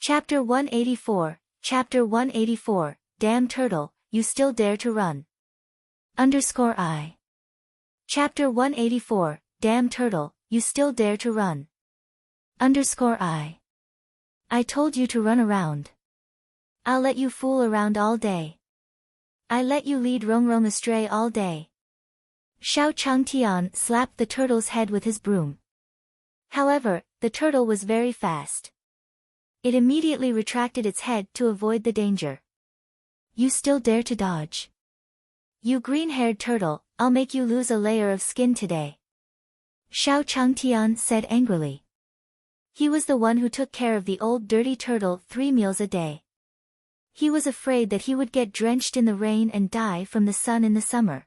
Chapter 184, Chapter 184, Damn Turtle, You Still Dare to Run. _I. Chapter 184, Damn Turtle, You Still Dare to Run. _I. I told you to run around. I'll let you fool around all day. I let you lead Rongrong astray all day. Xiao Changtian slapped the turtle's head with his broom. However, the turtle was very fast. It immediately retracted its head to avoid the danger. You still dare to dodge? You green-haired turtle, I'll make you lose a layer of skin today. Xiao Changtian said angrily. He was the one who took care of the old dirty turtle 3 meals a day. He was afraid that he would get drenched in the rain and die from the sun in the summer.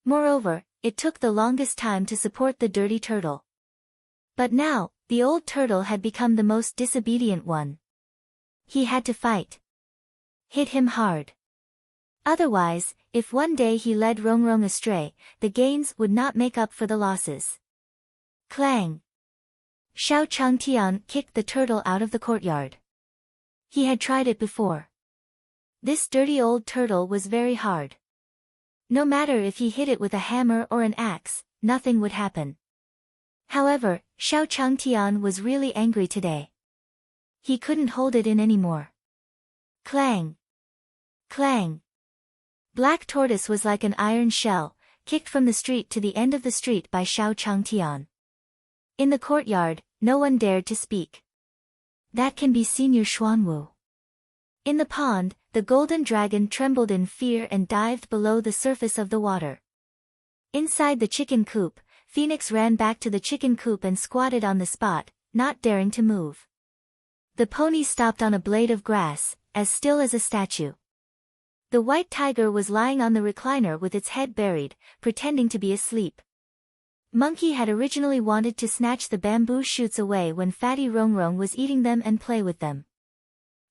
Moreover, it took the longest time to support the dirty turtle. But now, the old turtle had become the most disobedient one. He had to fight. Hit him hard. Otherwise, if one day he led Rongrong astray, the gains would not make up for the losses. Clang! Xiao Changtian kicked the turtle out of the courtyard. He had tried it before. This dirty old turtle was very hard. No matter if he hit it with a hammer or an axe, nothing would happen. However, Xiao Changtian was really angry today. He couldn't hold it in anymore. Clang! Clang! Black Tortoise was like an iron shell, kicked from the street to the end of the street by Xiao Changtian. In the courtyard, no one dared to speak. That can be Senior Xuanwu. In the pond, the golden dragon trembled in fear and dived below the surface of the water. Inside the chicken coop, Phoenix ran back to the chicken coop and squatted on the spot, not daring to move. The pony stopped on a blade of grass, as still as a statue. The white tiger was lying on the recliner with its head buried, pretending to be asleep. Monkey had originally wanted to snatch the bamboo shoots away when Fatty Rongrong was eating them and play with them.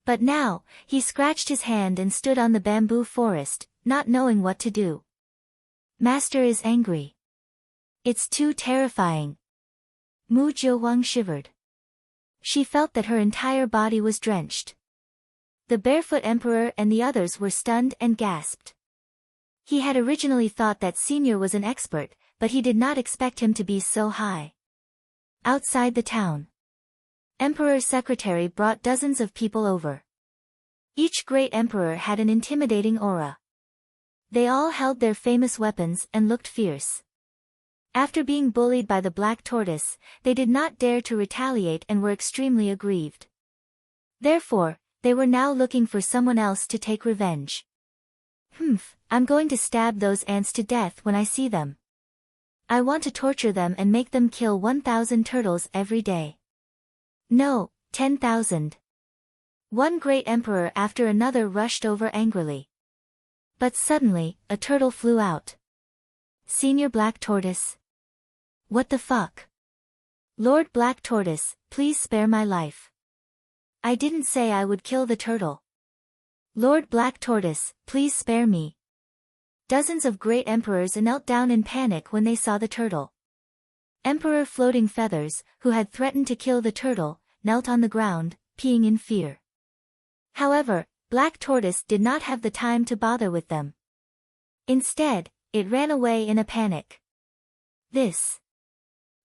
But now, he scratched his hand and stood on the bamboo forest, not knowing what to do. Master is angry. It's too terrifying. Mu Jiawang shivered. She felt that her entire body was drenched. The barefoot emperor and the others were stunned and gasped. He had originally thought that Senior was an expert, but he did not expect him to be so high. Outside the town, Emperor's secretary brought dozens of people over. Each great emperor had an intimidating aura. They all held their famous weapons and looked fierce. After being bullied by the Black Tortoise, they did not dare to retaliate and were extremely aggrieved. Therefore, they were now looking for someone else to take revenge. I'm going to stab those ants to death when I see them. I want to torture them and make them kill 1,000 turtles every day. No, 10,000. One great emperor after another rushed over angrily. But suddenly, a turtle flew out. Senior Black Tortoise. What the fuck? Lord Black Tortoise, please spare my life. I didn't say I would kill the turtle. Lord Black Tortoise, please spare me. Dozens of great emperors knelt down in panic when they saw the turtle. Emperor Floating Feathers, who had threatened to kill the turtle, knelt on the ground, peeing in fear. However, Black Tortoise did not have the time to bother with them. Instead, it ran away in a panic.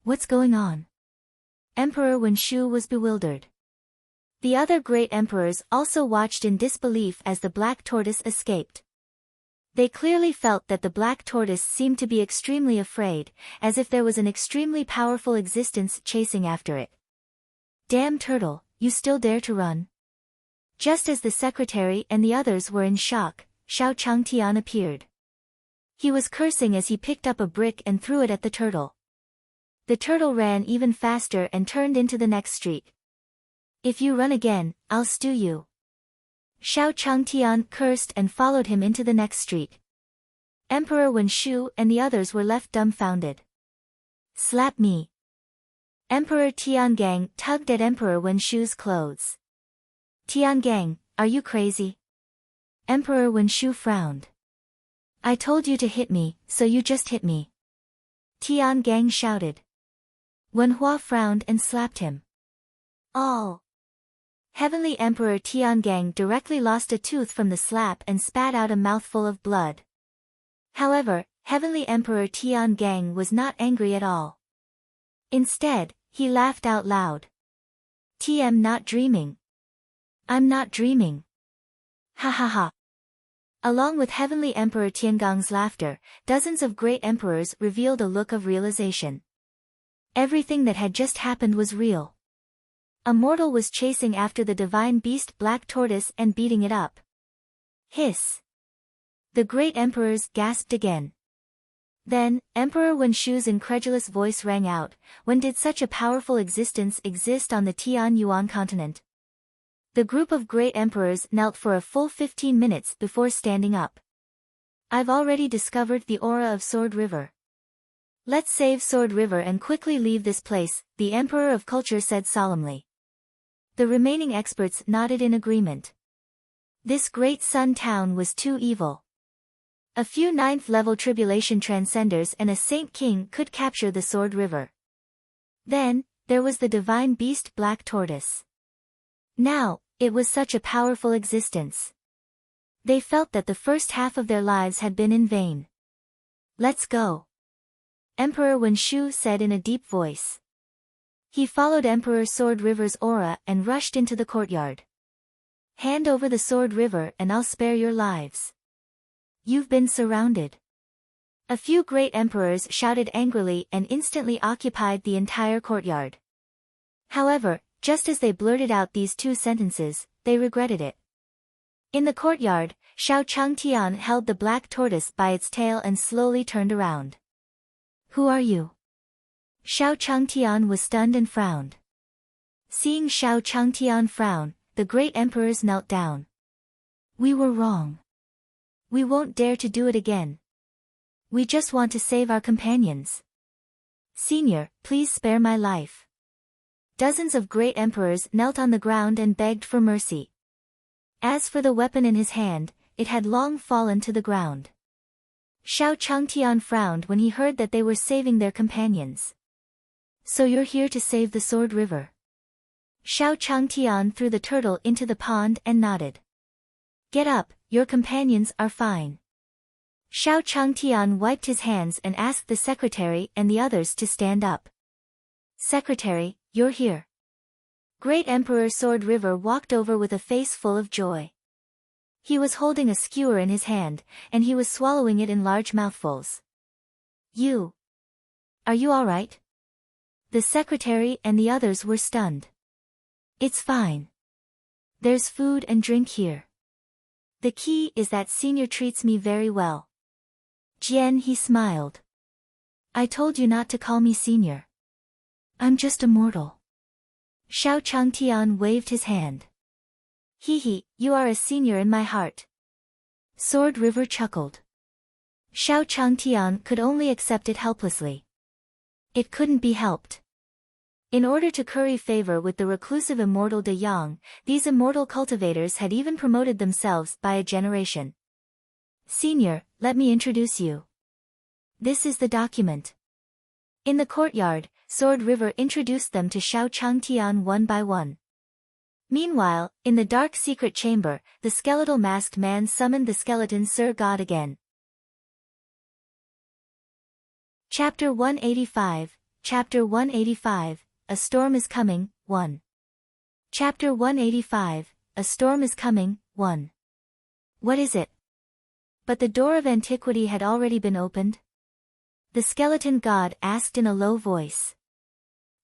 What's going on? Emperor Wenshu was bewildered. The other great emperors also watched in disbelief as the Black Tortoise escaped. They clearly felt that the Black Tortoise seemed to be extremely afraid, as if there was an extremely powerful existence chasing after it. Damn turtle, you still dare to run? Just as the secretary and the others were in shock, Xiao Changtian appeared. He was cursing as he picked up a brick and threw it at the turtle. The turtle ran even faster and turned into the next street. If you run again, I'll stew you. Xiao Changtian cursed and followed him into the next street. Emperor Wenshu and the others were left dumbfounded. Slap me. Emperor Tiangang tugged at Emperor Wenshu's clothes. Tiangang, are you crazy? Emperor Wenshu frowned. I told you to hit me, so you just hit me. Tiangang shouted. Wenhua frowned and slapped him. All Heavenly Emperor Tiangang directly lost a tooth from the slap and spat out a mouthful of blood. However, Heavenly Emperor Tiangang was not angry at all. Instead, he laughed out loud. "TM not dreaming. I'm not dreaming. Ha ha ha." Along with Heavenly Emperor Tiangang's laughter, dozens of great emperors revealed a look of realization. Everything that had just happened was real. Immortal was chasing after the divine beast Black Tortoise and beating it up. Hiss. The great emperors gasped again. Then, Emperor Wenshu's incredulous voice rang out, "When did such a powerful existence exist on the Tian Yuan continent?" The group of great emperors knelt for a full 15 minutes before standing up. "I've already discovered the aura of Sword River. Let's save Sword River and quickly leave this place," the Emperor of Culture said solemnly. The remaining experts nodded in agreement. This great sun town was too evil. A few 9th-level tribulation transcenders and a Saint King could capture the Sword River. Then, there was the divine beast Black Tortoise. Now, it was such a powerful existence. They felt that the first half of their lives had been in vain. "Let's go," Emperor Wenshu said in a deep voice. He followed Emperor Sword River's aura and rushed into the courtyard. "Hand over the Sword River and I'll spare your lives. You've been surrounded." A few great emperors shouted angrily and instantly occupied the entire courtyard. However, just as they blurted out these two sentences, they regretted it. In the courtyard, Xiao Changtian held the black tortoise by its tail and slowly turned around. "Who are you?" Xiao Changtian was stunned and frowned. Seeing Xiao Changtian frown, the great emperors knelt down. "We were wrong. We won't dare to do it again. We just want to save our companions. Senior, please spare my life." Dozens of great emperors knelt on the ground and begged for mercy. As for the weapon in his hand, it had long fallen to the ground. Xiao Changtian frowned when he heard that they were saving their companions. "So you're here to save the Sword River?" Xiao Changtian threw the turtle into the pond and nodded. "Get up, your companions are fine." Xiao Changtian wiped his hands and asked the secretary and the others to stand up. "Secretary, you're here." Great Emperor Sword River walked over with a face full of joy. He was holding a skewer in his hand, and he was swallowing it in large mouthfuls. Are you all right?" The secretary and the others were stunned. "It's fine. There's food and drink here. The key is that Senior treats me very well." Jian, he smiled. "I told you not to call me Senior. I'm just a mortal." Xiao Changtian waved his hand. "Hee, you are a senior in my heart." Sword River chuckled. Xiao Changtian could only accept it helplessly. It couldn't be helped. In order to curry favor with the reclusive Immortal De Yang, these immortal cultivators had even promoted themselves by a generation. "Senior, let me introduce you. This is the document." In the courtyard, Sword River introduced them to Xiao Changtian one by one. Meanwhile, in the dark secret chamber, the skeletal masked man summoned the skeleton Sir God again. Chapter 185, Chapter 185, A Storm is Coming, 1. Chapter 185, A Storm is Coming, 1. "What is it?" But the door of antiquity had already been opened. The skeleton god asked in a low voice.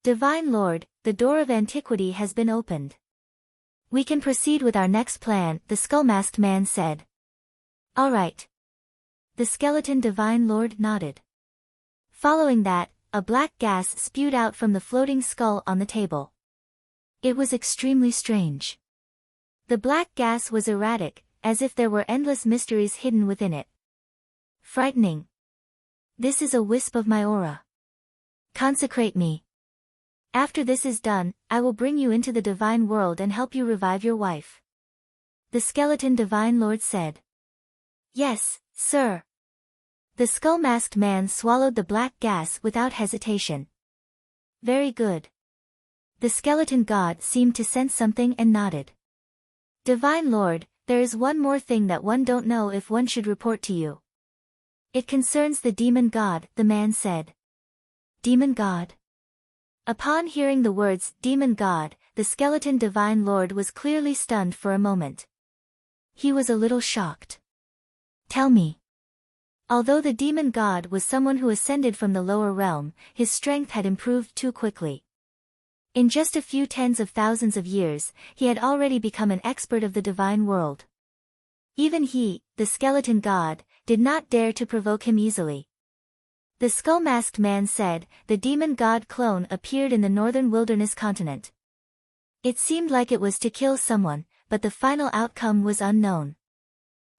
"Divine Lord, the door of antiquity has been opened. We can proceed with our next plan," the skull-masked man said. "All right." The skeleton Divine Lord nodded. Following that, a black gas spewed out from the floating skull on the table. It was extremely strange. The black gas was erratic, as if there were endless mysteries hidden within it. Frightening. "This is a wisp of my aura. Consecrate me. After this is done, I will bring you into the divine world and help you revive your wife." The skeleton Divine Lord said. "Yes, sir." The skull-masked man swallowed the black gas without hesitation. "Very good. The skeleton god seemed to sense something and nodded. Divine Lord, there is one more thing that one don't know if one should report to you. It concerns the demon god, the man said. Demon god? Upon hearing the words, demon god, the skeleton divine lord was clearly stunned for a moment. He was a little shocked. Tell me. Although the demon god was someone who ascended from the lower realm, his strength had improved too quickly. In just a few tens of thousands of years, he had already become an expert of the divine world. Even he, the skeleton god, did not dare to provoke him easily. The skull-masked man said, the demon god clone appeared in the northern wilderness continent. It seemed like it was to kill someone, but the final outcome was unknown.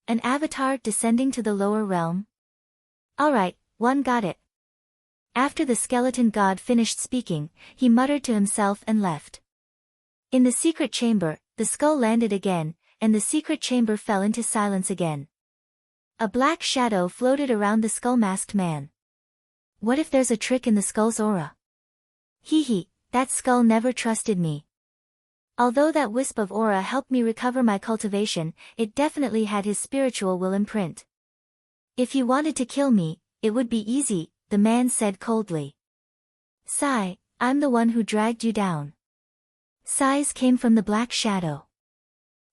An avatar descending to the lower realm? Alright, one got it. After the skeleton god finished speaking, he muttered to himself and left. In the secret chamber, the skull landed again, and the secret chamber fell into silence again. A black shadow floated around the skull-masked man. What if there's a trick in the skull's aura? Hee, that skull never trusted me. Although that wisp of aura helped me recover my cultivation, it definitely had his spiritual will imprint. If he wanted to kill me, it would be easy, the man said coldly. Sigh, I'm the one who dragged you down. Sighs came from the black shadow.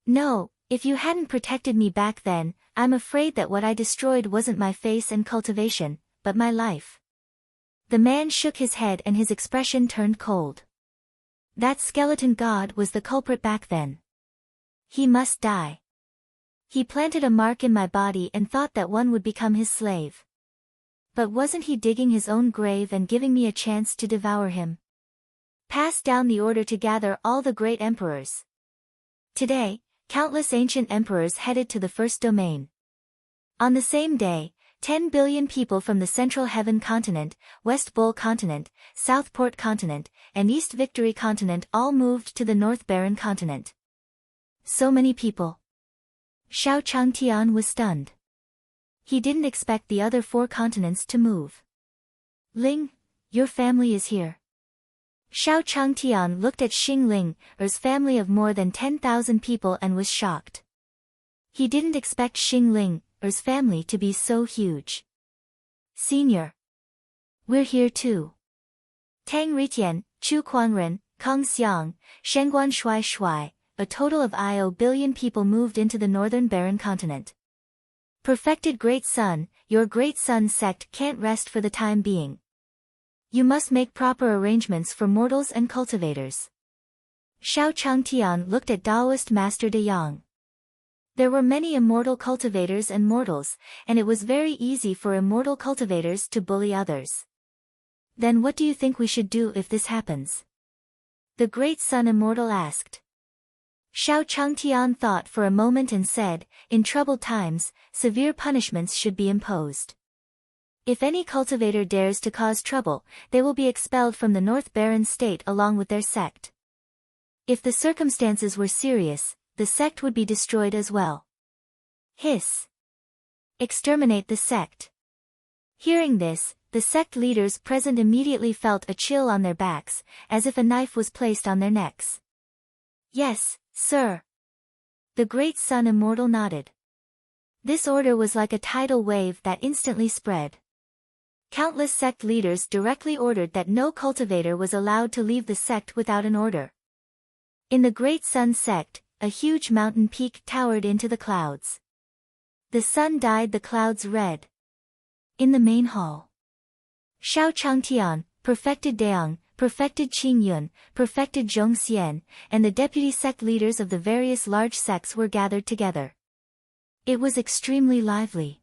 No, if you hadn't protected me back then, I'm afraid that what I destroyed wasn't my face and cultivation, but my life. The man shook his head and his expression turned cold. That skeleton god was the culprit back then. He must die. He planted a mark in my body and thought that one would become his slave. But wasn't he digging his own grave and giving me a chance to devour him? Pass down the order to gather all the great emperors. Today, countless ancient emperors headed to the first domain. On the same day, 10 billion people from the Central Heaven continent, West Bull continent, South Port continent, and East Victory continent all moved to the North Barren continent. So many people. Xiao Changtian was stunned. He didn't expect the other 4 continents to move. Ling, your family is here. Xiao Changtian looked at Xing Ling's family of more than 10,000 people and was shocked. He didn't expect Xing Ling's family to be so huge. Senior. We're here too. Tang Ritian, Chu Quanren, Kong Xiang, Shengguan Shui, a total of IO billion people moved into the Northern Barren continent. Perfected Great Sun, your Great Sun sect can't rest for the time being. You must make proper arrangements for mortals and cultivators. Xiao Changtian looked at Taoist Master De Yang. There were many immortal cultivators and mortals, and it was very easy for immortal cultivators to bully others. Then what do you think we should do if this happens? The Great Sun Immortal asked. Xiao Changtian thought for a moment and said, in troubled times, severe punishments should be imposed. If any cultivator dares to cause trouble, they will be expelled from the North Barren state along with their sect. If the circumstances were serious, the sect would be destroyed as well. Hiss. Exterminate the sect. Hearing this, the sect leaders present immediately felt a chill on their backs, as if a knife was placed on their necks. Yes, sir. The Great Sun Immortal nodded. This order was like a tidal wave that instantly spread. Countless sect leaders directly ordered that no cultivator was allowed to leave the sect without an order. In the Great Sun sect, a huge mountain peak towered into the clouds. The sun dyed the clouds red. In the main hall, Xiao Changtian, perfected Deang, perfected Qingyun, perfected Zhongxian, and the deputy sect leaders of the various large sects were gathered together. It was extremely lively.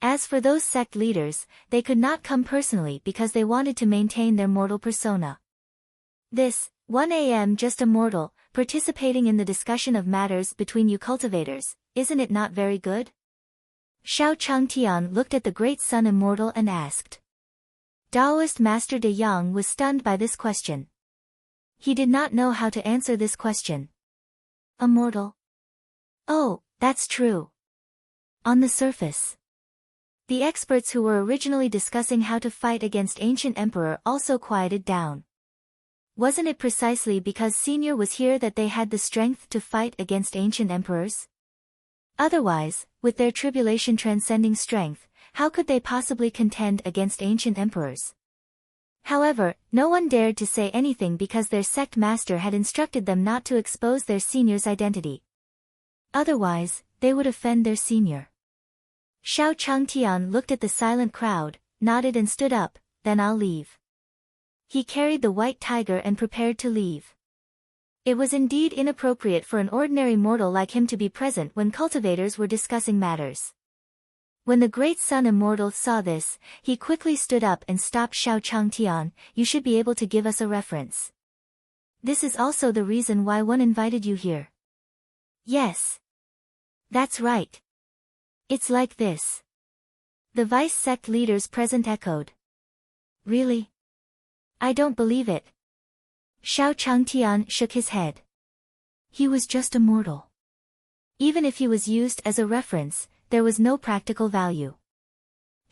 As for those sect leaders, they could not come personally because they wanted to maintain their mortal persona. This, 1 a.m. just a mortal, participating in the discussion of matters between you cultivators, isn't it not very good? Xiao Changtian looked at the Great Sun Immortal and asked. Taoist Master De Yang was stunned by this question. He did not know how to answer this question. Immortal? Oh, that's true. On the surface. The experts who were originally discussing how to fight against Ancient Emperor also quieted down. Wasn't it precisely because Senior was here that they had the strength to fight against ancient emperors? Otherwise, with their tribulation transcending strength, how could they possibly contend against ancient emperors? However, no one dared to say anything because their sect master had instructed them not to expose their senior's identity. Otherwise, they would offend their senior. Xiao Changtian looked at the silent crowd, nodded and stood up. Then I'll leave. He carried the white tiger and prepared to leave. It was indeed inappropriate for an ordinary mortal like him to be present when cultivators were discussing matters. When the great sun Immortal saw this, he quickly stood up and stopped Xiao Changtian. You should be able to give us a reference. This is also the reason why one invited you here. Yes. That's right. It's like this. The vice sect leaders present echoed. Really? I don't believe it. Xiao Changtian shook his head. He was just a mortal. Even if he was used as a reference, there was no practical value.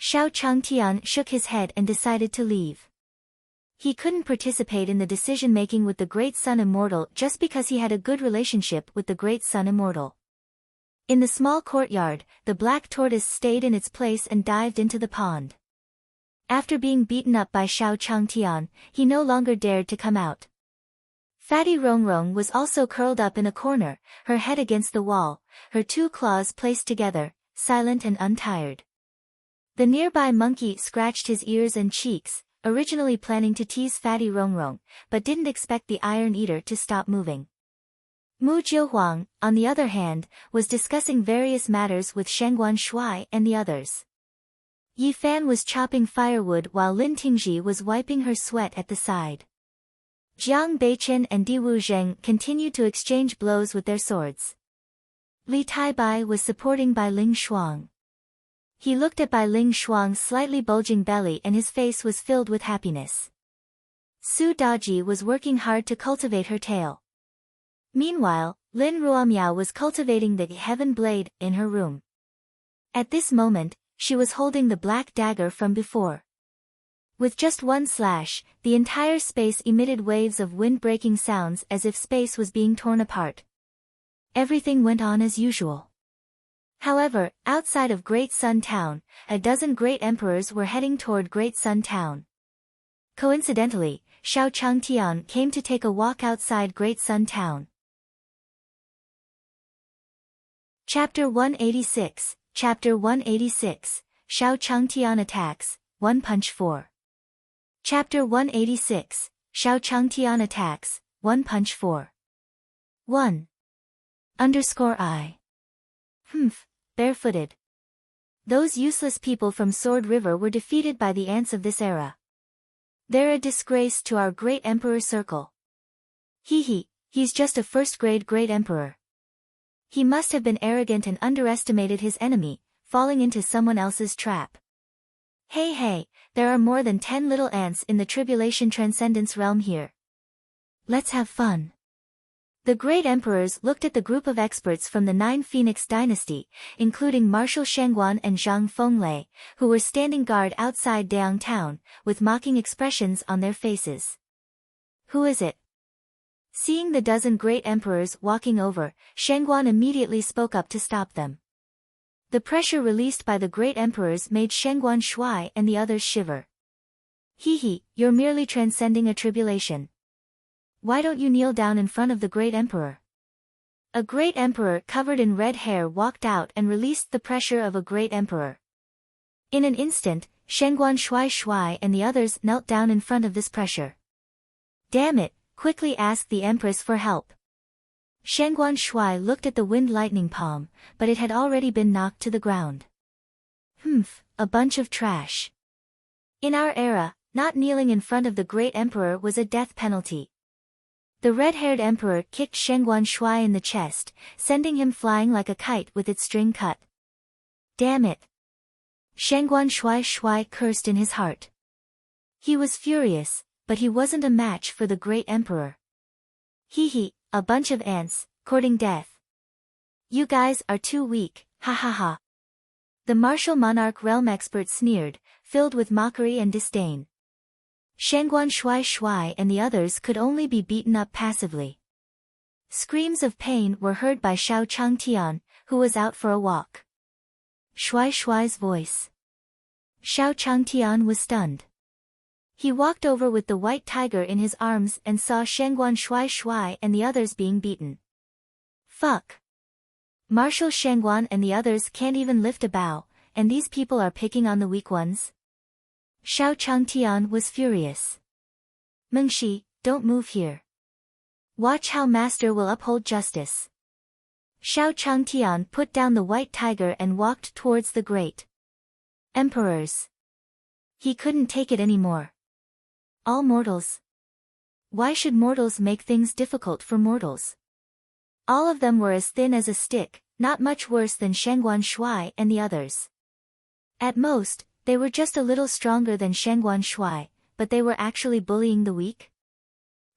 Xiao Changtian shook his head and decided to leave. He couldn't participate in the decision-making with the Great Sun Immortal just because he had a good relationship with the Great Sun Immortal. In the small courtyard, the black tortoise stayed in its place and dived into the pond. After being beaten up by Xiao Changtian, he no longer dared to come out. Fatty Rongrong was also curled up in a corner, her head against the wall, her two claws placed together, silent and untired. The nearby monkey scratched his ears and cheeks, originally planning to tease Fatty Rongrong, but didn't expect the Iron Eater to stop moving. Mu Jiuhuang, on the other hand, was discussing various matters with Shengguan Shuai and the others. Yi Fan was chopping firewood while Lin Tingji was wiping her sweat at the side. Jiang Beichen and Di Wuzheng continued to exchange blows with their swords. Li Taibai was supporting Bai Ling Shuang. He looked at Bai Ling Shuang's slightly bulging belly and his face was filled with happiness. Su Daji was working hard to cultivate her tail. Meanwhile, Lin Ruomiao was cultivating the Heaven Blade in her room. At this moment, she was holding the black dagger from before. With just one slash, the entire space emitted waves of wind-breaking sounds as if space was being torn apart. Everything went on as usual. However, outside of Great Sun Town, a dozen great emperors were heading toward Great Sun Town. Coincidentally, Xiao Changtian came to take a walk outside Great Sun Town. Chapter 186, Chapter 186, Xiao Changtian Attacks, One Punch 4. Chapter 186, Xiao Changtian Attacks, One Punch 4. 1. _I. Barefooted. Those useless people from Sword River were defeated by the ants of this era. They're a disgrace to our great emperor circle. He's just a first-grade great emperor. He must have been arrogant and underestimated his enemy, falling into someone else's trap. Hey, there are more than 10 little ants in the Tribulation Transcendence realm here. Let's have fun. The great emperors looked at the group of experts from the Nine Phoenix dynasty, including Marshal Shengguan and Zhang Fenglei, who were standing guard outside Daang town, with mocking expressions on their faces. Who is it? Seeing the dozen great emperors walking over, Shengguan immediately spoke up to stop them. The pressure released by the great emperors made Shengguan Shuai and the others shiver. You're merely transcending a tribulation. Why don't you kneel down in front of the great emperor? A great emperor covered in red hair walked out and released the pressure of a great emperor. In an instant, Shengguan Shuai and the others knelt down in front of this pressure. Damn it, quickly asked the empress for help. Shengguan Shuai looked at the wind lightning palm, but it had already been knocked to the ground. A bunch of trash. In our era, not kneeling in front of the great emperor was a death penalty. The red-haired emperor kicked Shengguan Shuai in the chest, sending him flying like a kite with its string cut. Damn it! Shengguan Shuai cursed in his heart. He was furious, but he wasn't a match for the great emperor. A bunch of ants, courting death. You guys are too weak, ha. The martial monarch realm expert sneered, filled with mockery and disdain. Shangguan Shuai Shuai and the others could only be beaten up passively. Screams of pain were heard by Xiao Changtian, who was out for a walk. Shuai Shuai's voice. Xiao Changtian was stunned. He walked over with the white tiger in his arms and saw Shangguan Shuai Shuai and the others being beaten. Fuck. Marshal Shangguan and the others can't even lift a bow, and these people are picking on the weak ones? Xiao Changtian was furious. Mengshi, don't move here. Watch how Master will uphold justice. Xiao Changtian put down the white tiger and walked towards the great emperors. He couldn't take it anymore. All mortals. Why should mortals make things difficult for mortals? All of them were as thin as a stick, not much worse than Shangguan Shuai and the others. At most, they were just a little stronger than Shangguan Shuai, but they were actually bullying the weak?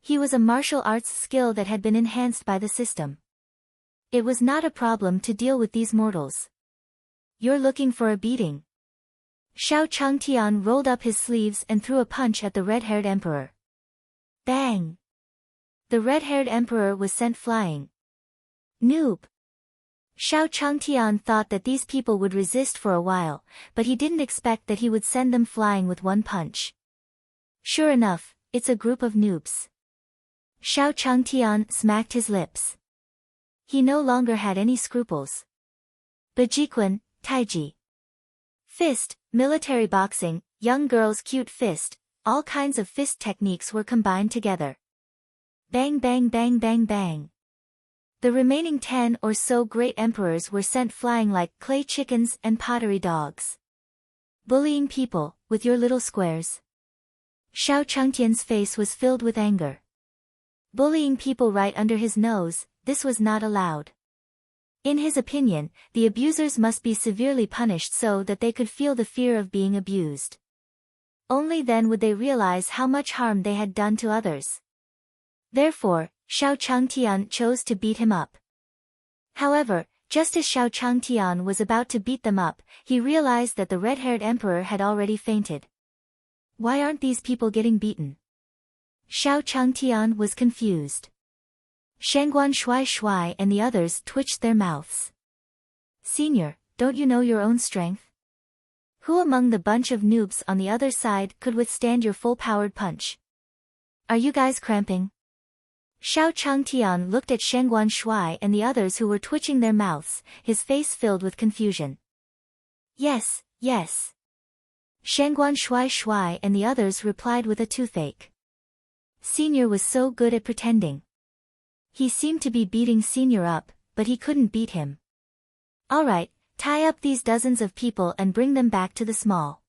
He was a martial arts skill that had been enhanced by the system. It was not a problem to deal with these mortals. You're looking for a beating. Xiao Changtian rolled up his sleeves and threw a punch at the red-haired emperor. Bang! The red-haired emperor was sent flying. Noob! Xiao Changtian thought that these people would resist for a while, but he didn't expect that he would send them flying with one punch. Sure enough, it's a group of noobs. Xiao Changtian smacked his lips. He no longer had any scruples. Bajiquan, Taiji. Fist, military boxing, young girl's cute fist, all kinds of fist techniques were combined together. Bang bang bang bang bang. The remaining 10 or so great emperors were sent flying like clay chickens and pottery dogs. Bullying people, with your little squares. Xiao Changtian's face was filled with anger. Bullying people right under his nose, this was not allowed. In his opinion, the abusers must be severely punished so that they could feel the fear of being abused. Only then would they realize how much harm they had done to others. Therefore, Xiao Changtian chose to beat him up. However, just as Xiao Changtian was about to beat them up, he realized that the red-haired emperor had already fainted. Why aren't these people getting beaten? Xiao Changtian was confused. Shangguan Shuai Shuai and the others twitched their mouths. Senior, don't you know your own strength? Who among the bunch of noobs on the other side could withstand your full-powered punch? Are you guys cramping? Xiao Changtian looked at Shangguan Shuai and the others who were twitching their mouths, his face filled with confusion. Yes, yes. Shangguan Shuai Shuai and the others replied with a toothache. Senior was so good at pretending. He seemed to be beating Senior up, but he couldn't beat him. Alright, tie up these dozens of people and bring them back to the small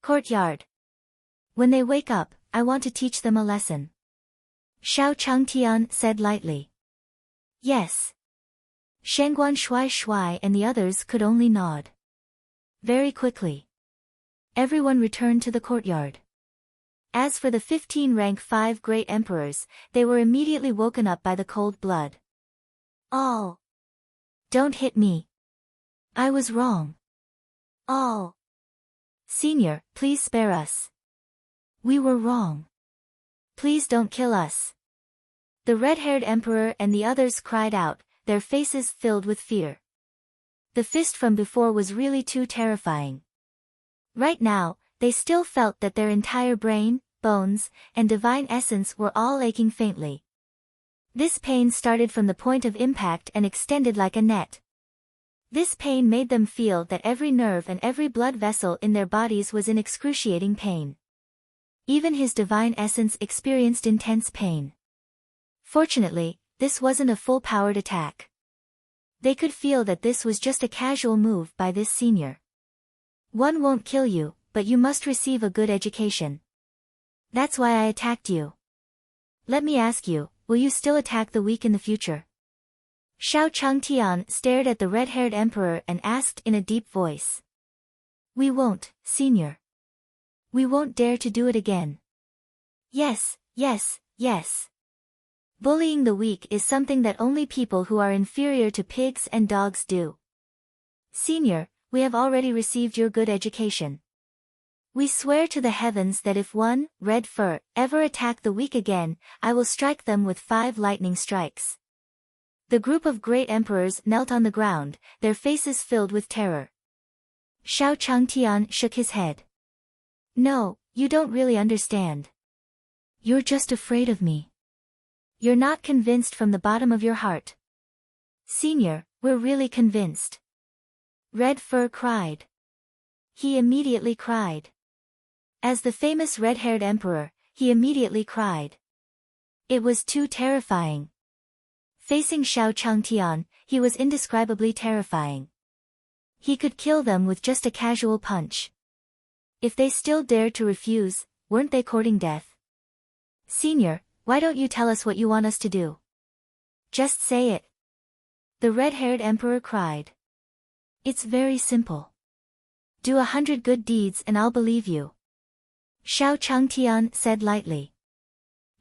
courtyard. When they wake up, I want to teach them a lesson. Xiao Changtian said lightly. Yes. Shangguan Shuai Shuai and the others could only nod. Very quickly. Everyone returned to the courtyard. As for the 15 rank 5 great emperors, they were immediately woken up by the cold blood. All. Don't hit me. I was wrong. All. Senior, please spare us. We were wrong. Please don't kill us. The red-haired emperor and the others cried out, their faces filled with fear. The fist from before was really too terrifying. Right now, they still felt that their entire brain, bones, and divine essence were all aching faintly. This pain started from the point of impact and extended like a net. This pain made them feel that every nerve and every blood vessel in their bodies was in excruciating pain. Even his divine essence experienced intense pain. Fortunately, this wasn't a full-powered attack. They could feel that this was just a casual move by this senior. One won't kill you, but you must receive a good education. That's why I attacked you. Let me ask you, will you still attack the weak in the future? Xiao Changtian stared at the red-haired emperor and asked in a deep voice. We won't, senior. We won't dare to do it again. Yes, yes, yes. Bullying the weak is something that only people who are inferior to pigs and dogs do. Senior, we have already received your good education. We swear to the heavens that if one, Red Fur, ever attack the weak again, I will strike them with 5 lightning strikes. The group of great emperors knelt on the ground, their faces filled with terror. Xiao Changtian shook his head. No, you don't really understand. You're just afraid of me. You're not convinced from the bottom of your heart. Senior, we're really convinced. Red Fur cried. He immediately cried. As the famous red-haired emperor, he immediately cried. It was too terrifying. Facing Xiao Changtian, he was indescribably terrifying. He could kill them with just a casual punch. If they still dared to refuse, weren't they courting death? Senior, why don't you tell us what you want us to do? Just say it. The red-haired emperor cried. It's very simple. Do 100 good deeds and I'll believe you. Xiao Changtian said lightly.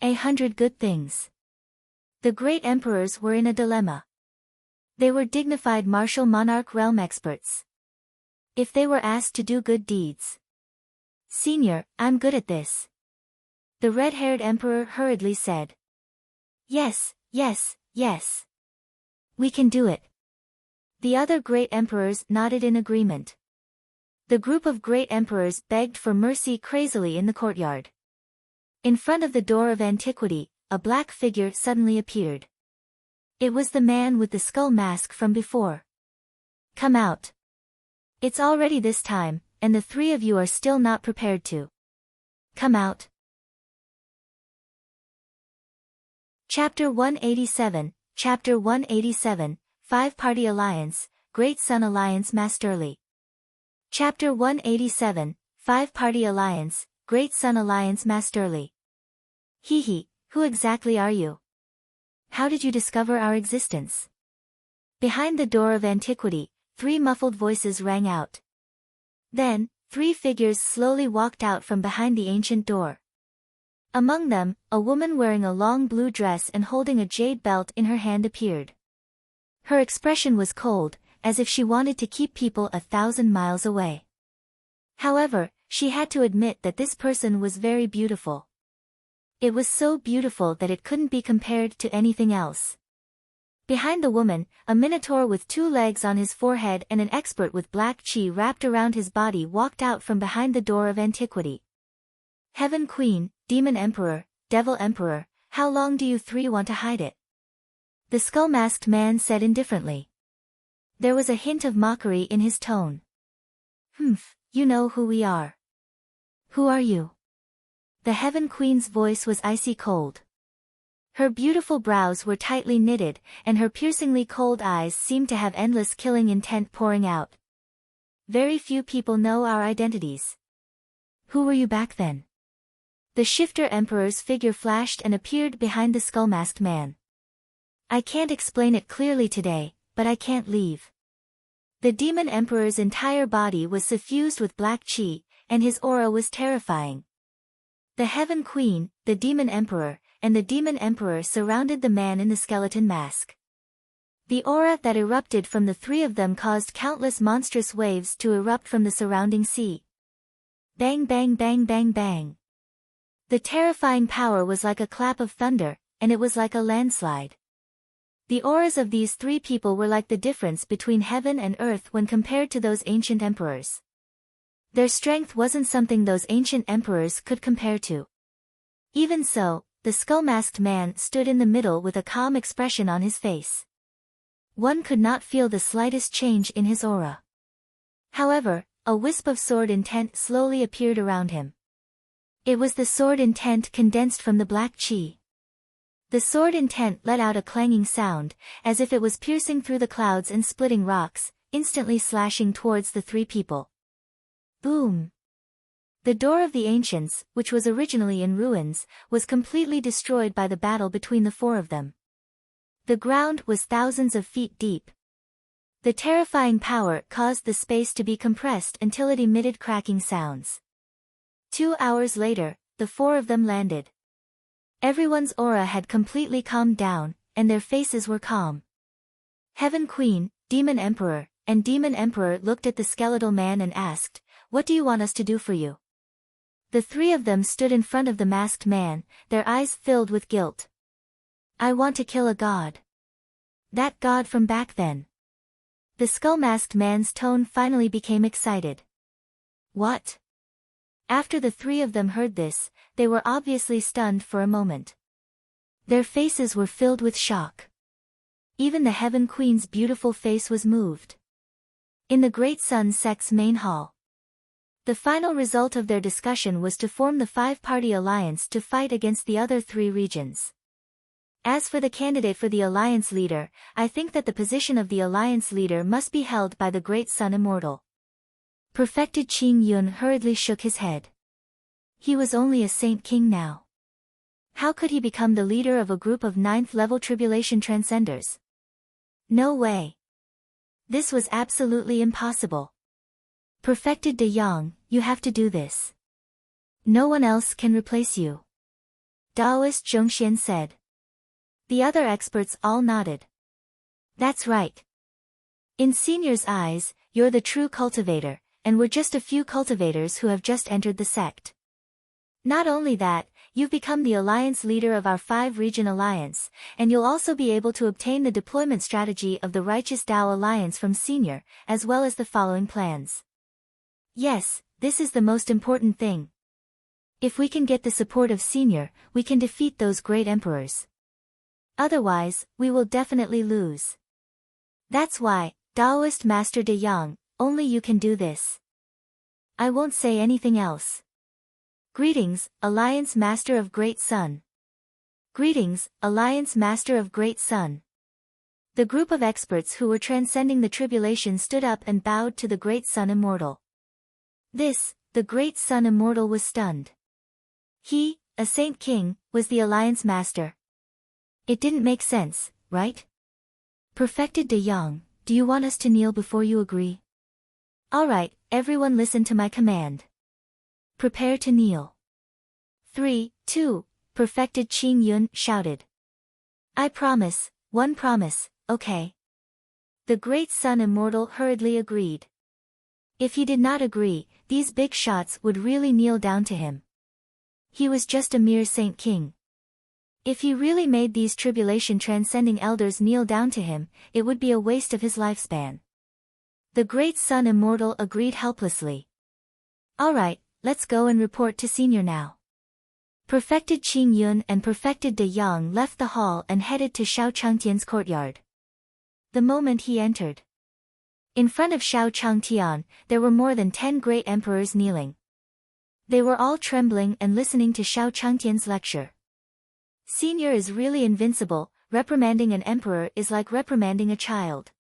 100 good things. The great emperors were in a dilemma. They were dignified martial monarch realm experts. If they were asked to do good deeds. Senior, I'm good at this. The red-haired emperor hurriedly said. Yes, yes, yes. We can do it. The other great emperors nodded in agreement. The group of great emperors begged for mercy crazily in the courtyard. In front of the door of antiquity, a black figure suddenly appeared. It was the man with the skull mask from before. Come out. It's already this time, and the 3 of you are still not prepared to. Come out. Chapter 187, Chapter 187, 5-Party Alliance, Great Sun Alliance Masterli. Chapter 187, 5-Party Alliance, Great Sun Alliance Masterli. Hee, who exactly are you? How did you discover our existence? Behind the door of antiquity, 3 muffled voices rang out. Then, 3 figures slowly walked out from behind the ancient door. Among them, a woman wearing a long blue dress and holding a jade belt in her hand appeared. Her expression was cold, as if she wanted to keep people 1,000 miles away. However, she had to admit that this person was very beautiful. It was so beautiful that it couldn't be compared to anything else. Behind the woman, a minotaur with 2 legs on his forehead and an expert with black chi wrapped around his body walked out from behind the door of antiquity. Heaven Queen, Demon Emperor, Devil Emperor, how long do you 3 want to hide it? The skull-masked man said indifferently. There was a hint of mockery in his tone. You know who we are. Who are you? The Heaven Queen's voice was icy cold. Her beautiful brows were tightly knitted, and her piercingly cold eyes seemed to have endless killing intent pouring out. Very few people know our identities. Who were you back then? The Shifter Emperor's figure flashed and appeared behind the skull-masked man. I can't explain it clearly today, but I can't leave. The Demon Emperor's entire body was suffused with black chi, and his aura was terrifying. The Heaven Queen, the Demon Emperor, and the Demon Emperor surrounded the man in the skeleton mask. The aura that erupted from the 3 of them caused countless monstrous waves to erupt from the surrounding sea. Bang bang bang bang bang. The terrifying power was like a clap of thunder, and it was like a landslide. The auras of these 3 people were like the difference between heaven and earth when compared to those ancient emperors. Their strength wasn't something those ancient emperors could compare to. Even so, the skull-masked man stood in the middle with a calm expression on his face. One could not feel the slightest change in his aura. However, a wisp of sword intent slowly appeared around him. It was the sword intent condensed from the black chi. The sword intent let out a clanging sound, as if it was piercing through the clouds and splitting rocks, instantly slashing towards the 3 people. Boom! The door of the ancients, which was originally in ruins, was completely destroyed by the battle between the 4 of them. The ground was thousands of feet deep. The terrifying power caused the space to be compressed until it emitted cracking sounds. 2 hours later, the 4 of them landed. Everyone's aura had completely calmed down, and their faces were calm. Heaven Queen, Demon Emperor, and Demon Emperor looked at the skeletal man and asked, "What do you want us to do for you?" The three of them stood in front of the masked man, their eyes filled with guilt. I want to kill a god. That god from back then. The skull-masked man's tone finally became excited. What? After the three of them heard this, they were obviously stunned for a moment. Their faces were filled with shock. Even the Heaven Queen's beautiful face was moved. In the Great Sun Sect's main hall, the final result of their discussion was to form the five-party alliance to fight against the other three regions. As for the candidate for the alliance leader, I think that the position of the alliance leader must be held by the Great Sun Immortal. Perfected Qing Yun hurriedly shook his head. He was only a Saint King now. How could he become the leader of a group of 9th-level Tribulation Transcenders? No way. This was absolutely impossible. Perfected De Yang, you have to do this. No one else can replace you. Daoist Zhongxian said. The other experts all nodded. That's right. In Senior's eyes, you're the true cultivator, and we're just a few cultivators who have just entered the sect. Not only that, you've become the alliance leader of our 5-region alliance, and you'll also be able to obtain the deployment strategy of the Righteous Tao Alliance from Senior, as well as the following plans. Yes, this is the most important thing. If we can get the support of Senior, we can defeat those great emperors. Otherwise, we will definitely lose. That's why, Daoist Master De Yang, only you can do this. I won't say anything else. Greetings, Alliance Master of Great Sun. Greetings, Alliance Master of Great Sun. The group of experts who were transcending the tribulation stood up and bowed to the Great Sun Immortal. The Great Sun Immortal was stunned. He, a Saint King, was the Alliance Master. It didn't make sense, right? Perfected De Yang, do you want us to kneel before you agree? Alright, everyone listen to my command. Prepare to kneel. 3, 2, Perfected Qing Yun shouted. I promise, one promise, okay. The Great Sun Immortal hurriedly agreed. If he did not agree, these big shots would really kneel down to him. He was just a mere Saint King. If he really made these tribulation transcending elders kneel down to him, it would be a waste of his lifespan. The Great Sun Immortal agreed helplessly. Alright, let's go and report to Senior now. Perfected Qing Yun and Perfected De Yang left the hall and headed to Xiao Changtian's courtyard. The moment he entered, in front of Xiao Changtian, there were more than 10 great emperors kneeling. They were all trembling and listening to Xiao Changtian's lecture. Senior is really invincible, reprimanding an emperor is like reprimanding a child.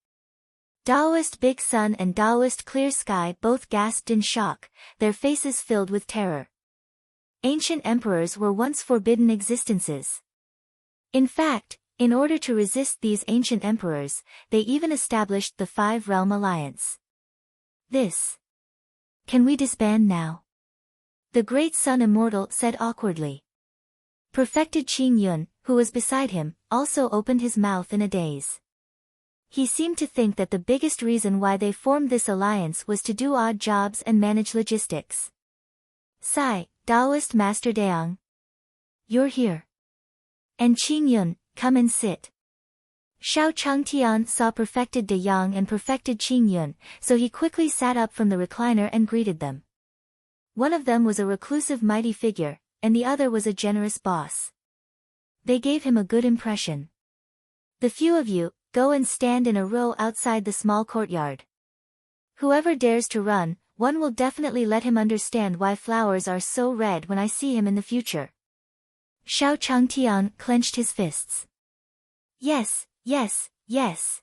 Daoist Big Sun and Daoist Clear Sky both gasped in shock, their faces filled with terror. Ancient emperors were once forbidden existences. In fact, in order to resist these ancient emperors, they even established the 5-realm alliance. Can we disband now? The Great Sun Immortal said awkwardly. Perfected Qing Yun, who was beside him, also opened his mouth in a daze. He seemed to think that the biggest reason why they formed this alliance was to do odd jobs and manage logistics. Sai, Daoist Master Deang. You're here. And Qing Yun, come and sit. Xiao Changtian saw Perfected De Yang and Perfected Qing Yun, so he quickly sat up from the recliner and greeted them. One of them was a reclusive mighty figure, and the other was a generous boss. They gave him a good impression. The few of you, go and stand in a row outside the small courtyard. Whoever dares to run, one will definitely let him understand why flowers are so red when I see him in the future. Xiao Changtian clenched his fists. Yes, yes, yes.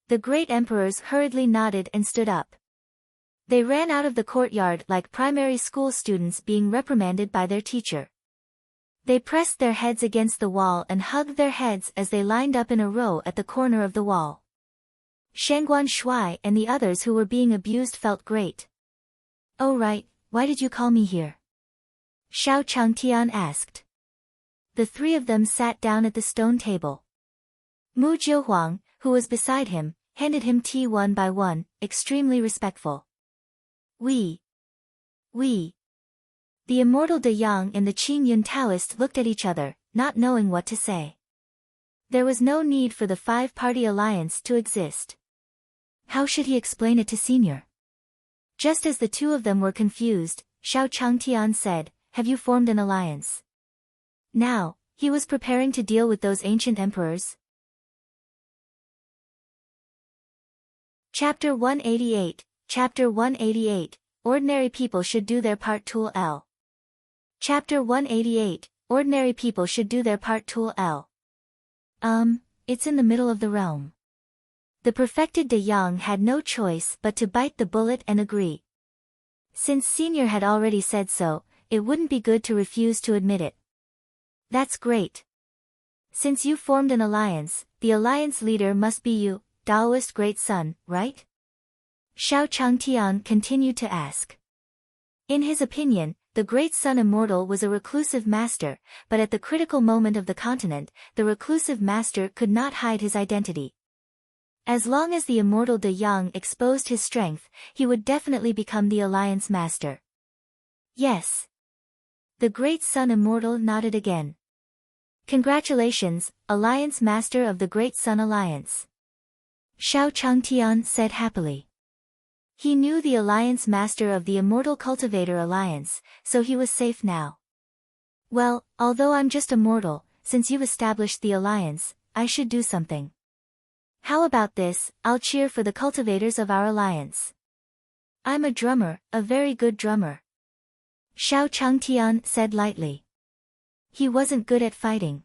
The great emperors hurriedly nodded and stood up. They ran out of the courtyard like primary school students being reprimanded by their teacher. They pressed their heads against the wall and hugged their heads as they lined up in a row at the corner of the wall. Shangguan Shuai and the others who were being abused felt great. Oh right, why did you call me here? Xiao Changtian asked. The three of them sat down at the stone table. Mu Jiuhuang, who was beside him, handed him tea one by one, extremely respectful. We The Immortal De Yang and the Qingyun Taoist looked at each other, not knowing what to say. There was no need for the five-party alliance to exist. How should he explain it to Senior? Just as the two of them were confused, Xiao Changtian said, "Have you formed an alliance?" Now, he was preparing to deal with those ancient emperors. Chapter 188, Chapter 188, Ordinary People Should Do Their Part. Tool L. Chapter 188, Ordinary People Should Do Their Part. Tool L. It's in the middle of the realm. The perfected De Yang had no choice but to bite the bullet and agree. Since Senior had already said so, it wouldn't be good to refuse to admit it. That's great. Since you formed an alliance, the alliance leader must be you, Taoist Great Sun, right? Xiao Changtian continued to ask. In his opinion, the Great Sun Immortal was a reclusive master, but at the critical moment of the continent, the reclusive master could not hide his identity. As long as the Immortal De Yang exposed his strength, he would definitely become the alliance master. Yes. The Great Sun Immortal nodded again. Congratulations, Alliance Master of the Great Sun Alliance. Xiao Changtian said happily. He knew the Alliance Master of the Immortal Cultivator Alliance, so he was safe now. Well, although I'm just a mortal, since you've established the alliance, I should do something. How about this? I'll cheer for the cultivators of our alliance. I'm a drummer, a very good drummer. Xiao Changtian said lightly. He wasn't good at fighting.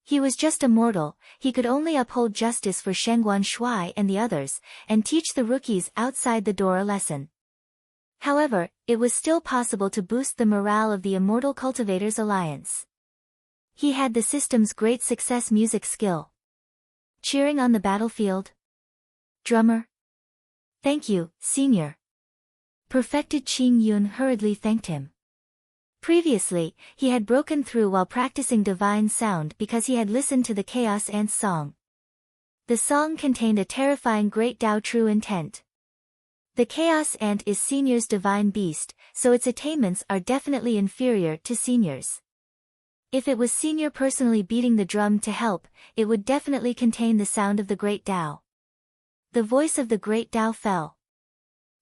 He was just a mortal, he could only uphold justice for Shengguan Shuai and the others, and teach the rookies outside the door a lesson. However, it was still possible to boost the morale of the Immortal Cultivators Alliance. He had the system's great success music skill. Cheering on the battlefield? Drummer? Thank you, Senior. Perfected Qing Yun hurriedly thanked him. Previously, he had broken through while practicing divine sound because he had listened to the Chaos Ant's song. The song contained a terrifying great Tao true intent. The Chaos Ant is Senior's divine beast, so its attainments are definitely inferior to Senior's. If it was Senior personally beating the drum to help, it would definitely contain the sound of the Great Tao. The voice of the Great Tao fell.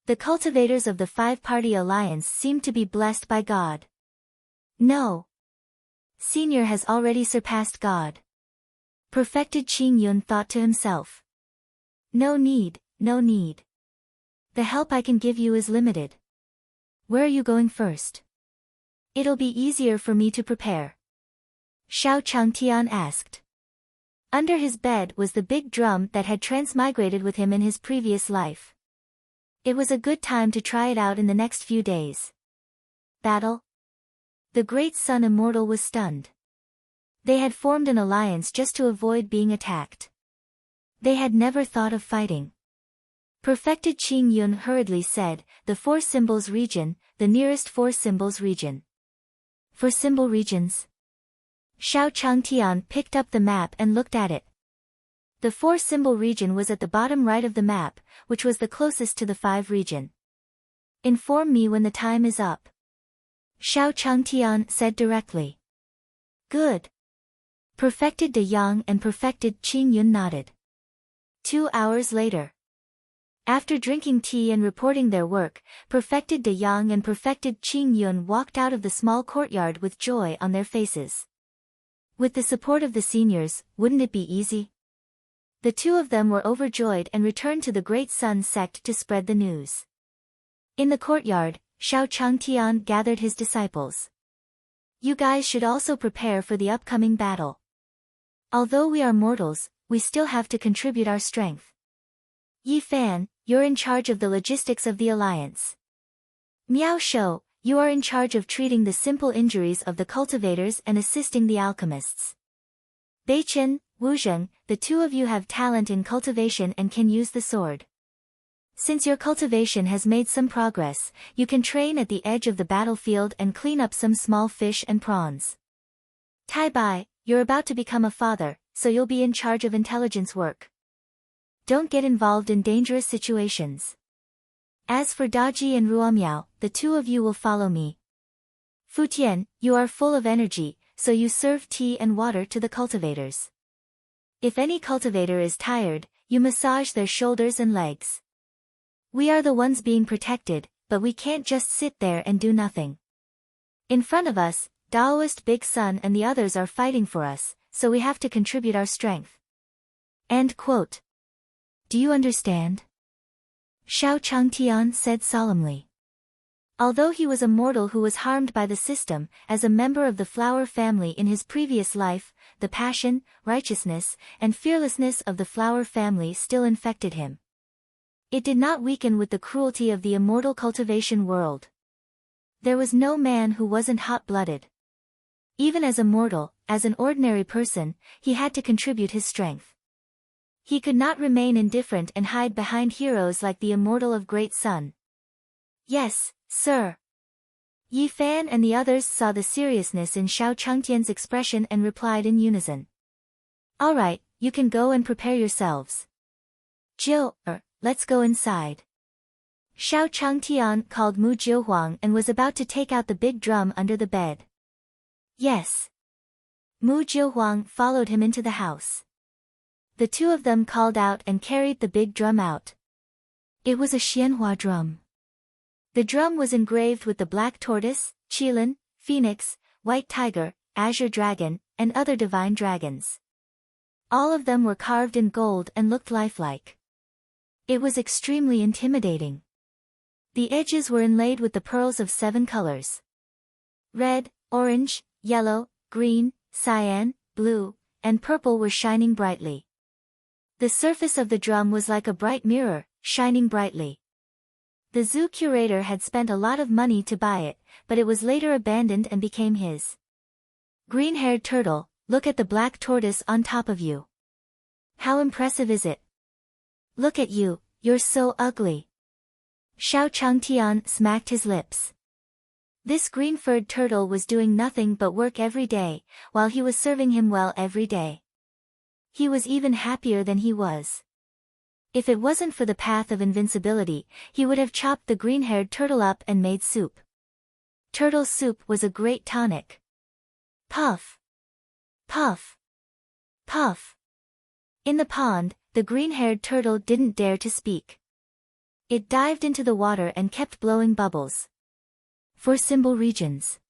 The cultivators of the five-party alliance seemed to be blessed by God. No. Senior has already surpassed God. Perfected Qing Yun thought to himself. No need, no need. The help I can give you is limited. Where are you going first? It'll be easier for me to prepare. Xiao Changtian asked. Under his bed was the big drum that had transmigrated with him in his previous life. It was a good time to try it out in the next few days. Battle? The Great Sun Immortal was stunned. They had formed an alliance just to avoid being attacked. They had never thought of fighting. Perfected Qing Yun hurriedly said, the 4 symbols region, the nearest 4 symbols region. 4 symbol regions? Xiao Changtian picked up the map and looked at it. The 4 symbol region was at the bottom right of the map, which was the closest to the 5 region. Inform me when the time is up. Xiao Changtian said directly. Good. Perfected De Yang and Perfected Qing Yun nodded. 2 hours later. After drinking tea and reporting their work, Perfected De Yang and Perfected Qing Yun walked out of the small courtyard with joy on their faces. With the support of the seniors, wouldn't it be easy? The two of them were overjoyed and returned to the Great Sun sect to spread the news. In the courtyard, Xiao Changtian gathered his disciples. You guys should also prepare for the upcoming battle. Although we are mortals, we still have to contribute our strength. Yi Fan, you're in charge of the logistics of the alliance. Miao Shou, you are in charge of treating the simple injuries of the cultivators and assisting the alchemists. Beichen, Wu Zheng, the two of you have talent in cultivation and can use the sword. Since your cultivation has made some progress, you can train at the edge of the battlefield and clean up some small fish and prawns. Tai Bai, you're about to become a father, so you'll be in charge of intelligence work. Don't get involved in dangerous situations. As for Daji and Ruomiao, the two of you will follow me. Futian, you are full of energy, so you serve tea and water to the cultivators. If any cultivator is tired, you massage their shoulders and legs. We are the ones being protected, but we can't just sit there and do nothing. In front of us, Daoist Big Sun and the others are fighting for us, so we have to contribute our strength. End quote. Do you understand? Xiao Changtian said solemnly. Although he was a mortal who was harmed by the system, as a member of the flower family in his previous life, the passion, righteousness, and fearlessness of the flower family still infected him. It did not weaken with the cruelty of the immortal cultivation world. There was no man who wasn't hot-blooded. Even as a mortal, as an ordinary person, he had to contribute his strength. He could not remain indifferent and hide behind heroes like the Immortal of Great Sun. Yes, sir. Yi Fan and the others saw the seriousness in Xiao Changtian's expression and replied in unison. All right, you can go and prepare yourselves. Jiu, let's go inside. Xiao Changtian called Mu Jiuhuang and was about to take out the big drum under the bed. Yes. Mu Jiuhuang followed him into the house. The two of them called out and carried the big drum out. It was a Xianhua drum. The drum was engraved with the black tortoise, qilin, phoenix, white tiger, azure dragon, and other divine dragons. All of them were carved in gold and looked lifelike. It was extremely intimidating. The edges were inlaid with the pearls of 7 colors. Red, orange, yellow, green, cyan, blue, and purple were shining brightly. The surface of the drum was like a bright mirror, shining brightly. The zoo curator had spent a lot of money to buy it, but it was later abandoned and became his. Green-haired turtle, look at the black tortoise on top of you. How impressive is it? Look at you, you're so ugly. Xiao Changtian smacked his lips. This green-furred turtle was doing nothing but work every day, while he was serving him well every day. He was even happier than he was. If it wasn't for the path of invincibility, he would have chopped the green-haired turtle up and made soup. Turtle soup was a great tonic. Puff! Puff! Puff! In the pond, the green-haired turtle didn't dare to speak. It dived into the water and kept blowing bubbles. 4 symbol regions.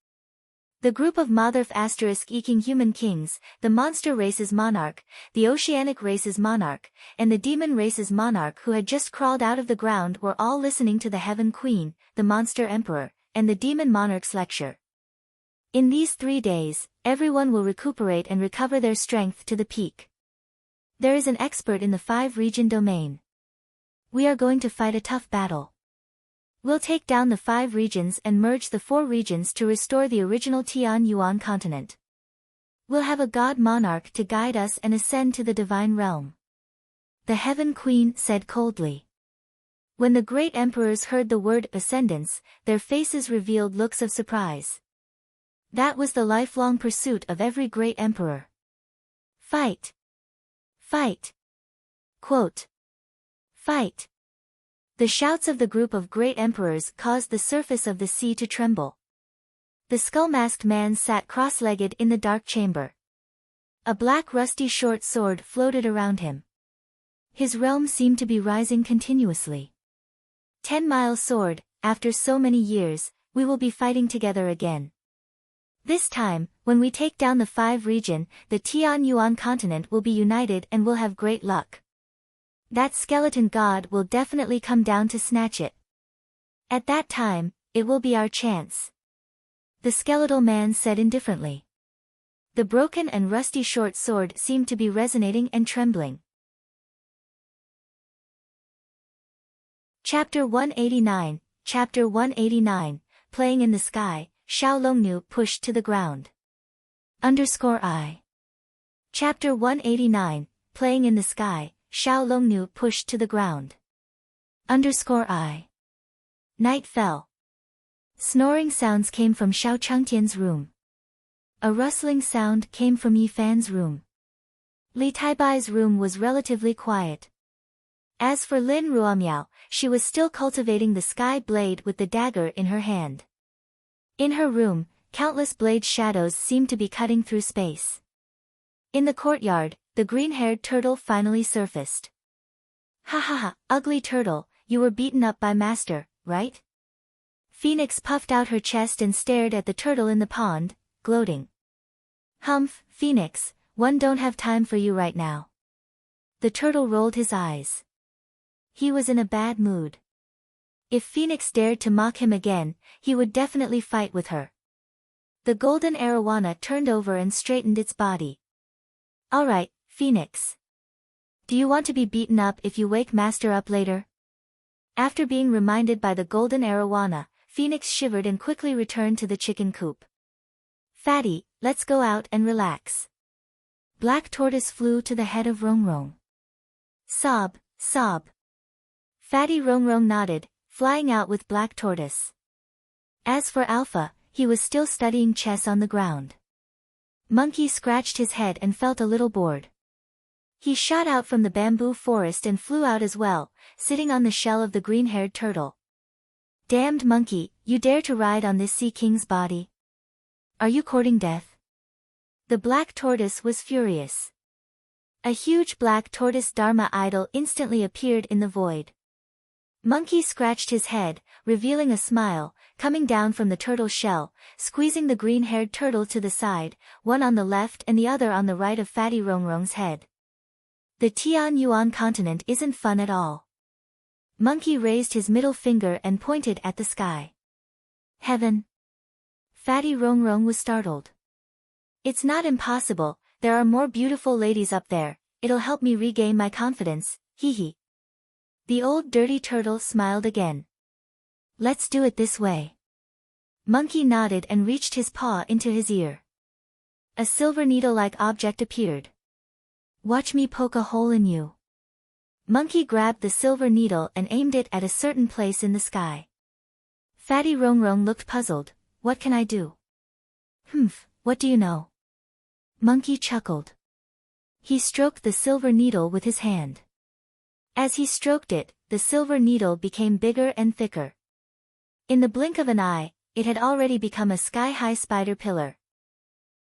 The group of Motherf***eking human kings, the monster race's monarch, the oceanic race's monarch, and the demon race's monarch who had just crawled out of the ground were all listening to the Heaven Queen, the monster emperor, and the demon monarch's lecture. In these 3 days, everyone will recuperate and recover their strength to the peak. There is an expert in the 5-region domain. We are going to fight a tough battle. We'll take down the 5 regions and merge the 4 regions to restore the original Tian Yuan continent. We'll have a god monarch to guide us and ascend to the divine realm. The Heaven Queen said coldly. When the great emperors heard the word ascendance, their faces revealed looks of surprise. That was the lifelong pursuit of every great emperor. Fight! Fight! Quote. Fight! The shouts of the group of great emperors caused the surface of the sea to tremble. The skull-masked man sat cross-legged in the dark chamber. A black rusty short sword floated around him. His realm seemed to be rising continuously. 10-mile sword, after so many years, we will be fighting together again. This time, when we take down the 5 region, the Tian Yuan continent will be united and will have great luck. That skeleton god will definitely come down to snatch it. At that time, it will be our chance. The skeletal man said indifferently. The broken and rusty short sword seemed to be resonating and trembling. Chapter 189, Chapter 189, Playing in the Sky, Xiao Longnu pushed to the ground. _I. Chapter 189, Playing in the Sky, Xiao Longnu pushed to the ground. _I. Night fell. Snoring sounds came from Xiao Changtian's room. A rustling sound came from Yi Fan's room. Li Taibai's room was relatively quiet. As for Lin Ruomiao, she was still cultivating the sky blade with the dagger in her hand. In her room, countless blade shadows seemed to be cutting through space. In the courtyard, the green-haired turtle finally surfaced. Ha ha ha, ugly turtle, you were beaten up by Master, right? Phoenix puffed out her chest and stared at the turtle in the pond, gloating. Humph, Phoenix, one don't have time for you right now. The turtle rolled his eyes. He was in a bad mood. If Phoenix dared to mock him again, he would definitely fight with her. The golden arowana turned over and straightened its body. Alright, Phoenix. Do you want to be beaten up if you wake Master up later? After being reminded by the golden arowana, Phoenix shivered and quickly returned to the chicken coop. Fatty, let's go out and relax. Black Tortoise flew to the head of Rongrong. Sob, sob. Fatty Rongrong nodded, flying out with Black Tortoise. As for Alpha, he was still studying chess on the ground. Monkey scratched his head and felt a little bored. He shot out from the bamboo forest and flew out as well, sitting on the shell of the green-haired turtle. Damned monkey, you dare to ride on this sea king's body? Are you courting death? The Black Tortoise was furious. A huge black tortoise Dharma idol instantly appeared in the void. Monkey scratched his head, revealing a smile, coming down from the turtle's shell, squeezing the green-haired turtle to the side, one on the left and the other on the right of Fatty Rongrong's head. The Tian Yuan continent isn't fun at all. Monkey raised his middle finger and pointed at the sky. Heaven. Fatty Rongrong was startled. It's not impossible, there are more beautiful ladies up there, it'll help me regain my confidence, hee hee. The old dirty turtle smiled again. Let's do it this way. Monkey nodded and reached his paw into his ear. A silver needle-like object appeared. Watch me poke a hole in you. Monkey grabbed the silver needle and aimed it at a certain place in the sky. Fatty Rongrong looked puzzled. What can I do? Humph, what do you know? Monkey chuckled. He stroked the silver needle with his hand. As he stroked it, the silver needle became bigger and thicker. In the blink of an eye, it had already become a sky-high spider pillar.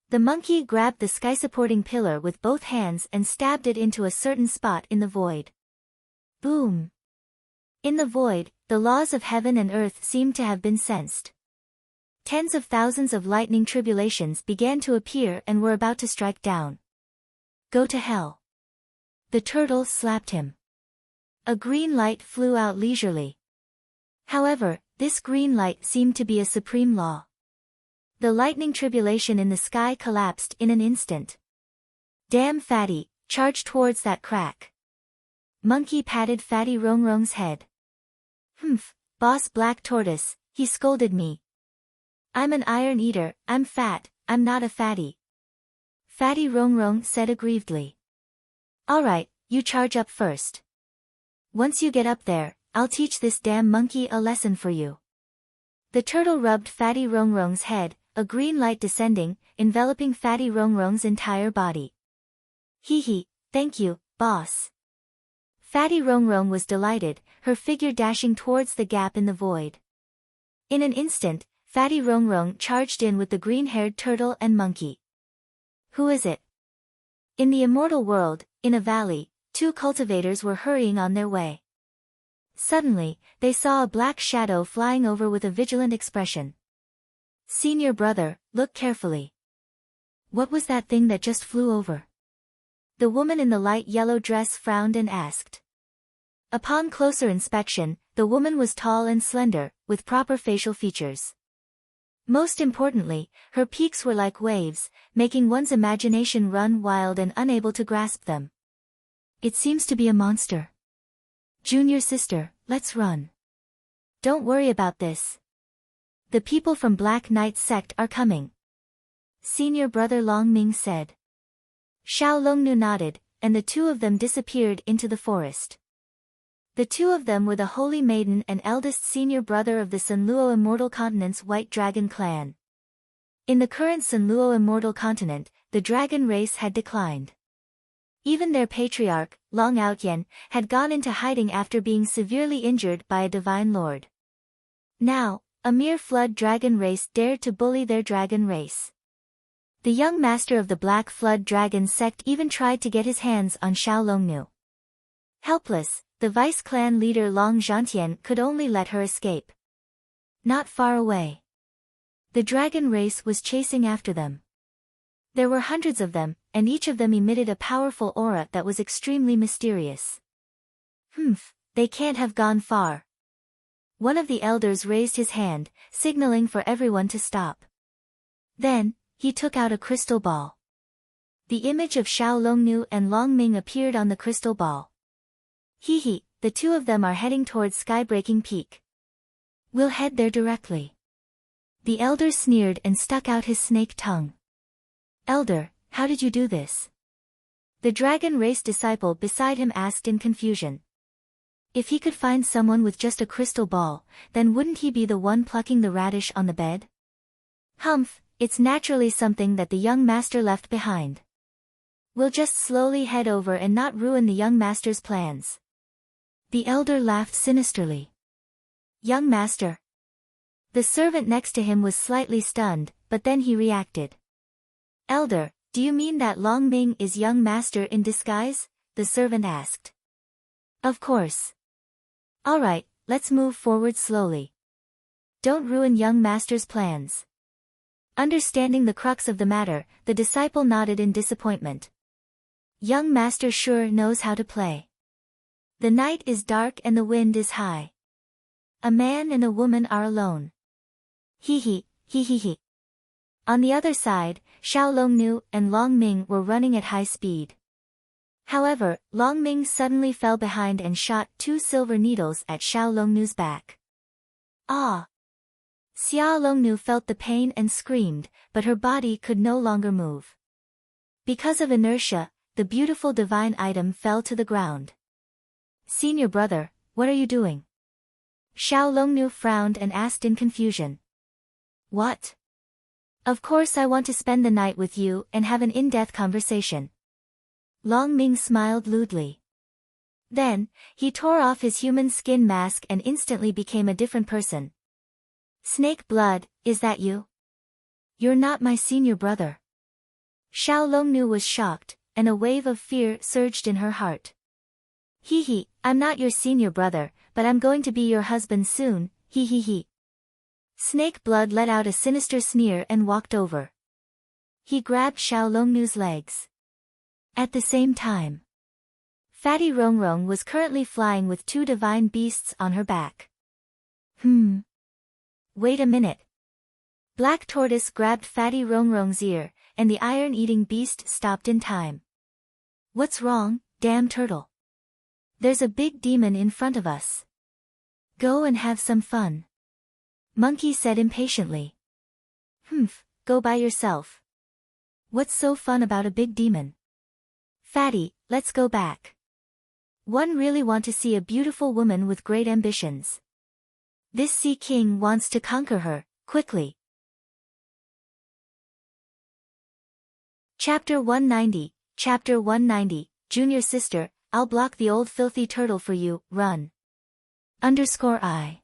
The monkey grabbed the sky-supporting pillar with both hands and stabbed it into a certain spot in the void. Boom! In the void, the laws of heaven and earth seemed to have been sensed. Tens of thousands of lightning tribulations began to appear and were about to strike down. Go to hell. The turtle slapped him. A green light flew out leisurely. However, this green light seemed to be a supreme law. The lightning tribulation in the sky collapsed in an instant. Damn Fatty, charge towards that crack. Monkey patted Fatty Rongrong's head. Humph, boss Black Tortoise, he scolded me. I'm an iron eater, I'm fat, I'm not a fatty. Fatty Rongrong said aggrievedly. Alright, you charge up first. Once you get up there, I'll teach this damn monkey a lesson for you. The turtle rubbed Fatty Rongrong's head, a green light descending, enveloping Fatty Rongrong's entire body. Hee hee, thank you, boss. Fatty Rongrong was delighted, her figure dashing towards the gap in the void. In an instant, Fatty Rongrong charged in with the green-haired turtle and monkey. Who is it? In the immortal world, in a valley, two cultivators were hurrying on their way. Suddenly, they saw a black shadow flying over with a vigilant expression. Senior brother, look carefully. What was that thing that just flew over? The woman in the light yellow dress frowned and asked. Upon closer inspection, the woman was tall and slender, with proper facial features. Most importantly, her peaks were like waves, making one's imagination run wild and unable to grasp them. It seems to be a monster. Junior sister, let's run. Don't worry about this. The people from Black Knight's sect are coming. Senior brother Longming said. Xiao Longnu nodded, and the two of them disappeared into the forest. The two of them were the Holy Maiden and eldest senior brother of the Sunluo Immortal Continent's White Dragon clan. In the current Sunluo Immortal Continent, the dragon race had declined. Even their patriarch, Long Outyen, had gone into hiding after being severely injured by a divine lord. Now, A mere flood dragon race dared to bully their dragon race. The young master of the Black Flood Dragon sect even tried to get his hands on Xiao Longnu. Helpless, the vice clan leader Long Changtian could only let her escape. Not far away, the dragon race was chasing after them. There were hundreds of them, and each of them emitted a powerful aura that was extremely mysterious. They can't have gone far. One of the elders raised his hand, signaling for everyone to stop. Then, he took out a crystal ball. The image of Xiao Longnu and Longming appeared on the crystal ball. The two of them are heading towards Skybreaking Peak. We'll head there directly. The elder sneered and stuck out his snake tongue. Elder, how did you do this? The dragon race disciple beside him asked in confusion. If he could find someone with just a crystal ball, then wouldn't he be the one plucking the radish on the bed? It's naturally something that the young master left behind. We'll just slowly head over and not ruin the young master's plans. The elder laughed sinisterly. Young master. The servant next to him was slightly stunned, but then he reacted. Elder, do you mean that Longming is young master in disguise? The servant asked. Of course. Alright, let's move forward slowly. Don't ruin young master's plans. Understanding the crux of the matter, the disciple nodded in disappointment. Young master sure knows how to play. The night is dark and the wind is high. A man and a woman are alone. On the other side, Xiao Longnu and Longming were running at high speed. However, Longming suddenly fell behind and shot 2 silver needles at Xiao Longnu's back. Ah! Xiao Longnu felt the pain and screamed, but her body could no longer move. Because of inertia, the beautiful divine item fell to the ground. Senior brother, what are you doing? Xiao Longnu frowned and asked in confusion. What? Of course I want to spend the night with you and have an in-depth conversation. Longming smiled lewdly. Then, he tore off his human skin mask and instantly became a different person. Snake blood, is that you? You're not my senior brother. Xiao Longnu was shocked, and a wave of fear surged in her heart. I'm not your senior brother, but I'm going to be your husband soon, Snake blood let out a sinister sneer and walked over. He grabbed Xiao Longnu's legs. At the same time, Fatty Rongrong was currently flying with 2 divine beasts on her back. Wait a minute. Black Tortoise grabbed Fatty Rongrong's ear, and the iron-eating beast stopped in time. What's wrong, damn turtle? There's a big demon in front of us. Go and have some fun. Monkey said impatiently. Go by yourself. What's so fun about a big demon? Fatty, let's go back. One really want to see a beautiful woman with great ambitions. This Sea King wants to conquer her, quickly. Chapter 190, Junior Sister, I'll block the old filthy turtle for you, run. _I.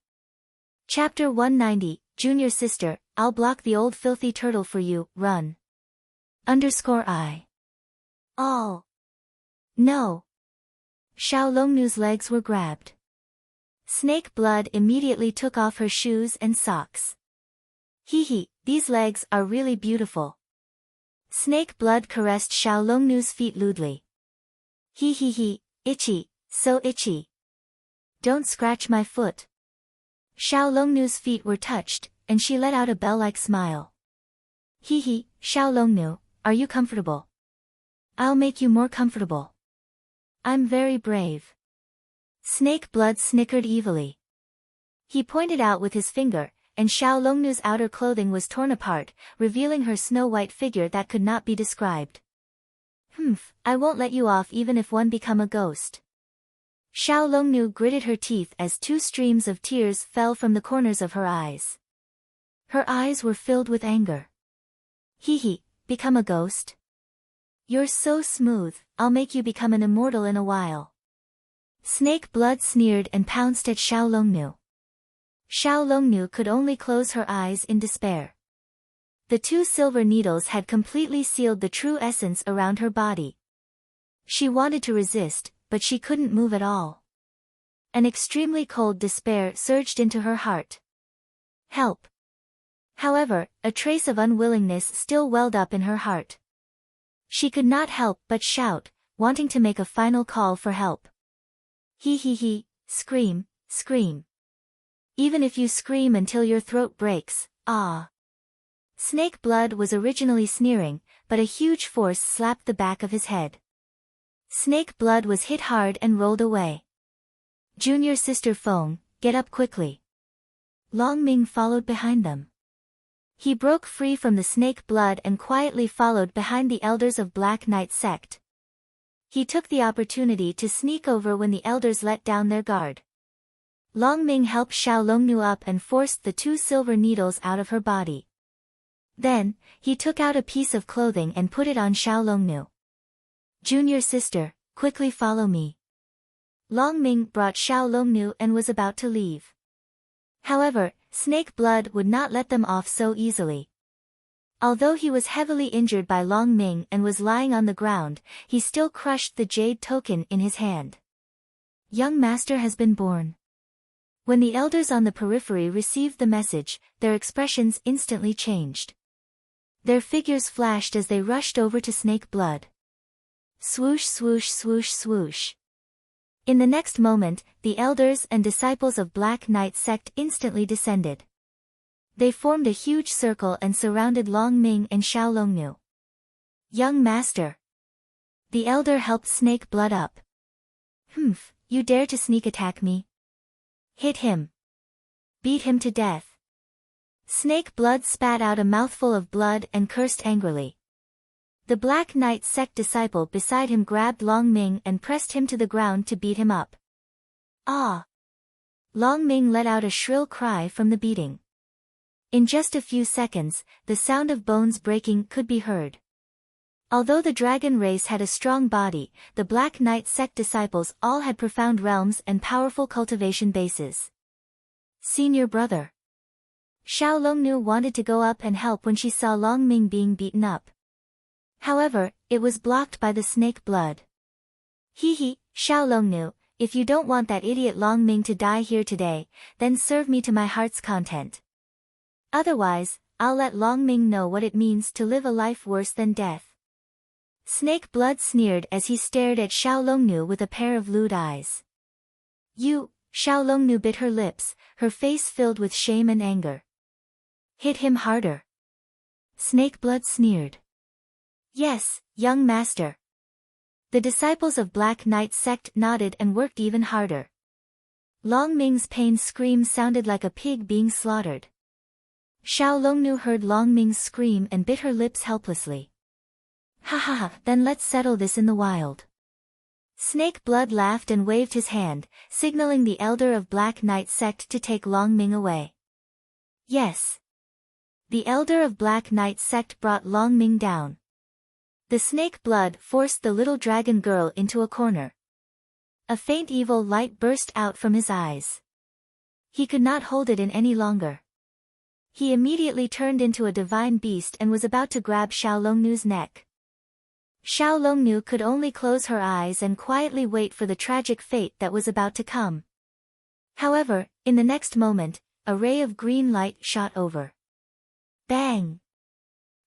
Chapter 190, Junior Sister, I'll block the old filthy turtle for you, run. _I. Oh. No. Xiao Longnu's legs were grabbed. Snake blood immediately took off her shoes and socks. These legs are really beautiful. Snake blood caressed Xiao Longnu's feet lewdly. Itchy, so itchy. Don't scratch my foot. Xiao Longnu's feet were touched, and she let out a bell-like smile. Xiao Longnu, are you comfortable? I'll make you more comfortable. I'm very brave. Snake blood snickered evilly. He pointed out with his finger, and Xiao Longnu's outer clothing was torn apart, revealing her snow-white figure that could not be described. I won't let you off even if one become a ghost. Xiao Longnu gritted her teeth as 2 streams of tears fell from the corners of her eyes. Her eyes were filled with anger. Become a ghost? You're so smooth, I'll make you become an immortal in a while. Snake blood sneered and pounced at Xiao Longnu. Xiao Longnu could only close her eyes in despair. The 2 silver needles had completely sealed the true essence around her body. She wanted to resist, but she couldn't move at all. An extremely cold despair surged into her heart. Help! However, a trace of unwillingness still welled up in her heart. She could not help but shout, wanting to make a final call for help. He, scream, scream. Even if you scream until your throat breaks, ah. Snake Blood was originally sneering, but a huge force slapped the back of his head. Snake Blood was hit hard and rolled away. Junior sister Feng, get up quickly. Longming followed behind them. He broke free from the Snake Blood and quietly followed behind the elders of Black Knight sect. He took the opportunity to sneak over when the elders let down their guard. Longming helped Xiao Longnu up and forced the 2 silver needles out of her body. Then, he took out a piece of clothing and put it on Xiao Longnu. Junior sister, quickly follow me. Longming brought Xiao Longnu and was about to leave. However, Snake Blood would not let them off so easily. Although he was heavily injured by Longming and was lying on the ground, he still crushed the jade token in his hand. Young master has been born. When the elders on the periphery received the message, their expressions instantly changed. Their figures flashed as they rushed over to Snake Blood. Swoosh swoosh swoosh swoosh. In the next moment, the elders and disciples of Black Knight sect instantly descended. They formed a huge circle and surrounded Longming and Xiao Longnu. Young master. The elder helped Snake Blood up. Humph, you dare to sneak attack me? Hit him. Beat him to death. Snake Blood spat out a mouthful of blood and cursed angrily. The Black Knight sect disciple beside him grabbed Longming and pressed him to the ground to beat him up. Ah! Longming let out a shrill cry from the beating. In just a few seconds, the sound of bones breaking could be heard. Although the dragon race had a strong body, the Black Knight sect disciples all had profound realms and powerful cultivation bases. Senior brother. Xiao Longnu wanted to go up and help when she saw Longming being beaten up. However, it was blocked by the Snake Blood. Xiao Longnu, if you don't want that idiot Longming to die here today, then serve me to my heart's content. Otherwise, I'll let Longming know what it means to live a life worse than death. Snake Blood sneered as he stared at Xiao Longnu with a pair of lewd eyes. You, Xiao Longnu bit her lips, her face filled with shame and anger. Hit him harder. Snake Blood sneered. Yes, young master. The disciples of Black Knight sect nodded and worked even harder. Longming's pained scream sounded like a pig being slaughtered. Xiao Longnu heard Longming's scream and bit her lips helplessly. Ha, then let's settle this in the wild. Snake Blood laughed and waved his hand, signaling the elder of Black Knight sect to take Longming away. Yes. The elder of Black Knight sect brought Longming down. The Snake Blood forced the little dragon girl into a corner. A faint evil light burst out from his eyes. He could not hold it in any longer. He immediately turned into a divine beast and was about to grab Xiao Longnu's neck. Xiao Longnu could only close her eyes and quietly wait for the tragic fate that was about to come. However, in the next moment, a ray of green light shot over. Bang!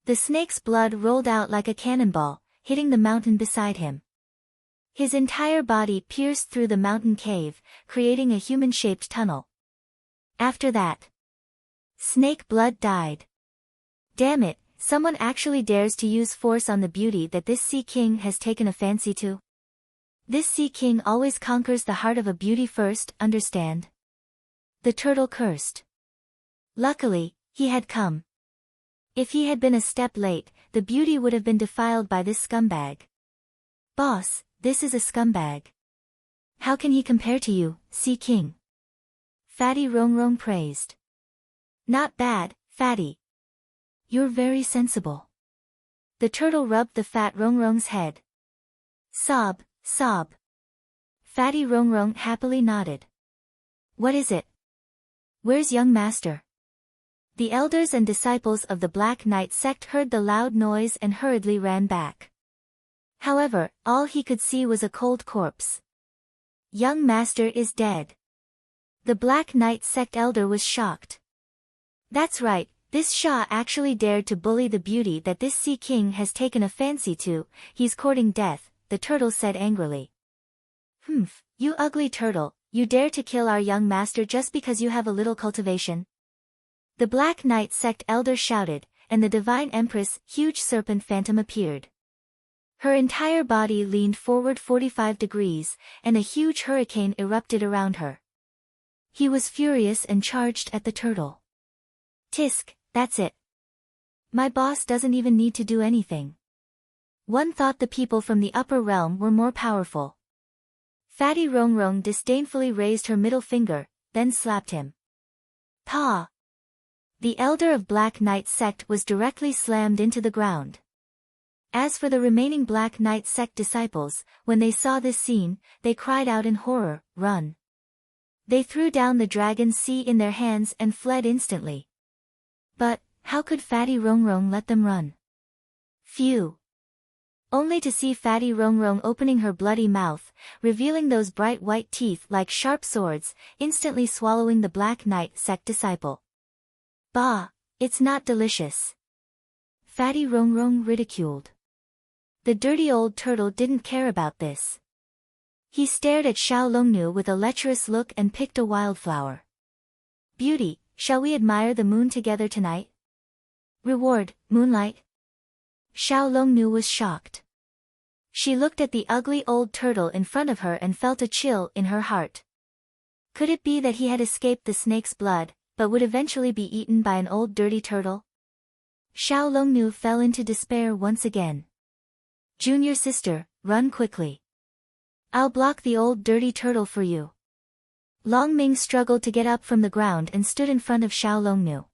The snake's blood rolled out like a cannonball, hitting the mountain beside him. His entire body pierced through the mountain cave, creating a human-shaped tunnel. After that, Snake Blood died. Damn it, someone actually dares to use force on the beauty that this Sea King has taken a fancy to? This Sea King always conquers the heart of a beauty first, understand? The turtle cursed. Luckily, he had come. If he had been a step late, the beauty would have been defiled by this scumbag. Boss, this is a scumbag. How can he compare to you, Sea King? Fatty Rongrong praised. Not bad, Fatty. You're very sensible. The turtle rubbed the fat Rongrong's head. Sob, sob. Fatty Rongrong happily nodded. What is it? Where's young master? The elders and disciples of the Black Knight sect heard the loud noise and hurriedly ran back. However, all he could see was a cold corpse. Young master is dead. The Black Knight sect elder was shocked. That's right, this Xiao actually dared to bully the beauty that this Sea King has taken a fancy to, he's courting death, the turtle said angrily. Humph, you ugly turtle, you dare to kill our young master just because you have a little cultivation? The Black Knight sect elder shouted, and the Divine Empress, huge serpent phantom appeared. Her entire body leaned forward 45 degrees, and a huge hurricane erupted around her. He was furious and charged at the turtle. Tisk, that's it. My boss doesn't even need to do anything. One thought the people from the upper realm were more powerful. Fatty Rongrong disdainfully raised her middle finger, then slapped him. Paw! The elder of Black Knight sect was directly slammed into the ground. As for the remaining Black Knight sect disciples, when they saw this scene, they cried out in horror, "Run!" They threw down the dragon sea in their hands and fled instantly. But, how could Fatty Rongrong let them run? Phew! Only to see Fatty Rongrong opening her bloody mouth, revealing those bright white teeth like sharp swords, instantly swallowing the Black Knight sect disciple. Bah, it's not delicious. Fatty Rongrong ridiculed. The dirty old turtle didn't care about this. He stared at Xiao Longnu with a lecherous look and picked a wildflower. Beauty, shall we admire the moon together tonight? Reward, moonlight? Xiao Longnu was shocked. She looked at the ugly old turtle in front of her and felt a chill in her heart. Could it be that he had escaped the snake's blood, but would eventually be eaten by an old dirty turtle? Xiao Longnu fell into despair once again. Junior sister, run quickly. I'll block the old dirty turtle for you. Longming struggled to get up from the ground and stood in front of Xiao Longnu.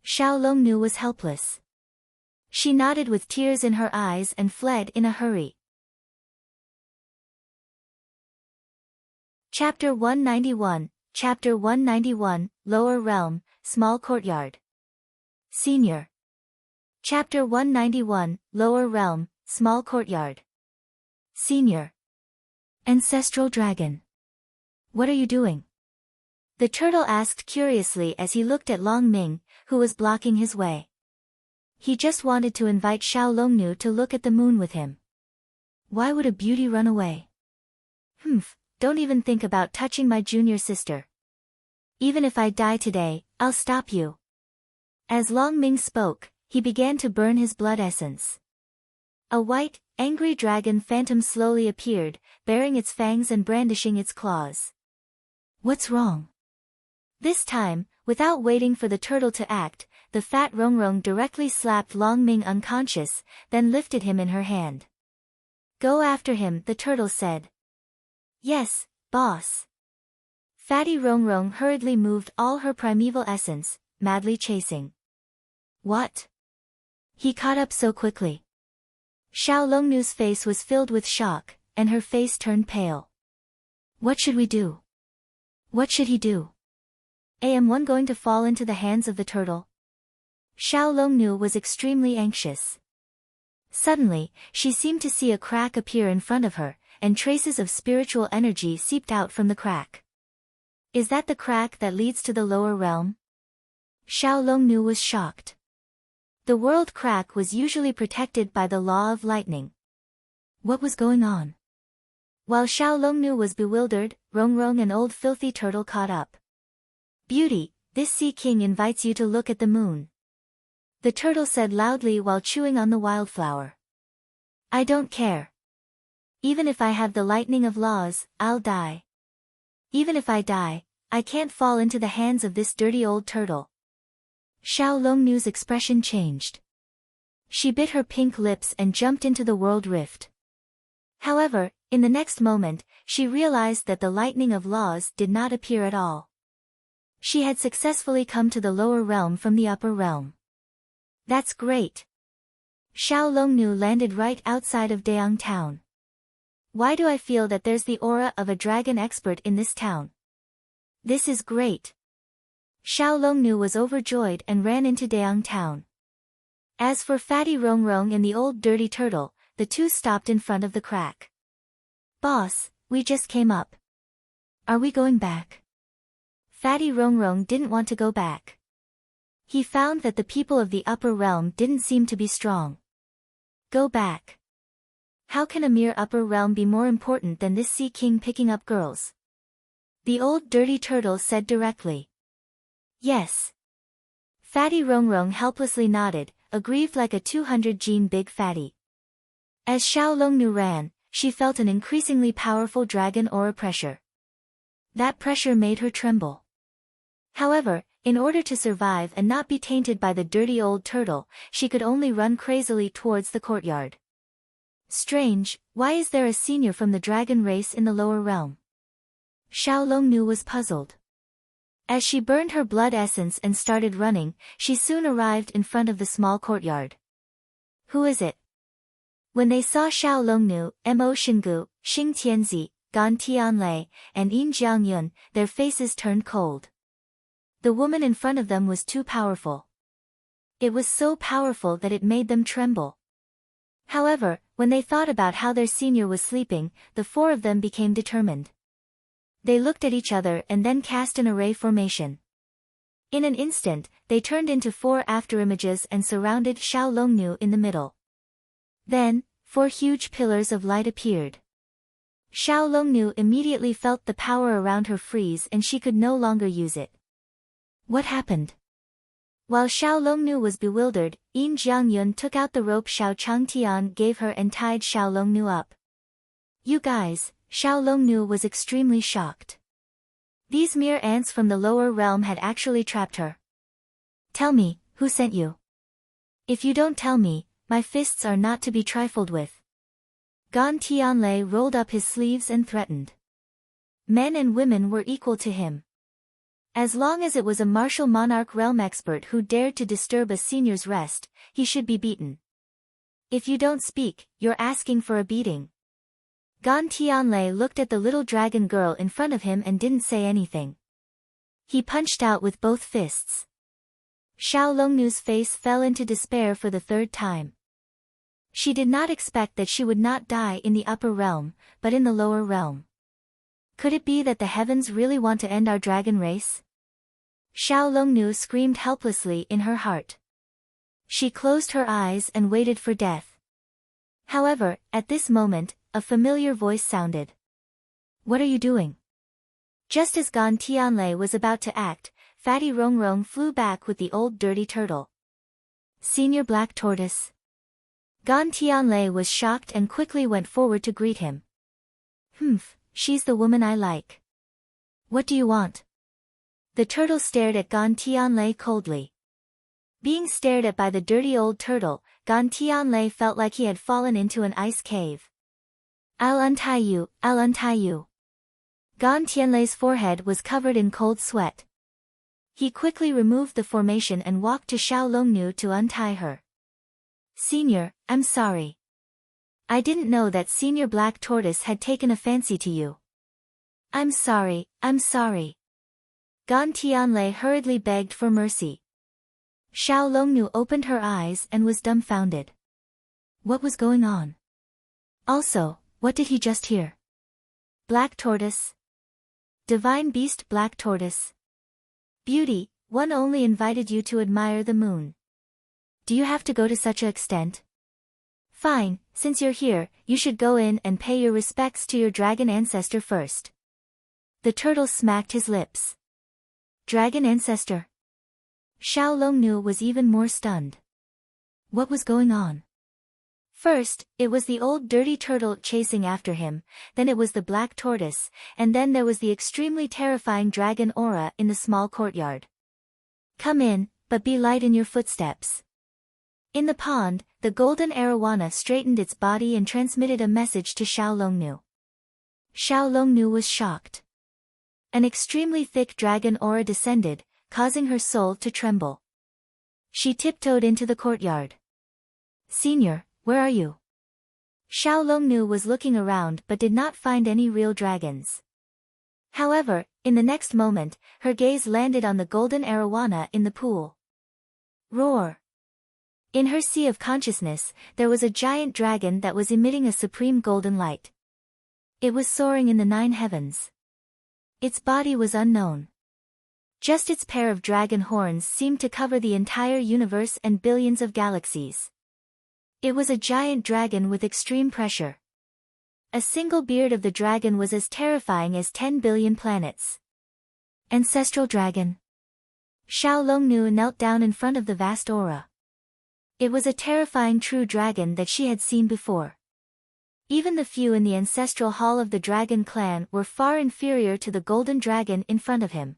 Xiao Longnu was helpless. She nodded with tears in her eyes and fled in a hurry. Chapter 191, Chapter 191, Lower Realm, Small Courtyard. Senior. Chapter 191, Lower Realm, Small Courtyard. Senior. Ancestral Dragon. What are you doing? The turtle asked curiously as he looked at Longming, who was blocking his way. He just wanted to invite Xiao Longnu to look at the moon with him. Why would a beauty run away? Humph, don't even think about touching my junior sister. Even if I die today, I'll stop you. As Longming spoke, he began to burn his blood essence. A white, angry dragon phantom slowly appeared, baring its fangs and brandishing its claws. What's wrong? This time, without waiting for the turtle to act, the fat Rongrong directly slapped Longming unconscious, then lifted him in her hand. Go after him, the turtle said. Yes, boss. Fatty Rongrong hurriedly moved all her primeval essence, madly chasing. What? He caught up so quickly. Xiao Longnu's face was filled with shock, and her face turned pale. What should we do? What should he do? Am one going to fall into the hands of the turtle? Xiao Longnu was extremely anxious. Suddenly, she seemed to see a crack appear in front of her, and traces of spiritual energy seeped out from the crack. Is that the crack that leads to the lower realm? Xiao Longnu was shocked. The world crack was usually protected by the law of lightning. What was going on? While Xiao Longnu was bewildered, Rongrong and Old Filthy Turtle caught up. Beauty, this Sea King invites you to look at the moon. The turtle said loudly while chewing on the wildflower. I don't care. Even if I have the lightning of laws, I'll die. Even if I die, I can't fall into the hands of this dirty old turtle. Xiao Longnu's expression changed. She bit her pink lips and jumped into the world rift. However, in the next moment, she realized that the lightning of laws did not appear at all. She had successfully come to the lower realm from the upper realm. That's great. Xiao Longnu landed right outside of Daong town. Why do I feel that there's the aura of a dragon expert in this town? This is great. Xiao Longnu was overjoyed and ran into Daang town. As for Fatty Rongrong and the old dirty turtle, the two stopped in front of the crack. "Boss, we just came up. Are we going back?" Fatty Rongrong didn't want to go back. He found that the people of the upper realm didn't seem to be strong. Go back. How can a mere upper realm be more important than this sea king picking up girls? The old dirty turtle said directly. Yes. Fatty Rongrong helplessly nodded, aggrieved like a 200-gene big fatty. As Xiao Longnu ran, she felt an increasingly powerful dragon aura pressure. That pressure made her tremble. However, in order to survive and not be tainted by the dirty old turtle, she could only run crazily towards the courtyard. Strange, why is there a senior from the dragon race in the lower realm? Xiao Longnu was puzzled. As she burned her blood essence and started running, she soon arrived in front of the small courtyard. Who is it? When they saw Xiao Longnu, Mo Xingu, Xing Tianzi, Gan Tianlei, and Yin Jiangyun, their faces turned cold. The woman in front of them was too powerful. It was so powerful that it made them tremble. However, when they thought about how their senior was sleeping, the four of them became determined. They looked at each other and then cast an array formation. In an instant, they turned into four afterimages and surrounded Xiao Longnu in the middle. Then, four huge pillars of light appeared. Xiao Longnu immediately felt the power around her freeze and she could no longer use it. What happened? While Xiao Longnu was bewildered, Yin Jiangyun took out the rope Xiao Changtian gave her and tied Xiao Longnu up. You guys, Xiao Longnu was extremely shocked. These mere ants from the lower realm had actually trapped her. Tell me, who sent you? If you don't tell me, my fists are not to be trifled with. Gan Tianlei rolled up his sleeves and threatened. Men and women were equal to him. As long as it was a martial monarch realm expert who dared to disturb a senior's rest, he should be beaten. If you don't speak, you're asking for a beating. Gan Tianlei looked at the little dragon girl in front of him and didn't say anything. He punched out with both fists. Xiao Longnu's face fell into despair for the third time. She did not expect that she would not die in the upper realm, but in the lower realm. Could it be that the heavens really want to end our dragon race? Xiao Longnu screamed helplessly in her heart. She closed her eyes and waited for death. However, at this moment, a familiar voice sounded. What are you doing? Just as Gan Tianlei was about to act, Fatty Rongrong flew back with the old dirty turtle. Senior Black Tortoise. Gan Tianlei was shocked and quickly went forward to greet him. Humph, she's the woman I like. What do you want? The turtle stared at Gan Tianlei coldly. Being stared at by the dirty old turtle, Gan Tianlei felt like he had fallen into an ice cave. I'll untie you, I'll untie you. Gan Tianlei's forehead was covered in cold sweat. He quickly removed the formation and walked to Xiao Longnu to untie her. Senior, I'm sorry. I didn't know that Senior Black Tortoise had taken a fancy to you. I'm sorry, I'm sorry. Gan Tianlei hurriedly begged for mercy. Xiao Longnu opened her eyes and was dumbfounded. What was going on? Also, what did he just hear? Black Tortoise? Divine Beast Black Tortoise? Beauty, one only invited you to admire the moon. Do you have to go to such an extent? Fine, since you're here, you should go in and pay your respects to your dragon ancestor first. The turtle smacked his lips. Dragon ancestor? Xiao Longnu was even more stunned. What was going on? First, it was the old dirty turtle chasing after him, then it was the black tortoise, and then there was the extremely terrifying dragon aura in the small courtyard. Come in, but be light in your footsteps. In the pond, the golden arowana straightened its body and transmitted a message to Xiao Longnu. Xiao Longnu was shocked. An extremely thick dragon aura descended, causing her soul to tremble. She tiptoed into the courtyard. Senior, where are you? Xiao Longnu was looking around but did not find any real dragons. However, In the next moment, her gaze landed on the golden arowana in the pool. Roar! In her sea of consciousness, there was a giant dragon that was emitting a supreme golden light. It was soaring in the 9 heavens. Its body was unknown. Just its pair of dragon horns seemed to cover the entire universe and billions of galaxies. It was a giant dragon with extreme pressure. A single beard of the dragon was as terrifying as 10 billion planets. Ancestral dragon. Xiao Longnu knelt down in front of the vast aura. It was a terrifying true dragon that she had seen before. Even the few in the ancestral hall of the dragon clan were far inferior to the golden dragon in front of him.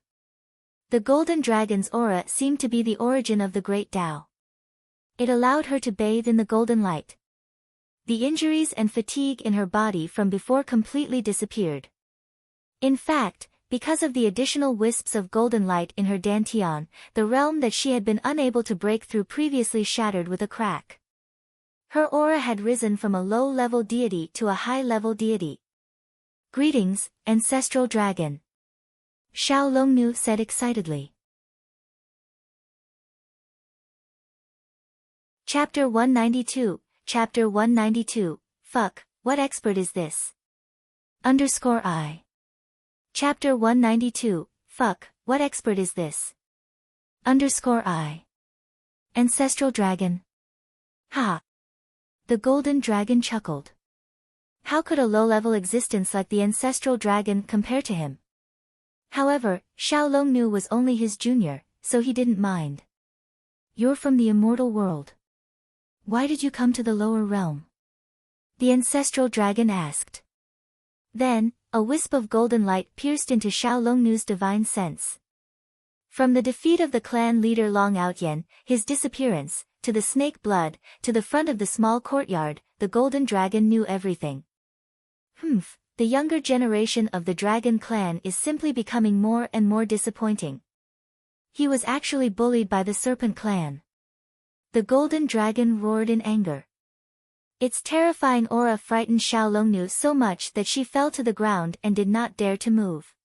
The golden dragon's aura seemed to be the origin of the great Tao. It allowed her to bathe in the golden light. The injuries and fatigue in her body from before completely disappeared. In fact, because of the additional wisps of golden light in her dantian, the realm that she had been unable to break through previously shattered with a crack. Her aura had risen from a low-level deity to a high-level deity. Greetings, ancestral dragon. Xiao Longnu said excitedly. Chapter 192, Chapter 192, Fuck, what expert is this? _I. Chapter 192, Fuck, what expert is this? _I. Ancestral dragon. Ha! The golden dragon chuckled. How could a low-level existence like the ancestral dragon compare to him? However, Xiao Longnu was only his junior, so he didn't mind. You're from the immortal world. Why did you come to the lower realm? The ancestral dragon asked. Then, a wisp of golden light pierced into Xiao Longnu's divine sense. From the defeat of the clan leader Long Outyen, his disappearance, to the snake blood, to the front of the small courtyard, the golden dragon knew everything. The younger generation of the dragon clan is simply becoming more and more disappointing. He was actually bullied by the serpent clan. The golden dragon roared in anger. Its terrifying aura frightened Xiao Longnu so much that she fell to the ground and did not dare to move.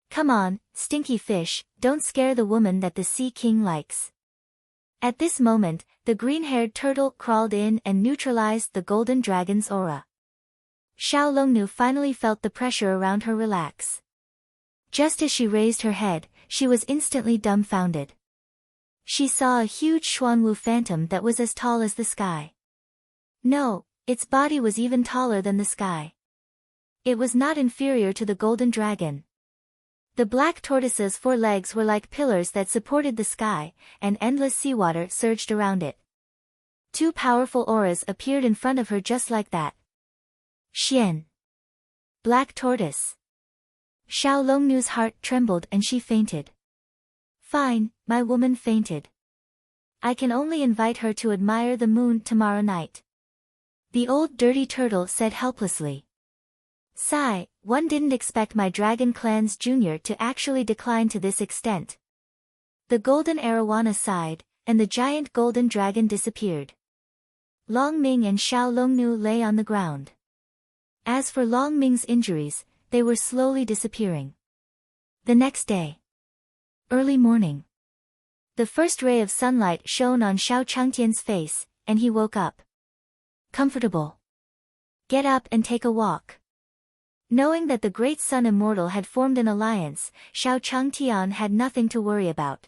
Come on, stinky fish, don't scare the woman that the Sea King likes. At this moment, the green-haired turtle crawled in and neutralized the golden dragon's aura. Xiao Longnu finally felt the pressure around her relax. Just as she raised her head, she was instantly dumbfounded. She saw a huge Xuanwu phantom that was as tall as the sky. No, its body was even taller than the sky. It was not inferior to the golden dragon. The black tortoise's 4 legs were like pillars that supported the sky, and endless seawater surged around it. 2 powerful auras appeared in front of her just like that. Xian. Black tortoise. Xiao Longnu's heart trembled and she fainted. Fine, my woman fainted. I can only invite her to admire the moon tomorrow night. The old dirty turtle said helplessly. Sigh, one didn't expect my dragon clan's junior to actually decline to this extent. The golden arowana sighed, and the giant golden dragon disappeared. Long Ming and Xiao Longnu lay on the ground. As for Long Ming's injuries, they were slowly disappearing. The next day. Early morning. The first ray of sunlight shone on Xiao Changtian's face, and he woke up. Comfortable. Get up and take a walk. Knowing that the great sun Immortal had formed an alliance, Xiao Changtian had nothing to worry about.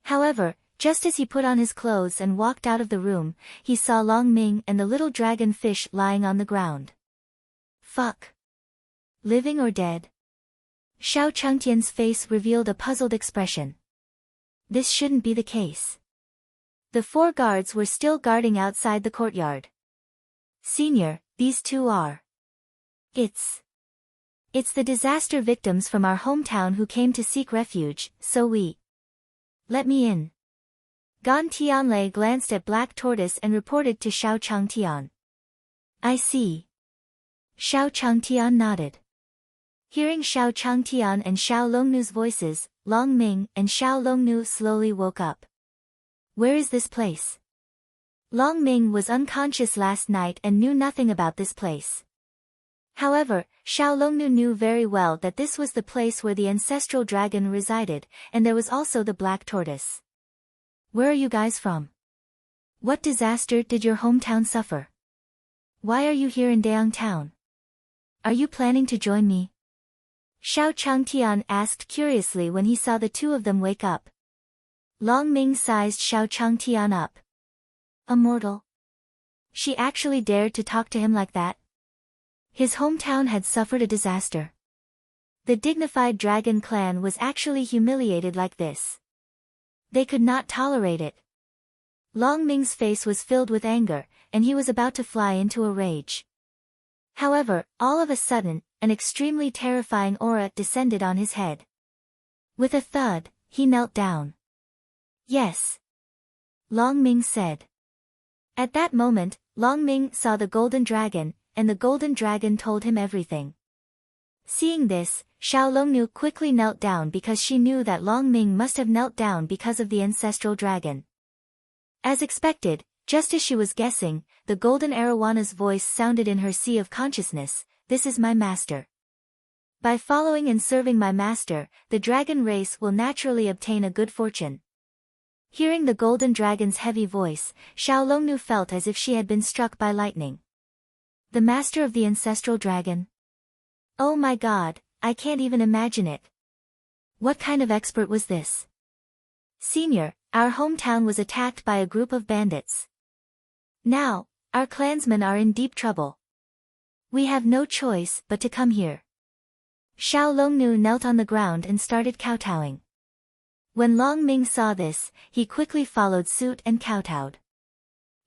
However, just as he put on his clothes and walked out of the room, he saw Long Ming and the little dragon fish lying on the ground. Fuck. Living or dead? Xiao Changtian's face revealed a puzzled expression. This shouldn't be the case. The 4 guards were still guarding outside the courtyard. Senior, these 2 are. It's the disaster victims from our hometown who came to seek refuge, so we. Let me in. Gan Tianlei glanced at Black Tortoise and reported to Xiao Changtian. I see. Xiao Changtian nodded. Hearing Xiao Changtian and Xiao Longnu's voices, Long Ming and Xiao Longnu slowly woke up. Where is this place? Long Ming was unconscious last night and knew nothing about this place. However, Xiao Longnu knew very well that this was the place where the ancestral dragon resided, and there was also the black tortoise. Where are you guys from? What disaster did your hometown suffer? Why are you here in Daong town? Are you planning to join me? Xiao Changtian asked curiously when he saw the two of them wake up. Longming sized Xiao Changtian up. Immortal. She actually dared to talk to him like that? His hometown had suffered a disaster. The dignified dragon clan was actually humiliated like this. They could not tolerate it. Longming's face was filled with anger, and he was about to fly into a rage. However, all of a sudden, an extremely terrifying aura descended on his head. With a thud, he knelt down. Yes. Longming said. At that moment, Longming saw the golden dragon, and the golden dragon told him everything. Seeing this, Xiao Longnu quickly knelt down because she knew that Longming must have knelt down because of the ancestral dragon. As expected, just as she was guessing, the golden arowana's voice sounded in her sea of consciousness, "This is my master. By following and serving my master, the dragon race will naturally obtain a good fortune." Hearing the golden dragon's heavy voice, Xiao Longnu felt as if she had been struck by lightning. The master of the ancestral dragon? Oh my god, I can't even imagine it. What kind of expert was this? Senior, our hometown was attacked by a group of bandits. Now, our clansmen are in deep trouble. We have no choice but to come here. Xiao Longnu knelt on the ground and started kowtowing. When Longming saw this, he quickly followed suit and kowtowed.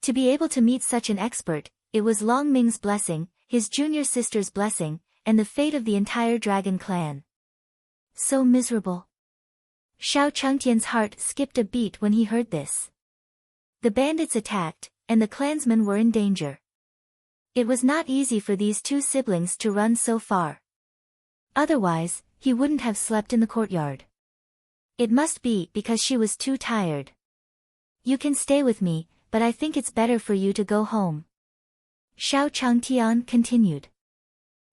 To be able to meet such an expert, it was Longming's blessing, his junior sister's blessing, and the fate of the entire dragon clan. So miserable. Xiao Changtian's heart skipped a beat when he heard this. The bandits attacked, and the clansmen were in danger. It was not easy for these two siblings to run so far. Otherwise, he wouldn't have slept in the courtyard. It must be because she was too tired. You can stay with me, but I think it's better for you to go home. Xiao Changtian continued.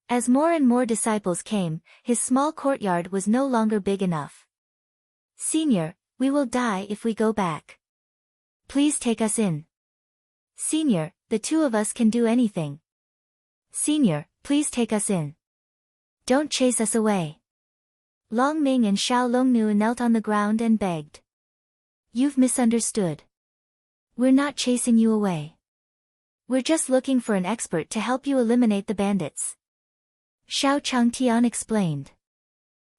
As more and more disciples came, his small courtyard was no longer big enough. Senior, we will die if we go back. Please take us in. Senior, the two of us can do anything. Senior, please take us in. Don't chase us away. Longming and Xiao Longnu knelt on the ground and begged. You've misunderstood. We're not chasing you away. We're just looking for an expert to help you eliminate the bandits. Xiao Changtian explained.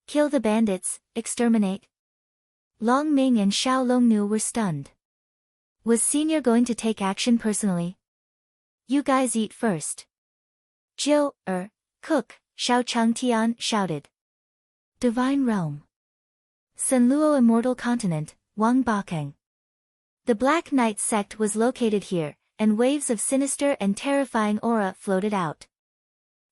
Kill the bandits, exterminate. Longming and Xiao Longnu were stunned. Was Senior going to take action personally? You guys eat first. Cook, Xiao Changtian shouted. Divine Realm. Senluo Immortal Continent, Wang Bakeng. The Black Knight sect was located here, and waves of sinister and terrifying aura floated out.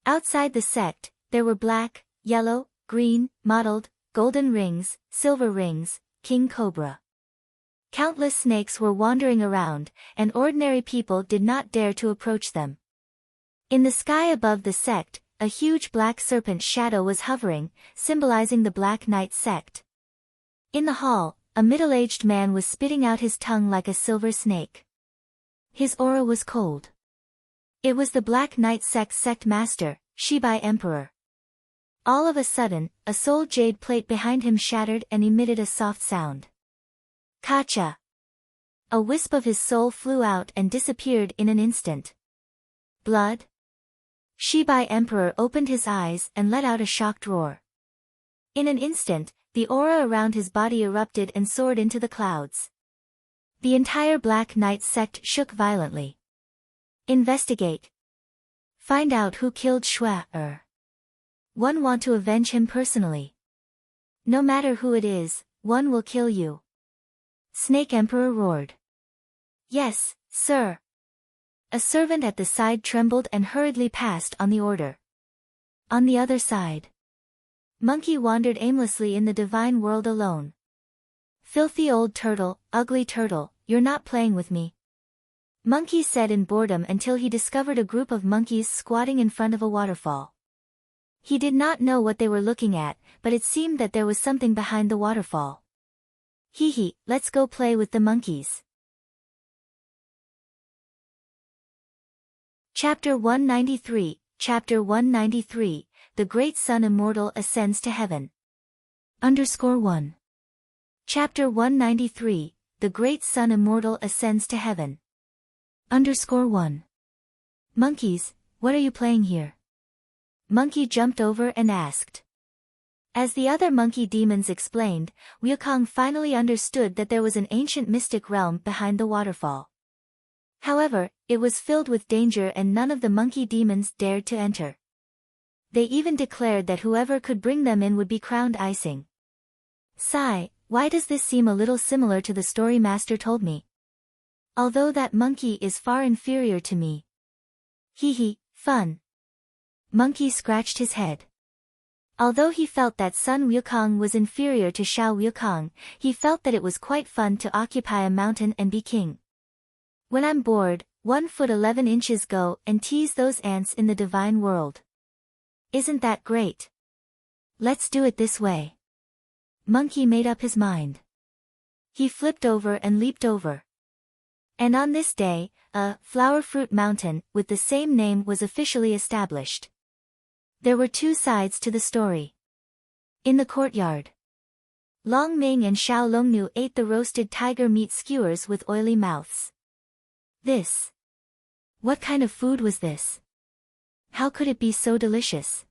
Outside the sect, there were black, yellow, green, mottled, golden rings, silver rings, king cobra. Countless snakes were wandering around, and ordinary people did not dare to approach them. In the sky above the sect, a huge black serpent shadow was hovering, symbolizing the Black Knight sect. In the hall, a middle-aged man was spitting out his tongue like a silver snake. His aura was cold. It was the Black Knight sect master, Shibai Emperor. All of a sudden, a soul jade plate behind him shattered and emitted a soft sound. Kacha! A wisp of his soul flew out and disappeared in an instant. Blood? Shibai Emperor opened his eyes and let out a shocked roar. In an instant, the aura around his body erupted and soared into the clouds. The entire Black Knight sect shook violently. Investigate. Find out who killed Shui. One want to avenge him personally. No matter who it is, one will kill you. Snake Emperor roared. Yes, sir. A servant at the side trembled and hurriedly passed on the order. On the other side. Monkey wandered aimlessly in the divine world alone. Filthy old turtle, ugly turtle, you're not playing with me. Monkey said in boredom until he discovered a group of monkeys squatting in front of a waterfall. He did not know what they were looking at, but it seemed that there was something behind the waterfall. Hee, let's go play with the monkeys. Chapter 193, Chapter 193, The Great Sun Immortal Ascends to Heaven. _1. Chapter 193, The Great Sun Immortal Ascends to Heaven. _1. Monkeys, what are you playing here? Monkey jumped over and asked. As the other monkey demons explained, Wukong finally understood that there was an ancient mystic realm behind the waterfall. However, it was filled with danger and none of the monkey demons dared to enter. They even declared that whoever could bring them in would be crowned icing. Sigh, why does this seem a little similar to the story Master told me? Although that monkey is far inferior to me. Hee, fun. Monkey scratched his head. Although he felt that Sun Wukong was inferior to Xiao Wukong, he felt that it was quite fun to occupy a mountain and be king. When I'm bored, 1 foot 11 inches go and tease those ants in the divine world. Isn't that great? Let's do it this way. Monkey made up his mind. He flipped over and leaped over. And on this day, a flower fruit mountain with the same name was officially established. There were 2 sides to the story. In the courtyard, Longming and Xiao Longnu ate the roasted tiger meat skewers with oily mouths. What kind of food was this? How could it be so delicious?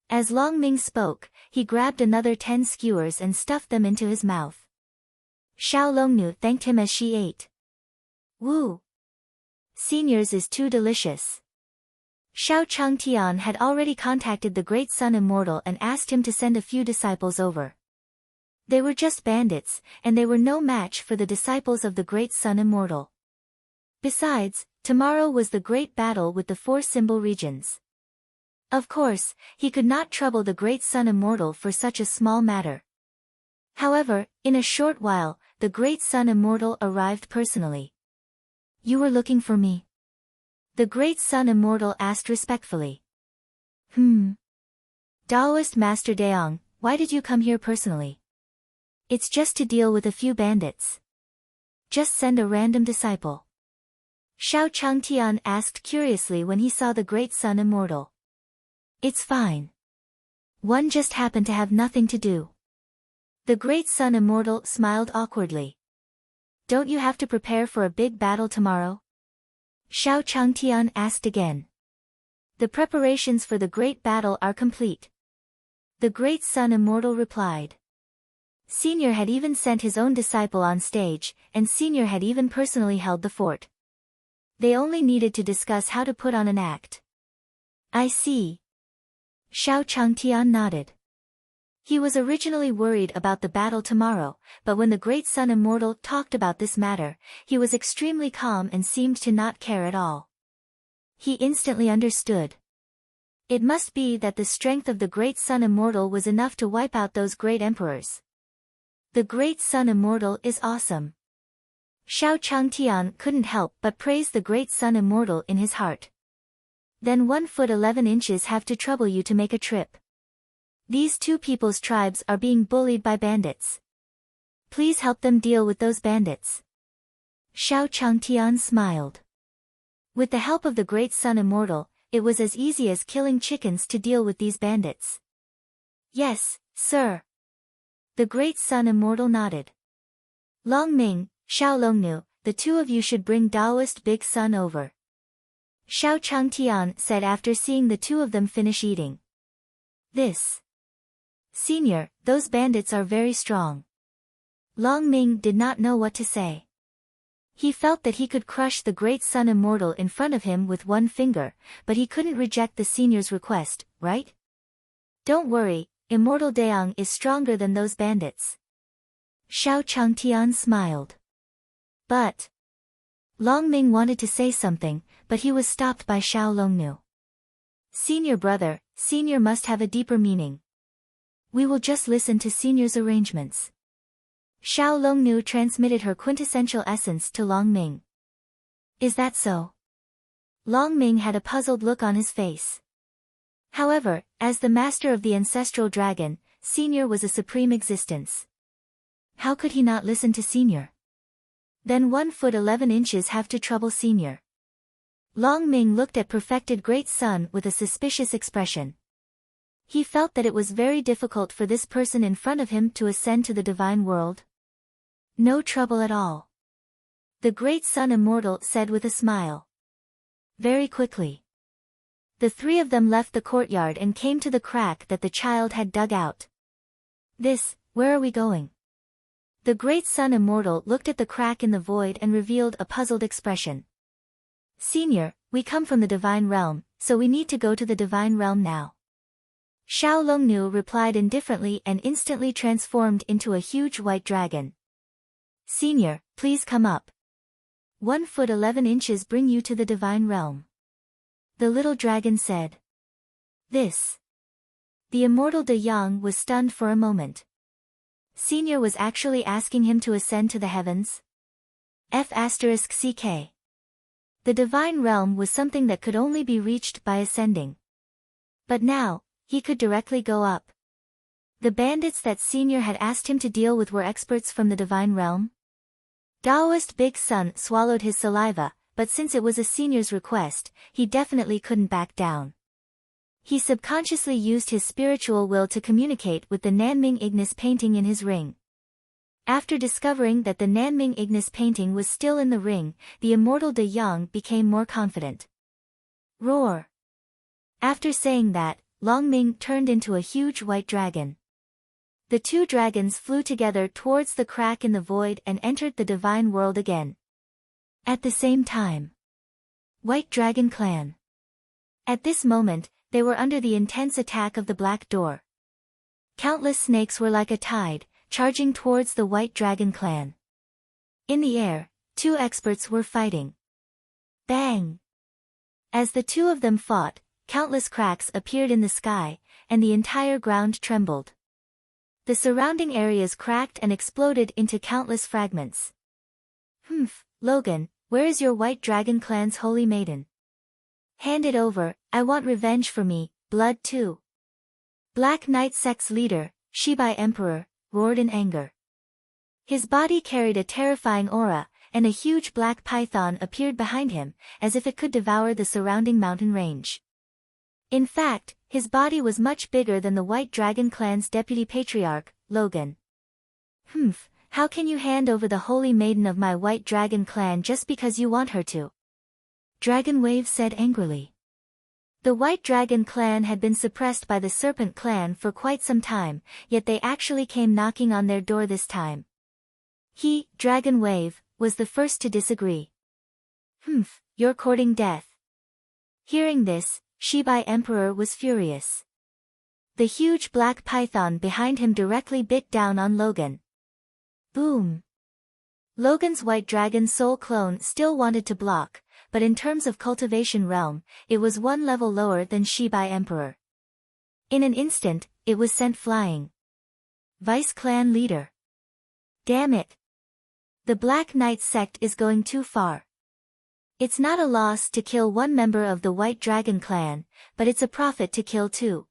As Longming spoke, he grabbed another 10 skewers and stuffed them into his mouth. Xiao Longnu thanked him as she ate. Woo! Seniors is too delicious. Xiao Changtian had already contacted the Great Sun Immortal and asked him to send a few disciples over. They were just bandits, and they were no match for the disciples of the Great Sun Immortal. Besides, tomorrow was the great battle with the 4 symbol regions. Of course, he could not trouble the Great Sun Immortal for such a small matter. However, in a short while, the Great Sun Immortal arrived personally. You were looking for me? The Great Sun Immortal asked respectfully. Taoist Master Daong, why did you come here personally? It's just to deal with a few bandits. Just send a random disciple. Xiao Changtian asked curiously when he saw the Great Sun Immortal. It's fine. One just happened to have nothing to do. The Great Sun Immortal smiled awkwardly. Don't you have to prepare for a big battle tomorrow? Xiao Changtian asked again. The preparations for the great battle are complete. The Great Sun Immortal replied. Senior had even sent his own disciple on stage, and Senior had even personally held the fort. They only needed to discuss how to put on an act. I see. Xiao Changtian nodded. He was originally worried about the battle tomorrow, but when the Great Sun Immortal talked about this matter, he was extremely calm and seemed to not care at all. He instantly understood. It must be that the strength of the Great Sun Immortal was enough to wipe out those great emperors. The Great Sun Immortal is awesome. Xiao Changtian couldn't help but praise the Great Sun Immortal in his heart. Then 1 foot 11 inches have to trouble you to make a trip. These 2 people's tribes are being bullied by bandits. Please help them deal with those bandits. Xiao Changtian smiled. With the help of the Great Sun Immortal, it was as easy as killing chickens to deal with these bandits. Yes, sir. The Great Sun Immortal nodded. Longming, Xiao Longnu, the 2 of you should bring Taoist Big Sun over. Xiao Changtian said after seeing the 2 of them finish eating. Senior, those bandits are very strong. Longming did not know what to say. He felt that he could crush the Great Sun Immortal in front of him with 1 finger, but he couldn't reject the senior's request, right? Don't worry, Immortal Daong is stronger than those bandits. Xiao Changtian smiled. But Longming wanted to say something, but he was stopped by Xiao Longnu. Senior brother, Senior must have a deeper meaning. We will just listen to Senior's arrangements. Xiao Longnu transmitted her quintessential essence to Longming. Is that so? Longming had a puzzled look on his face. However, as the master of the ancestral dragon, Senior was a supreme existence. How could he not listen to Senior? Then 1 foot 11 inches have to trouble Senior. Long Ming looked at perfected Great Sun with a suspicious expression. He felt that it was very difficult for this person in front of him to ascend to the divine world. No trouble at all. The Great Sun Immortal said with a smile. Very quickly. The 3 of them left the courtyard and came to the crack that the child had dug out. Where are we going? The Great Sun Immortal looked at the crack in the void and revealed a puzzled expression. Senior, we come from the divine realm, so we need to go to the divine realm now. Xiao Longnu replied indifferently and instantly transformed into a huge white dragon. Senior, please come up. 1 foot 11 inches bring you to the divine realm. The little dragon said. The immortal De Yang was stunned for a moment. Senior was actually asking him to ascend to the heavens? **CK. The divine realm was something that could only be reached by ascending. But now, he could directly go up. The bandits that Senior had asked him to deal with were experts from the divine realm? Daoist Big Sun swallowed his saliva, but since it was a Senior's request, he definitely couldn't back down. He subconsciously used his spiritual will to communicate with the Nanming Ignis painting in his ring. After discovering that the Nanming Ignis painting was still in the ring, the immortal De Yang became more confident. Roar! After saying that, Longming turned into a huge white dragon. The 2 dragons flew together towards the crack in the void and entered the divine world again. At the same time. White Dragon Clan. At this moment, they were under the intense attack of the Black Door. Countless snakes were like a tide, charging towards the White Dragon Clan. In the air, 2 experts were fighting. Bang! As the 2 of them fought, countless cracks appeared in the sky, and the entire ground trembled. The surrounding areas cracked and exploded into countless fragments. Logan, where is your White Dragon Clan's holy maiden? Hand it over, I want revenge for me, blood too. Black Knight sect's leader, Shibai Emperor, roared in anger. His body carried a terrifying aura, and a huge black python appeared behind him, as if it could devour the surrounding mountain range. In fact, his body was much bigger than the White Dragon Clan's deputy patriarch, Logan. How can you hand over the holy maiden of my White Dragon Clan just because you want her to? Dragon Wave said angrily. The White Dragon Clan had been suppressed by the Serpent Clan for quite some time, yet they actually came knocking on their door this time. He, Dragon Wave, was the first to disagree. You're courting death. Hearing this, Shibai Emperor was furious. The huge black python behind him directly bit down on Logan. Boom! Logan's White Dragon Soul clone still wanted to block, but in terms of cultivation realm, it was 1 level lower than Shibai Emperor. In an instant, it was sent flying. Vice Clan Leader. Damn it! The Black Knight sect is going too far. It's not a loss to kill 1 member of the White Dragon Clan, but it's a profit to kill 2.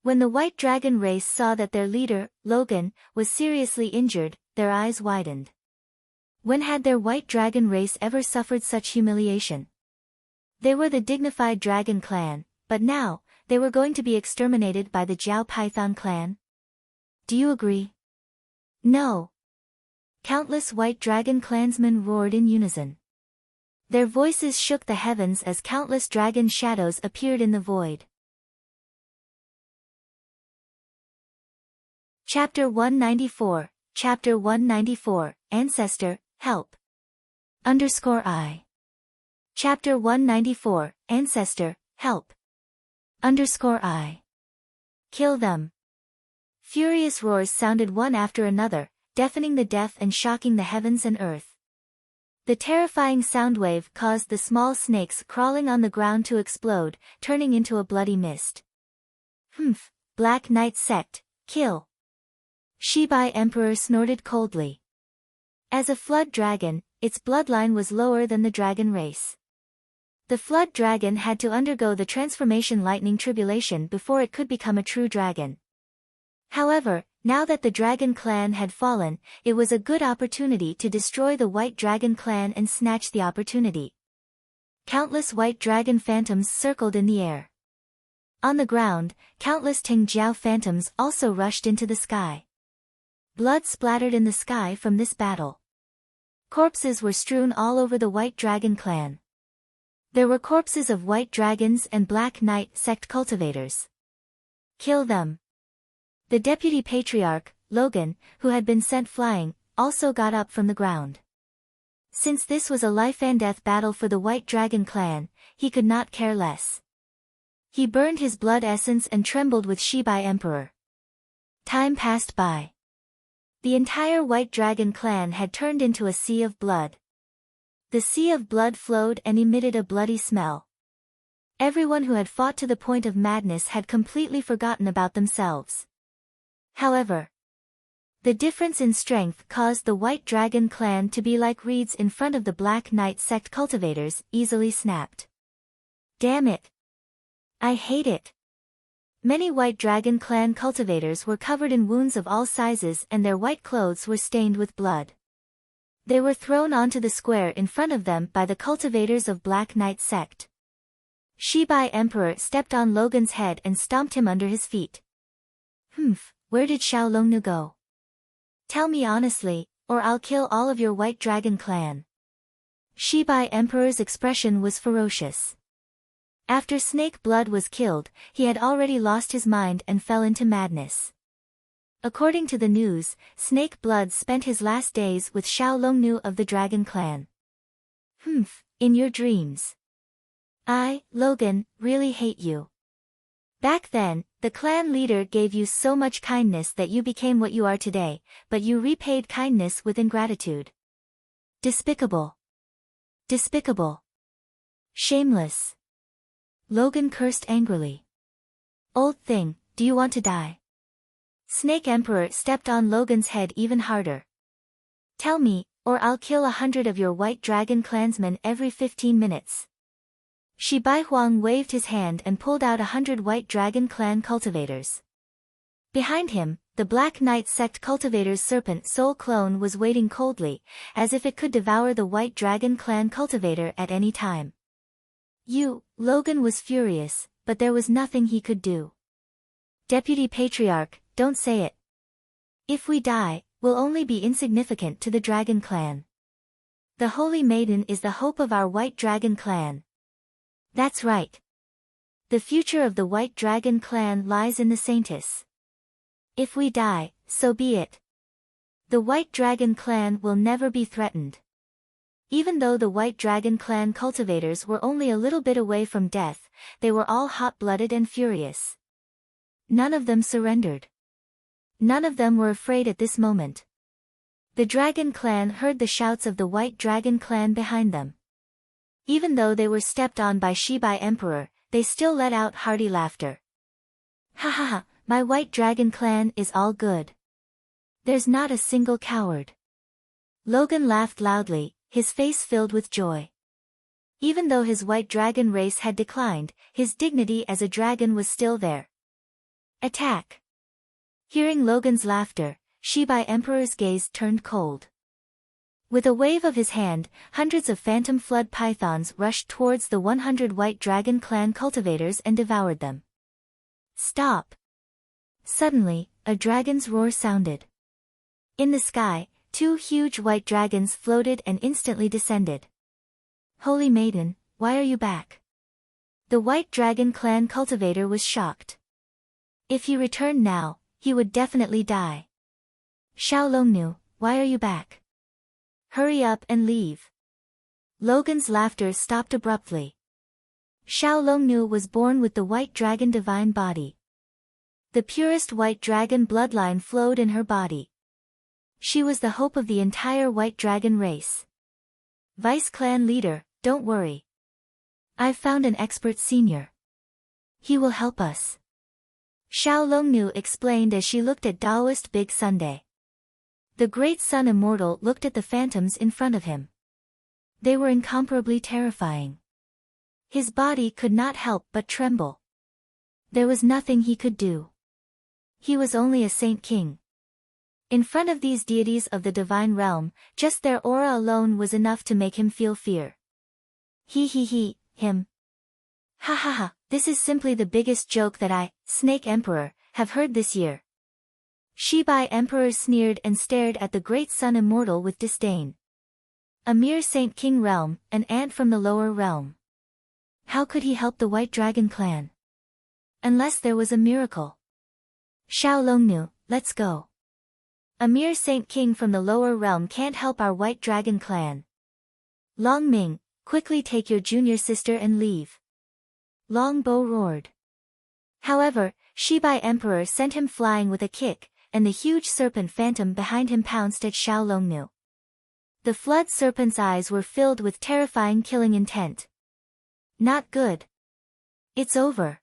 When the White Dragon race saw that their leader, Logan, was seriously injured, their eyes widened. When had their White Dragon race ever suffered such humiliation? They were the dignified Dragon Clan, but now, they were going to be exterminated by the Jiao Python Clan? Do you agree? No. Countless White Dragon Clansmen roared in unison. Their voices shook the heavens as countless dragon shadows appeared in the void. Chapter 194, Chapter 194, Ancestor, Help. _I. Chapter 194, Ancestor, Help. _I. Kill them. Furious roars sounded one after another, deafening the deaf and shocking the heavens and earth. The terrifying soundwave caused the small snakes crawling on the ground to explode, turning into a bloody mist. Black Knight sect, kill. Shibai Emperor snorted coldly. As a flood dragon, its bloodline was lower than the dragon race. The flood dragon had to undergo the transformation lightning tribulation before it could become a true dragon. However, now that the dragon clan had fallen, it was a good opportunity to destroy the white dragon clan and snatch the opportunity. Countless white dragon phantoms circled in the air. On the ground, countless Changtian phantoms also rushed into the sky. Blood splattered in the sky from this battle. Corpses were strewn all over the white dragon clan. There were corpses of white dragons and Black Knight sect cultivators. Kill them. The deputy patriarch, Logan, who had been sent flying, also got up from the ground. Since this was a life-and-death battle for the white dragon clan, he could not care less. He burned his blood essence and trembled with Shibai Emperor. Time passed by. The entire white dragon clan had turned into a sea of blood. The sea of blood flowed and emitted a bloody smell. Everyone who had fought to the point of madness had completely forgotten about themselves. However, the difference in strength caused the white dragon clan to be like reeds in front of the Black Knight sect cultivators, easily snapped. Damn it! I hate it. Many white dragon clan cultivators were covered in wounds of all sizes and their white clothes were stained with blood. They were thrown onto the square in front of them by the cultivators of Black Knight sect. Shibai Emperor stepped on Logan's head and stomped him under his feet. Where did Xiao Longnu go? Tell me honestly, or I'll kill all of your white dragon clan. Shibai Emperor's expression was ferocious. After Snake Blood was killed, he had already lost his mind and fell into madness. According to the news, Snake Blood spent his last days with Xiao Longnu of the Dragon Clan. In your dreams. I, Logan, really hate you. Back then, the clan leader gave you so much kindness that you became what you are today, but you repaid kindness with ingratitude. Despicable. Despicable. Shameless. Logan cursed angrily. Old thing, do you want to die? Snake Emperor stepped on Logan's head even harder. Tell me, or I'll kill 100 of your white dragon clansmen every 15 minutes. Shibai Huang waved his hand and pulled out 100 white dragon clan cultivators. Behind him, the Black Knight sect cultivator's serpent soul clone was waiting coldly, as if it could devour the white dragon clan cultivator at any time. Logan was furious, but there was nothing he could do. Deputy Patriarch, don't say it. If we die, we'll only be insignificant to the Dragon Clan. The Holy Maiden is the hope of our White Dragon Clan. That's right. The future of the White Dragon Clan lies in the Saintess. If we die, so be it. The White Dragon Clan will never be threatened. Even though the White Dragon Clan cultivators were only a little bit away from death, they were all hot-blooded and furious. None of them surrendered. None of them were afraid at this moment. The Dragon Clan heard the shouts of the White Dragon Clan behind them. Even though they were stepped on by Shibai Emperor, they still let out hearty laughter. Ha ha ha, my White Dragon Clan is all good. There's not a single coward. Logan laughed loudly, his face filled with joy. Even though his white dragon race had declined, his dignity as a dragon was still there. Attack! Hearing Logan's laughter, Shibai Emperor's gaze turned cold. With a wave of his hand, hundreds of phantom flood pythons rushed towards the 100 White Dragon Clan cultivators and devoured them. Stop! Suddenly, a dragon's roar sounded. In the sky, 2 huge white dragons floated and instantly descended. Holy Maiden, why are you back? The White Dragon Clan cultivator was shocked. If he returned now, he would definitely die. Xiao Longnu, why are you back? Hurry up and leave. Logan's laughter stopped abruptly. Xiao Longnu was born with the White Dragon divine body. The purest White Dragon bloodline flowed in her body. She was the hope of the entire White Dragon race. Vice Clan leader, don't worry. I've found an expert senior. He will help us. Xiao Longnu explained as she looked at Taoist Big Sunday. The great sun Immortal looked at the phantoms in front of him. They were incomparably terrifying. His body could not help but tremble. There was nothing he could do. He was only a Saint King. In front of these deities of the divine realm, just their aura alone was enough to make him feel fear. Him. Ha ha ha, this is simply the biggest joke that I, Snake Emperor, have heard this year. Shibai Emperor sneered and stared at the great sun Immortal with disdain. A mere Saint King realm, an ant from the lower realm. How could he help the White Dragon clan? Unless there was a miracle. Xiao Longnu, let's go. A mere Saint King from the lower realm can't help our White Dragon clan. Long Ming, quickly take your junior sister and leave. Long Bo roared. However, Shibai Emperor sent him flying with a kick, and the huge serpent phantom behind him pounced at Xiao Longnu. The flood serpent's eyes were filled with terrifying killing intent. Not good. It's over.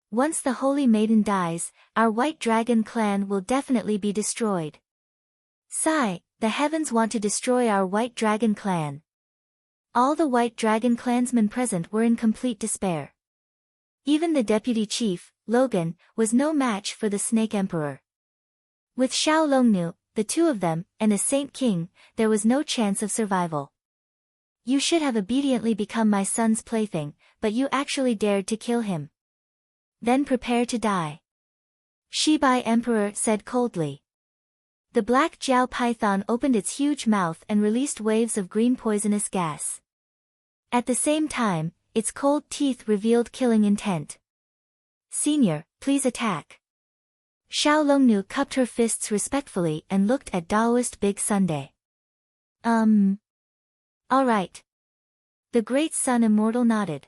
Once the Holy Maiden dies, our White Dragon clan will definitely be destroyed. Sigh, the heavens want to destroy our White Dragon clan. All the White Dragon clansmen present were in complete despair. Even the deputy chief, Logan, was no match for the Snake Emperor. With Xiao Longnu, the two of them, and a Saint King, there was no chance of survival. You should have obediently become my son's plaything, but you actually dared to kill him. Then prepare to die. Shibai Emperor said coldly. The black Jiao python opened its huge mouth and released waves of green poisonous gas. At the same time, its cold teeth revealed killing intent. Senior, please attack. Xiao Longnu cupped her fists respectfully and looked at Daoist Big Sunday. Alright. The great sun Immortal nodded.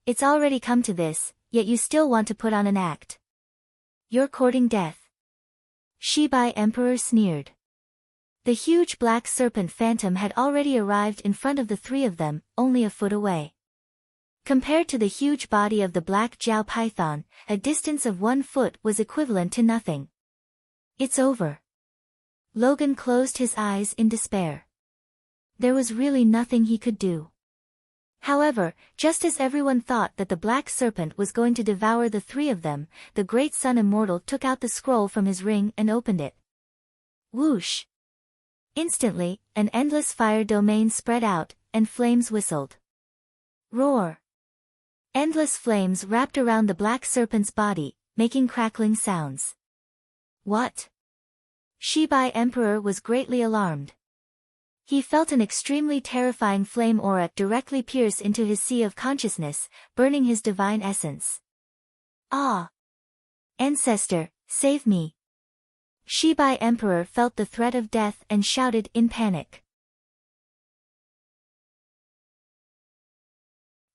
It's already come to this, yet you still want to put on an act. You're courting death. Shibai Emperor sneered. The huge black serpent phantom had already arrived in front of the three of them, only a foot away. Compared to the huge body of the black Jiao python, a distance of 1 foot was equivalent to nothing. It's over. Logan closed his eyes in despair. There was really nothing he could do. However, just as everyone thought that the black serpent was going to devour the three of them, the great sun Immortal took out the scroll from his ring and opened it. Whoosh! Instantly, an endless fire domain spread out, and flames whistled. Roar! Endless flames wrapped around the black serpent's body, making crackling sounds. What? Shibai Emperor was greatly alarmed. He felt an extremely terrifying flame aura directly pierce into his sea of consciousness, burning his divine essence. Ah! Ancestor, save me! Shibai Emperor felt the threat of death and shouted in panic.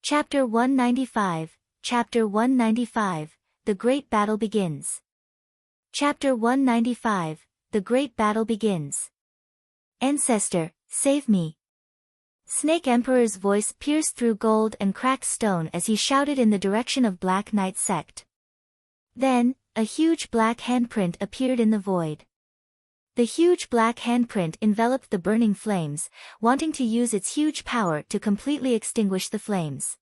Chapter 195, Chapter 195, The Great Battle Begins. Chapter 195, The Great Battle Begins. Ancestor, save me! Snake Emperor's voice pierced through gold and cracked stone as he shouted in the direction of Black Knight sect. Then, a huge black handprint appeared in the void. The huge black handprint enveloped the burning flames, wanting to use its huge power to completely extinguish the flames.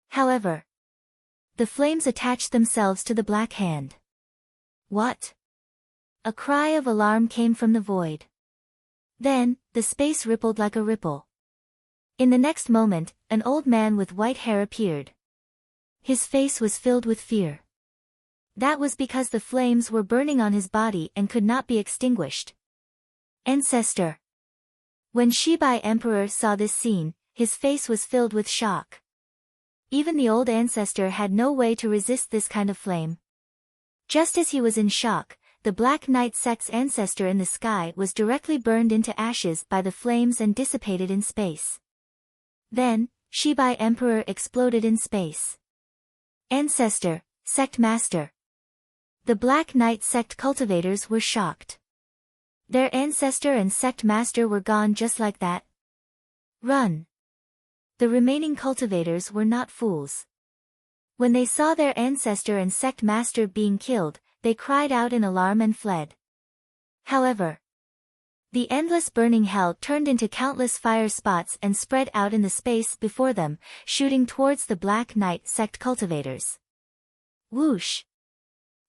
However, the flames attached themselves to the black hand. What? A cry of alarm came from the void. Then, the space rippled like a ripple. In the next moment, an old man with white hair appeared. His face was filled with fear. That was because the flames were burning on his body and could not be extinguished. Ancestor! When Shibai Emperor saw this scene, his face was filled with shock. Even the old ancestor had no way to resist this kind of flame. Just as he was in shock, the Black Knight sect's ancestor in the sky was directly burned into ashes by the flames and dissipated in space. Then, Shibai Emperor exploded in space. Ancestor, Sect Master. The Black Knight sect cultivators were shocked. Their ancestor and sect master were gone just like that. Run! The remaining cultivators were not fools. When they saw their ancestor and sect master being killed, they cried out in alarm and fled. However, The endless burning hell turned into countless fire spots and spread out in the space before them, shooting towards the Black Knight sect cultivators. Whoosh!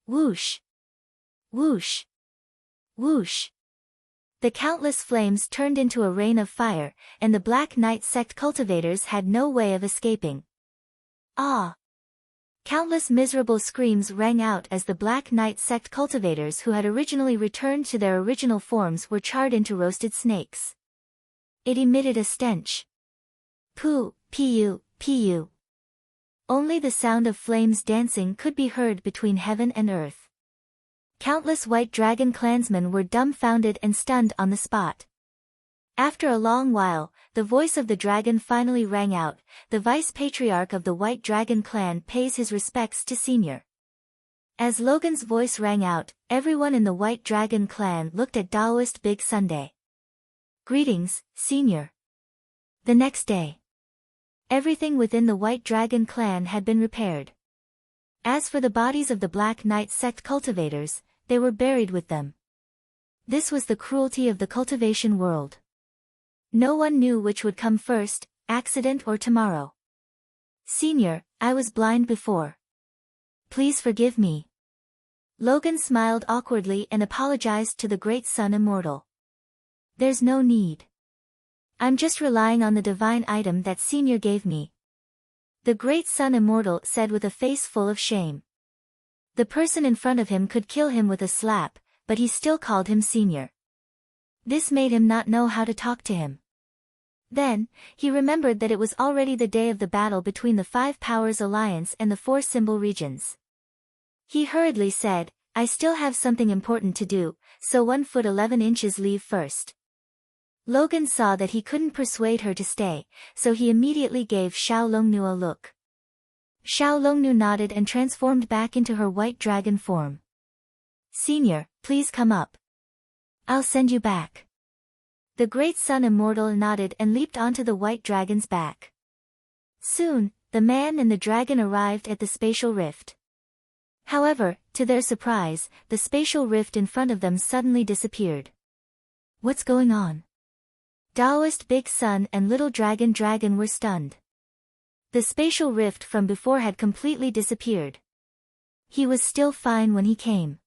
Whoosh! Whoosh! Whoosh! The countless flames turned into a rain of fire, and the Black Knight sect cultivators had no way of escaping. Ah! Countless miserable screams rang out as the Black Knight sect cultivators who had originally returned to their original forms were charred into roasted snakes. It emitted a stench. Poo, pu, pu. Only the sound of flames dancing could be heard between heaven and earth. Countless White Dragon clansmen were dumbfounded and stunned on the spot. After a long while, the voice of the dragon finally rang out. The vice-patriarch of the White Dragon clan pays his respects to Senior. As Logan's voice rang out, everyone in the White Dragon clan looked at Daoist Big Sunday. Greetings, Senior. The next day, everything within the White Dragon clan had been repaired. As for the bodies of the Black Knight sect cultivators, they were buried with them. This was the cruelty of the cultivation world. No one knew which would come first, accident or tomorrow. Senior, I was blind before. Please forgive me. Logan smiled awkwardly and apologized to the Great Sun Immortal. There's no need. I'm just relying on the divine item that Senior gave me. The Great Sun Immortal said with a face full of shame. The person in front of him could kill him with a slap, but he still called him Senior. This made him not know how to talk to him. Then, he remembered that it was already the day of the battle between the Five Powers Alliance and the Four Symbol Regions. He hurriedly said, I still have something important to do, so 1 foot 11 inches leave first. Logan saw that he couldn't persuade her to stay, so he immediately gave Xiao Longnu a look. Xiao Longnu nodded and transformed back into her white dragon form. Senior, please come up. I'll send you back. The Great Sun Immortal nodded and leaped onto the white dragon's back. Soon, the man and the dragon arrived at the spatial rift. However, to their surprise, the spatial rift in front of them suddenly disappeared. What's going on? Daoist Big Sun and Little Dragon were stunned. The spatial rift from before had completely disappeared. He was still fine when he came.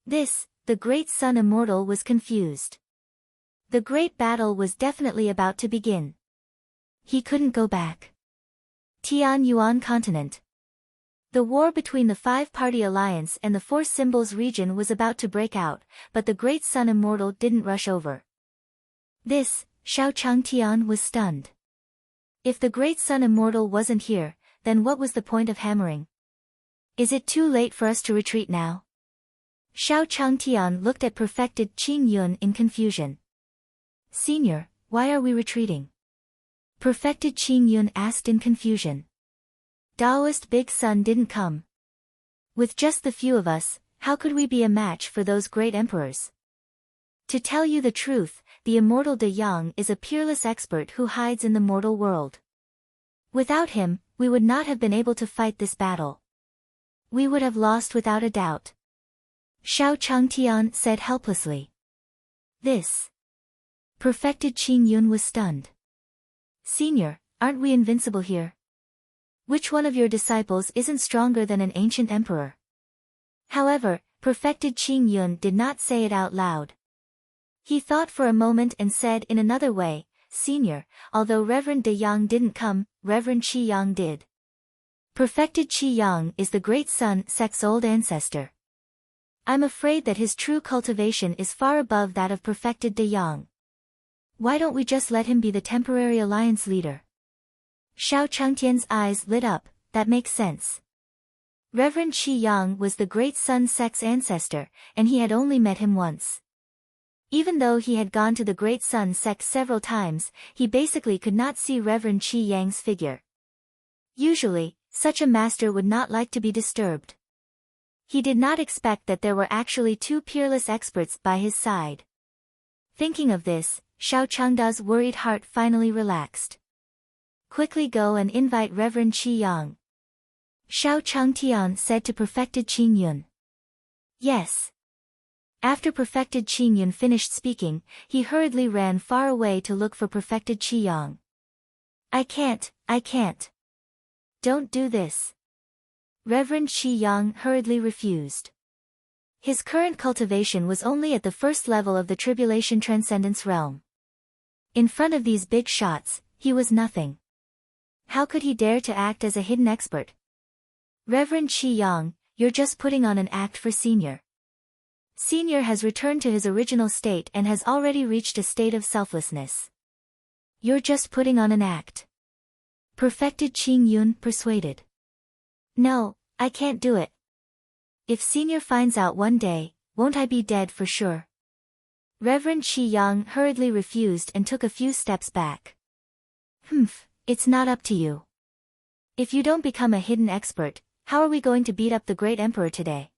The Great Sun Immortal was confused. The great battle was definitely about to begin. He couldn't go back. Tian Yuan Continent. The war between the Five-Party Alliance and the Four Symbols region was about to break out, but the Great Sun Immortal didn't rush over. Xiao Changtian was stunned. If the Great Sun Immortal wasn't here, then what was the point of hammering? Is it too late for us to retreat now? Xiao Changtian looked at perfected Qing Yun in confusion. Senior, why are we retreating? Perfected Qing Yun asked in confusion. Daoist Big Sun didn't come. With just the few of us, how could we be a match for those great emperors? To tell you the truth, the immortal De Yang is a peerless expert who hides in the mortal world. Without him, we would not have been able to fight this battle. We would have lost without a doubt. Xiao Changtian said helplessly. Perfected Qing Yun was stunned. Senior, aren't we invincible here? Which one of your disciples isn't stronger than an ancient emperor? However, perfected Qing Yun did not say it out loud. He thought for a moment and said in another way, Senior, although Reverend De Yang didn't come, Reverend Qi Yang did. Perfected Qi Yang is the Great Sun sect's old ancestor. I'm afraid that his true cultivation is far above that of perfected De Yang. Why don't we just let him be the temporary alliance leader? Xiao Changtian's eyes lit up, that makes sense. Reverend Qi Yang was the Great Sun sect's ancestor, and he had only met him once. Even though he had gone to the Great Sun sect several times, he basically could not see Reverend Qi Yang's figure. Usually, such a master would not like to be disturbed. He did not expect that there were actually two peerless experts by his side. Thinking of this, Xiao Changda's worried heart finally relaxed. Quickly go and invite Reverend Qi Yang. Xiao Changtian said to perfected Qing Yun. Yes. After perfected Qingyun finished speaking, he hurriedly ran far away to look for perfected Qiyang. I can't. Don't do this. Reverend Qiyang hurriedly refused. His current cultivation was only at the first level of the Tribulation Transcendence realm. In front of these big shots, he was nothing. How could he dare to act as a hidden expert? Reverend Qiyang, you're just putting on an act for Senior. Senior has returned to his original state and has already reached a state of selflessness. You're just putting on an act. Perfected Qingyun persuaded. No, I can't do it. If Senior finds out one day, won't I be dead for sure? Reverend Qiyang hurriedly refused and took a few steps back. It's not up to you. If you don't become a hidden expert, how are we going to beat up the great emperor today?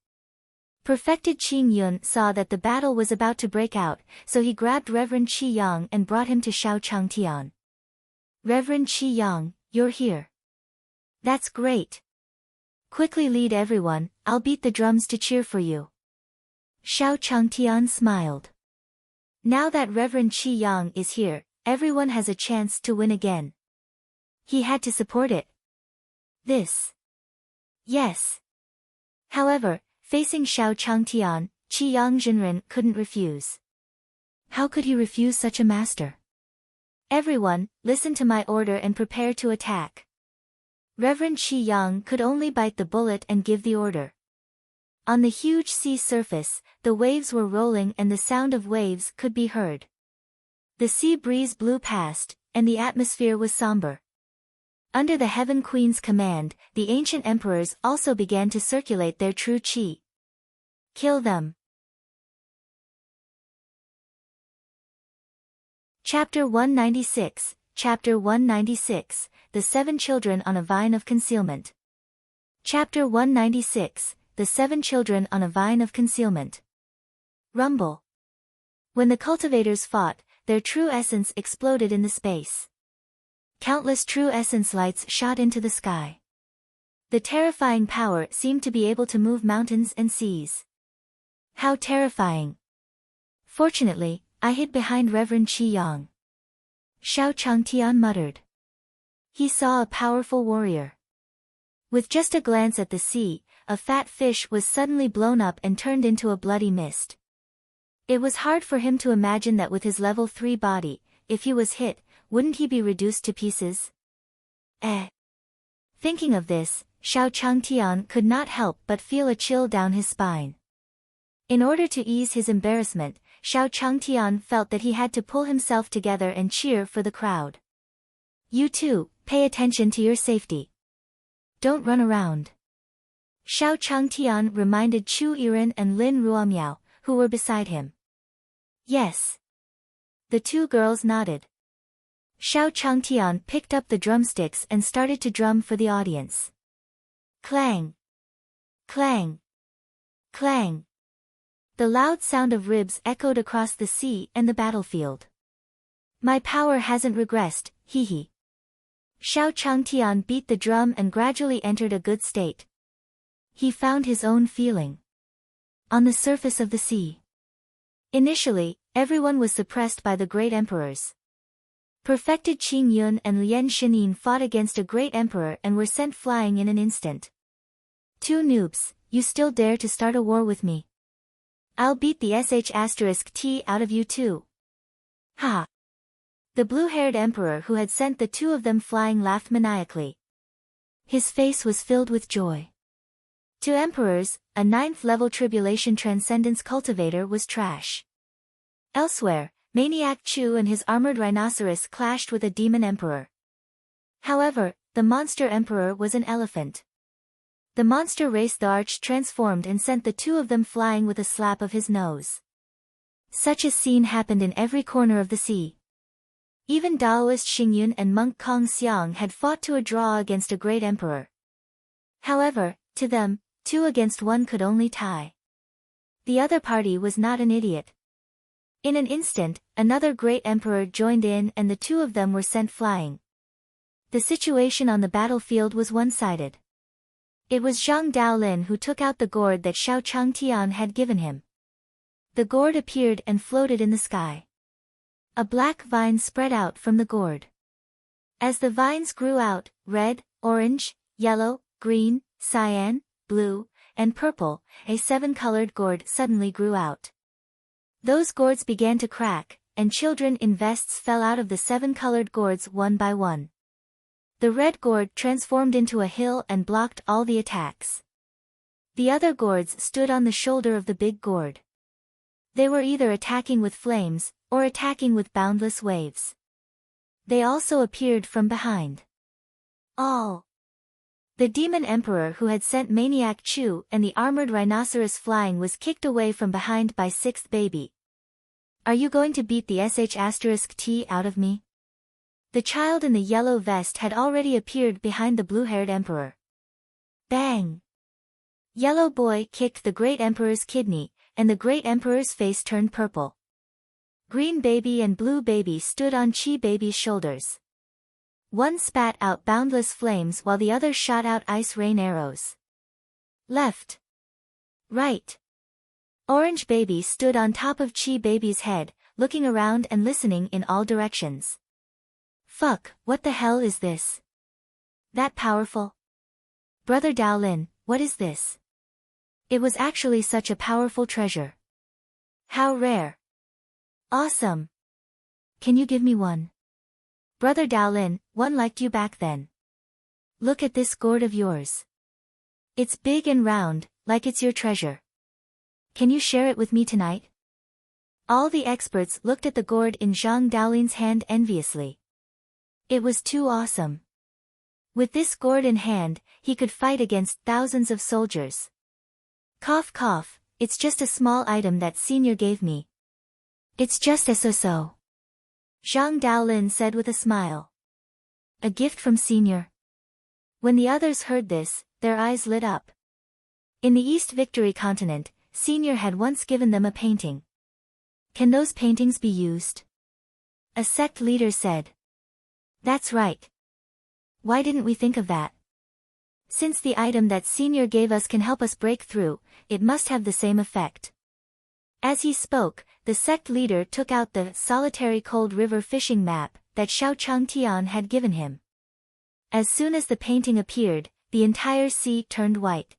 Perfected Qingyun saw that the battle was about to break out, so he grabbed Reverend Qiyang and brought him to Xiao Changtian. Reverend Qiyang, you're here. That's great. Quickly lead everyone, I'll beat the drums to cheer for you. Xiao Changtian smiled. Now that Reverend Qiyang is here, everyone has a chance to win again. He had to support it. Yes. However, facing Xiao Changtian, Qiyang Jinren couldn't refuse. How could he refuse such a master? Everyone, listen to my order and prepare to attack. Reverend Qiyang could only bite the bullet and give the order. On the huge sea surface, the waves were rolling and the sound of waves could be heard. The sea breeze blew past, and the atmosphere was somber. Under the Heaven Queen's command, the ancient emperors also began to circulate their true qi. Kill them. Chapter 196, The Seven Children on a Vine of Concealment. Chapter 196, The Seven Children on a Vine of Concealment. Rumble. When the cultivators fought, their true essence exploded in the space. Countless true essence lights shot into the sky. The terrifying power seemed to be able to move mountains and seas. How terrifying. Fortunately, I hid behind Reverend Qiyang. Xiao Changtian muttered. He saw a powerful warrior. With just a glance at the sea, a fat fish was suddenly blown up and turned into a bloody mist. It was hard for him to imagine that with his level 3 body, if he was hit, wouldn't he be reduced to pieces? Thinking of this, Xiao Changtian could not help but feel a chill down his spine. In order to ease his embarrassment, Xiao Changtian felt that he had to pull himself together and cheer for the crowd. You too, pay attention to your safety. Don't run around. Xiao Changtian reminded Chu Yiren and Lin Ruomiao, who were beside him. Yes. The two girls nodded. Xiao Changtian picked up the drumsticks and started to drum for the audience. Clang! Clang! Clang! The loud sound of ribs echoed across the sea and the battlefield. My power hasn't regressed, hee. Xiao Changtian beat the drum and gradually entered a good state. He found his own feeling. On the surface of the sea. Initially, everyone was suppressed by the great emperors. Perfected Qingyun and Lian Shinin fought against a great emperor and were sent flying in an instant. Two noobs, you still dare to start a war with me? I'll beat the sh*t out of you too. Ha! The blue-haired emperor who had sent the two of them flying laughed maniacally. His face was filled with joy. To emperors, a 9th-level Tribulation Transcendence cultivator was trash. Elsewhere, Maniac Chu and his armored rhinoceros clashed with a demon emperor. However, the monster emperor was an elephant. The monster race the arch transformed and sent the two of them flying with a slap of his nose. Such a scene happened in every corner of the sea. Even Daoist Xingyun and monk Kong Xiang had fought to a draw against a great emperor. However, to them, 2 against 1 could only tie. The other party was not an idiot. In an instant, another great emperor joined in and the two of them were sent flying. The situation on the battlefield was one-sided. It was Zhang Daolin who took out the gourd that Xiao Changtian had given him. The gourd appeared and floated in the sky. A black vine spread out from the gourd. As the vines grew out, red, orange, yellow, green, cyan, blue, and purple, a 7-colored gourd suddenly grew out. Those gourds began to crack, and children in vests fell out of the 7-colored gourds one by one. The red gourd transformed into a hill and blocked all the attacks. The other gourds stood on the shoulder of the big gourd. They were either attacking with flames, or attacking with boundless waves. They also appeared from behind. All. The demon emperor who had sent Maniac Chu and the armored rhinoceros flying was kicked away from behind by 6th baby. Are you going to beat the sh*t out of me? The child in the yellow vest had already appeared behind the blue-haired emperor. Bang! Yellow boy kicked the great emperor's kidney, and the great emperor's face turned purple. Green baby and blue baby stood on Chi baby's shoulders. One spat out boundless flames while the other shot out ice rain arrows. Left. Right. Orange baby stood on top of Chi baby's head, looking around and listening in all directions. Fuck, what the hell is this? That powerful? Brother Daolin, what is this? It was actually such a powerful treasure. How rare. Awesome. Can you give me one? Brother Daolin, one liked you back then. Look at this gourd of yours. It's big and round, like it's your treasure. Can you share it with me tonight? All the experts looked at the gourd in Zhang Daolin's hand enviously. It was too awesome. With this gourd in hand, he could fight against thousands of soldiers. Cough cough, it's just a small item that senior gave me. It's just a so-so. Zhang Daolin said with a smile. A gift from senior. When the others heard this, their eyes lit up. In the East Victory continent, senior had once given them a painting. Can those paintings be used? A sect leader said. That's right. Why didn't we think of that? Since the item that senior gave us can help us break through, it must have the same effect. As he spoke, the sect leader took out the solitary cold river fishing map that Xiao Changtian had given him. As soon as the painting appeared, the entire sea turned white.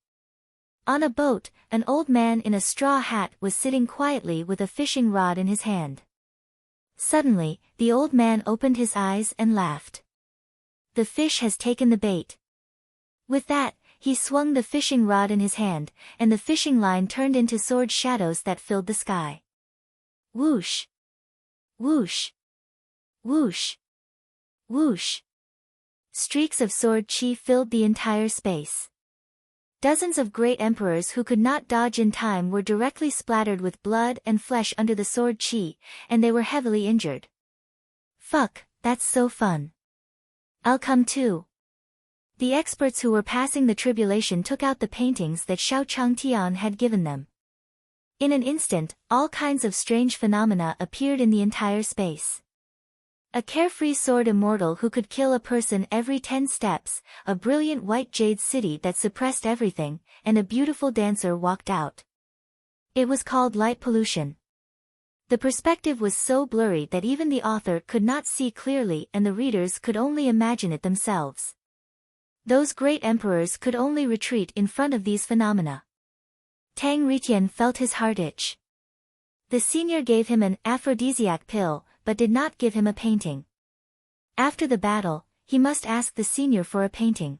On a boat, an old man in a straw hat was sitting quietly with a fishing rod in his hand. Suddenly, the old man opened his eyes and laughed. The fish has taken the bait. With that, he swung the fishing rod in his hand, and the fishing line turned into sword shadows that filled the sky. Whoosh! Whoosh! Whoosh! Whoosh! Streaks of sword chi filled the entire space. Dozens of great emperors who could not dodge in time were directly splattered with blood and flesh under the sword chi, and they were heavily injured. Fuck, that's so fun. I'll come too. The experts who were passing the tribulation took out the paintings that Xiao Changtian had given them. In an instant, all kinds of strange phenomena appeared in the entire space. A carefree sword immortal who could kill a person every 10 steps, a brilliant white jade city that suppressed everything, and a beautiful dancer walked out. It was called light pollution. The perspective was so blurry that even the author could not see clearly and the readers could only imagine it themselves. Those great emperors could only retreat in front of these phenomena. Tang Ritian felt his heart itch. The senior gave him an aphrodisiac pill, but did not give him a painting. After the battle, he must ask the senior for a painting.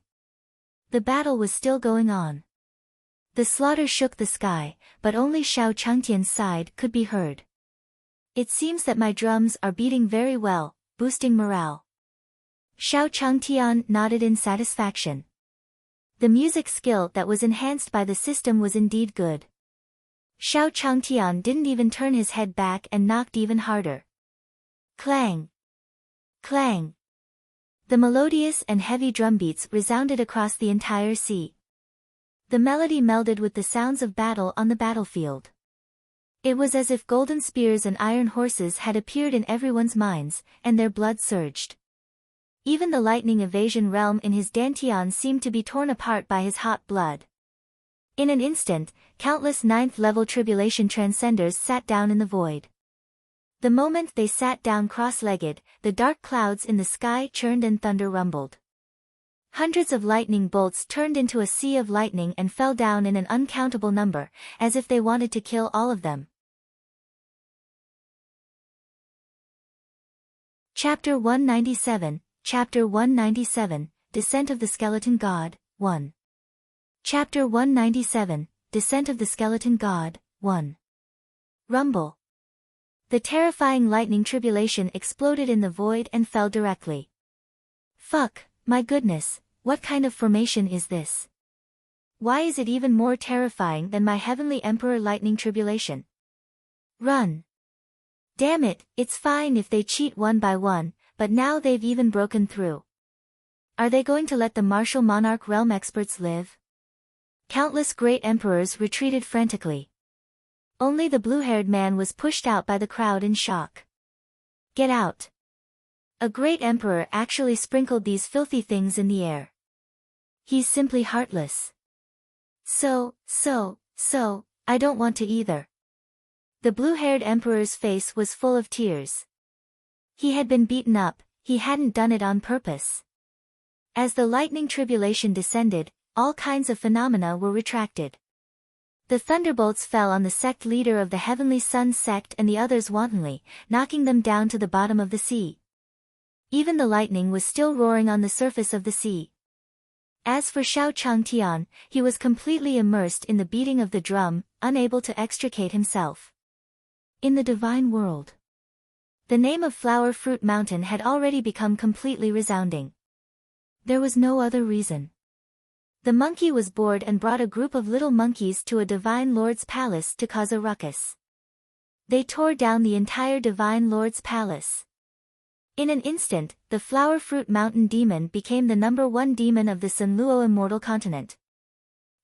The battle was still going on. The slaughter shook the sky, but only Xiao Changtian's side could be heard. It seems that my drums are beating very well, boosting morale. Xiao Changtian nodded in satisfaction. The music skill that was enhanced by the system was indeed good. Xiao Changtian didn't even turn his head back and knocked even harder. Clang! Clang! The melodious and heavy drumbeats resounded across the entire sea. The melody melded with the sounds of battle on the battlefield. It was as if golden spears and iron horses had appeared in everyone's minds, and their blood surged. Even the lightning evasion realm in his dantian seemed to be torn apart by his hot blood. In an instant, countless 9th-level tribulation transcenders sat down in the void. The moment they sat down cross-legged, the dark clouds in the sky churned and thunder rumbled. Hundreds of lightning bolts turned into a sea of lightning and fell down in an uncountable number, as if they wanted to kill all of them. Chapter 197, Chapter 197, Descent of the Skeleton God, 1. Chapter 197, Descent of the Skeleton God, 1. Rumble. The terrifying lightning tribulation exploded in the void and fell directly. Fuck, my goodness, what kind of formation is this? Why is it even more terrifying than my Heavenly Emperor lightning tribulation? Run. Damn it, it's fine if they cheat one by one, but now they've even broken through. Are they going to let the martial monarch realm experts live? Countless great emperors retreated frantically. Only the blue-haired man was pushed out by the crowd in shock. Get out. A great emperor actually sprinkled these filthy things in the air. He's simply heartless. So, I don't want to either. The blue-haired emperor's face was full of tears. He had been beaten up, he hadn't done it on purpose. As the lightning tribulation descended, all kinds of phenomena were retracted. The thunderbolts fell on the sect leader of the Heavenly Sun sect and the others wantonly, knocking them down to the bottom of the sea. Even the lightning was still roaring on the surface of the sea. As for Xiao Changtian, he was completely immersed in the beating of the drum, unable to extricate himself. In the divine world, the name of Flower Fruit Mountain had already become completely resounding. There was no other reason. The monkey was bored and brought a group of little monkeys to a divine lord's palace to cause a ruckus. They tore down the entire divine lord's palace. In an instant, the Flower Fruit Mountain demon became the #1 demon of the Descendsl Immortal continent.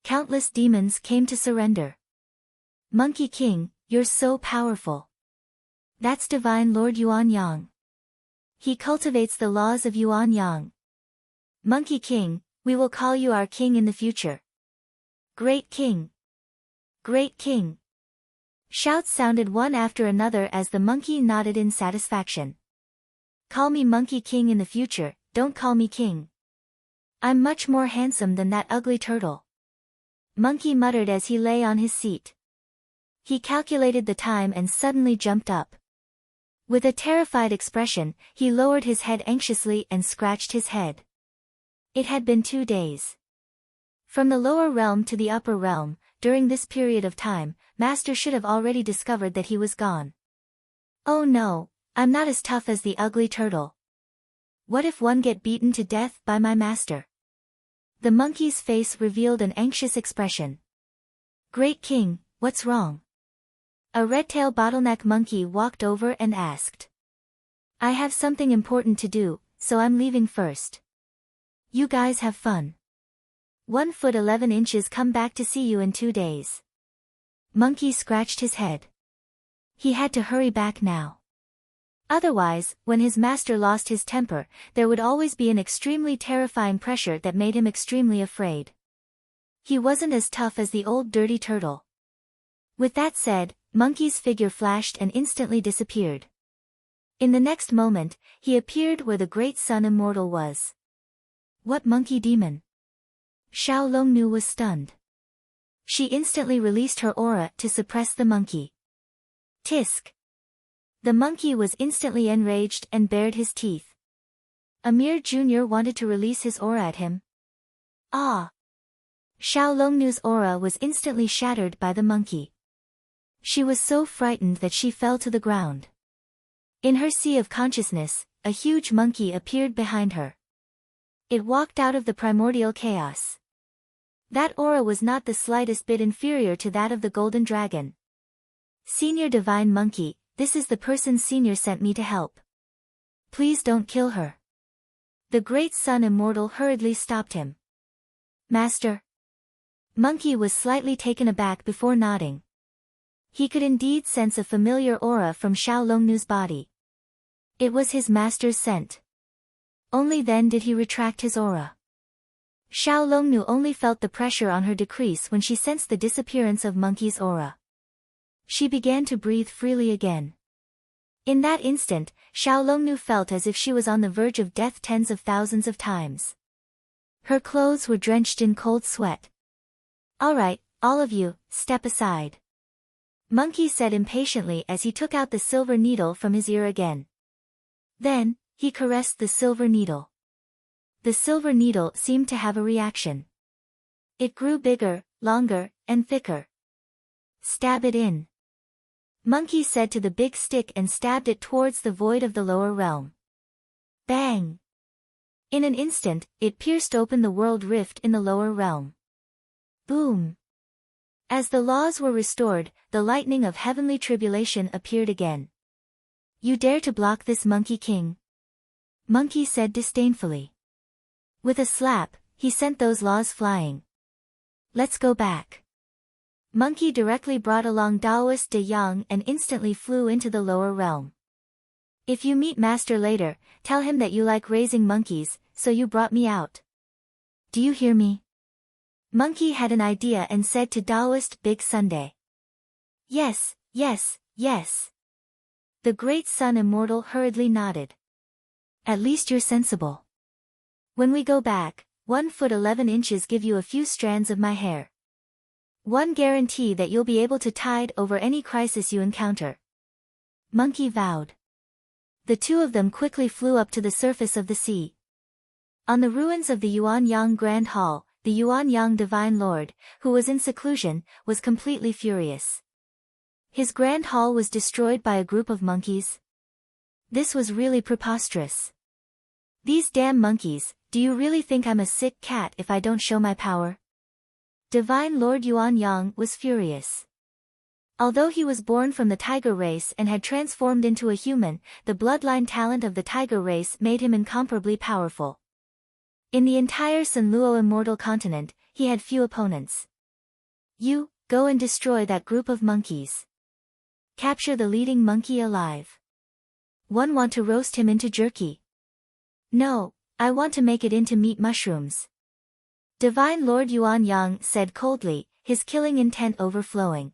Countless demons came to surrender. Monkey King, you're so powerful. That's Divine Lord Yuan Yang. He cultivates the laws of Yuan Yang. Monkey King, we will call you our king in the future. Great King. Great King. Shouts sounded one after another as the monkey nodded in satisfaction. Call me Monkey King in the future, don't call me king. I'm much more handsome than that ugly turtle. Monkey muttered as he lay on his seat. He calculated the time and suddenly jumped up. With a terrified expression, he lowered his head anxiously and scratched his head. It had been 2 days. From the lower realm to the upper realm, during this period of time, Master should have already discovered that he was gone. Oh no, I'm not as tough as the ugly turtle. What if one get beaten to death by my master? The monkey's face revealed an anxious expression. Great King, what's wrong? A red-tail bottleneck monkey walked over and asked. I have something important to do, so I'm leaving first. You guys have fun. 1 foot 11 inches come back to see you in 2 days. Monkey scratched his head. He had to hurry back now. Otherwise, when his master lost his temper, there would always be an extremely terrifying pressure that made him extremely afraid. He wasn't as tough as the old dirty turtle. With that said, Monkey's figure flashed and instantly disappeared. In the next moment, he appeared where the great sun Immortal was. What monkey demon? Xiao Longnu was stunned. She instantly released her aura to suppress the monkey. Tisk. The monkey was instantly enraged and bared his teeth. Amir Jr. wanted to release his aura at him. Ah! Xiao Longnu's aura was instantly shattered by the monkey. She was so frightened that she fell to the ground. In her sea of consciousness, a huge monkey appeared behind her. It walked out of the primordial chaos. That aura was not the slightest bit inferior to that of the golden dragon. Senior Divine Monkey, this is the person Senior sent me to help. Please don't kill her. The great sun Immortal hurriedly stopped him. Master. Monkey was slightly taken aback before nodding. He could indeed sense a familiar aura from Xiao Longnu's body. It was his master's scent. Only then did he retract his aura. Xiao Longnu only felt the pressure on her decrease when she sensed the disappearance of Monkey's aura. She began to breathe freely again. In that instant, Xiao Longnu felt as if she was on the verge of death tens of thousands of times. Her clothes were drenched in cold sweat. "All right, all of you, step aside," Monkey said impatiently as he took out the silver needle from his ear again. Then, he caressed the silver needle. The silver needle seemed to have a reaction. It grew bigger, longer, and thicker. "Stab it in," Monkey said to the big stick and stabbed it towards the void of the lower realm. Bang! In an instant, it pierced open the world rift in the lower realm. Boom! As the laws were restored, the lightning of heavenly tribulation appeared again. "You dare to block this, Monkey King?" Monkey said disdainfully. With a slap, he sent those laws flying. "Let's go back." Monkey directly brought along Daoist de Yang and instantly flew into the lower realm. "If you meet Master later, tell him that you like raising monkeys, so you brought me out. Do you hear me?" Monkey had an idea and said to Daoist Big Sunday. "Yes, yes, yes." The great sun Immortal hurriedly nodded. "At least you're sensible. When we go back, 1 foot 11 inches give you a few strands of my hair. One guarantee that you'll be able to tide over any crisis you encounter." Monkey vowed. The two of them quickly flew up to the surface of the sea. On the ruins of the Yuanyang Grand Hall, the Yuanyang Divine Lord, who was in seclusion, was completely furious. His Grand Hall was destroyed by a group of monkeys. This was really preposterous. "These damn monkeys, do you really think I'm a sick cat if I don't show my power?" Divine Lord Yuanyang was furious. Although he was born from the tiger race and had transformed into a human, the bloodline talent of the tiger race made him incomparably powerful. In the entire Sanluo Immortal continent, he had few opponents. "You, go and destroy that group of monkeys. Capture the leading monkey alive. One want to roast him into jerky." "No, I want to make it into meat mushrooms," Divine Lord Yuanyang said coldly, his killing intent overflowing.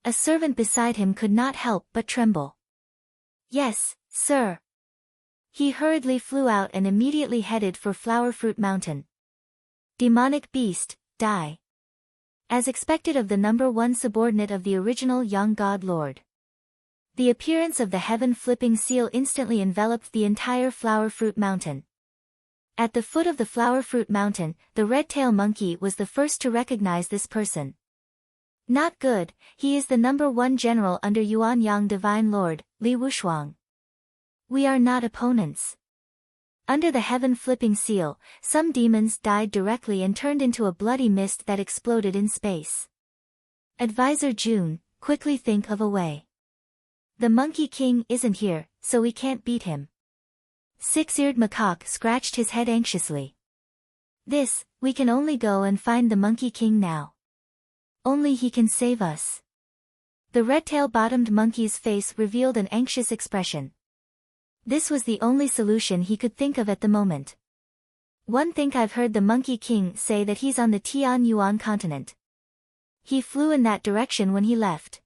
A servant beside him could not help but tremble. "Yes, sir." He hurriedly flew out and immediately headed for Flower Fruit Mountain. Demonic beast, die. As expected of the #1 subordinate of the original young god lord. The appearance of the heaven-flipping seal instantly enveloped the entire Flower Fruit Mountain. At the foot of the Flower Fruit Mountain, the red-tail monkey was the first to recognize this person. "Not good, he is the #1 general under Yuanyang Divine Lord, Li Wushuang. We are not opponents." Under the heaven-flipping seal, some demons died directly and turned into a bloody mist that exploded in space. Advisor June, quickly think of a way. "The Monkey King isn't here, so we can't beat him." Six-eared macaque scratched his head anxiously. We can only go and find the Monkey King now. Only he can save us." The red-tail-bottomed monkey's face revealed an anxious expression. This was the only solution he could think of at the moment. "One think I've heard the Monkey King say that he's on the Tian Yuan continent. He flew in that direction when he left."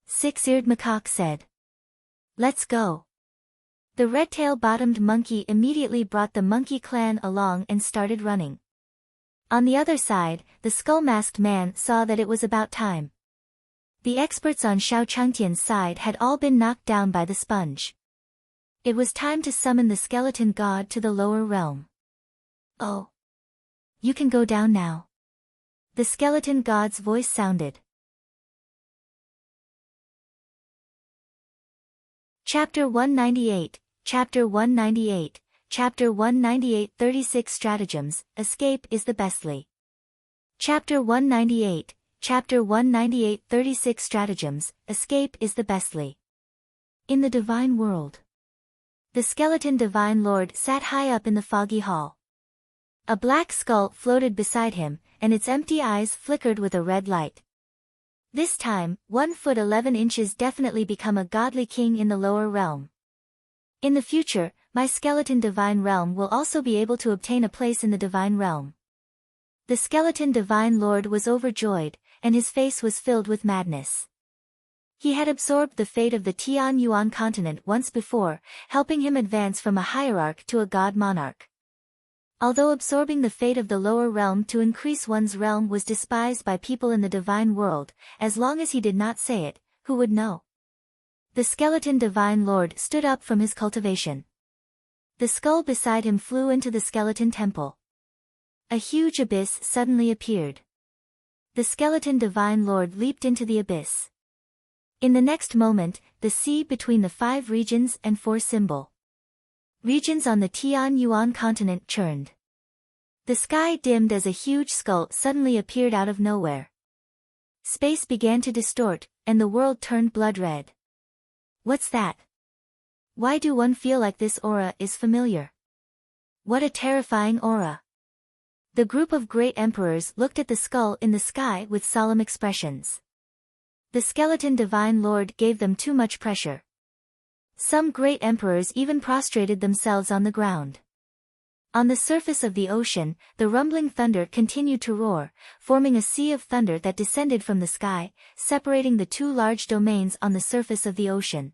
Six-eared macaque said. "Let's go." The red-tail-bottomed monkey immediately brought the monkey clan along and started running. On the other side, the skull-masked man saw that it was about time. The experts on Changtian's side had all been knocked down by the sponge. It was time to summon the skeleton god to the lower realm. "Oh. You can go down now." The skeleton god's voice sounded. Chapter 198, Chapter 198, Chapter 198 36 Stratagems, Escape is the Bestli. Chapter 198, Chapter 198 36 Stratagems, Escape is the Bestli. In the Divine World. The skeleton Divine Lord sat high up in the foggy hall. A black skull floated beside him, and its empty eyes flickered with a red light. This time, 1 foot 11 inches definitely become a godly king in the lower realm. In the future, my skeleton divine realm will also be able to obtain a place in the divine realm. The skeleton divine lord was overjoyed, and his face was filled with madness. He had absorbed the fate of the Tian Yuan continent once before, helping him advance from a hierarch to a god monarch. Although absorbing the fate of the lower realm to increase one's realm was despised by people in the divine world, as long as he did not say it, who would know? The skeleton divine lord stood up from his cultivation. The skull beside him flew into the skeleton temple. A huge abyss suddenly appeared. The skeleton divine lord leaped into the abyss. In the next moment, the sea between the 5 regions and 4 symbol regions on the Tian Yuan continent churned. The sky dimmed as a huge skull suddenly appeared out of nowhere. Space began to distort, and the world turned blood red. What's that? Why do one feel like this aura is familiar? What a terrifying aura. The group of great emperors looked at the skull in the sky with solemn expressions. The skeleton divine lord gave them too much pressure. Some great emperors even prostrated themselves on the ground. On the surface of the ocean, the rumbling thunder continued to roar, forming a sea of thunder that descended from the sky, separating the 2 large domains on the surface of the ocean.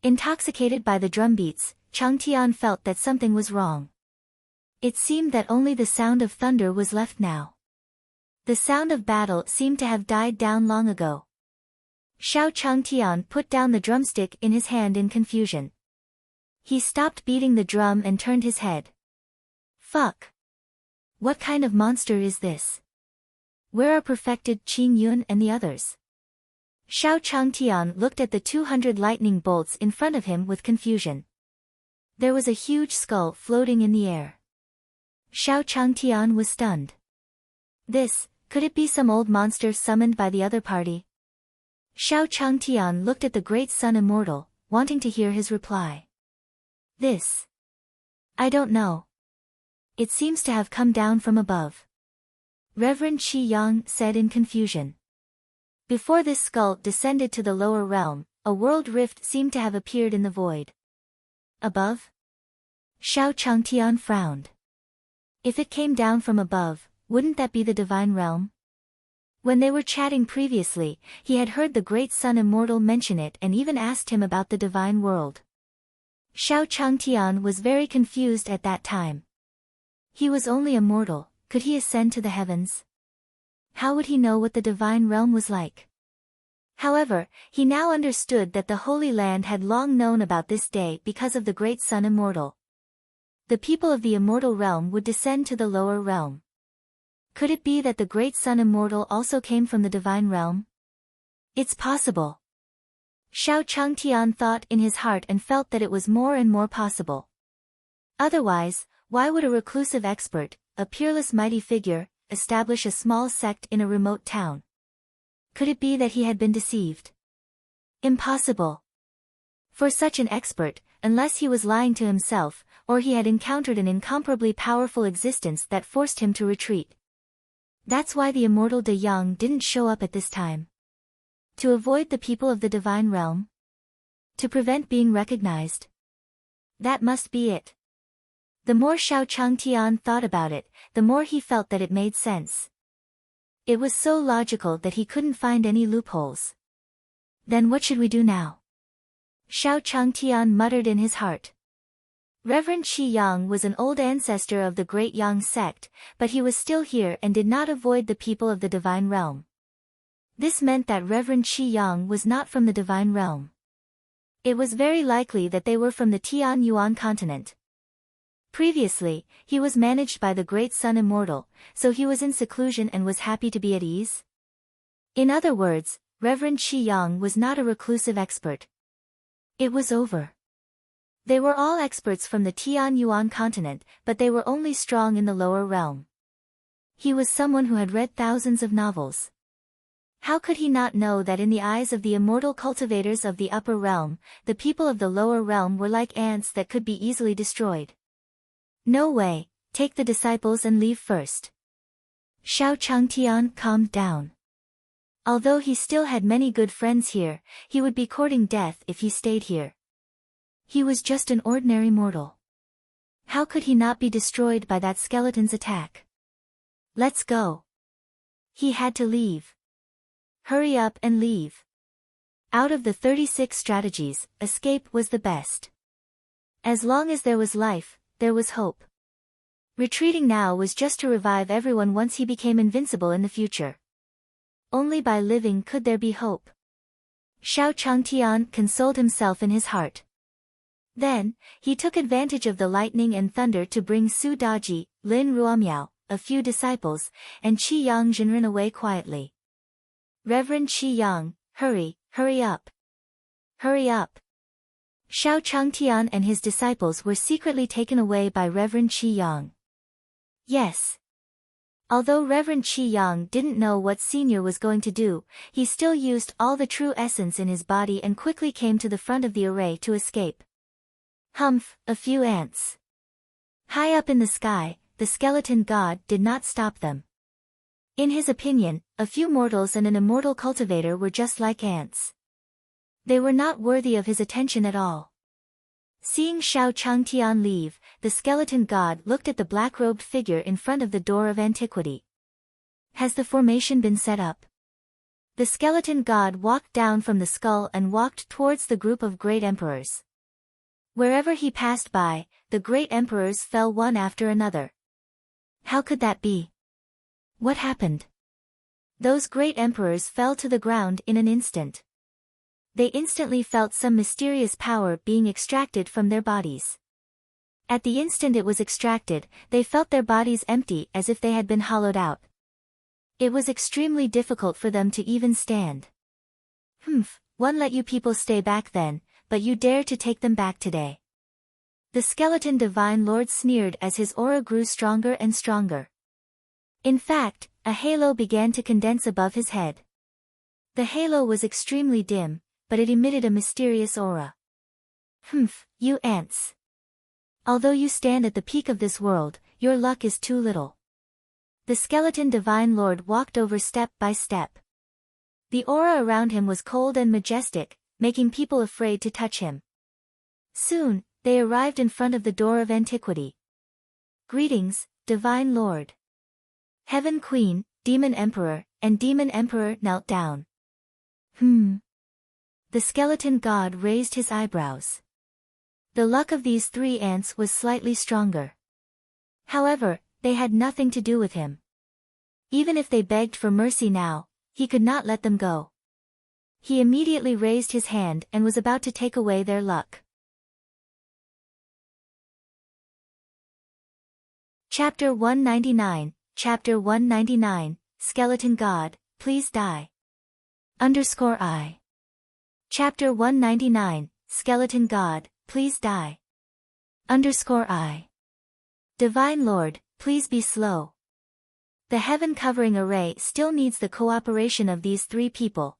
Intoxicated by the drumbeats, Changtian felt that something was wrong. It seemed that only the sound of thunder was left now. The sound of battle seemed to have died down long ago. Xiao Changtian put down the drumstick in his hand in confusion. He stopped beating the drum and turned his head. Fuck! What kind of monster is this? Where are perfected Qing Yun and the others? Xiao Changtian looked at the 200 lightning bolts in front of him with confusion. There was a huge skull floating in the air. Xiao Changtian was stunned. Could it be some old monster summoned by the other party? Xiao Changtian looked at the great sun Immortal, wanting to hear his reply. I don't know. It seems to have come down from above. Reverend Shi Yang said in confusion. Before this skull descended to the lower realm, a world rift seemed to have appeared in the void. Above? Xiao Changtian frowned. If it came down from above, wouldn't that be the divine realm? When they were chatting previously, he had heard the great sun Immortal mention it and even asked him about the divine world. Xiao Changtian was very confused at that time. He was only a mortal, could he ascend to the heavens? How would he know what the divine realm was like? However, he now understood that the Holy Land had long known about this day because of the great sun Immortal. The people of the immortal realm would descend to the lower realm. Could it be that the great sun Immortal also came from the divine realm? It's possible. Xiao Changtian thought in his heart and felt that it was more and more possible. Otherwise, why would a reclusive expert, a peerless mighty figure, establish a small sect in a remote town? Could it be that he had been deceived? Impossible. For such an expert, unless he was lying to himself, or he had encountered an incomparably powerful existence that forced him to retreat. That's why the immortal De Yang didn't show up at this time. To avoid the people of the divine realm? To prevent being recognized? That must be it. The more Xiao Changtian thought about it, the more he felt that it made sense. It was so logical that he couldn't find any loopholes. Then what should we do now? Xiao Changtian muttered in his heart. Reverend Shi Yang was an old ancestor of the great Yang sect, but he was still here and did not avoid the people of the divine realm. This meant that Reverend Shi Yang was not from the divine realm. It was very likely that they were from the Tian Yuan continent. Previously, he was managed by the great sun Immortal, so he was in seclusion and was happy to be at ease. In other words, Reverend Shi Yang was not a reclusive expert. It was over. They were all experts from the Tian Yuan continent, but they were only strong in the lower realm. He was someone who had read thousands of novels. How could he not know that in the eyes of the immortal cultivators of the upper realm, the people of the lower realm were like ants that could be easily destroyed? No way, take the disciples and leave first. Xiao Changtian calmed down. Although he still had many good friends here, he would be courting death if he stayed here. He was just an ordinary mortal. How could he not be destroyed by that skeleton's attack? Let's go. He had to leave. Hurry up and leave. Out of the 36 strategies, escape was the best. As long as there was life, there was hope. Retreating now was just to revive everyone once he became invincible in the future. Only by living could there be hope. Xiao Changtian consoled himself in his heart. Then, he took advantage of the lightning and thunder to bring Su Daji, Lin Ruomiao, a few disciples, and Qi Yang Jinren away quietly. Reverend Qi Yang, hurry up. Hurry up. Xiao Changtian and his disciples were secretly taken away by Reverend Qi Yang. Yes. Although Reverend Qi Yang didn't know what Senior was going to do, he still used all the true essence in his body and quickly came to the front of the array to escape. Humph, a few ants. High up in the sky, the skeleton god did not stop them. In his opinion, a few mortals and an immortal cultivator were just like ants. They were not worthy of his attention at all. Seeing Xiao Changtian leave, the skeleton god looked at the black-robed figure in front of the door of antiquity. Has the formation been set up? The skeleton god walked down from the skull and walked towards the group of great emperors. Wherever he passed by, the great emperors fell one after another. How could that be? What happened? Those great emperors fell to the ground in an instant. They instantly felt some mysterious power being extracted from their bodies. At the instant it was extracted, they felt their bodies empty as if they had been hollowed out. It was extremely difficult for them to even stand. One let you people stay back then, but you dare to take them back today. The skeleton divine lord sneered as his aura grew stronger and stronger. In fact, a halo began to condense above his head. The halo was extremely dim, but it emitted a mysterious aura. You ants. Although you stand at the peak of this world, your luck is too little. The skeleton divine lord walked over step by step. The aura around him was cold and majestic, making people afraid to touch him. Soon, they arrived in front of the door of antiquity. Greetings, divine lord. Heaven Queen, Demon Emperor, and Demon Emperor knelt down. The skeleton god raised his eyebrows. The luck of these three ants was slightly stronger. However, they had nothing to do with him. Even if they begged for mercy now, he could not let them go. He immediately raised his hand and was about to take away their luck. Chapter 199, Chapter 199, Skeleton God, Please Die. _I. Chapter 199, Skeleton God, Please Die. _I. Divine Lord, please be slow. The heaven-covering array still needs the cooperation of these three people.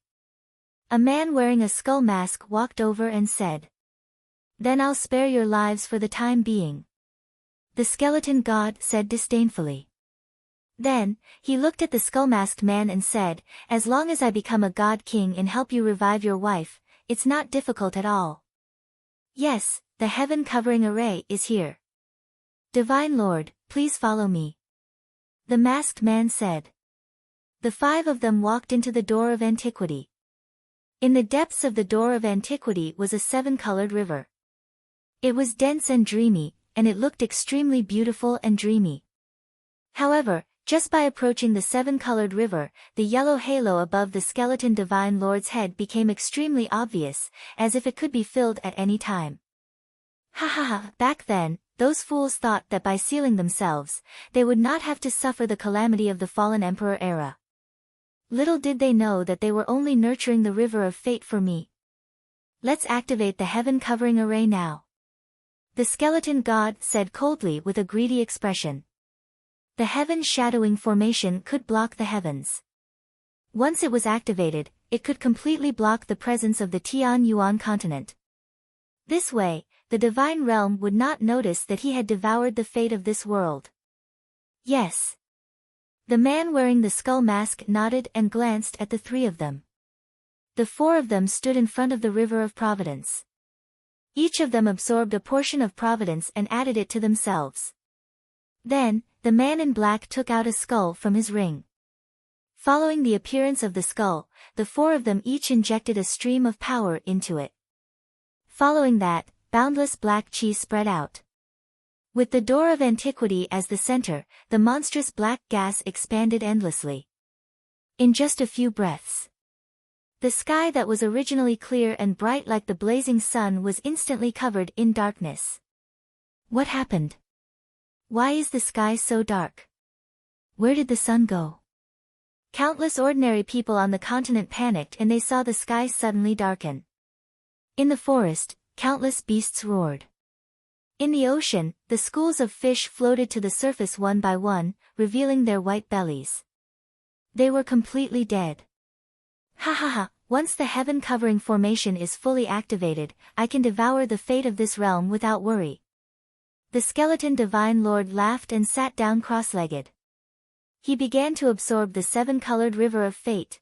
A man wearing a skull mask walked over and said. Then I'll spare your lives for the time being. The skeleton god said disdainfully. Then, he looked at the skull-masked man and said, as long as I become a god king and help you revive your wife, it's not difficult at all. Yes, the heaven-covering array is here. Divine Lord, please follow me. The masked man said. The five of them walked into the door of antiquity. In the depths of the door of antiquity was a seven-colored river. It was dense and dreamy, and it looked extremely beautiful and dreamy. However, just by approaching the seven-colored river, the yellow halo above the skeleton divine lord's head became extremely obvious, as if it could be filled at any time. Back then, those fools thought that by sealing themselves, they would not have to suffer the calamity of the fallen emperor era. Little did they know that they were only nurturing the river of fate for me. Let's activate the heaven-covering array now. The skeleton god said coldly with a greedy expression. The heaven-shadowing formation could block the heavens. Once it was activated, it could completely block the presence of the Tian Yuan continent. This way, the divine realm would not notice that he had devoured the fate of this world. Yes. The man wearing the skull mask nodded and glanced at the three of them. The four of them stood in front of the river of providence. Each of them absorbed a portion of providence and added it to themselves. Then, the man in black took out a skull from his ring. Following the appearance of the skull, the four of them each injected a stream of power into it. Following that, boundless black chi spread out. With the door of antiquity as the center, the monstrous black gas expanded endlessly. In just a few breaths, the sky that was originally clear and bright like the blazing sun was instantly covered in darkness. What happened? Why is the sky so dark? Where did the sun go? Countless ordinary people on the continent panicked and they saw the sky suddenly darken. In the forest, countless beasts roared. In the ocean, the schools of fish floated to the surface one by one, revealing their white bellies. They were completely dead. Ha ha ha, once the heaven-covering formation is fully activated, I can devour the fate of this realm without worry. The skeleton divine lord laughed and sat down cross-legged. He began to absorb the seven-colored river of fate.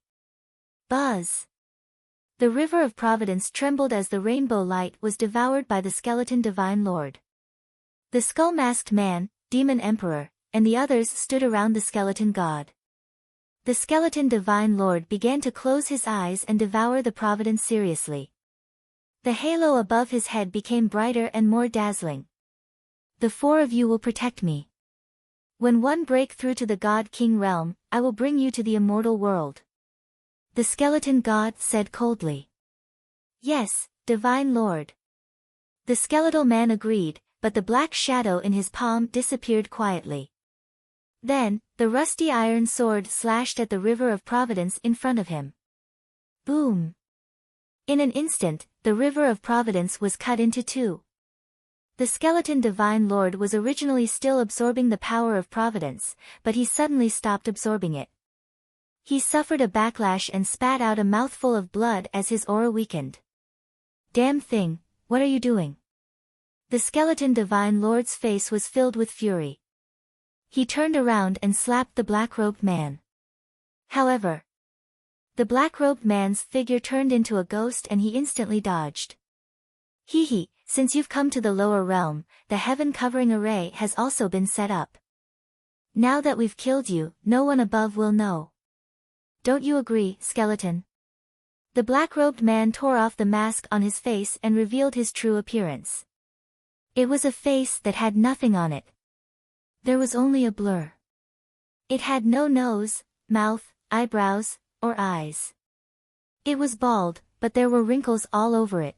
Buzz! The river of providence trembled as the rainbow light was devoured by the skeleton divine lord. The skull-masked man, demon emperor, and the others stood around the skeleton god. The skeleton divine lord began to close his eyes and devour the providence seriously. The halo above his head became brighter and more dazzling. The four of you will protect me. When one break through to the God-King realm, I will bring you to the immortal world. The skeleton god said coldly. Yes, divine lord. The skeletal man agreed, but the black shadow in his palm disappeared quietly. Then, the rusty iron sword slashed at the river of providence in front of him. Boom! In an instant, the river of providence was cut into two. The skeleton divine lord was originally still absorbing the power of providence, but he suddenly stopped absorbing it. He suffered a backlash and spat out a mouthful of blood as his aura weakened. Damn thing, what are you doing? The skeleton divine lord's face was filled with fury. He turned around and slapped the black-robed man. However, the black-robed man's figure turned into a ghost and he instantly dodged. Hee hee, since you've come to the lower realm, the heaven-covering array has also been set up. Now that we've killed you, no one above will know. Don't you agree, skeleton? The black-robed man tore off the mask on his face and revealed his true appearance. It was a face that had nothing on it. There was only a blur. It had no nose, mouth, eyebrows, or eyes. It was bald, but there were wrinkles all over it.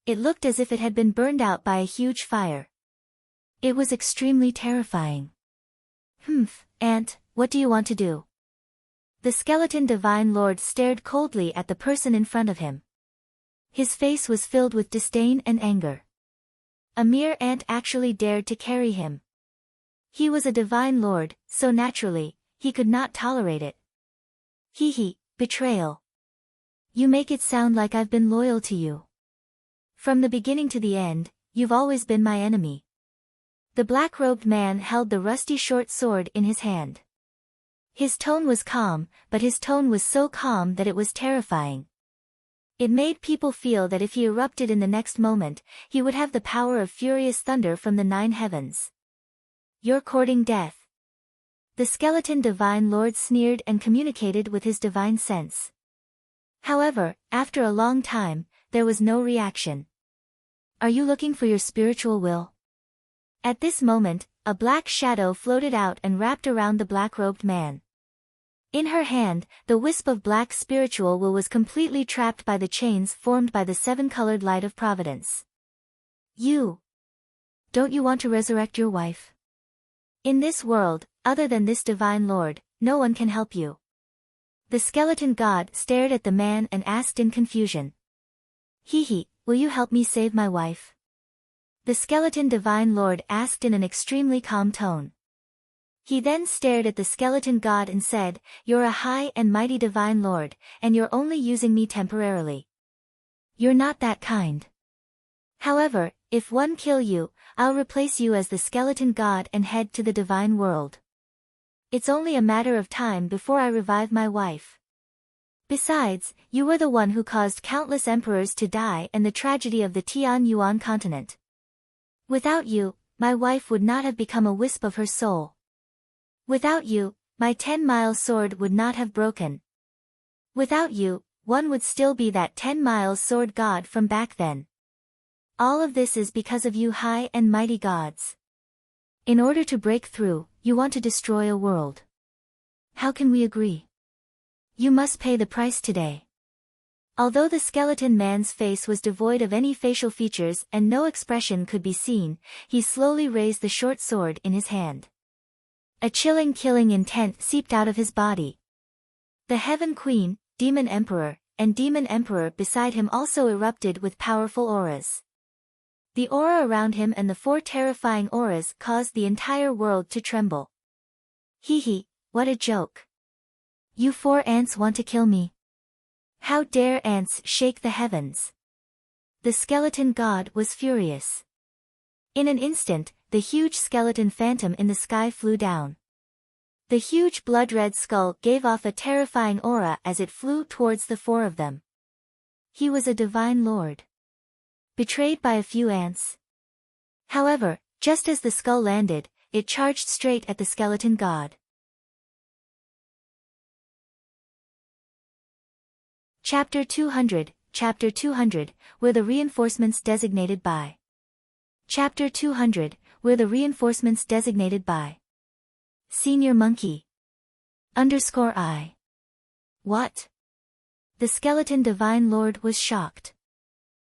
It looked as if it had been burned out by a huge fire. It was extremely terrifying. Aunt, what do you want to do? The skeleton divine lord stared coldly at the person in front of him. His face was filled with disdain and anger. A mere ant actually dared to carry him. He was a divine lord, so naturally, he could not tolerate it. Hee hee, betrayal. You make it sound like I've been loyal to you. From the beginning to the end, you've always been my enemy. The black-robed man held the rusty short sword in his hand. His tone was calm, but his tone was so calm that it was terrifying. It made people feel that if he erupted in the next moment, he would have the power of furious thunder from the 9 heavens. You're courting death. The skeleton divine lord sneered and communicated with his divine sense. However, after a long time, there was no reaction. Are you looking for your spiritual will? At this moment, a black shadow floated out and wrapped around the black-robed man. In her hand, the wisp of black spiritual will was completely trapped by the chains formed by the 7-colored light of providence. You! Don't you want to resurrect your wife? In this world, other than this divine lord, no one can help you. The skeleton god stared at the man and asked in confusion. Hee hee, will you help me save my wife? The skeleton divine lord asked in an extremely calm tone. He then stared at the skeleton god and said, You're a high and mighty divine lord, and you're only using me temporarily. You're not that kind. However, if one kill you, I'll replace you as the skeleton god and head to the divine world. It's only a matter of time before I revive my wife. Besides, you were the one who caused countless emperors to die and the tragedy of the Tian Yuan continent. Without you, my wife would not have become a wisp of her soul. Without you, my 10-mile sword would not have broken. Without you, one would still be that 10-mile sword god from back then. All of this is because of you high and mighty gods. In order to break through, you want to destroy a world. How can we agree? You must pay the price today. Although the skeleton man's face was devoid of any facial features and no expression could be seen, he slowly raised the short sword in his hand. A chilling killing intent seeped out of his body. The Heaven Queen, Demon Emperor, and Demon Emperor beside him also erupted with powerful auras. The aura around him and the 4 terrifying auras caused the entire world to tremble. Hee, what a joke. You 4 ants want to kill me? How dare ants shake the heavens? The skeleton god was furious. In an instant, the huge skeleton phantom in the sky flew down. The huge blood-red skull gave off a terrifying aura as it flew towards the 4 of them. He was a divine lord. Betrayed by a few ants. However, just as the skull landed, it charged straight at the skeleton god. Chapter 200, where the reinforcements designated by. Chapter 200, where the reinforcements designated by. Senior Monkey. _I. What? The skeleton divine lord was shocked.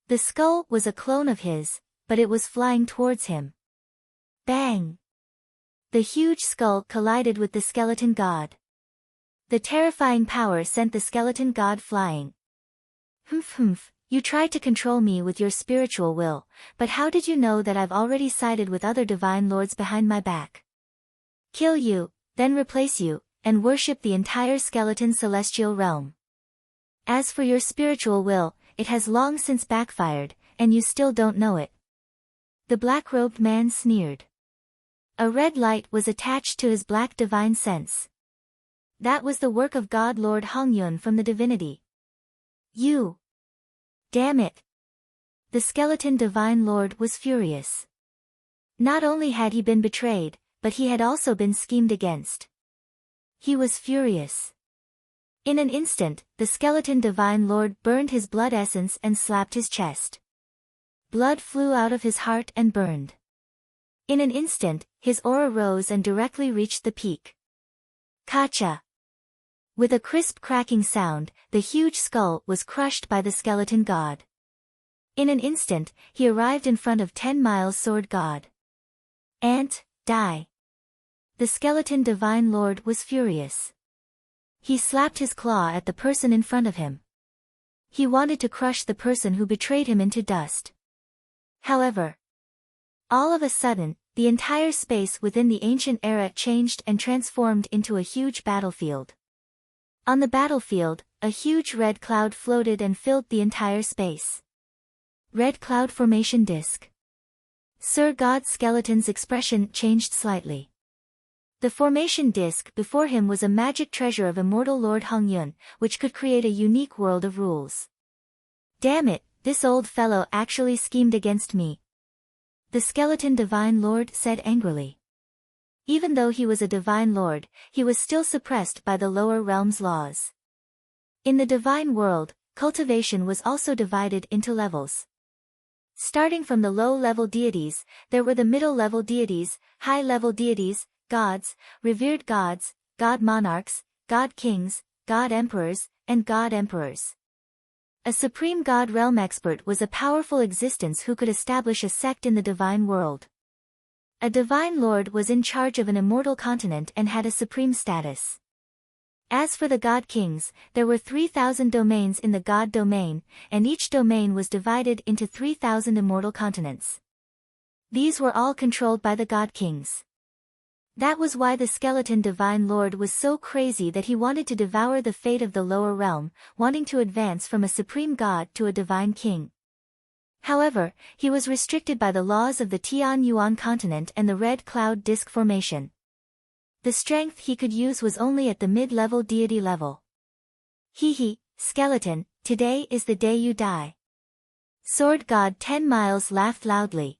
The skull was a clone of his, but it was flying towards him. Bang! The huge skull collided with the skeleton god. The terrifying power sent the skeleton god flying. Humph, you tried to control me with your spiritual will, but how did you know that I've already sided with other divine lords behind my back? Kill you, then replace you, and worship the entire skeleton celestial realm. As for your spiritual will, it has long since backfired, and you still don't know it. The black-robed man sneered. A red light was attached to his black divine sense. That was the work of God Lord Hongyun from the divinity. You! Damn it! The skeleton divine lord was furious. Not only had he been betrayed, but he had also been schemed against. He was furious. In an instant, the skeleton divine lord burned his blood essence and slapped his chest. Blood flew out of his heart and burned. In an instant, his aura rose and directly reached the peak. Kacha! With a crisp cracking sound, the huge skull was crushed by the skeleton god. In an instant, he arrived in front of 10 miles sword god. Ant, die! The skeleton divine lord was furious. He slapped his claw at the person in front of him. He wanted to crush the person who betrayed him into dust. However, all of a sudden, the entire space within the ancient era changed and transformed into a huge battlefield. On the battlefield, a huge red cloud floated and filled the entire space. Red cloud formation disk. Sir God Skeleton's expression changed slightly. The formation disk before him was a magic treasure of Immortal Lord Hongyun, which could create a unique world of rules. Damn it, this old fellow actually schemed against me. The skeleton divine lord said angrily. Even though he was a divine lord, he was still suppressed by the lower realm's laws. In the divine world, cultivation was also divided into levels. Starting from the low-level deities, there were the middle-level deities, high-level deities, gods, revered gods, god monarchs, god kings, god emperors, and god emperors. A supreme god realm expert was a powerful existence who could establish a sect in the divine world. A divine lord was in charge of an immortal continent and had a supreme status. As for the god kings, there were 3,000 domains in the god domain, and each domain was divided into 3,000 immortal continents. These were all controlled by the god kings. That was why the skeleton divine lord was so crazy that he wanted to devour the fate of the lower realm, wanting to advance from a supreme god to a divine king. However, he was restricted by the laws of the Tian Yuan continent and the red cloud disk formation. The strength he could use was only at the mid-level deity level. Hee hee, skeleton, today is the day you die. Sword God 10 miles laughed loudly.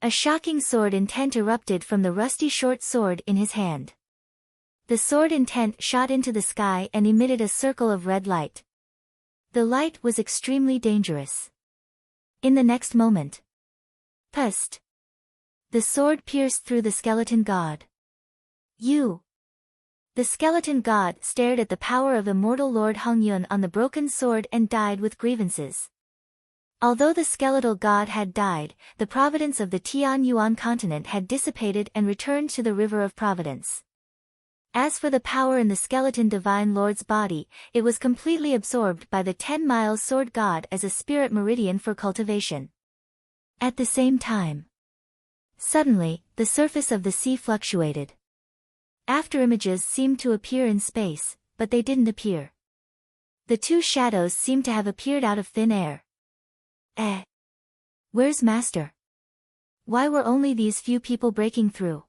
A shocking sword intent erupted from the rusty short sword in his hand. The sword intent shot into the sky and emitted a circle of red light. The light was extremely dangerous. In the next moment, pust! The sword pierced through the skeleton god. You! The skeleton god stared at the power of immortal Lord Hongyun on the broken sword and died with grievances. Although the skeletal god had died, the providence of the Tianyuan continent had dissipated and returned to the river of providence. As for the power in the skeleton divine lord's body, it was completely absorbed by the 10-mile sword god as a spirit meridian for cultivation. At the same time, suddenly, the surface of the sea fluctuated. Afterimages seemed to appear in space, but they didn't appear. The two shadows seemed to have appeared out of thin air. Where's Master? Why were only these few people breaking through?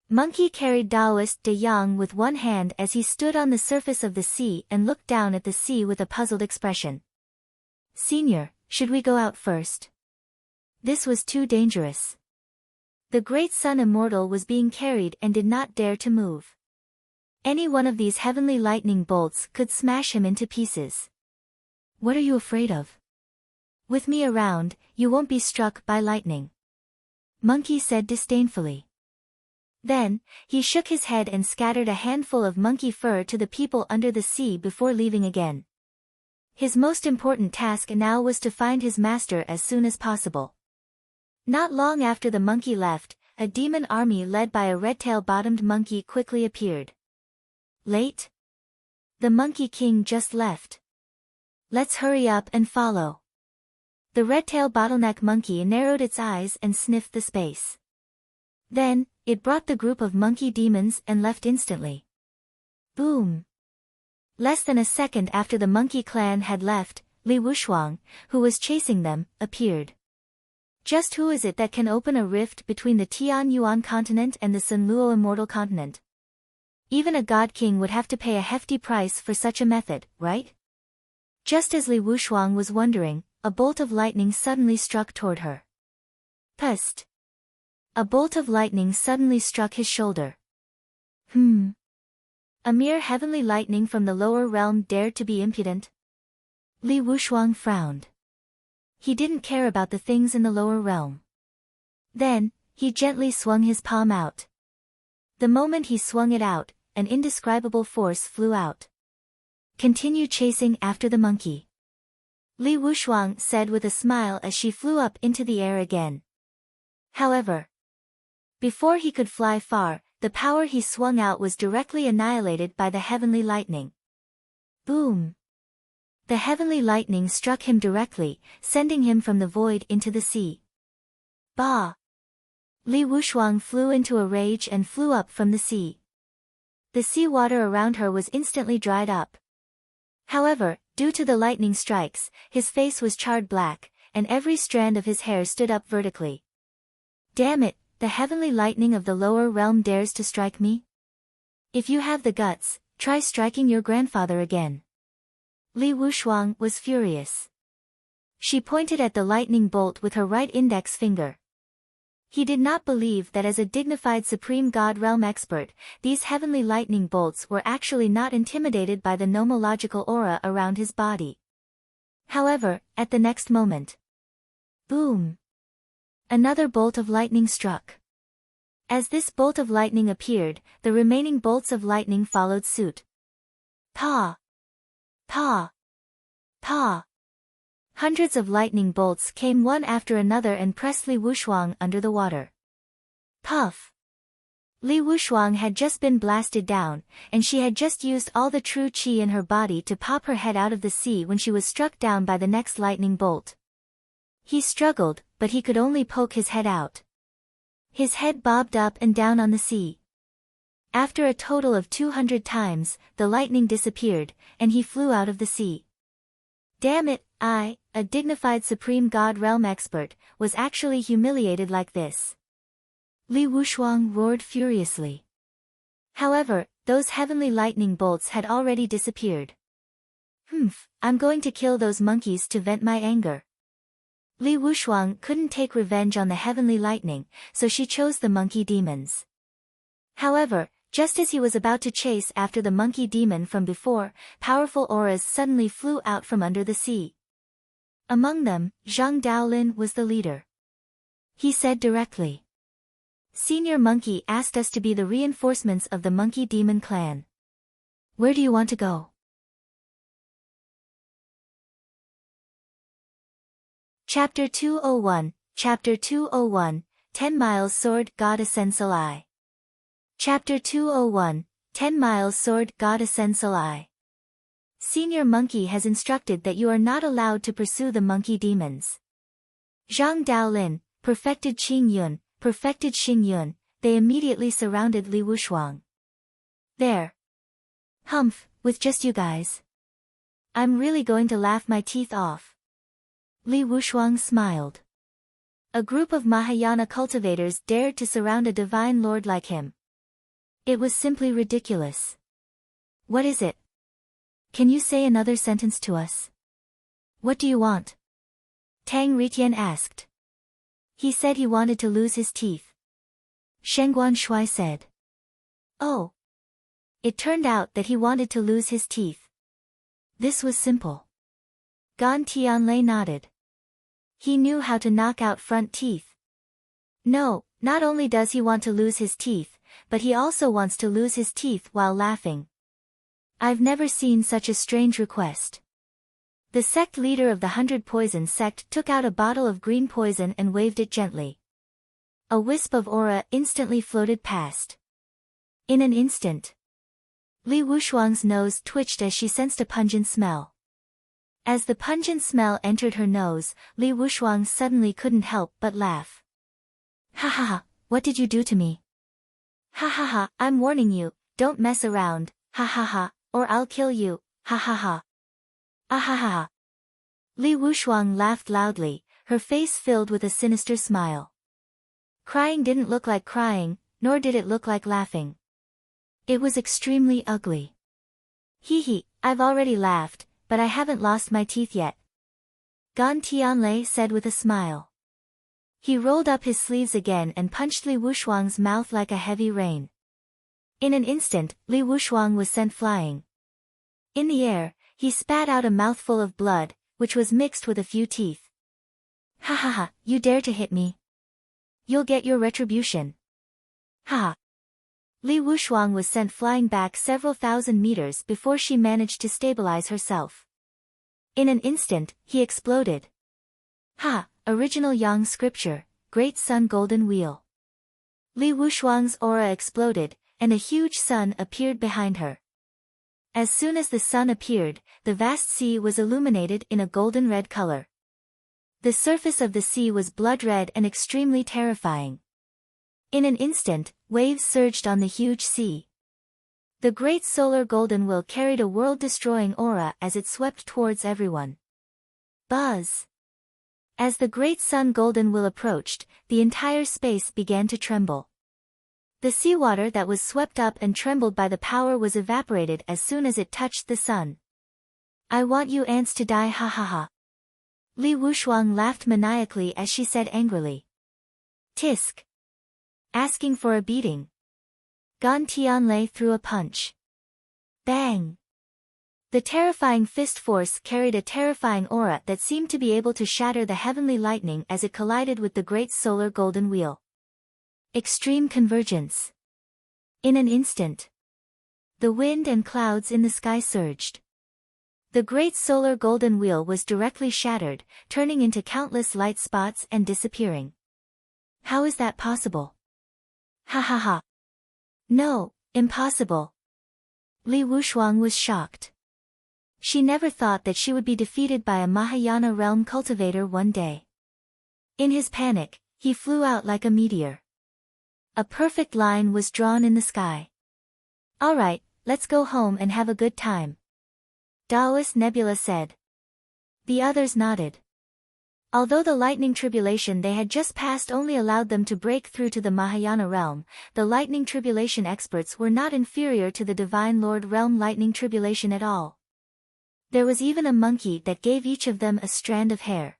Monkey carried Taoist De Yang with one hand as he stood on the surface of the sea and looked down at the sea with a puzzled expression. Senior, should we go out first? This was too dangerous. The great sun Immortal was being carried and did not dare to move. Any one of these heavenly lightning bolts could smash him into pieces. What are you afraid of? With me around, you won't be struck by lightning. Monkey said disdainfully. Then, he shook his head and scattered a handful of monkey fur to the people under the sea before leaving again. His most important task now was to find his master as soon as possible. Not long after the monkey left, a demon army led by a red-tail-bottomed monkey quickly appeared. Late? The Monkey King just left. Let's hurry up and follow. The red-tail bottleneck monkey narrowed its eyes and sniffed the space. Then, it brought the group of monkey demons and left instantly. Boom! Less than a second after the monkey clan had left, Li Wushuang, who was chasing them, appeared. Just who is it that can open a rift between the Tianyuan continent and the Sunluo Immortal continent? Even a god king would have to pay a hefty price for such a method, right? Just as Li Wushuang was wondering, a bolt of lightning suddenly struck toward her. Pust! A bolt of lightning suddenly struck his shoulder. A mere heavenly lightning from the lower realm dared to be impudent? Li Wushuang frowned. He didn't care about the things in the lower realm. Then, he gently swung his palm out. The moment he swung it out, an indescribable force flew out. Continue chasing after the monkey. Li Wushuang said with a smile as she flew up into the air again. However, before he could fly far, the power he swung out was directly annihilated by the heavenly lightning. Boom! The heavenly lightning struck him directly, sending him from the void into the sea. Bah! Li Wushuang flew into a rage and flew up from the sea. The sea water around her was instantly dried up. However, due to the lightning strikes, his face was charred black, and every strand of his hair stood up vertically. Damn it! The heavenly lightning of the lower realm dares to strike me? If you have the guts, try striking your grandfather again. Li Wushuang was furious. She pointed at the lightning bolt with her right index finger. He did not believe that as a dignified supreme god realm expert, these heavenly lightning bolts were actually not intimidated by the nomological aura around his body. However, at the next moment, boom! Another bolt of lightning struck. As this bolt of lightning appeared, the remaining bolts of lightning followed suit. Pa! Pa! Pa! Hundreds of lightning bolts came one after another and pressed Li Wushuang under the water. Puff! Li Wushuang had just been blasted down, and she had just used all the true qi in her body to pop her head out of the sea when she was struck down by the next lightning bolt. He struggled, but he could only poke his head out. His head bobbed up and down on the sea. After a total of 200 times, the lightning disappeared, and he flew out of the sea. Damn it, I, a dignified supreme god realm expert, was actually humiliated like this. Li Wushuang roared furiously. However, those heavenly lightning bolts had already disappeared. I'm going to kill those monkeys to vent my anger. Li Wushuang couldn't take revenge on the heavenly lightning, so she chose the monkey demons. However, just as he was about to chase after the monkey demon from before, powerful auras suddenly flew out from under the sea. Among them, Zhang Daolin was the leader. He said directly, "Senior Monkey asked us to be the reinforcements of the monkey demon clan. Where do you want to go?" Chapter 201, 10 Miles Sword God Ascendsl. Chapter 201, 10 Miles Sword God Ascendsl. Senior Monkey has instructed that you are not allowed to pursue the monkey demons. Zhang Daolin, perfected Xing Yun, they immediately surrounded Li Wushuang. "There. With just you guys. I'm really going to laugh my teeth off." Li Wushuang smiled. A group of Mahayana cultivators dared to surround a divine lord like him. It was simply ridiculous. "What is it? Can you say another sentence to us? What do you want?" Tang Ritian asked. He said he wanted to lose his teeth. Shengguan Shui said. Oh. It turned out that he wanted to lose his teeth. This was simple. Gan Tianlei nodded. He knew how to knock out front teeth. No, not only does he want to lose his teeth, but he also wants to lose his teeth while laughing. I've never seen such a strange request. The sect leader of the 100 Poison sect took out a bottle of green poison and waved it gently. A wisp of aura instantly floated past. In an instant, Li Wushuang's nose twitched as she sensed a pungent smell. As the pungent smell entered her nose, Li Wushuang suddenly couldn't help but laugh. "Ha ha ha, what did you do to me? Ha ha ha, I'm warning you, don't mess around, ha ha ha, or I'll kill you, ha ha ha. Ah ha ha ha." Li Wushuang laughed loudly, her face filled with a sinister smile. Crying didn't look like crying, nor did it look like laughing. It was extremely ugly. Hee, I've already laughed, but I haven't lost my teeth yet. Gan Tianlei said with a smile. He rolled up his sleeves again and punched Li Wushuang's mouth like a heavy rain. In an instant, Li Wushuang was sent flying. In the air, he spat out a mouthful of blood, which was mixed with a few teeth. "Ha ha ha, you dare to hit me? You'll get your retribution. Ha ha." Li Wushuang was sent flying back several thousand meters before she managed to stabilize herself. In an instant, he exploded. Ha! Original Yang scripture, Great Sun Golden Wheel. Li Wushuang's aura exploded, and a huge sun appeared behind her. As soon as the sun appeared, the vast sea was illuminated in a golden red color. The surface of the sea was blood red and extremely terrifying. In an instant, waves surged on the huge sea. The great solar golden wheel carried a world-destroying aura as it swept towards everyone. Buzz! As the great sun golden wheel approached, the entire space began to tremble. The seawater that was swept up and trembled by the power was evaporated as soon as it touched the sun. "I want you ants to die, ha ha ha." Li Wushuang laughed maniacally as she said angrily. "Tisk." Asking for a beating. Gan Tianlei threw a punch. Bang! The terrifying fist force carried a terrifying aura that seemed to be able to shatter the heavenly lightning as it collided with the great solar golden wheel. Extreme convergence. In an instant, the wind and clouds in the sky surged. The great solar golden wheel was directly shattered, turning into countless light spots and disappearing. How is that possible? Ha ha ha. No, impossible. Li Wushuang was shocked. She never thought that she would be defeated by a Mahayana realm cultivator one day. In his panic, he flew out like a meteor. A perfect line was drawn in the sky. "Alright, let's go home and have a good time," Daoist Nebula said. The others nodded. Although the lightning tribulation they had just passed only allowed them to break through to the Mahayana realm, the lightning tribulation experts were not inferior to the Divine Lord realm lightning tribulation at all. There was even a monkey that gave each of them a strand of hair.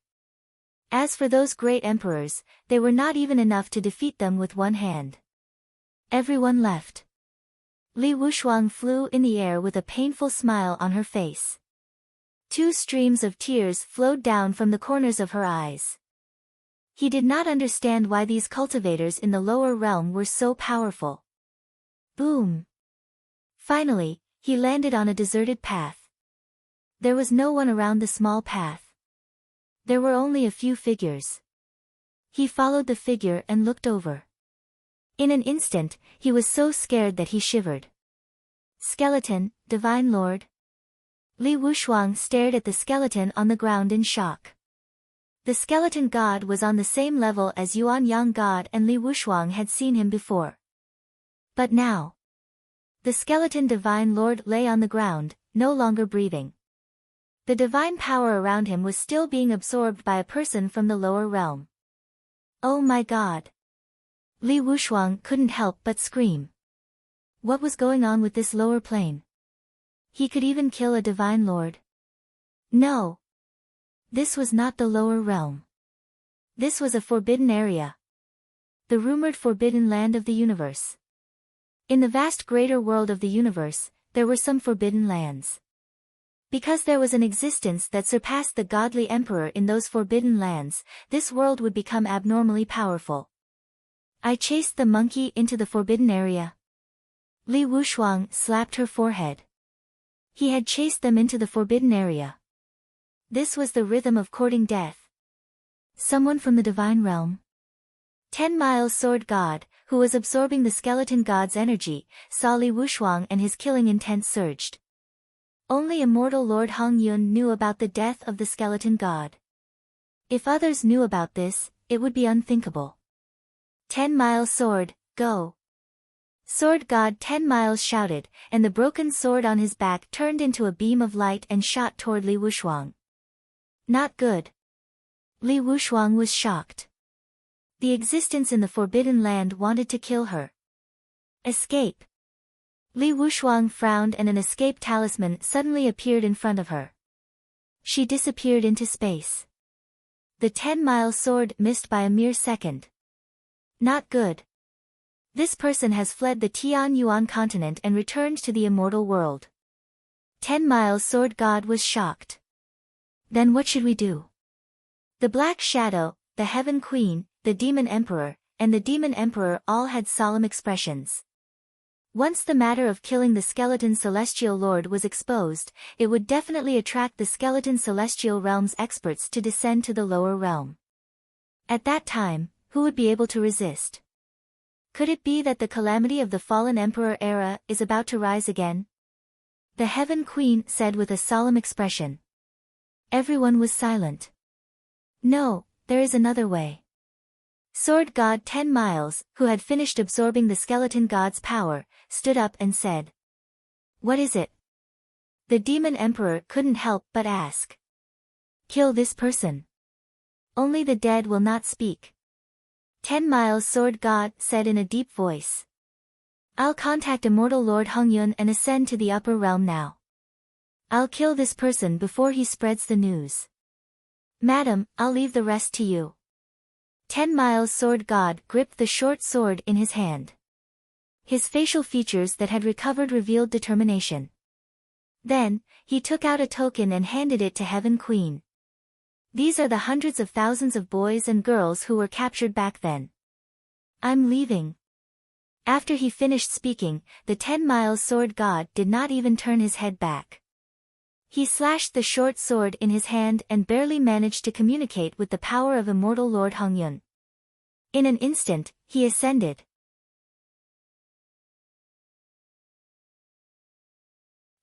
As for those great emperors, they were not even enough to defeat them with one hand. Everyone left. Li Wushuang flew in the air with a painful smile on her face. 2 streams of tears flowed down from the corners of her eyes. He did not understand why these cultivators in the lower realm were so powerful. Boom! Finally, he landed on a deserted path. There was no one around the small path. There were only a few figures. He followed the figure and looked over. In an instant, he was so scared that he shivered. Skeleton, Divine Lord. Li Wushuang stared at the skeleton on the ground in shock. The skeleton god was on the same level as Yuan Yang god, and Li Wushuang had seen him before. But now, the skeleton Divine Lord lay on the ground, no longer breathing. The divine power around him was still being absorbed by a person from the lower realm. Oh my god! Li Wushuang couldn't help but scream. What was going on with this lower plane? He could even kill a divine lord? No! This was not the lower realm. This was a forbidden area. The rumored forbidden land of the universe. In the vast greater world of the universe, there were some forbidden lands. Because there was an existence that surpassed the godly emperor in those forbidden lands, this world would become abnormally powerful. I chased the monkey into the forbidden area. Li Wushuang slapped her forehead. He had chased them into the forbidden area. This was the rhythm of courting death. Someone from the divine realm. 10 Miles Sword God, who was absorbing the skeleton god's energy, saw Li Wushuang and his killing intent surged. Only Immortal Lord Hongyun knew about the death of the skeleton god. If others knew about this, it would be unthinkable. 10 Miles Sword, go! Sword God 10 Miles shouted, and the broken sword on his back turned into a beam of light and shot toward Li Wushuang. Not good. Li Wushuang was shocked. The existence in the Forbidden Land wanted to kill her. Escape. Li Wushuang frowned and an escape talisman suddenly appeared in front of her. She disappeared into space. The 10-mile sword missed by a mere second. Not good. This person has fled the Tian Yuan continent and returned to the immortal world. 10 Miles Sword God was shocked. Then what should we do? The Black Shadow, the Heaven Queen, the Demon Emperor, and the Demon Emperor all had solemn expressions. Once the matter of killing the skeleton Celestial Lord was exposed, it would definitely attract the skeleton Celestial Realm's experts to descend to the lower realm. At that time, who would be able to resist? Could it be that the calamity of the fallen Emperor era is about to rise again? The Heaven Queen said with a solemn expression. Everyone was silent. No, there is another way. Sword God 10 Miles, who had finished absorbing the skeleton god's power, stood up and said. What is it? The Demon Emperor couldn't help but ask. Kill this person. Only the dead will not speak. 10 Miles Sword God said in a deep voice. I'll contact Immortal Lord Hongyun and ascend to the upper realm now. I'll kill this person before he spreads the news. Madam, I'll leave the rest to you. 10 Miles Sword God gripped the short sword in his hand. His facial features that had recovered revealed determination. Then, he took out a token and handed it to Heaven Queen. These are the hundreds of thousands of boys and girls who were captured back then. I'm leaving. After he finished speaking, the 10 Miles Sword God did not even turn his head back. He slashed the short sword in his hand and barely managed to communicate with the power of Immortal Lord Hongyun. In an instant, he ascended.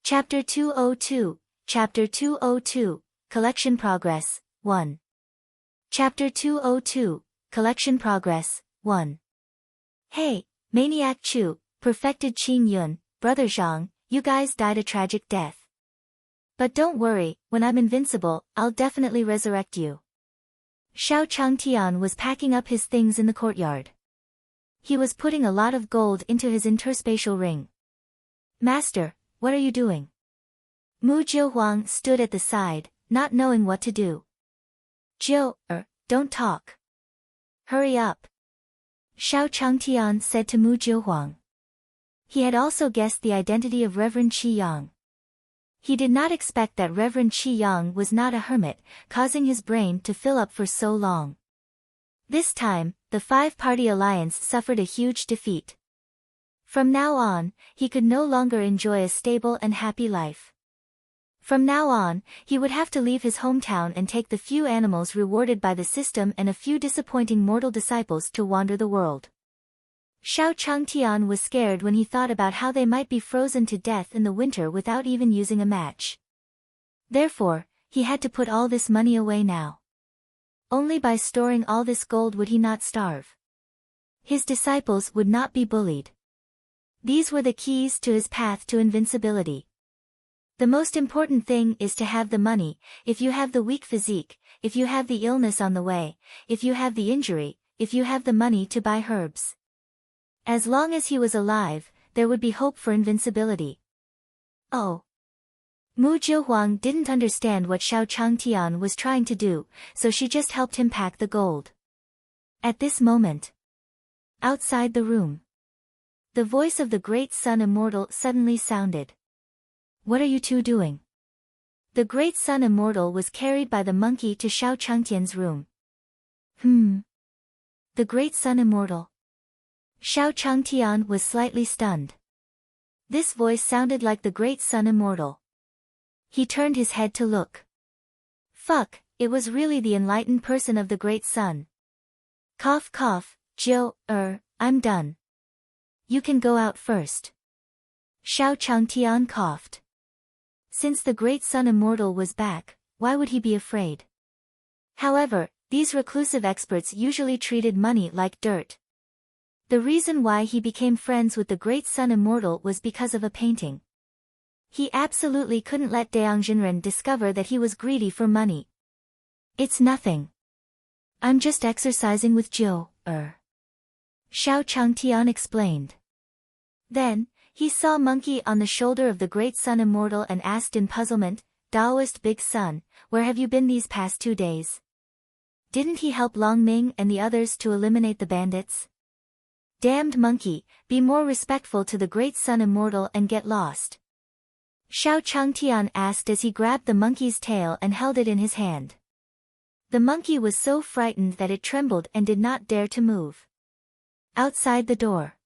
Chapter 202, Chapter 202, Collection Progress, 1. Chapter 202, Collection Progress, 1. Hey, Maniac Chu, Perfected Qing Yun, Brother Zhang, you guys died a tragic death. But don't worry, when I'm invincible, I'll definitely resurrect you. Xiao Changtian was packing up his things in the courtyard. He was putting a lot of gold into his interspatial ring. Master, what are you doing? Mu Jiuhuang stood at the side, not knowing what to do. Jiu, don't talk. Hurry up. Xiao Changtian said to Mu Jiuhuang. He had also guessed the identity of Reverend Qi Yang. He did not expect that Reverend Qi Yang was not a hermit, causing his brain to fill up for so long. This time, the five-party alliance suffered a huge defeat. From now on, he could no longer enjoy a stable and happy life. From now on, he would have to leave his hometown and take the few animals rewarded by the system and a few disappointing mortal disciples to wander the world. Xiao Changtian was scared when he thought about how they might be frozen to death in the winter without even using a match. Therefore, he had to put all this money away now. Only by storing all this gold would he not starve. His disciples would not be bullied. These were the keys to his path to invincibility. The most important thing is to have the money, if you have the weak physique, if you have the illness on the way, if you have the injury, if you have the money to buy herbs. As long as he was alive, there would be hope for invincibility. Oh. Mu Jiuhuang didn't understand what Xiao Changtian was trying to do, so she just helped him pack the gold. At this moment, outside the room, the voice of the great sun Immortal suddenly sounded. What are you two doing? The great sun Immortal was carried by the monkey to Xiao Changtian's room. The great sun Immortal. Xiao Changtian was slightly stunned. This voice sounded like the great sun Immortal. He turned his head to look. Fuck, it was really the enlightened person of the great sun. Cough cough, Jiu, I'm done. You can go out first. Xiao Changtian coughed. Since the great sun Immortal was back, why would he be afraid? However, these reclusive experts usually treated money like dirt. The reason why he became friends with the great sun Immortal was because of a painting. He absolutely couldn't let Deangjinren discover that he was greedy for money. It's nothing. I'm just exercising with Jiu, Xiao Changtian explained. Then, he saw Monkey on the shoulder of the great sun Immortal and asked in puzzlement, Taoist Big Sun, where have you been these past 2 days? Didn't he help Longming and the others to eliminate the bandits? Damned monkey, be more respectful to the great sun Immortal and get lost. Xiao Changtian asked as he grabbed the monkey's tail and held it in his hand. The monkey was so frightened that it trembled and did not dare to move. Outside the door,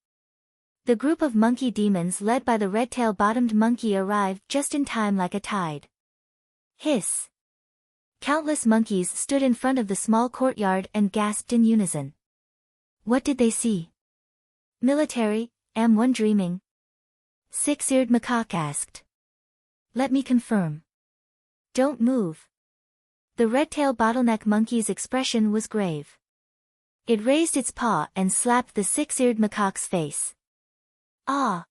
the group of monkey demons led by the red-tail-bottomed monkey arrived just in time like a tide. Hiss! Countless monkeys stood in front of the small courtyard and gasped in unison. What did they see? Military, am one dreaming? Six-eared macaque asked. Let me confirm. Don't move. The red-tail bottleneck monkey's expression was grave. It raised its paw and slapped the six-eared macaque's face. Ah!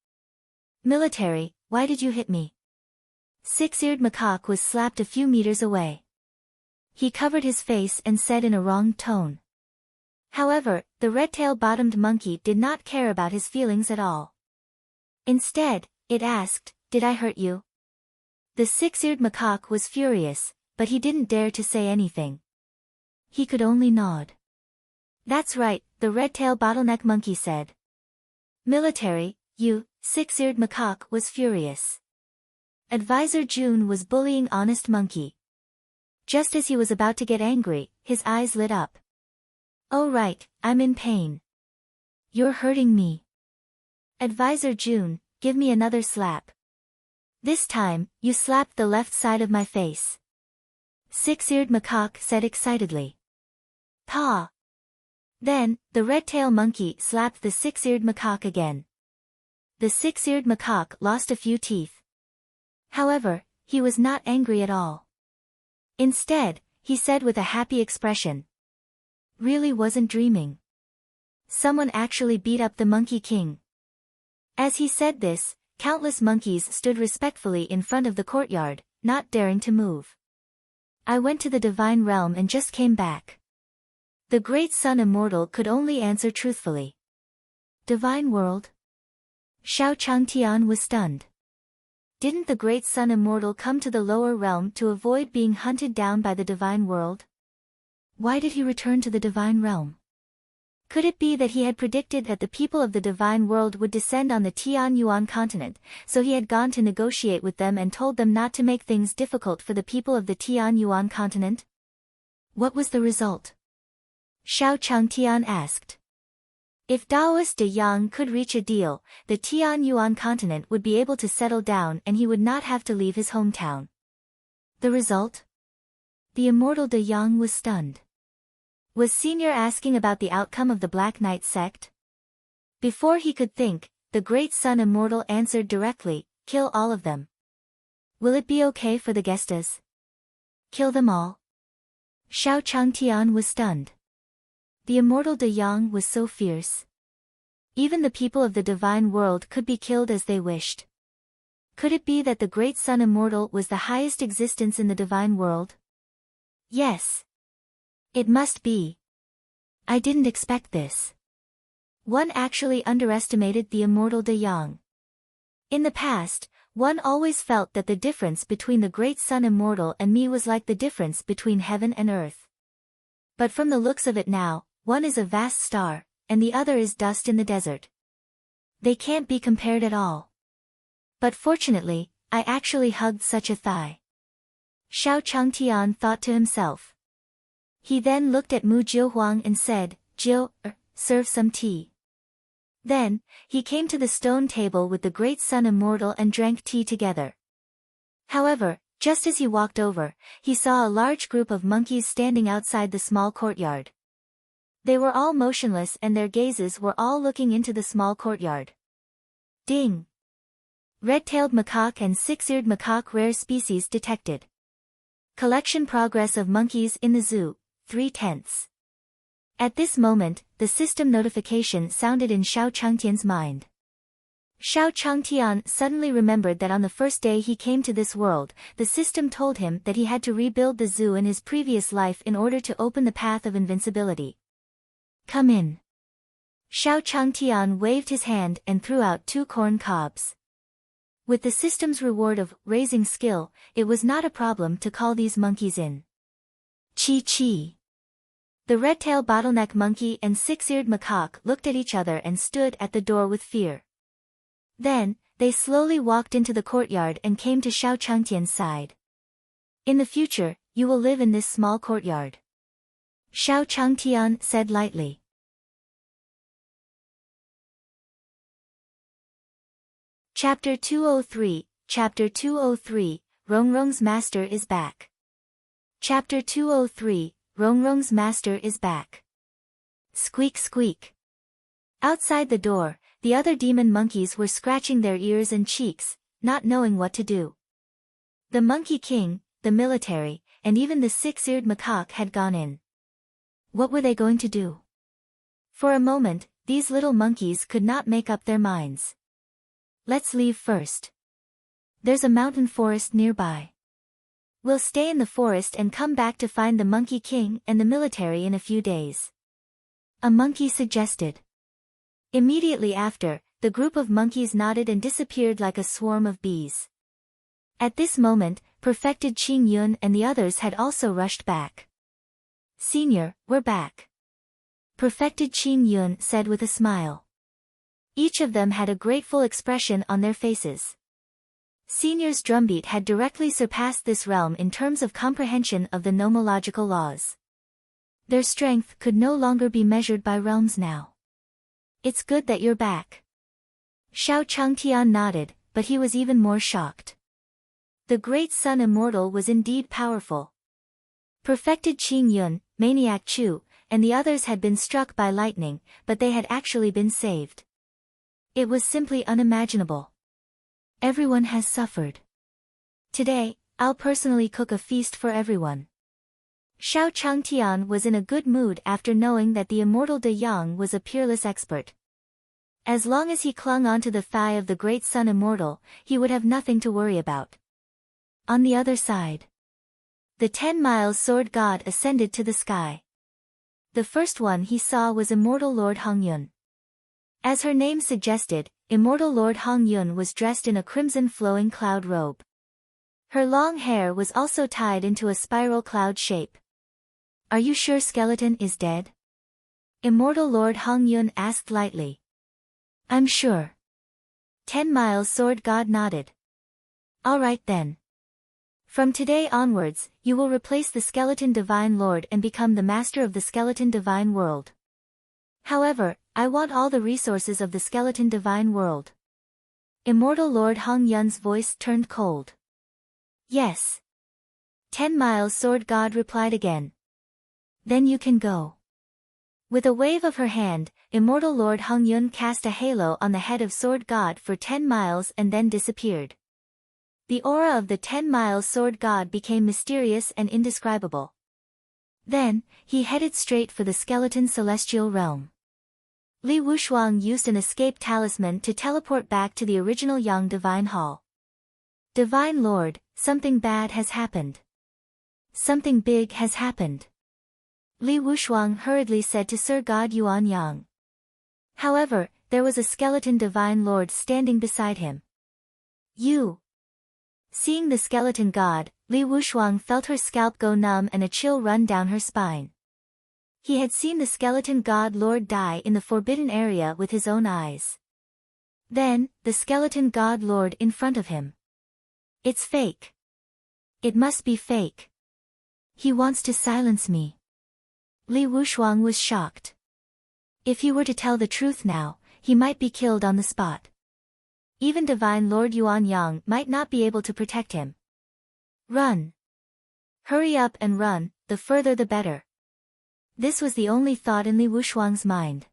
Military, why did you hit me? Six-eared macaque was slapped a few meters away. He covered his face and said in a wrong tone. However, the red-tail-bottomed monkey did not care about his feelings at all. Instead, it asked, did I hurt you? The six-eared macaque was furious, but he didn't dare to say anything. He could only nod. That's right, the red-tail bottleneck monkey said. Military, you, six-eared macaque was furious. Advisor June was bullying honest monkey. Just as he was about to get angry, his eyes lit up. Oh right, I'm in pain. You're hurting me. Advisor June, give me another slap. This time, you slapped the left side of my face. Six-eared macaque said excitedly. Paw. Then, the red-tail monkey slapped the six-eared macaque again. The six-eared macaque lost a few teeth. However, he was not angry at all. Instead, he said with a happy expression. Really wasn't dreaming. Someone actually beat up the Monkey King. As he said this, countless monkeys stood respectfully in front of the courtyard, not daring to move. I went to the divine realm and just came back. The great sun Immortal could only answer truthfully. Divine world? Xiao Changtian was stunned. Didn't the great sun Immortal come to the lower realm to avoid being hunted down by the divine world? Why did he return to the divine realm? Could it be that he had predicted that the people of the divine world would descend on the Tianyuan continent, so he had gone to negotiate with them and told them not to make things difficult for the people of the Tianyuan continent? What was the result? Xiao Changtian asked. If Taoist De Yang could reach a deal, the Tianyuan continent would be able to settle down and he would not have to leave his hometown. The result? The immortal De Yang was stunned. Was Senior asking about the outcome of the Black Knight sect? Before he could think, the great sun Immortal answered directly, kill all of them. Will it be okay for the Gestas? Kill them all? Xiao Changtian was stunned. The immortal De Yang was so fierce. Even the people of the divine world could be killed as they wished. Could it be that the great sun Immortal was the highest existence in the divine world? Yes. It must be. I didn't expect this. One actually underestimated the immortal De Yang. In the past, one always felt that the difference between the great sun Immortal and me was like the difference between heaven and earth. But from the looks of it now, one is a vast star, and the other is dust in the desert. They can't be compared at all. But fortunately, I actually hugged such a thigh. Xiao Changtian thought to himself. He then looked at Mu Jiuhuang and said, Jiu, serve some tea. Then, he came to the stone table with the great sun Immortal and drank tea together. However, just as he walked over, he saw a large group of monkeys standing outside the small courtyard. They were all motionless and their gazes were all looking into the small courtyard. Ding! Red-tailed macaque and six-eared macaque rare species detected. Collection progress of monkeys in the zoo, 3/10. At this moment, the system notification sounded in Xiao Changtian's mind. Xiao Changtian suddenly remembered that on the first day he came to this world, the system told him that he had to rebuild the zoo in his previous life in order to open the path of invincibility. Come in. Xiao Changtian waved his hand and threw out 2 corn cobs. With the system's reward of raising skill, it was not a problem to call these monkeys in. Chi. The red-tailed bottleneck monkey and six-eared macaque looked at each other and stood at the door with fear. Then, they slowly walked into the courtyard and came to Xiao Changtian's side. In the future, you will live in this small courtyard. Xiao Changtian said lightly. Chapter 203, Rongrong's Master is back. Chapter 203, Rongrong's Master is back. Squeak squeak. Outside the door, the other demon monkeys were scratching their ears and cheeks, not knowing what to do. The Monkey King, the military, and even the six-eared macaque had gone in. What were they going to do? For a moment, these little monkeys could not make up their minds. Let's leave first. There's a mountain forest nearby. We'll stay in the forest and come back to find the Monkey King and the military in a few days. A monkey suggested. Immediately after, the group of monkeys nodded and disappeared like a swarm of bees. At this moment, Perfected Qing Yun and the others had also rushed back. Senior, we're back. Perfected Qing Yun said with a smile. Each of them had a grateful expression on their faces. Senior's drumbeat had directly surpassed this realm in terms of comprehension of the nomological laws. Their strength could no longer be measured by realms now. It's good that you're back. Xiao Changtian nodded, but he was even more shocked. The great sun Immortal was indeed powerful. Perfected Qing Yun, Maniac Chu, and the others had been struck by lightning, but they had actually been saved. It was simply unimaginable. Everyone has suffered. Today, I'll personally cook a feast for everyone. Xiao Changtian was in a good mood after knowing that the immortal De Yang was a peerless expert. As long as he clung onto the thigh of the great sun Immortal, he would have nothing to worry about. On the other side, the 10 miles sword god ascended to the sky. The first one he saw was immortal Lord Hongyun. As her name suggested, Immortal Lord Hong Yun was dressed in a crimson flowing cloud robe. Her long hair was also tied into a spiral cloud shape. Are you sure Skeleton is dead? Immortal Lord Hong Yun asked lightly. I'm sure. 10 Miles Sword God nodded. Alright then. From today onwards, you will replace the Skeleton Divine Lord and become the master of the Skeleton Divine World. However, I want all the resources of the Skeleton Divine World. Immortal Lord Hong Yun's voice turned cold. Yes. 10 Miles Sword God replied again. Then you can go. With a wave of her hand, Immortal Lord Hong Yun cast a halo on the head of Sword God for 10 miles and then disappeared. The aura of the 10 Miles Sword God became mysterious and indescribable. Then, he headed straight for the Skeleton Celestial Realm. Li Wushuang used an escape talisman to teleport back to the original Yang Divine Hall. Divine Lord, something bad has happened. Something big has happened. Li Wushuang hurriedly said to Sir God Yuan Yang. However, there was a Skeleton Divine Lord standing beside him. You. Seeing the Skeleton God, Li Wushuang felt her scalp go numb and a chill run down her spine. He had seen the Skeleton God Lord die in the Forbidden Area with his own eyes. Then, the Skeleton God Lord in front of him. It's fake. It must be fake. He wants to silence me. Li Wushuang was shocked. If he were to tell the truth now, he might be killed on the spot. Even Divine Lord Yuan Yang might not be able to protect him. Run. Hurry up and run, the further the better. This was the only thought in Li Wushuang's mind.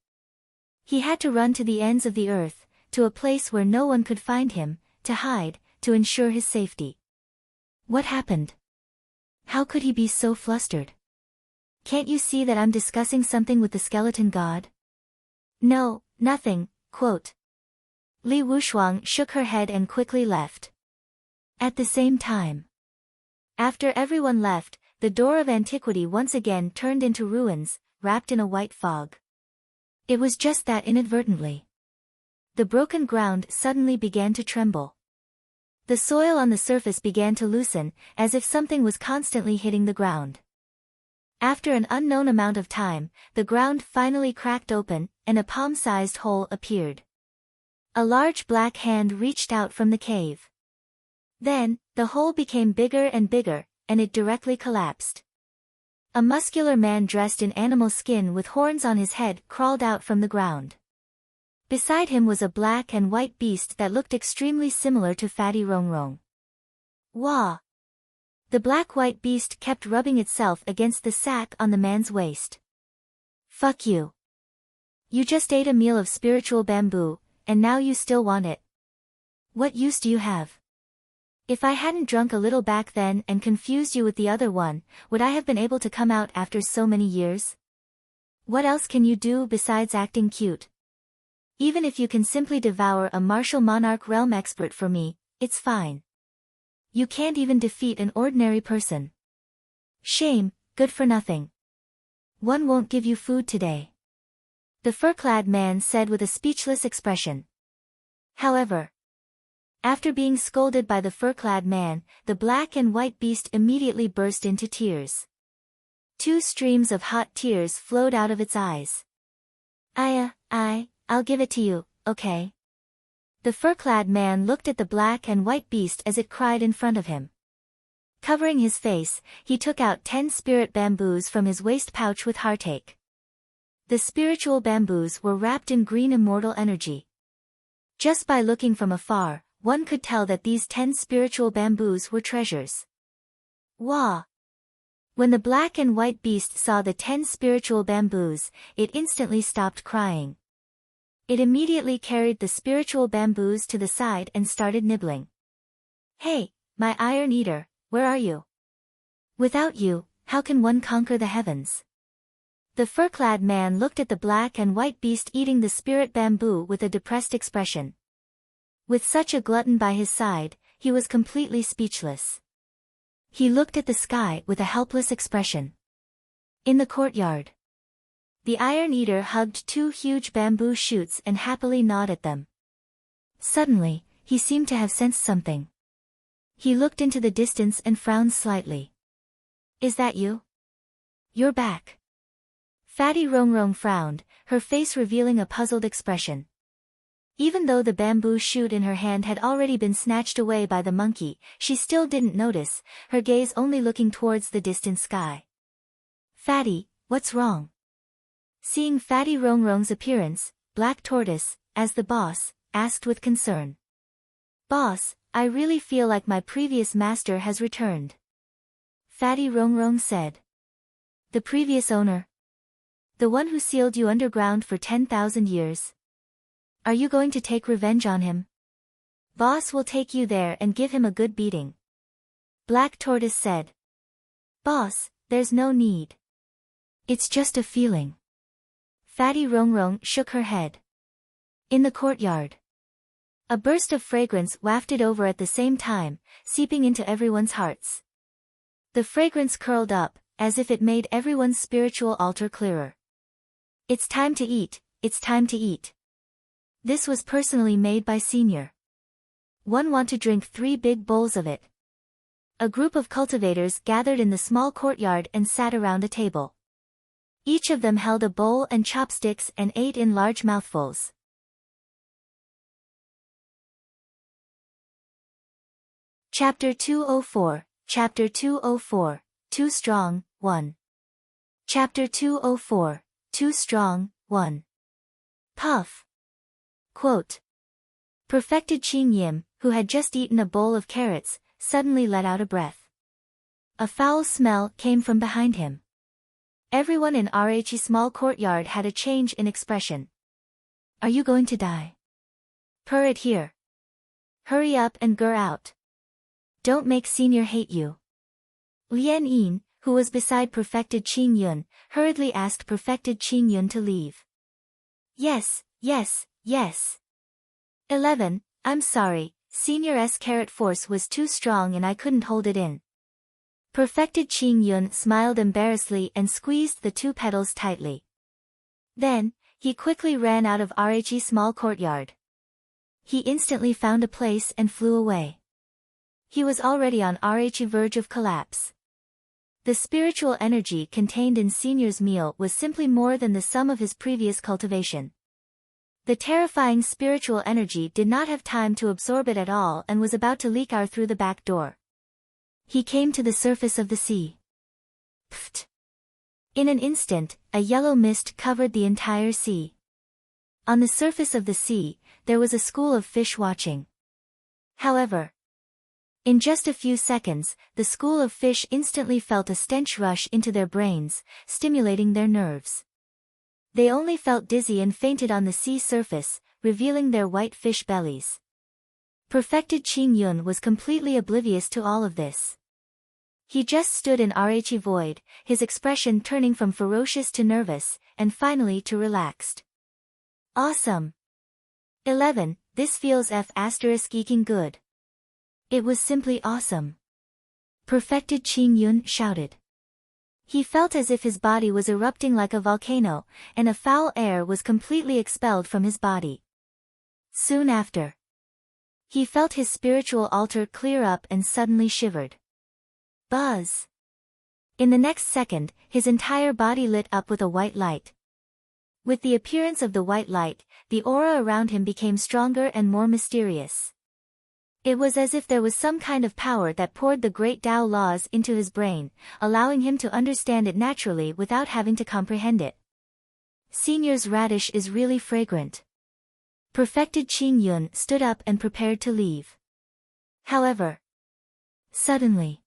He had to run to the ends of the earth, to a place where no one could find him, to hide, to ensure his safety. What happened? How could he be so flustered? Can't you see that I'm discussing something with the Skeleton God? No, nothing, quote. Li Wushuang shook her head and quickly left. At the same time. After everyone left, the door of antiquity once again turned into ruins, wrapped in a white fog. It was just that inadvertently. The broken ground suddenly began to tremble. The soil on the surface began to loosen, as if something was constantly hitting the ground. After an unknown amount of time, the ground finally cracked open, and a palm-sized hole appeared. A large black hand reached out from the cave. Then, the hole became bigger and bigger, and it directly collapsed. A muscular man dressed in animal skin with horns on his head crawled out from the ground. Beside him was a black and white beast that looked extremely similar to fatty Rongrong. Wah! The black-white beast kept rubbing itself against the sack on the man's waist. Fuck you. You just ate a meal of spiritual bamboo, and now you still want it. What use do you have? If I hadn't drunk a little back then and confused you with the other one, would I have been able to come out after so many years? What else can you do besides acting cute? Even if you can simply devour a martial monarch realm expert for me, it's fine. You can't even defeat an ordinary person. Shame, good for nothing. One won't give you food today. The fur-clad man said with a speechless expression. However, after being scolded by the fur-clad man, the black and white beast immediately burst into tears. 2 streams of hot tears flowed out of its eyes. I'll give it to you, okay? The fur-clad man looked at the black and white beast as it cried in front of him. Covering his face, he took out 10 spirit bamboos from his waist pouch with heartache. The spiritual bamboos were wrapped in green immortal energy. Just by looking from afar, one could tell that these 10 spiritual bamboos were treasures. Wah! When the black and white beast saw the 10 spiritual bamboos, it instantly stopped crying. It immediately carried the spiritual bamboos to the side and started nibbling. Hey, my Iron Eater, where are you? Without you, how can one conquer the heavens? The fur-clad man looked at the black and white beast eating the spirit bamboo with a depressed expression. With such a glutton by his side, he was completely speechless. He looked at the sky with a helpless expression. In the courtyard, the Iron Eater hugged 2 huge bamboo shoots and happily gnawed at them. Suddenly, he seemed to have sensed something. He looked into the distance and frowned slightly. Is that you? You're back. Fatty Rongrong frowned, her face revealing a puzzled expression. Even though the bamboo shoot in her hand had already been snatched away by the monkey, she still didn't notice, her gaze only looking towards the distant sky. Fatty, what's wrong? Seeing Fatty Rongrong's appearance, Black Tortoise, as the boss, asked with concern. Boss, I really feel like my previous master has returned. Fatty Rongrong said. The previous owner? The one who sealed you underground for 10,000 years? Are you going to take revenge on him? Boss will take you there and give him a good beating. Black Tortoise said. Boss, there's no need. It's just a feeling. Fatty Rongrong shook her head. In the courtyard. A burst of fragrance wafted over at the same time, seeping into everyone's hearts. The fragrance curled up, as if it made everyone's spiritual altar clearer. It's time to eat, it's time to eat. This was personally made by Senior. One want to drink 3 big bowls of it. A group of cultivators gathered in the small courtyard and sat around a table. Each of them held a bowl and chopsticks and ate in large mouthfuls. Chapter 204, Chapter 204, Too Strong, 1. Chapter 204, Too Strong, 1. Puff. Quote. Perfected Qing Yim, who had just eaten a bowl of carrots, suddenly let out a breath. A foul smell came from behind him. Everyone in RHE small courtyard had a change in expression. Are you going to die? Purr it here. Hurry up and gur out. Don't make Senior hate you. Lian Yin, who was beside Perfected Qing Yun, hurriedly asked Perfected Qing Yun to leave. Yes, yes, yes. 11, I'm sorry, Senior's carrot force was too strong and I couldn't hold it in. Perfected Qing Yun smiled embarrassedly and squeezed the 2 petals tightly. Then, he quickly ran out of RHE small courtyard. He instantly found a place and flew away. He was already on RHE verge of collapse. The spiritual energy contained in Senior's meal was simply more than the sum of his previous cultivation. The terrifying spiritual energy did not have time to absorb it at all and was about to leak out through the back door. He came to the surface of the sea. Pfft! In an instant, a yellow mist covered the entire sea. On the surface of the sea, there was a school of fish watching. However, in just a few seconds, the school of fish instantly felt a stench rush into their brains, stimulating their nerves. They only felt dizzy and fainted on the sea surface, revealing their white fish bellies. Perfected Qing Yun was completely oblivious to all of this. He just stood in RHE void, his expression turning from ferocious to nervous, and finally to relaxed. Awesome! 11, this feels F***ing good. It was simply awesome. Perfected Qing Yun shouted. He felt as if his body was erupting like a volcano, and a foul air was completely expelled from his body. Soon after, he felt his spiritual altar clear up and suddenly shivered. Buzz! In the next second, his entire body lit up with a white light. With the appearance of the white light, the aura around him became stronger and more mysterious. It was as if there was some kind of power that poured the great Tao laws into his brain, allowing him to understand it naturally without having to comprehend it. Senior's radish is really fragrant. Perfected Qing Yun stood up and prepared to leave. However, suddenly,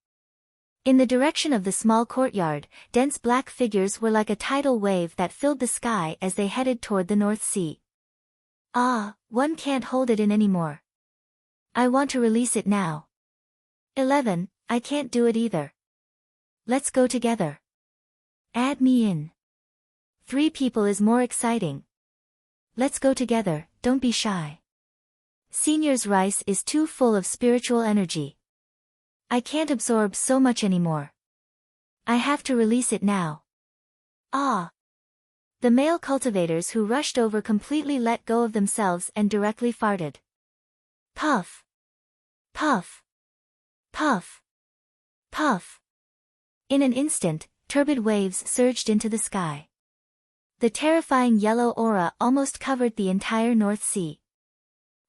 in the direction of the small courtyard, dense black figures were like a tidal wave that filled the sky as they headed toward the North Sea. Ah, one can't hold it in anymore. I want to release it now. 11, I can't do it either. Let's go together. Add me in. 3 people is more exciting. Let's go together, don't be shy. Senior's rice is too full of spiritual energy. I can't absorb so much anymore. I have to release it now. Ah! The male cultivators who rushed over completely let go of themselves and directly farted. Puff. Puff. Puff. Puff. In an instant, turbid waves surged into the sky. The terrifying yellow aura almost covered the entire North Sea.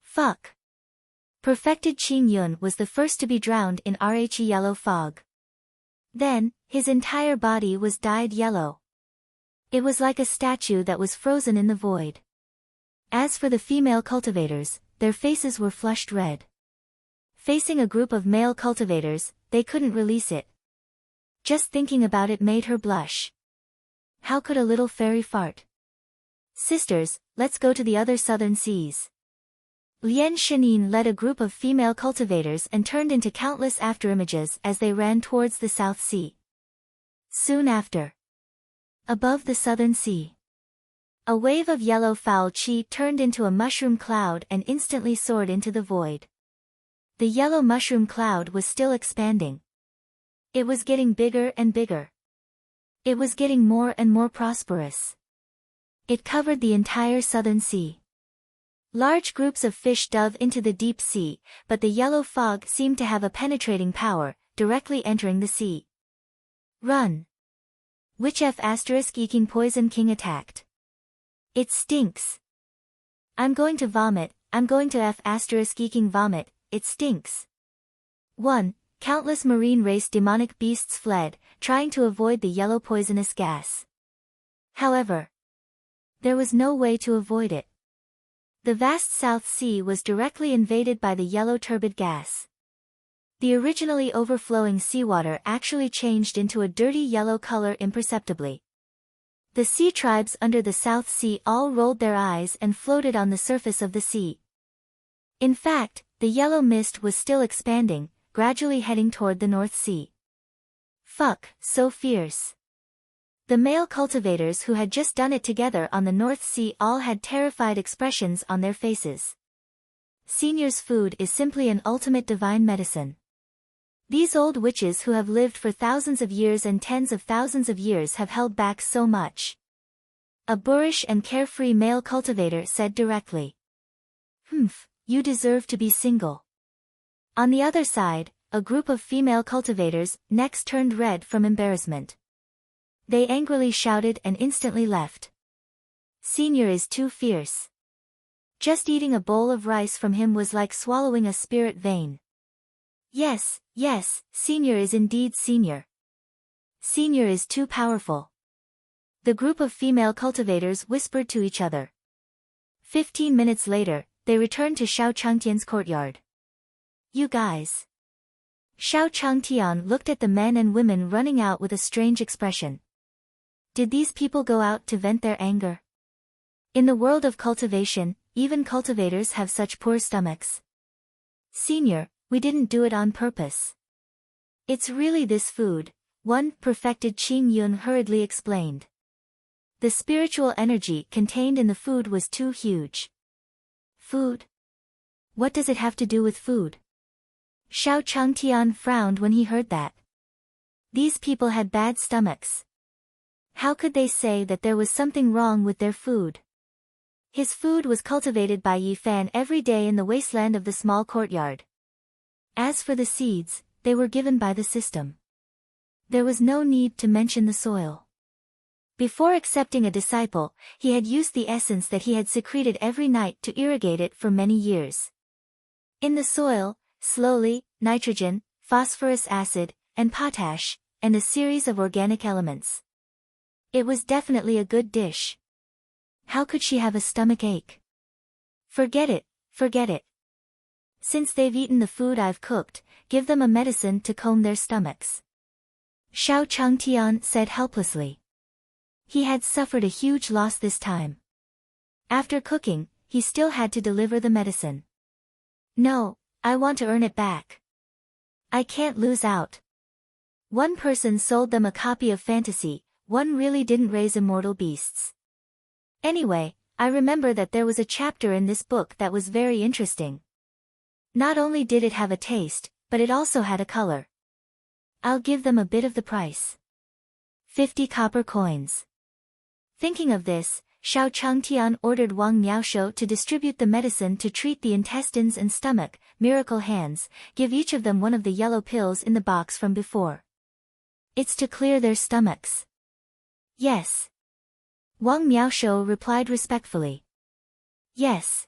Fuck. Perfected Qing Yun was the first to be drowned in RH yellow fog. Then, his entire body was dyed yellow. It was like a statue that was frozen in the void. As for the female cultivators, their faces were flushed red. Facing a group of male cultivators, they couldn't release it. Just thinking about it made her blush. How could a little fairy fart? Sisters, let's go to the other southern seas. Lian Shanin led a group of female cultivators and turned into countless afterimages as they ran towards the South Sea. Soon after, above the southern sea, a wave of yellow foul chi turned into a mushroom cloud and instantly soared into the void. The yellow mushroom cloud was still expanding. It was getting bigger and bigger. It was getting more and more prosperous. It covered the entire southern sea. Large groups of fish dove into the deep sea, but the yellow fog seemed to have a penetrating power, directly entering the sea. Run! Which F***ing poison king attacked? It stinks. I'm going to vomit, I'm going to F***ing vomit, it stinks. 1. Countless marine race demonic beasts fled, trying to avoid the yellow poisonous gas. However, there was no way to avoid it. The vast South Sea was directly invaded by the yellow turbid gas. The originally overflowing seawater actually changed into a dirty yellow color imperceptibly. The sea tribes under the South Sea all rolled their eyes and floated on the surface of the sea. In fact, the yellow mist was still expanding, gradually heading toward the North Sea. Fuck, so fierce. The male cultivators who had just done it together on the North Sea all had terrified expressions on their faces. Senior's food is simply an ultimate divine medicine. These old witches who have lived for thousands of years and tens of thousands of years have held back so much. A boorish and carefree male cultivator said directly. Humph, you deserve to be single. On the other side, a group of female cultivators next turned red from embarrassment. They angrily shouted and instantly left. Senior is too fierce. Just eating a bowl of rice from him was like swallowing a spirit vein. Yes, yes, Senior is indeed Senior. Senior is too powerful. The group of female cultivators whispered to each other. 15 minutes later, they returned to Xiao Changtian's courtyard. You guys. Xiao Changtian looked at the men and women running out with a strange expression. Did these people go out to vent their anger? In the world of cultivation, even cultivators have such poor stomachs. Senior, we didn't do it on purpose. It's really this food, one perfected Qing Yun hurriedly explained. The spiritual energy contained in the food was too huge. Food? What does it have to do with food? Xiao Changtian frowned when he heard that. These people had bad stomachs. How could they say that there was something wrong with their food? His food was cultivated by Yi Fan every day in the wasteland of the small courtyard. As for the seeds, they were given by the system. There was no need to mention the soil. Before accepting a disciple, he had used the essence that he had secreted every night to irrigate it for many years. In the soil, slowly, nitrogen, phosphorus acid, and potash, and a series of organic elements. It was definitely a good dish. How could she have a stomach ache? Forget it, forget it. Since they've eaten the food I've cooked, give them a medicine to calm their stomachs. Xiao Changtian said helplessly. He had suffered a huge loss this time. After cooking, he still had to deliver the medicine. No, I want to earn it back. I can't lose out. One person sold them a copy of Fantasy, one really didn't raise immortal beasts. Anyway, I remember that there was a chapter in this book that was very interesting. Not only did it have a taste, but it also had a color. I'll give them a bit of the price. 50 copper coins. Thinking of this, Xiao Changtian ordered Wang Miaoshou to distribute the medicine to treat the intestines and stomach. Miracle hands, give each of them one of the yellow pills in the box from before. It's to clear their stomachs. Yes. Wang Miaoshou replied respectfully. Yes.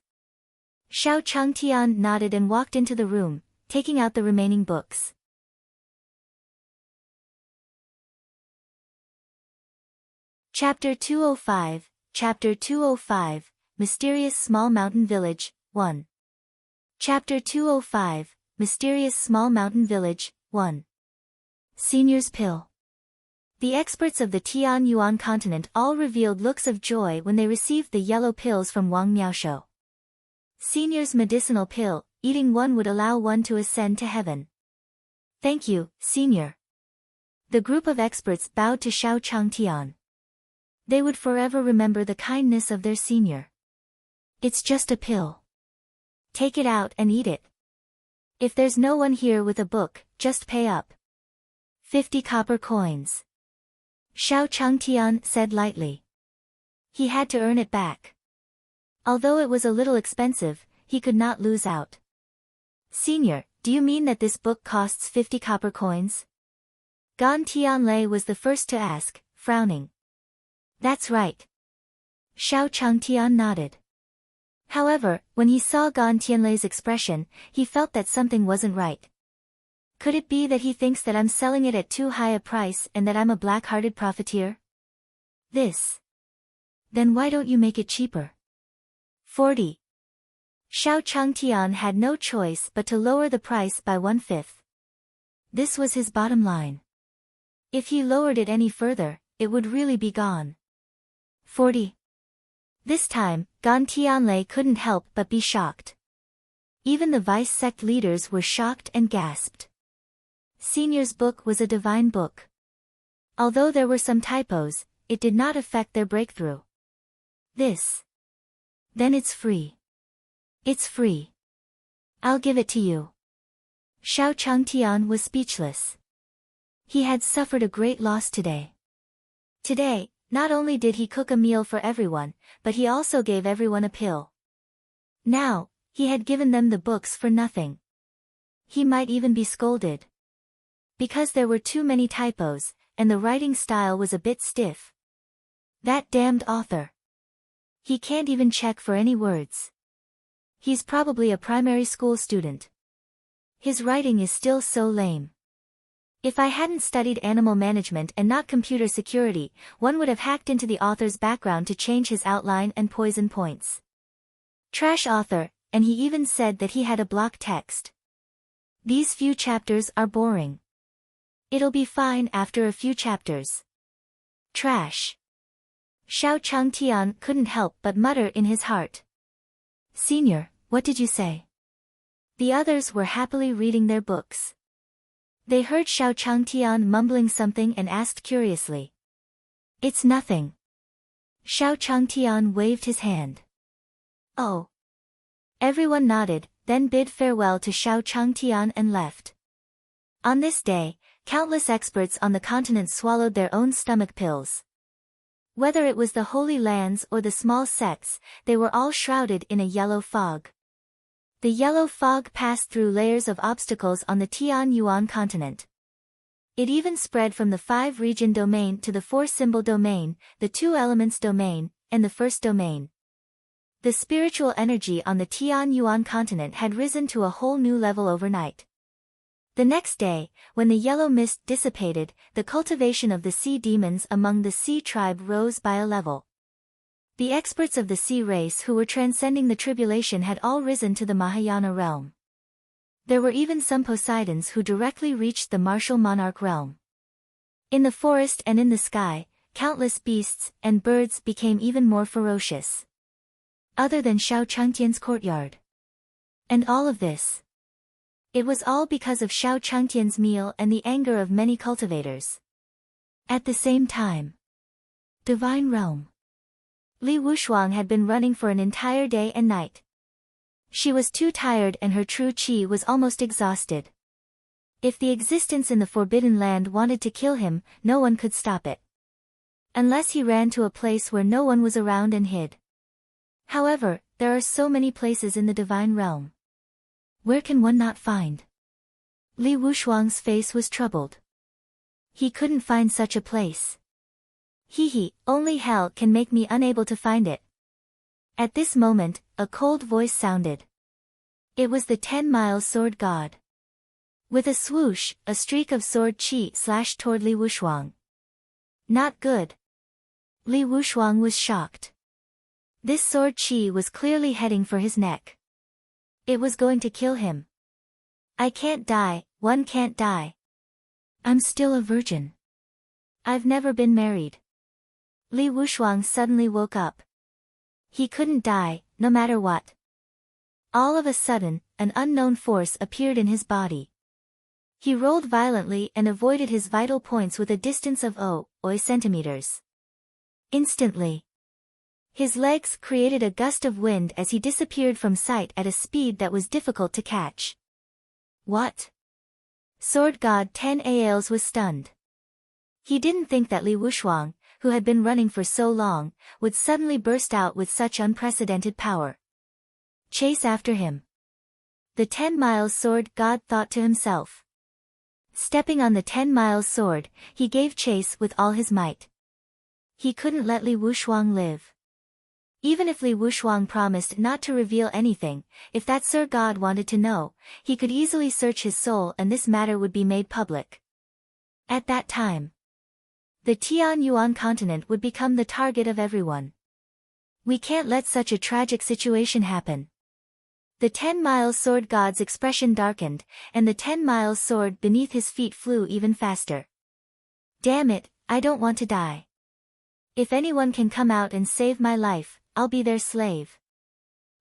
Xiao Changtian nodded and walked into the room, taking out the remaining books. Chapter 205, Chapter 205, Mysterious Small Mountain Village, 1. Chapter 205, Mysterious Small Mountain Village, 1. Senior's Pill. The experts of the Tian Yuan continent all revealed looks of joy when they received the yellow pills from Wang Miaoshou. Senior's medicinal pill, eating one would allow one to ascend to heaven. Thank you, Senior. The group of experts bowed to Xiao Changtian. They would forever remember the kindness of their senior. It's just a pill. Take it out and eat it. If there's no one here with a book, just pay up. 50 copper coins. Xiao Changtian said lightly. He had to earn it back. Although it was a little expensive, he could not lose out. Senior, do you mean that this book costs 50 copper coins? Gan Tianlei was the first to ask, frowning. That's right. Xiao Changtian nodded. However, when he saw Gan Tianlei's expression, he felt that something wasn't right. Could it be that he thinks that I'm selling it at too high a price and that I'm a black-hearted profiteer? Then why don't you make it cheaper? 40. Xiao Changtian had no choice but to lower the price by 1/5. This was his bottom line. If he lowered it any further, it would really be gone. 40. This time, Gan Tianlei couldn't help but be shocked. Even the vice sect leaders were shocked and gasped. Senior's book was a divine book. Although there were some typos, it did not affect their breakthrough. Then it's free. It's free. I'll give it to you. Xiao Changtian was speechless. He had suffered a great loss today. Today, not only did he cook a meal for everyone, but he also gave everyone a pill. Now, he had given them the books for nothing. He might even be scolded. Because there were too many typos, and the writing style was a bit stiff. That damned author. He can't even check for any words. He's probably a primary school student. His writing is still so lame. If I hadn't studied animal management and not computer security, one would have hacked into the author's background to change his outline and poison points. Trash author, and he even said that he had a block text. These few chapters are boring. It'll be fine after a few chapters. Trash. Xiao Changtian couldn't help but mutter in his heart. Senior, what did you say? The others were happily reading their books. They heard Xiao Changtian mumbling something and asked curiously. It's nothing. Xiao Changtian waved his hand. Oh. Everyone nodded, then bid farewell to Xiao Changtian and left. On this day, countless experts on the continent swallowed their own stomach pills. Whether it was the Holy Lands or the small sects, they were all shrouded in a yellow fog. The yellow fog passed through layers of obstacles on the Tian Yuan continent. It even spread from the 5-region domain to the 4-symbol domain, the 2-elements domain, and the first domain. The spiritual energy on the Tian Yuan continent had risen to a whole new level overnight. The next day, when the yellow mist dissipated, the cultivation of the sea demons among the sea tribe rose by a level. The experts of the sea race who were transcending the tribulation had all risen to the Mahayana realm. There were even some Poseidons who directly reached the martial monarch realm. In the forest and in the sky, countless beasts and birds became even more ferocious. Other than Xiao Changtian's courtyard. And all of this. It was all because of Xiao Changtian's meal and the anger of many cultivators. At the same time. Divine Realm. Li Wushuang had been running for an entire day and night. She was too tired and her true qi was almost exhausted. If the existence in the Forbidden Land wanted to kill him, no one could stop it. Unless he ran to a place where no one was around and hid. However, there are so many places in the divine realm. Where can one not find? Li Wushuang's face was troubled. He couldn't find such a place. Only hell can make me unable to find it. At this moment, a cold voice sounded. It was the 10-mile sword god. With a swoosh, a streak of sword chi slashed toward Li Wushuang. Not good. Li Wushuang was shocked. This sword chi was clearly heading for his neck. It was going to kill him. I can't die, one can't die. I'm still a virgin. I've never been married. Li Wushuang suddenly woke up. He couldn't die, no matter what. All of a sudden, an unknown force appeared in his body. He rolled violently and avoided his vital points with a distance of oi centimeters. Instantly, his legs created a gust of wind as he disappeared from sight at a speed that was difficult to catch. What? Sword God 10 Aals was stunned. He didn't think that Li Wushuang, who had been running for so long, would suddenly burst out with such unprecedented power. Chase after him. The 10-mile sword god thought to himself. Stepping on the 10-mile sword, he gave chase with all his might. He couldn't let Li Wushuang live. Even if Li Wushuang promised not to reveal anything, if that Sir God wanted to know, he could easily search his soul and this matter would be made public. At that time, the Tianyuan continent would become the target of everyone. We can't let such a tragic situation happen. The 10-mile sword god's expression darkened, and the 10-mile sword beneath his feet flew even faster. Damn it, I don't want to die. If anyone can come out and save my life, I'll be their slave.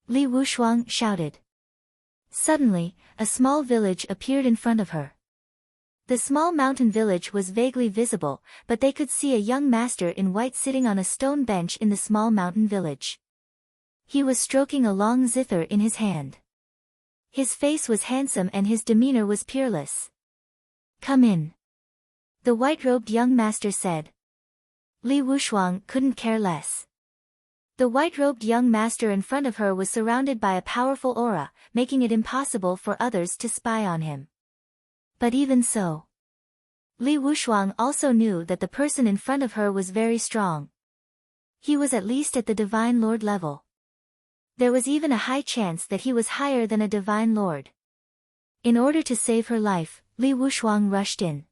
Li Wushuang shouted. Suddenly, a small village appeared in front of her. The small mountain village was vaguely visible, but they could see a young master in white sitting on a stone bench in the small mountain village. He was stroking a long zither in his hand. His face was handsome and his demeanor was peerless. Come in. The white-robed young master said. Li Wushuang couldn't care less. The white-robed young master in front of her was surrounded by a powerful aura, making it impossible for others to spy on him. But even so, Li Wushuang also knew that the person in front of her was very strong. He was at least at the Divine Lord level. There was even a high chance that he was higher than a Divine Lord. In order to save her life, Li Wushuang rushed in.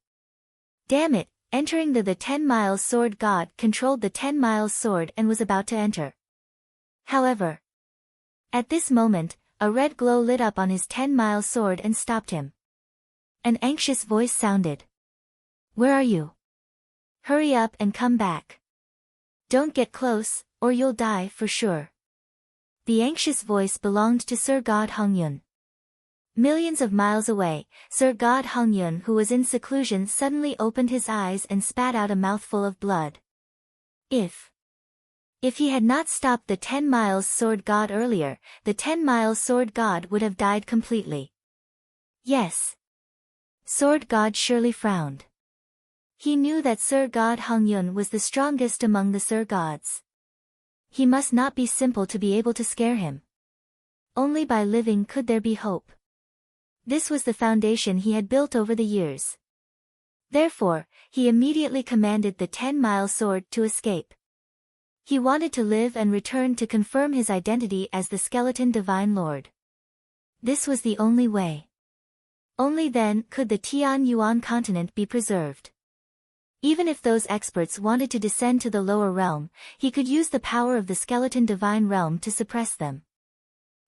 Damn it, entering the 10-mile sword god controlled the 10-mile sword and was about to enter. However, at this moment, a red glow lit up on his 10-mile sword and stopped him. An anxious voice sounded. Where are you? Hurry up and come back. Don't get close, or you'll die for sure. The anxious voice belonged to Sir God Hongyun. Millions of miles away, Sir God Hongyun, who was in seclusion, suddenly opened his eyes and spat out a mouthful of blood. If he had not stopped the 10-mile sword god earlier, the 10-mile sword god would have died completely. Yes. Sword god surely frowned. He knew that Sir God Hongyun was the strongest among the Sir gods. He must not be simple to be able to scare him. Only by living could there be hope. This was the foundation he had built over the years. Therefore, he immediately commanded the 10-mile sword to escape. He wanted to live and return to confirm his identity as the skeleton Divine Lord. This was the only way. Only then could the Tianyuan continent be preserved. Even if those experts wanted to descend to the lower realm, he could use the power of the skeleton divine realm to suppress them.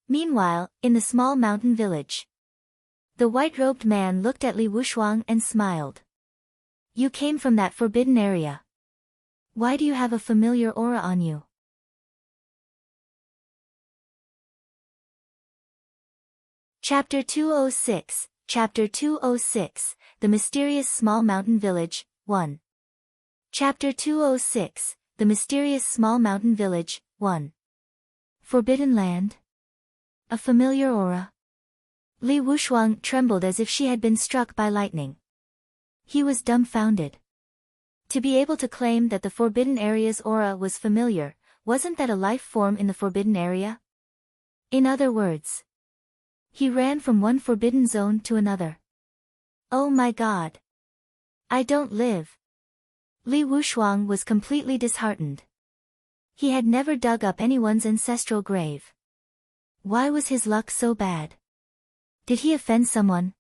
Meanwhile, in the small mountain village, the white-robed man looked at Li Wushuang and smiled. You came from that forbidden area. Why do you have a familiar aura on you? Chapter 206, Chapter 206, The Mysterious Small Mountain Village, 1. Chapter 206, The Mysterious Small Mountain Village, 1. Forbidden Land? A familiar aura? Li Wushuang trembled as if she had been struck by lightning. He was dumbfounded. To be able to claim that the forbidden area's aura was familiar, wasn't that a life form in the forbidden area? In other words, he ran from one forbidden zone to another. Oh my god. I don't live. Li Wushuang was completely disheartened. He had never dug up anyone's ancestral grave. Why was his luck so bad? Did he offend someone?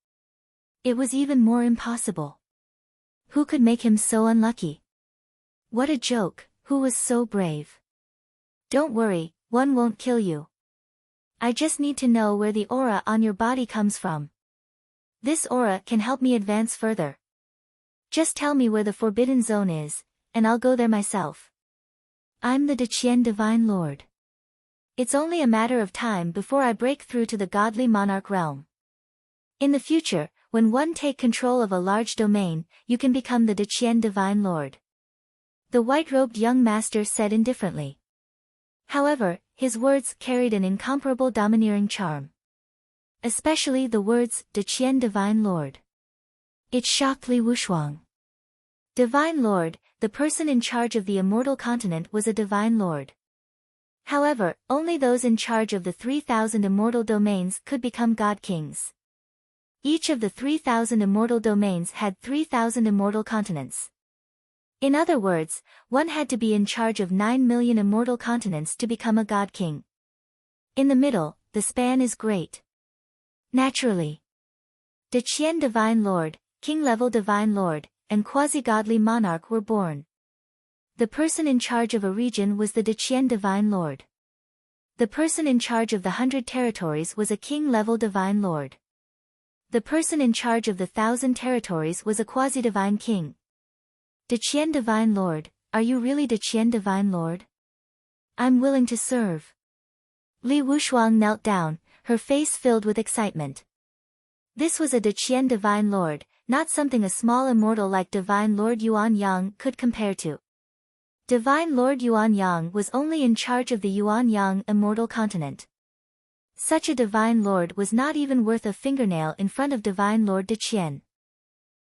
It was even more impossible. Who could make him so unlucky? What a joke, who was so brave? Don't worry, one won't kill you. I just need to know where the aura on your body comes from. This aura can help me advance further. Just tell me where the forbidden zone is, and I'll go there myself. I'm the Deqian Divine Lord. It's only a matter of time before I break through to the godly monarch realm. In the future, when one take control of a large domain, you can become the Deqian Divine Lord. The white-robed young master said indifferently. However, his words carried an incomparable domineering charm. Especially the words, Deqian Divine Lord. It shocked Li Wushuang. Divine Lord, the person in charge of the Immortal continent was a Divine Lord. However, only those in charge of the 3,000 immortal domains could become God Kings. Each of the 3,000 immortal domains had 3,000 immortal continents. In other words, one had to be in charge of 9 million immortal continents to become a God King. In the middle, the span is great. Naturally. Deqian Divine Lord, King-level Divine Lord, and quasi-godly monarch were born. The person in charge of a region was the Deqian Divine Lord. The person in charge of the 100 territories was a king-level Divine Lord. The person in charge of the 1,000 territories was a quasi-divine king. Deqian Divine Lord, are you really Deqian Divine Lord? I'm willing to serve. Li Wushuang knelt down, her face filled with excitement. This was a Deqian Divine Lord, not something a small immortal like Divine Lord Yuan Yang could compare to. Divine Lord Yuan Yang was only in charge of the Yuan Yang immortal continent. Such a Divine Lord was not even worth a fingernail in front of Divine Lord Deqian.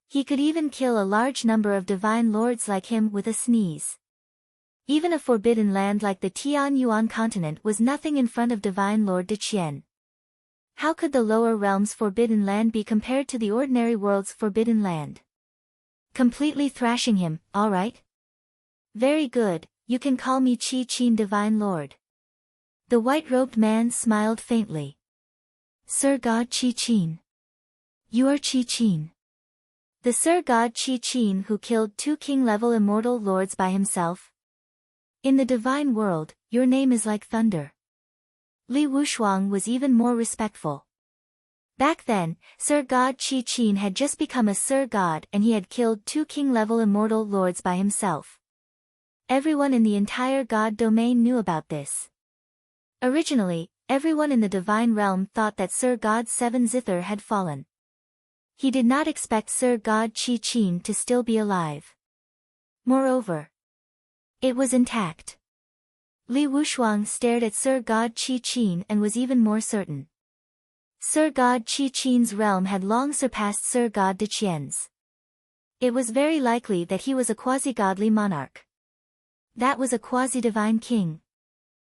He could even kill a large number of Divine Lords like him with a sneeze. Even a forbidden land like the Tian Yuan continent was nothing in front of Divine Lord Deqian. How could the lower realm's forbidden land be compared to the ordinary world's forbidden land? Completely thrashing him, alright? Very good, you can call me Qi Divine Lord. The white-robed man smiled faintly. Sir God Qi. You are Qi. The Sir God Qi who killed 2 king-level immortal lords by himself? In the divine world, your name is like thunder. Li Wushuang was even more respectful. Back then, Sir God Qi had just become a Sir God and he had killed 2 king-level immortal lords by himself. Everyone in the entire God domain knew about this. Originally, everyone in the divine realm thought that Sir God Seven Zither had fallen. He did not expect Sir God Qi to still be alive. Moreover, it was intact. Li Wushuang stared at Sir God Qi and was even more certain. Sir God Qi's realm had long surpassed Sir God Deqian's. It was very likely that he was a quasi-godly monarch. That was a quasi-divine king.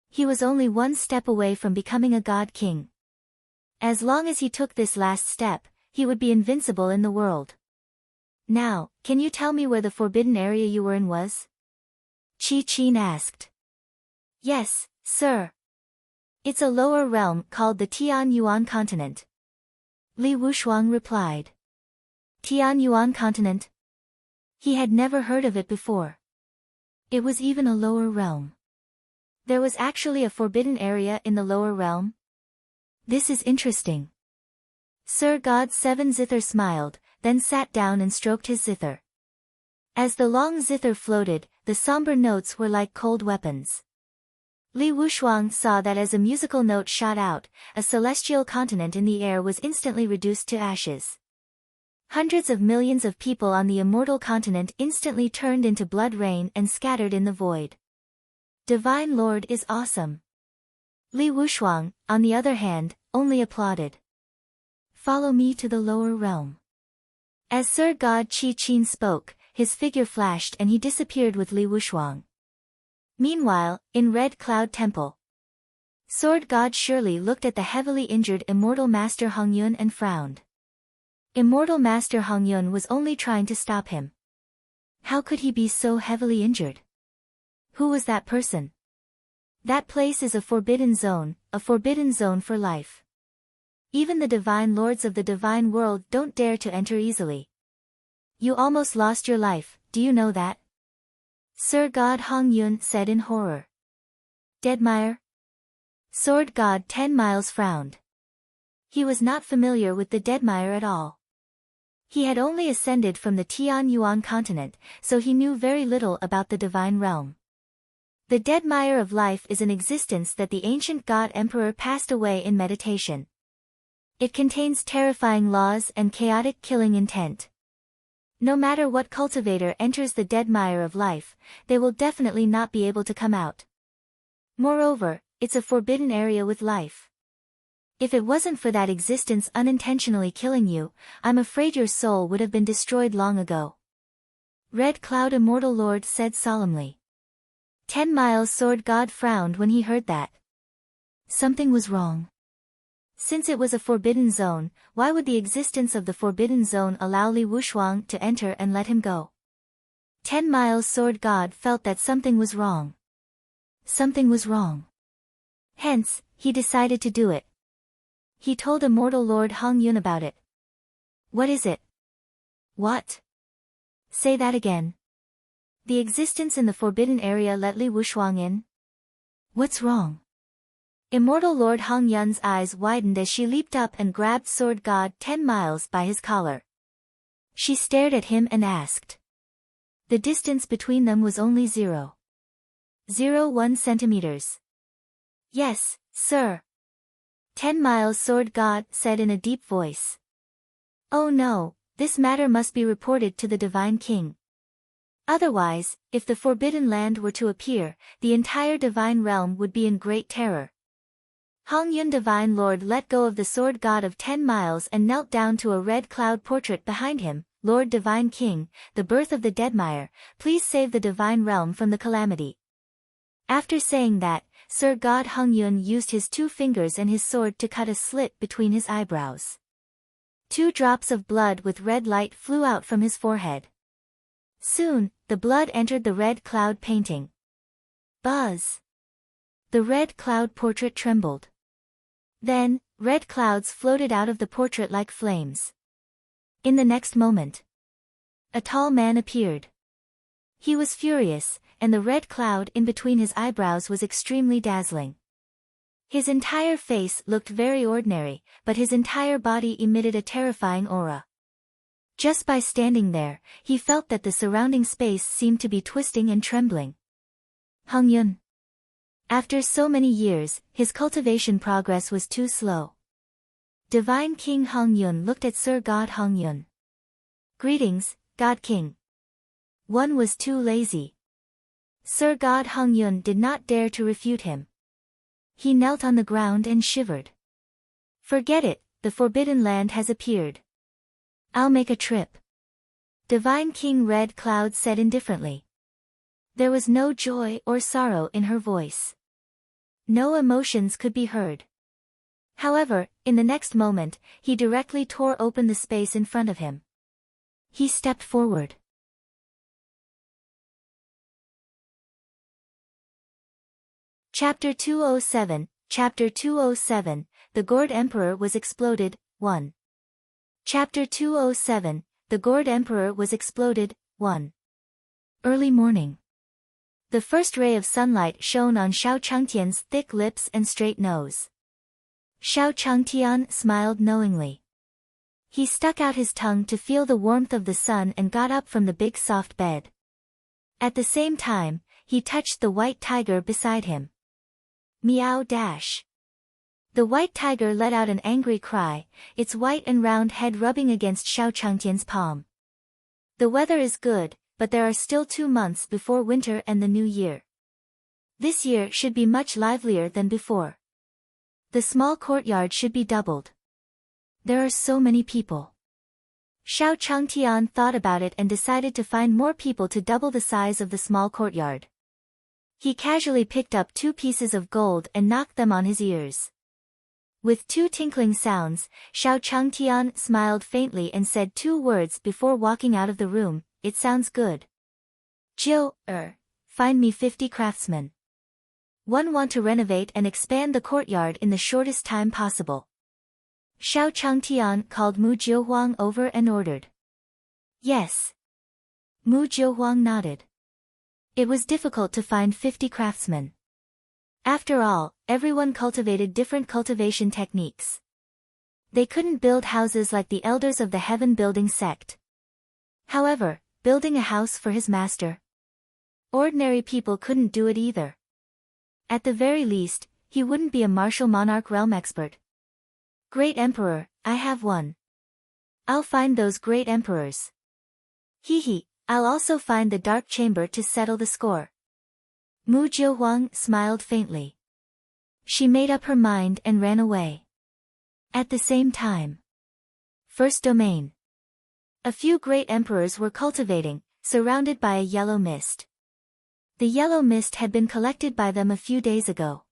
He was only one step away from becoming a god king. As long as he took this last step, he would be invincible in the world. Now, can you tell me where the forbidden area you were in was? Qi asked. Yes, sir. It's a lower realm called the Tian Yuan continent. Li Wushuang replied. Tian Yuan continent? He had never heard of it before. It was even a lower realm. There was actually a forbidden area in the lower realm? This is interesting. Sir God Seven Zither smiled, then sat down and stroked his zither. As the long zither floated, the somber notes were like cold weapons. Li Wushuang saw that as a musical note shot out, a celestial continent in the air was instantly reduced to ashes. Hundreds of millions of people on the immortal continent instantly turned into blood rain and scattered in the void. Divine Lord is awesome. Li Wushuang, on the other hand, only applauded. Follow me to the lower realm. As Sir God Qi spoke, his figure flashed and he disappeared with Li Wushuang. Meanwhile, in Red Cloud Temple, Sword God Shirley looked at the heavily injured Immortal Master Hongyun and frowned. Immortal Master Hongyun was only trying to stop him. How could he be so heavily injured? Who was that person? That place is a forbidden zone for life. Even the divine lords of the divine world don't dare to enter easily. You almost lost your life, do you know that? Sir God Hongyun said in horror. Deadmire? Sword God 10 Miles frowned. He was not familiar with the Deadmire at all. He had only ascended from the Tian Yuan continent, so he knew very little about the divine realm. The Deadmire of life is an existence that the ancient god emperor passed away in meditation. It contains terrifying laws and chaotic killing intent. No matter what cultivator enters the Deadmire of life, they will definitely not be able to come out. Moreover, it's a forbidden area with life. If it wasn't for that existence unintentionally killing you, I'm afraid your soul would have been destroyed long ago. Red Cloud Immortal Lord said solemnly. 10 Miles Sword God frowned when he heard that. Something was wrong. Since it was a forbidden zone, why would the existence of the forbidden zone allow Li Wushuang to enter and let him go? 10 Miles Sword God felt that something was wrong. Something was wrong. Hence, he decided to do it. He told Immortal Lord Hongyun about it. What is it? What? Say that again. The existence in the forbidden area let Li Wushuang in? What's wrong? Immortal Lord Hongyun's eyes widened as she leaped up and grabbed Sword God 10 Miles by his collar. She stared at him and asked. The distance between them was only 0.01 centimeters. Yes, sir. 10 Miles Sword God said in a deep voice. Oh no, this matter must be reported to the Divine King. Otherwise, if the Forbidden Land were to appear, the entire Divine Realm would be in great terror. Hongyun Divine Lord let go of the Sword God of 10 Miles and knelt down to a red cloud portrait behind him. Lord Divine King, the birth of the Deadmire, please save the Divine Realm from the calamity. After saying that, Sir God Hongyun used his 2 fingers and his sword to cut a slit between his eyebrows. 2 drops of blood with red light flew out from his forehead. Soon, the blood entered the red cloud painting. Buzz! The red cloud portrait trembled. Then, red clouds floated out of the portrait like flames. In the next moment, a tall man appeared. He was furious, and the red cloud in between his eyebrows was extremely dazzling. His entire face looked very ordinary, but his entire body emitted a terrifying aura. Just by standing there, he felt that the surrounding space seemed to be twisting and trembling. Hongyun. After so many years, his cultivation progress was too slow. Divine King Hongyun looked at Sir God Hongyun. Greetings, God King. One was too lazy. Sir God Hongyun did not dare to refute him. He knelt on the ground and shivered. Forget it, the Forbidden Land has appeared. I'll make a trip. Divine King Red Cloud said indifferently. There was no joy or sorrow in her voice. No emotions could be heard. However, in the next moment, he directly tore open the space in front of him. He stepped forward. Chapter 207, Chapter 207, The Gourd Emperor was exploded, 1. Chapter 207, The Gourd Emperor was exploded, 1. Early morning. The first ray of sunlight shone on Xiao Changtian's thick lips and straight nose. Xiao Changtian smiled knowingly. He stuck out his tongue to feel the warmth of the sun and got up from the big soft bed. At the same time, he touched the white tiger beside him. Meow dash. The white tiger let out an angry cry, its white and round head rubbing against Xiao Changtian's palm. The weather is good, but there are still 2 months before winter and the new year. This year should be much livelier than before. The small courtyard should be doubled. There are so many people. Xiao Changtian thought about it and decided to find more people to double the size of the small courtyard. He casually picked up 2 pieces of gold and knocked them on his ears. With 2 tinkling sounds, Xiao Changtian smiled faintly and said 2 words before walking out of the room. It sounds good. Jiu, find me 50 craftsmen. One want to renovate and expand the courtyard in the shortest time possible. Xiao Changtian called Mu Jiuhuang over and ordered. Yes. Mu Jiuhuang nodded. It was difficult to find 50 craftsmen. After all, everyone cultivated different cultivation techniques. They couldn't build houses like the elders of the heaven building sect. However, building a house for his master. Ordinary people couldn't do it either. At the very least, he wouldn't be a martial monarch realm expert. Great Emperor, I have one. I'll find those great emperors. Hehe, I'll also find the dark chamber to settle the score. Mu Jiuhuang smiled faintly. She made up her mind and ran away. At the same time. First domain. A few great emperors were cultivating, surrounded by a yellow mist. The yellow mist had been collected by them a few days ago.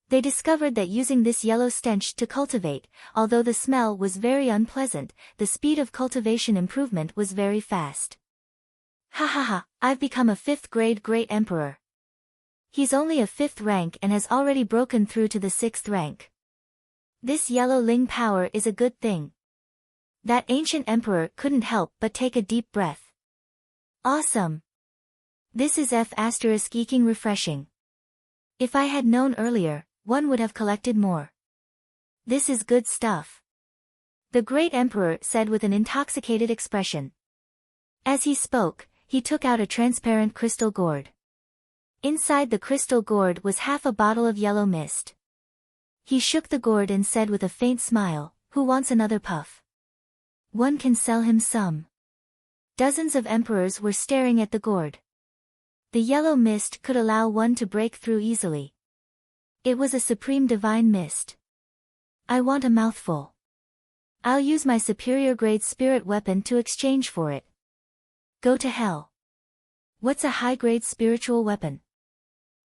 They discovered that using this yellow stench to cultivate, although the smell was very unpleasant, the speed of cultivation improvement was very fast. Ha ha ha, I've become a 5th grade great emperor. He's only a 5th rank and has already broken through to the 6th rank. This yellow Ling power is a good thing. That ancient emperor couldn't help but take a deep breath. Awesome. This is F***ing refreshing. If I had known earlier, one would have collected more. This is good stuff. The great emperor said with an intoxicated expression. As he spoke, he took out a transparent crystal gourd. Inside the crystal gourd was half a bottle of yellow mist. He shook the gourd and said with a faint smile, "Who wants another puff? One can sell him some." Dozens of emperors were staring at the gourd. The yellow mist could allow one to break through easily. It was a supreme divine mist. I want a mouthful. I'll use my superior grade spirit weapon to exchange for it. Go to hell. What's a high-grade spiritual weapon?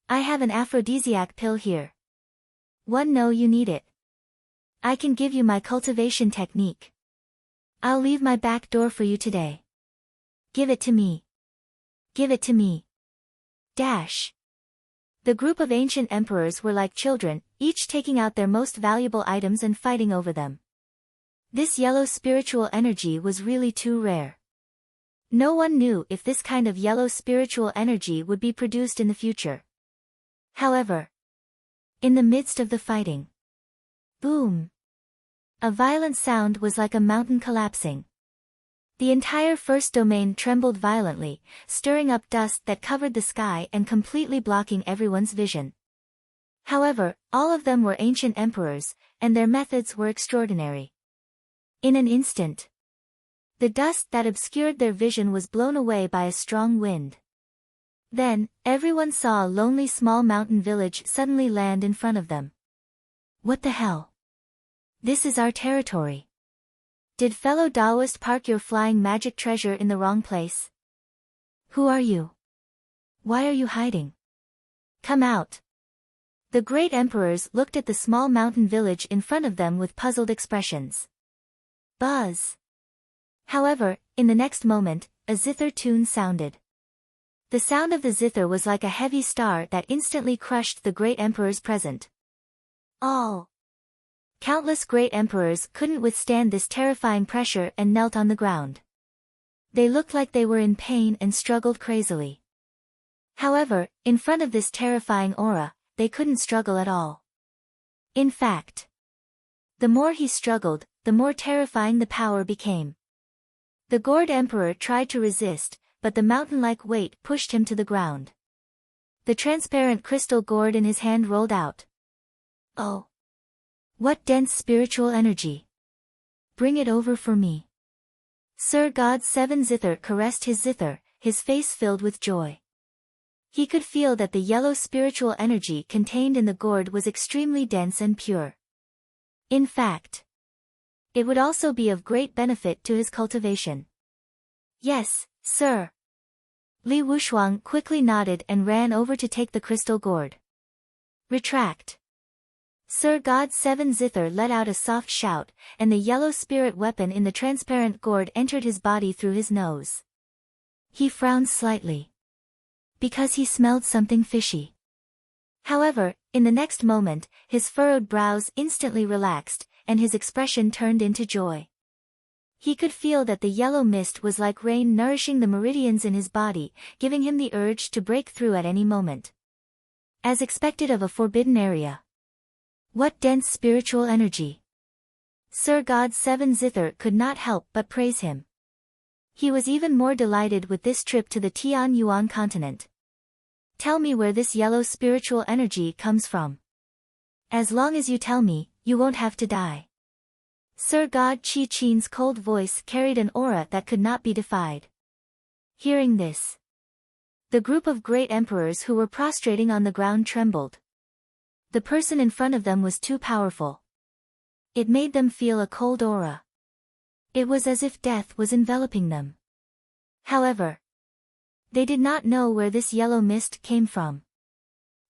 I have an aphrodisiac pill here. One, no, you need it. I can give you my cultivation technique. I'll leave my back door for you today. Give it to me. Give it to me. Dash. The group of ancient emperors were like children, each taking out their most valuable items and fighting over them. This yellow spiritual energy was really too rare. No one knew if this kind of yellow spiritual energy would be produced in the future. However, in the midst of the fighting, boom! A violent sound was like a mountain collapsing. The entire first domain trembled violently, stirring up dust that covered the sky and completely blocking everyone's vision. However, all of them were ancient emperors, and their methods were extraordinary. In an instant, the dust that obscured their vision was blown away by a strong wind. Then, everyone saw a lonely small mountain village suddenly land in front of them. What the hell? This is our territory. Did fellow Taoist park your flying magic treasure in the wrong place? Who are you? Why are you hiding? Come out. The great emperors looked at the small mountain village in front of them with puzzled expressions. Buzz. However, in the next moment, a zither tune sounded. The sound of the zither was like a heavy star that instantly crushed the great emperors present. All. Countless great emperors couldn't withstand this terrifying pressure and knelt on the ground. They looked like they were in pain and struggled crazily. However, in front of this terrifying aura, they couldn't struggle at all. In fact, the more he struggled, the more terrifying the power became. The Gourd Emperor tried to resist, but the mountain-like weight pushed him to the ground. The transparent crystal gourd in his hand rolled out. Oh! What dense spiritual energy! Bring it over for me. Sir God 7 Zither caressed his zither, his face filled with joy. He could feel that the yellow spiritual energy contained in the gourd was extremely dense and pure. In fact, It would also be of great benefit to his cultivation. Yes, sir. Li Wushuang quickly nodded and ran over to take the crystal gourd. Retract. Sir God Seven Zither let out a soft shout, and the yellow spirit weapon in the transparent gourd entered his body through his nose. He frowned slightly, because he smelled something fishy. However, in the next moment, his furrowed brows instantly relaxed, and his expression turned into joy. He could feel that the yellow mist was like rain nourishing the meridians in his body, giving him the urge to break through at any moment. As expected of a forbidden area. What dense spiritual energy! Sir God Seven Zither could not help but praise him. He was even more delighted with this trip to the Tian Yuan continent. Tell me where this yellow spiritual energy comes from. As long as you tell me, you won't have to die. Sir God Qi Qin's cold voice carried an aura that could not be defied. Hearing this, the group of great emperors who were prostrating on the ground trembled. The person in front of them was too powerful. It made them feel a cold aura. It was as if death was enveloping them. However, they did not know where this yellow mist came from.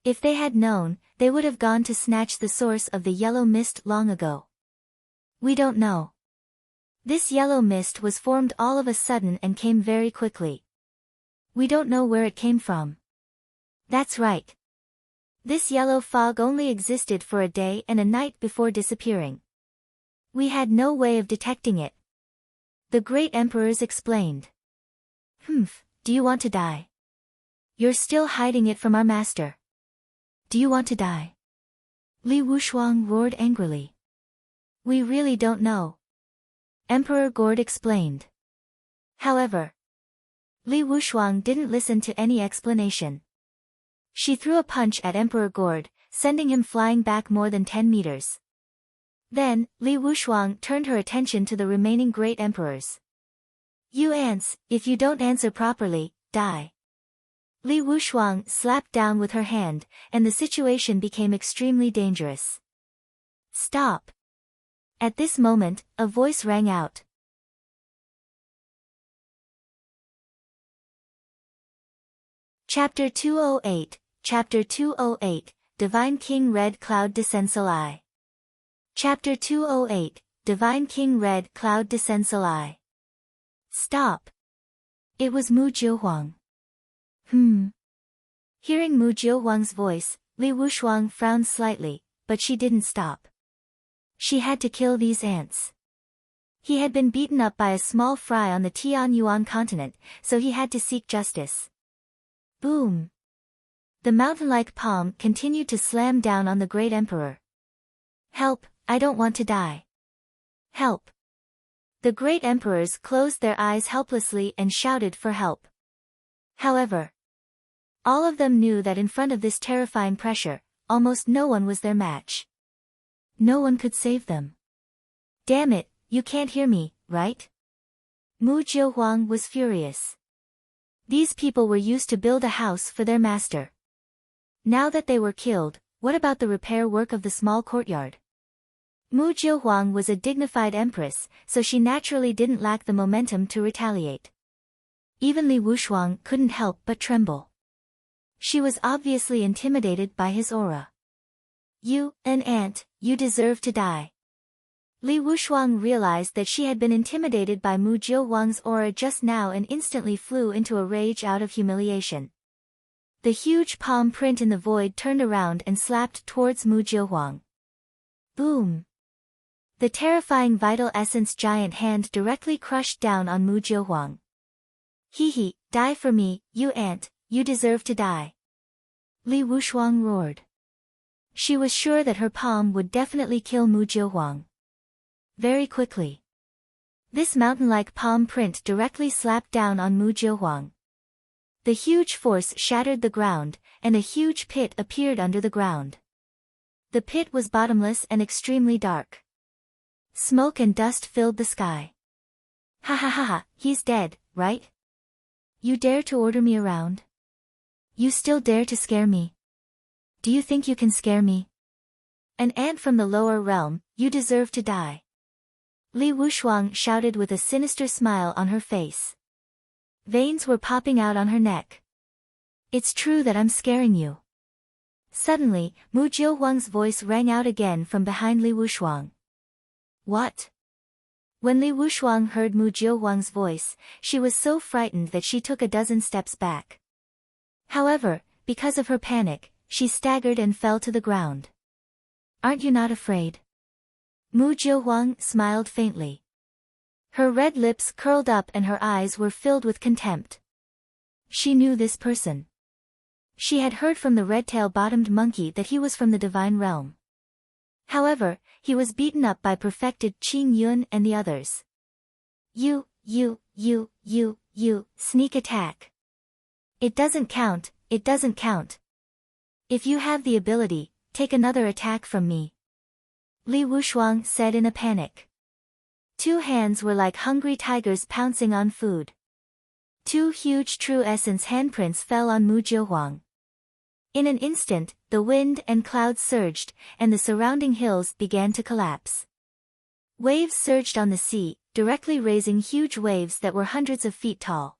If they had known, they would have gone to snatch the source of the yellow mist long ago. We don't know. This yellow mist was formed all of a sudden and came very quickly. We don't know where it came from. That's right. This yellow fog only existed for a day and a night before disappearing. We had no way of detecting it. The great emperors explained. Do you want to die? You're still hiding it from our master. Do you want to die? Li Wushuang roared angrily. We really don't know. Emperor Gourd explained. However, Li Wushuang didn't listen to any explanation. She threw a punch at Emperor Gourd, sending him flying back more than 10 meters. Then, Li Wushuang turned her attention to the remaining great emperors. You ants, if you don't answer properly, die. Li Wushuang slapped down with her hand, and the situation became extremely dangerous. Stop. At this moment, a voice rang out. Chapter 208, Chapter 208, Divine King Red Cloud Descendsl. Chapter 208, Divine King Red Cloud Descendsl. Stop. It was Mu Jiehuang. Hearing Mu Jiehuang's voice, Li Wushuang frowned slightly, but she didn't stop. She had to kill these ants. He had been beaten up by a small fry on the Tian Yuan continent, so he had to seek justice. Boom! The mountain-like palm continued to slam down on the great emperor. Help, I don't want to die. Help! The great emperors closed their eyes helplessly and shouted for help. However, all of them knew that in front of this terrifying pressure, almost no one was their match. No one could save them. Damn it, you can't hear me, right? Mu Jiehuang was furious. These people were used to build a house for their master. Now that they were killed, what about the repair work of the small courtyard? Mu Jiehuang was a dignified empress, so she naturally didn't lack the momentum to retaliate. Even Li Wushuang couldn't help but tremble. She was obviously intimidated by his aura. You, an ant, you deserve to die. Li Wushuang realized that she had been intimidated by Mu Jiehuang's aura just now and instantly flew into a rage out of humiliation. The huge palm print in the void turned around and slapped towards Mu Jiehuang. Boom! The terrifying vital essence giant hand directly crushed down on Mu Jiehuang. Hee, die for me, you ant, you deserve to die. Li Wushuang roared. She was sure that her palm would definitely kill Mu Jiehuang. Very quickly, this mountain-like palm print directly slapped down on Mu Jiehuang. The huge force shattered the ground, and a huge pit appeared under the ground. The pit was bottomless and extremely dark. Smoke and dust filled the sky. Ha, he's dead, right? You dare to order me around? You still dare to scare me? Do you think you can scare me? An ant from the lower realm, you deserve to die. Li Wushuang shouted with a sinister smile on her face. Veins were popping out on her neck. It's true that I'm scaring you. Suddenly, Mu Jiuhuang's voice rang out again from behind Li Wushuang. What? When Li Wushuang heard Mu Jiuhuang's voice, she was so frightened that she took a dozen steps back. However, because of her panic, she staggered and fell to the ground. Aren't you not afraid? Mu Jiuhuang smiled faintly. Her red lips curled up and her eyes were filled with contempt. She knew this person. She had heard from the red-tail-bottomed monkey that he was from the divine realm. However, he was beaten up by perfected Qing Yun and the others. You, sneak attack. It doesn't count, it doesn't count. If you have the ability, take another attack from me. Li Wushuang said in a panic. Two hands were like hungry tigers pouncing on food. Two huge true essence handprints fell on Mu Jiuhuang. In an instant, the wind and clouds surged, and the surrounding hills began to collapse. Waves surged on the sea, directly raising huge waves that were hundreds of feet tall.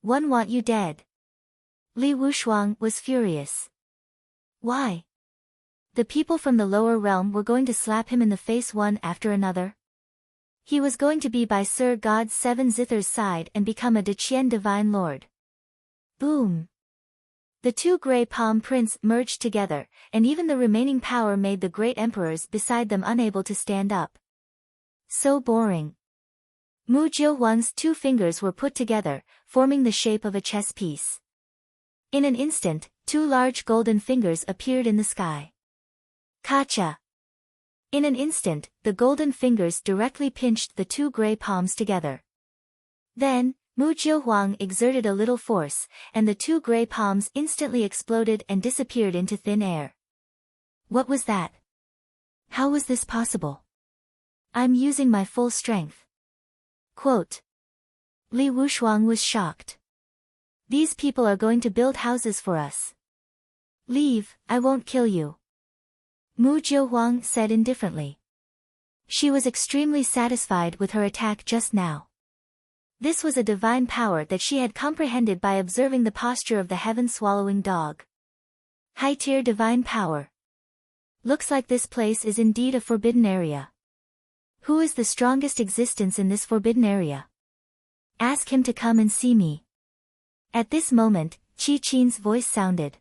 One want you dead. Li Wushuang was furious. Why? The people from the lower realm were going to slap him in the face one after another. He was going to be by Sir God's seven zithers side and become a Deqian divine lord. Boom! The two grey palm prints merged together, and even the remaining power made the great emperors beside them unable to stand up. So boring. Mu Jiuhuang's two fingers were put together, forming the shape of a chess piece. In an instant, two large golden fingers appeared in the sky. Kacha! In an instant, the golden fingers directly pinched the two grey palms together. Then, Mu Jiuhuang exerted a little force, and the two grey palms instantly exploded and disappeared into thin air. What was that? How was this possible? I'm using my full strength. Quote. Li Wushuang was shocked. These people are going to build houses for us. Leave, I won't kill you. Mu Jiuhuang said indifferently. She was extremely satisfied with her attack just now. This was a divine power that she had comprehended by observing the posture of the heaven-swallowing dog. High-tier divine power. Looks like this place is indeed a forbidden area. Who is the strongest existence in this forbidden area? Ask him to come and see me. At this moment, Qi Qin's voice sounded.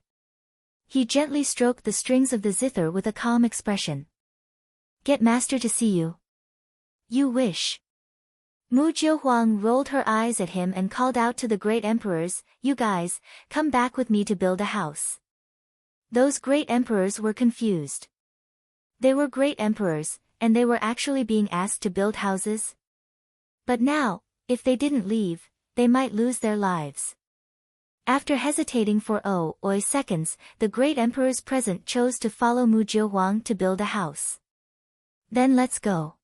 He gently stroked the strings of the zither with a calm expression. Get Master to see you. You wish. Mu Jiuhuang rolled her eyes at him and called out to the great emperors, you guys, come back with me to build a house. Those great emperors were confused. They were great emperors, and they were actually being asked to build houses? But now, if they didn't leave, they might lose their lives. After hesitating for seconds, the great emperors present chose to follow Mu Jiuhuang to build a house. Then let's go.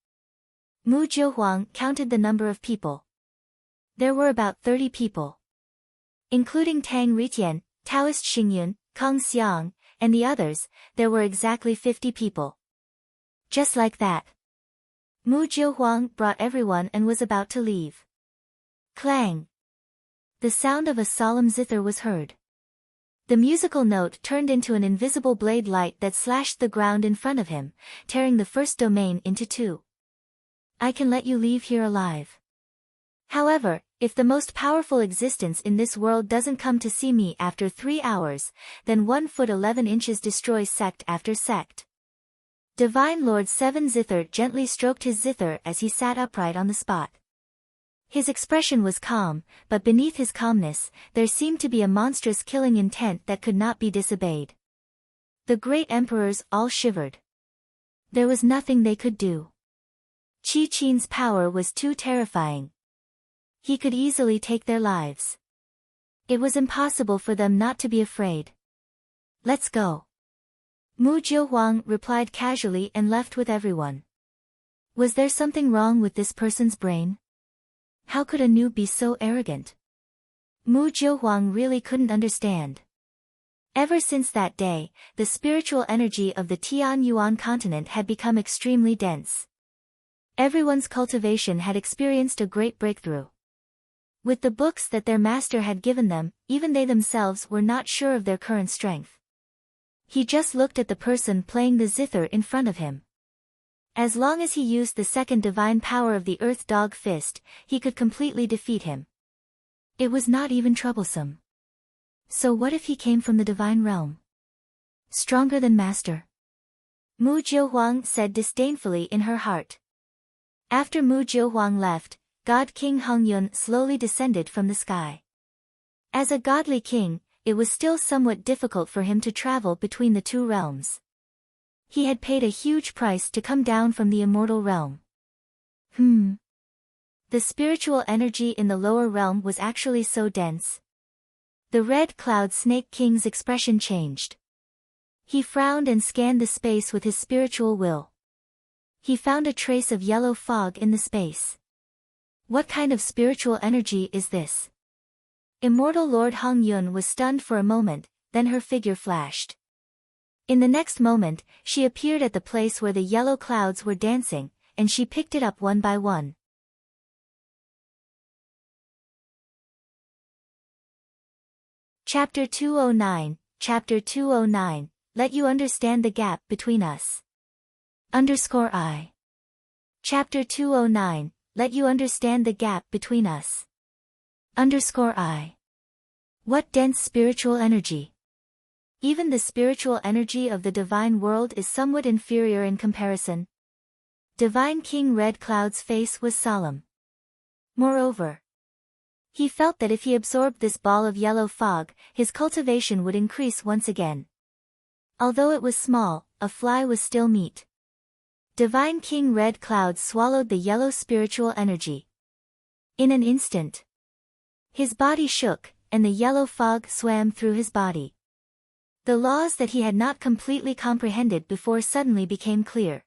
Mu Jiuhuang counted the number of people. There were about 30 people. Including Tang Ritian, Taoist Xingyun, Kong Xiang, and the others, there were exactly 50 people. Just like that. Mu Jiuhuang brought everyone and was about to leave. Clang! The sound of a solemn zither was heard. The musical note turned into an invisible blade light that slashed the ground in front of him, tearing the first domain into two. I can let you leave here alive. However, if the most powerful existence in this world doesn't come to see me after 3 hours, then 1 foot 11 inches destroys sect after sect. Divine Lord Seven Zither gently stroked his zither as he sat upright on the spot. His expression was calm, but beneath his calmness, there seemed to be a monstrous killing intent that could not be disobeyed. The great emperors all shivered. There was nothing they could do. Qi Qin's power was too terrifying. He could easily take their lives. It was impossible for them not to be afraid. Let's go. Mu Jiuhuang replied casually and left with everyone. Was there something wrong with this person's brain? How could a noob be so arrogant? Mu Jiuhuang really couldn't understand. Ever since that day, the spiritual energy of the Tianyuan continent had become extremely dense. Everyone's cultivation had experienced a great breakthrough. With the books that their master had given them, even they themselves were not sure of their current strength. He just looked at the person playing the zither in front of him. As long as he used the second divine power of the Earth Dog Fist, he could completely defeat him. It was not even troublesome. So what if he came from the divine realm? Stronger than Master? Mu Jiuhuang said disdainfully in her heart. After Mu Jiuhuang left, God King Hongyun slowly descended from the sky. As a godly king, it was still somewhat difficult for him to travel between the two realms. He had paid a huge price to come down from the immortal realm. The spiritual energy in the lower realm was actually so dense. The red cloud snake king's expression changed. He frowned and scanned the space with his spiritual will. He found a trace of yellow fog in the space. What kind of spiritual energy is this? Immortal Lord Hongyun was stunned for a moment, then her figure flashed. In the next moment, she appeared at the place where the yellow clouds were dancing, and she picked it up one by one. Chapter 209, Chapter 209, Let you understand the gap between us. _I. Chapter 209, Let you understand the gap between us. _I. What dense spiritual energy! Even the spiritual energy of the divine world is somewhat inferior in comparison. Divine King Red Cloud's face was solemn. Moreover, he felt that if he absorbed this ball of yellow fog, his cultivation would increase once again. Although it was small, a fly was still meat. Divine King Red Cloud swallowed the yellow spiritual energy. In an instant, his body shook, and the yellow fog swam through his body. The laws that he had not completely comprehended before suddenly became clear.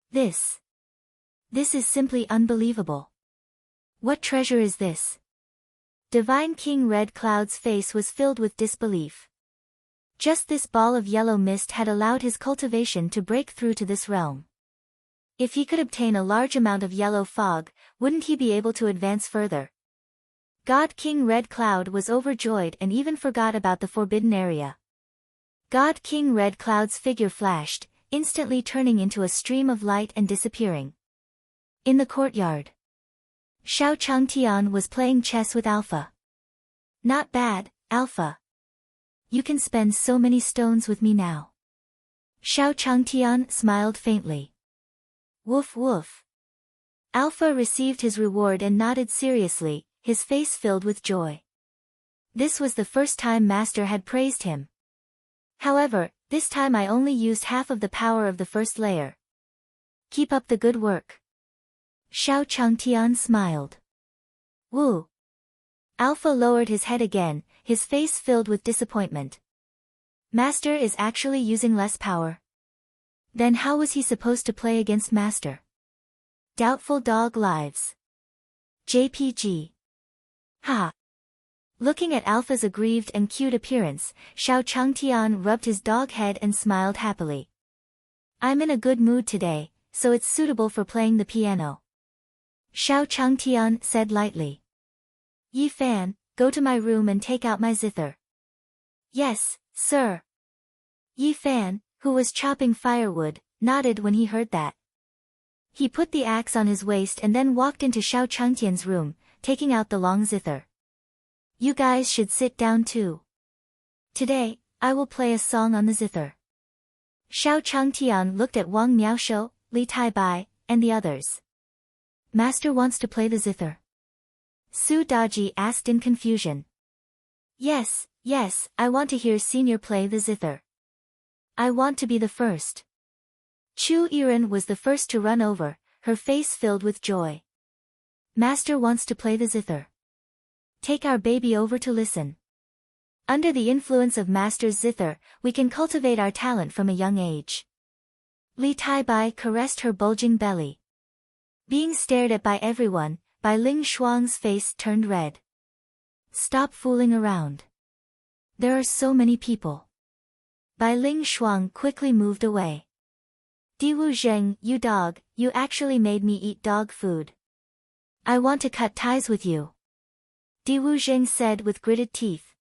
This is simply unbelievable. What treasure is this? Divine King Red Cloud's face was filled with disbelief. Just this ball of yellow mist had allowed his cultivation to break through to this realm. If he could obtain a large amount of yellow fog, wouldn't he be able to advance further? God King Red Cloud was overjoyed and even forgot about the forbidden area. God King Red Cloud's figure flashed, instantly turning into a stream of light and disappearing. In the courtyard, Xiao Changtian was playing chess with Alpha. Not bad, Alpha. You can spend so many stones with me now. Xiao Changtian smiled faintly. Woof woof. Alpha received his reward and nodded seriously, his face filled with joy. This was the first time Master had praised him. However, this time I only used half of the power of the first layer. Keep up the good work. Xiao Changtian smiled. Woo. Alpha lowered his head again, his face filled with disappointment. Master is actually using less power. Then how was he supposed to play against Master? Doubtful Dog Lives. JPG. Ha. Looking at Alpha's aggrieved and cute appearance, Xiao Changtian rubbed his dog head and smiled happily. I'm in a good mood today, so it's suitable for playing the piano. Xiao Changtian said lightly. Yi Fan, go to my room and take out my zither. Yes, sir. Yi Fan, who was chopping firewood, nodded when he heard that. He put the axe on his waist and then walked into Xiao Changtian's room, taking out the long zither. You guys should sit down too. Today, I will play a song on the zither. Xiao Changtian looked at Wang Miaoshou, Li Taibai, and the others. Master wants to play the zither. Su Daji asked in confusion. Yes, I want to hear Senior play the zither. I want to be the first. Chu Yiren was the first to run over, her face filled with joy. Master wants to play the zither. Take our baby over to listen. Under the influence of Master's zither, we can cultivate our talent from a young age. Li Taibai caressed her bulging belly. Being stared at by everyone, Bai Ling Shuang's face turned red. Stop fooling around. There are so many people. Bai Ling Shuang quickly moved away. Diwu Zheng, you dog, you actually made me eat dog food. I want to cut ties with you. Diwu Zheng said with gritted teeth.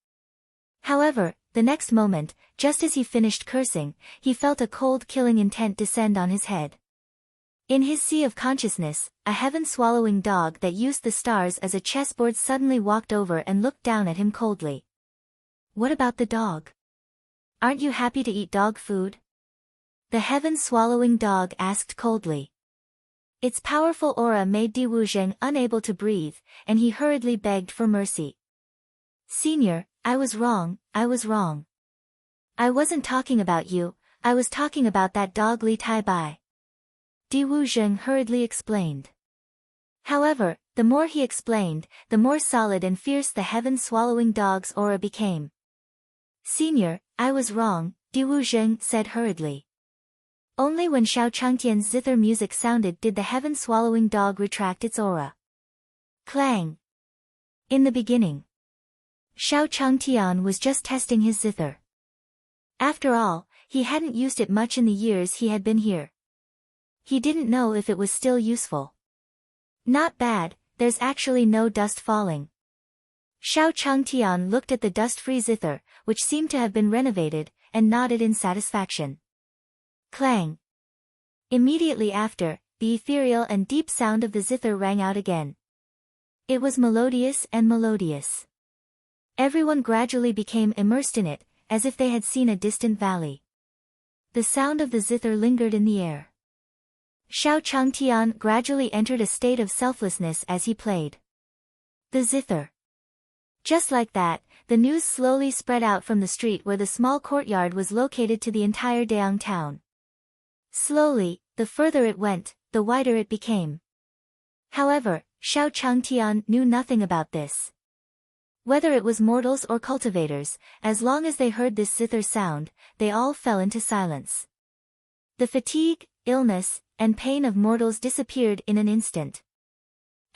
However, the next moment, just as he finished cursing, he felt a cold killing intent descend on his head. In his sea of consciousness, a heaven-swallowing dog that used the stars as a chessboard suddenly walked over and looked down at him coldly. What about the dog? Aren't you happy to eat dog food? The heaven-swallowing dog asked coldly. Its powerful aura made Diwu Zheng unable to breathe, and he hurriedly begged for mercy. Senior, I was wrong, I was wrong. I wasn't talking about you, I was talking about that dog Li Tai Bai. Diwu Zheng hurriedly explained. However, the more he explained, the more solid and fierce the heaven-swallowing dog's aura became. Senior, I was wrong, Diwu Zheng said hurriedly. Only when Xiao Changtian's zither music sounded did the heaven-swallowing dog retract its aura. Clang! In the beginning, Xiao Changtian was just testing his zither. After all, he hadn't used it much in the years he had been here. He didn't know if it was still useful. Not bad, there's actually no dust falling. Xiao Changtian looked at the dust-free zither, which seemed to have been renovated, and nodded in satisfaction. Clang! Immediately after, the ethereal and deep sound of the zither rang out again. It was melodious and melodious. Everyone gradually became immersed in it, as if they had seen a distant valley. The sound of the zither lingered in the air. Xiao Changtian gradually entered a state of selflessness as he played the zither. Just like that, the news slowly spread out from the street where the small courtyard was located to the entire Daong town. Slowly, the further it went, the wider it became. However, Xiao Changtian knew nothing about this. Whether it was mortals or cultivators, as long as they heard this zither sound, they all fell into silence. The fatigue, illness, and pain of mortals disappeared in an instant.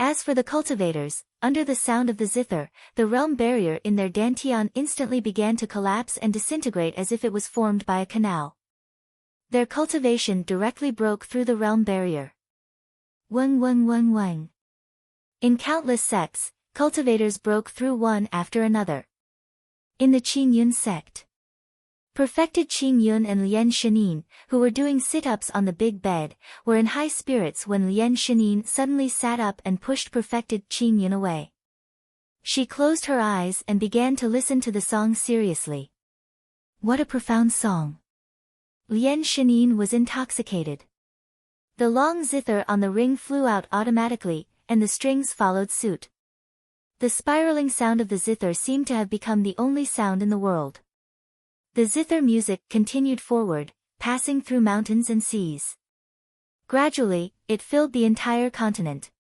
As for the cultivators, under the sound of the zither, the realm barrier in their dantian instantly began to collapse and disintegrate as if it was formed by a canal. Their cultivation directly broke through the realm barrier. Weng weng weng weng. In countless sects, cultivators broke through one after another. In the Qingyun sect, perfected Qingyun and Lian Shenin, who were doing sit-ups on the big bed, were in high spirits when Lian Shenin suddenly sat up and pushed perfected Qingyun away. She closed her eyes and began to listen to the song seriously. What a profound song! Lian Shenin was intoxicated. The long zither on the ring flew out automatically, and the strings followed suit. The spiraling sound of the zither seemed to have become the only sound in the world. The zither music continued forward, passing through mountains and seas. Gradually, it filled the entire continent.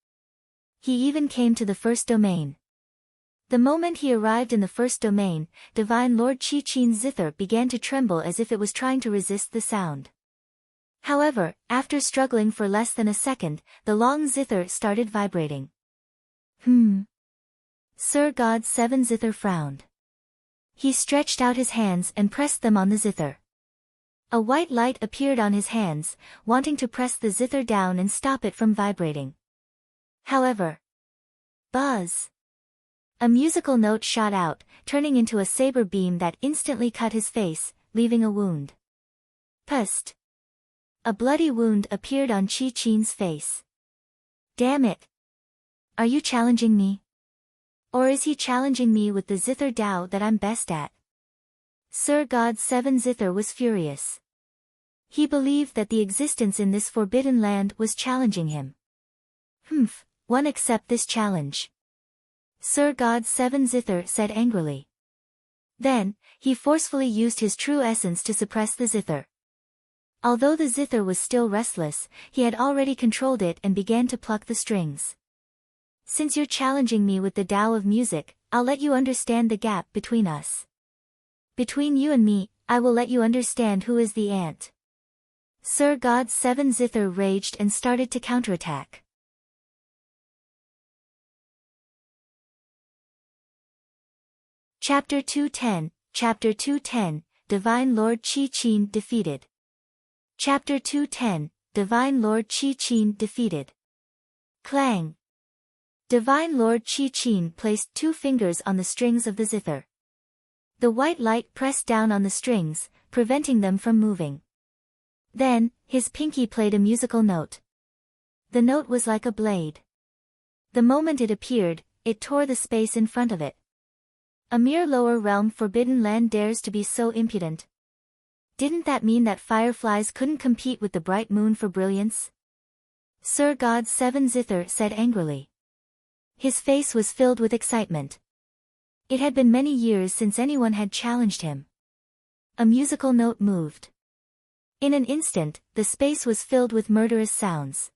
He even came to the first domain. The moment he arrived in the first domain, Divine Lord Qi Qin's zither began to tremble as if it was trying to resist the sound. However, after struggling for less than a second, the long zither started vibrating. Sir God's 7 zither frowned. He stretched out his hands and pressed them on the zither. A white light appeared on his hands, wanting to press the zither down and stop it from vibrating. However, buzz! A musical note shot out, turning into a saber beam that instantly cut his face, leaving a wound. Pust! A bloody wound appeared on Qi Qin's face. Damn it! Are you challenging me? Or is he challenging me with the zither Dao that I'm best at? Sir God's 7 zither was furious. He believed that the existence in this forbidden land was challenging him. One accept this challenge. Sir God's 7 zither said angrily. Then, he forcefully used his true essence to suppress the zither. Although the zither was still restless, he had already controlled it and began to pluck the strings. Since you're challenging me with the Tao of music, I'll let you understand the gap between us. Between you and me, I will let you understand who is the ant. Sir God's 7 zither raged and started to counterattack. Chapter 210, Divine Lord Qi Qin defeated. Chapter 210, Divine Lord Qi defeated. Clang! Divine Lord Qi placed 2 fingers on the strings of the zither. The white light pressed down on the strings, preventing them from moving. Then, his pinky played a musical note. The note was like a blade. The moment it appeared, it tore the space in front of it. A mere lower realm forbidden land dares to be so impudent. Didn't that mean that fireflies couldn't compete with the bright moon for brilliance? Sir God's 7 zither said angrily. His face was filled with excitement. It had been many years since anyone had challenged him. A musical note moved. In an instant, the space was filled with murderous sounds.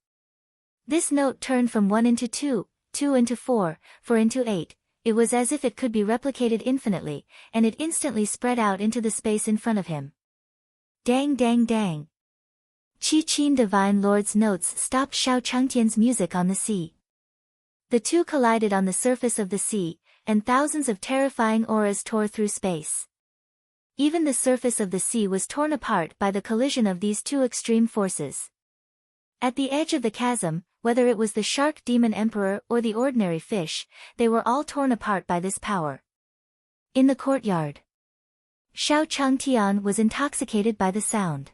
This note turned from 1 into 2, 2 into 4, 4 into 8. It was as if it could be replicated infinitely, and it instantly spread out into the space in front of him. Dang dang dang. Qi Divine Lord's notes stopped Xiao Changtian's music on the sea. The two collided on the surface of the sea, and thousands of terrifying auras tore through space. Even the surface of the sea was torn apart by the collision of these 2 extreme forces. At the edge of the chasm, whether it was the shark demon emperor or the ordinary fish, they were all torn apart by this power. In the courtyard, Xiao Changtian was intoxicated by the sound.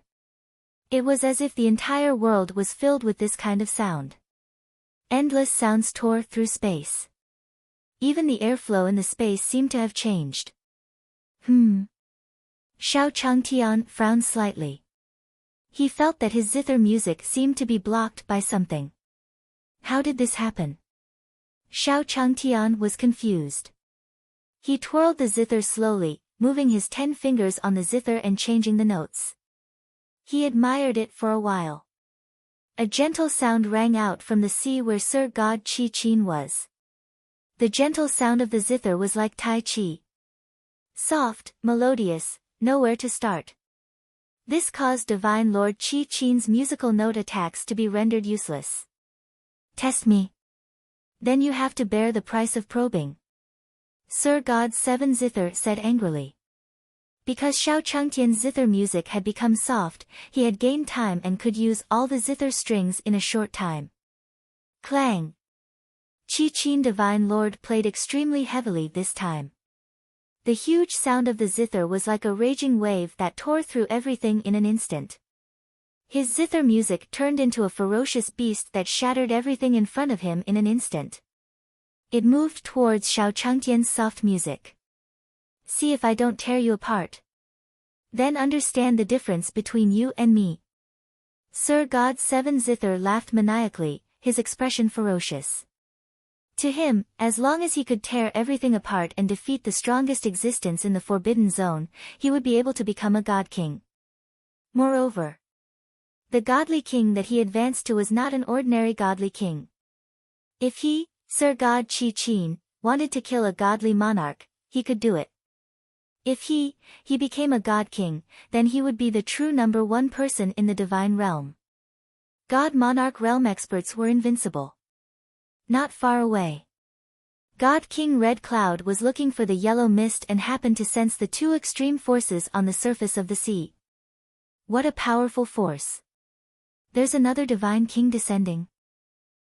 It was as if the entire world was filled with this kind of sound. Endless sounds tore through space. Even the airflow in the space seemed to have changed. Xiao Changtian frowned slightly. He felt that his zither music seemed to be blocked by something. How did this happen? Xiao Changtian was confused. He twirled the zither slowly, moving his 10 fingers on the zither and changing the notes. He admired it for a while. A gentle sound rang out from the sea where Sir God Qi was. The gentle sound of the zither was like Tai Chi. Soft, melodious, nowhere to start. This caused Divine Lord Qi musical note attacks to be rendered useless. Test me. Then you have to bear the price of probing. Sir God's 7 zither said angrily. Because Xiao Changtian's zither music had become soft, he had gained time and could use all the zither strings in a short time. Clang! Qi Divine Lord played extremely heavily this time. The huge sound of the zither was like a raging wave that tore through everything in an instant. His zither music turned into a ferocious beast that shattered everything in front of him in an instant. It moved towards Xiao Changtian's soft music. See if I don't tear you apart. Then understand the difference between you and me. Sir God's 7 zither laughed maniacally, his expression ferocious. To him, as long as he could tear everything apart and defeat the strongest existence in the Forbidden Zone, he would be able to become a god king. Moreover, the godly king that he advanced to was not an ordinary godly king. If he, Sir God Qi, wanted to kill a godly monarch, he could do it. If he became a god king, then he would be the true number 1 person in the divine realm. God monarch realm experts were invincible. Not far away, God King Red Cloud was looking for the yellow mist and happened to sense the 2 extreme forces on the surface of the sea. What a powerful force. There's another divine king descending.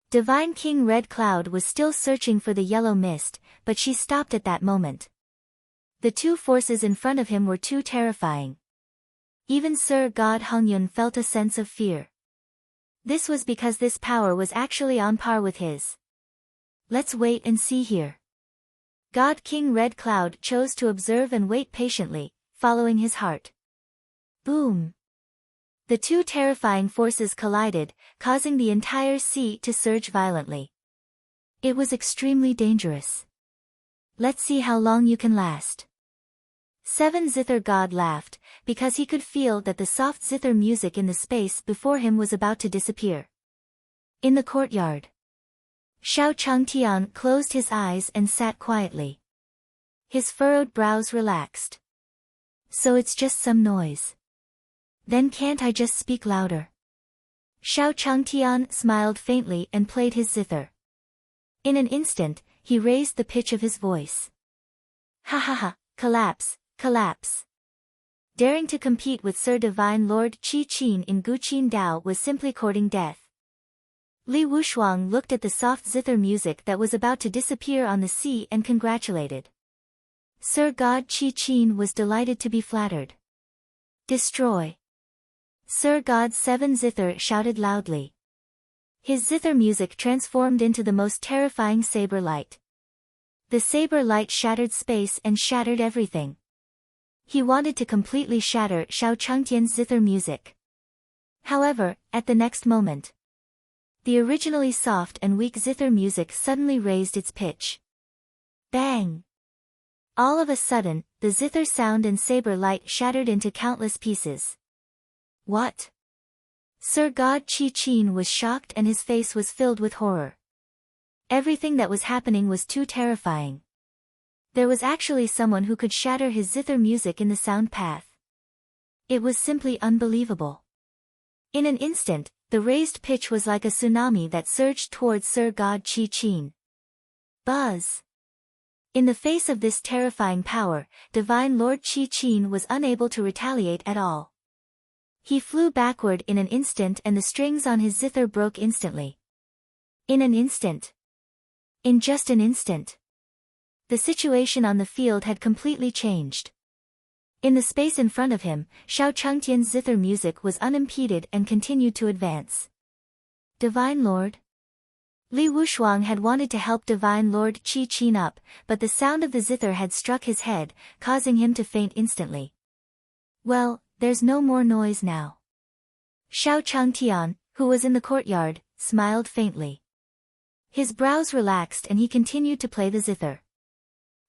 Divine King Red Cloud was still searching for the yellow mist, but she stopped at that moment. The 2 forces in front of him were too terrifying. Even Sir God Hongyun felt a sense of fear. This was because this power was actually on par with his. Let's wait and see here. God King Red Cloud chose to observe and wait patiently, following his heart. Boom! The 2 terrifying forces collided, causing the entire sea to surge violently. It was extremely dangerous. Let's see how long you can last. 7 Zither God laughed, because he could feel that the soft zither music in the space before him was about to disappear. In the courtyard, Xiao Changtian closed his eyes and sat quietly. His furrowed brows relaxed. So it's just some noise. Then can't I just speak louder? Xiao Changtian smiled faintly and played his zither. In an instant, he raised the pitch of his voice. Ha ha ha, collapse, collapse. Daring to compete with Sir Divine Lord Qi in Guqin Dao was simply courting death. Li Wushuang looked at the soft zither music that was about to disappear on the sea and congratulated. Sir God Qi was delighted to be flattered. Destroy! Sir God 7 Zither shouted loudly. His zither music transformed into the most terrifying saber light. The saber light shattered space and shattered everything. He wanted to completely shatter Xiao Changtian's zither music. However, at the next moment, the originally soft and weak zither music suddenly raised its pitch. Bang! All of a sudden, the zither sound and saber light shattered into countless pieces. What? Sir God Qi was shocked and his face was filled with horror. Everything that was happening was too terrifying. There was actually someone who could shatter his zither music in the sound path. It was simply unbelievable. In an instant, the raised pitch was like a tsunami that surged towards Sir God Qi. Buzz! In the face of this terrifying power, Divine Lord Qi was unable to retaliate at all. He flew backward in an instant and the strings on his zither broke instantly. In an instant. In just an instant. The situation on the field had completely changed. In the space in front of him, Xiao Changtian's zither music was unimpeded and continued to advance. Divine Lord? Li Wushuang had wanted to help Divine Lord Qi up, but the sound of the zither had struck his head, causing him to faint instantly. Well, there's no more noise now. Xiao Changtian, who was in the courtyard, smiled faintly. His brows relaxed and he continued to play the zither.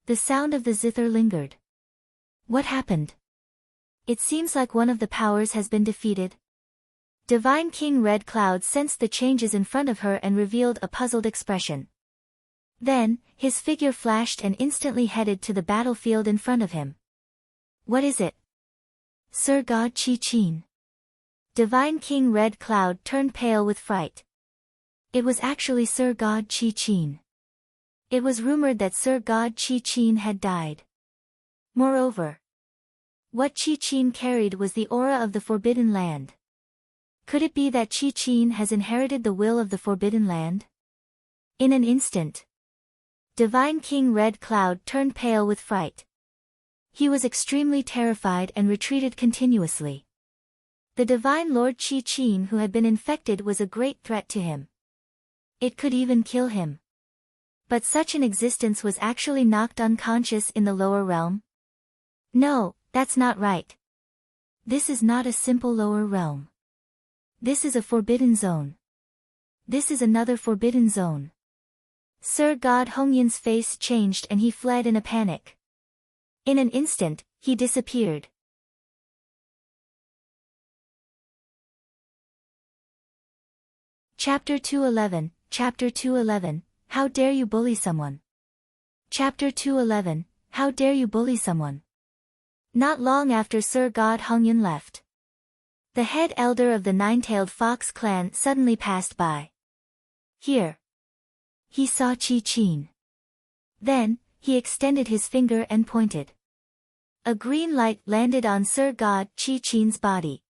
The sound of the zither lingered. What happened? It seems like one of the powers has been defeated. Divine King Red Cloud sensed the changes in front of her and revealed a puzzled expression. Then, his figure flashed and instantly headed to the battlefield in front of him. What is it? Sir God Qi. Divine King Red Cloud turned pale with fright. It was actually Sir God Qi. It was rumored that Sir God Qi had died. Moreover, what Qi carried was the aura of the Forbidden Land. Could it be that Qi has inherited the will of the Forbidden Land? In an instant, Divine King Red Cloud turned pale with fright. He was extremely terrified and retreated continuously. The Divine Lord Qi who had been infected was a great threat to him. It could even kill him. But such an existence was actually knocked unconscious in the lower realm? No, that's not right. This is not a simple lower realm. This is a forbidden zone. This is another forbidden zone. Sir God Hongyun's face changed and he fled in a panic. In an instant, he disappeared. Chapter 211, Chapter 211, How dare you bully someone? Chapter 211, How dare you bully someone? Not long after Sir God Hongyun left, the head elder of the Nine-Tailed Fox clan suddenly passed by. Here. He saw Qi. Then, he extended his finger and pointed. A green light landed on Sir God Qi body.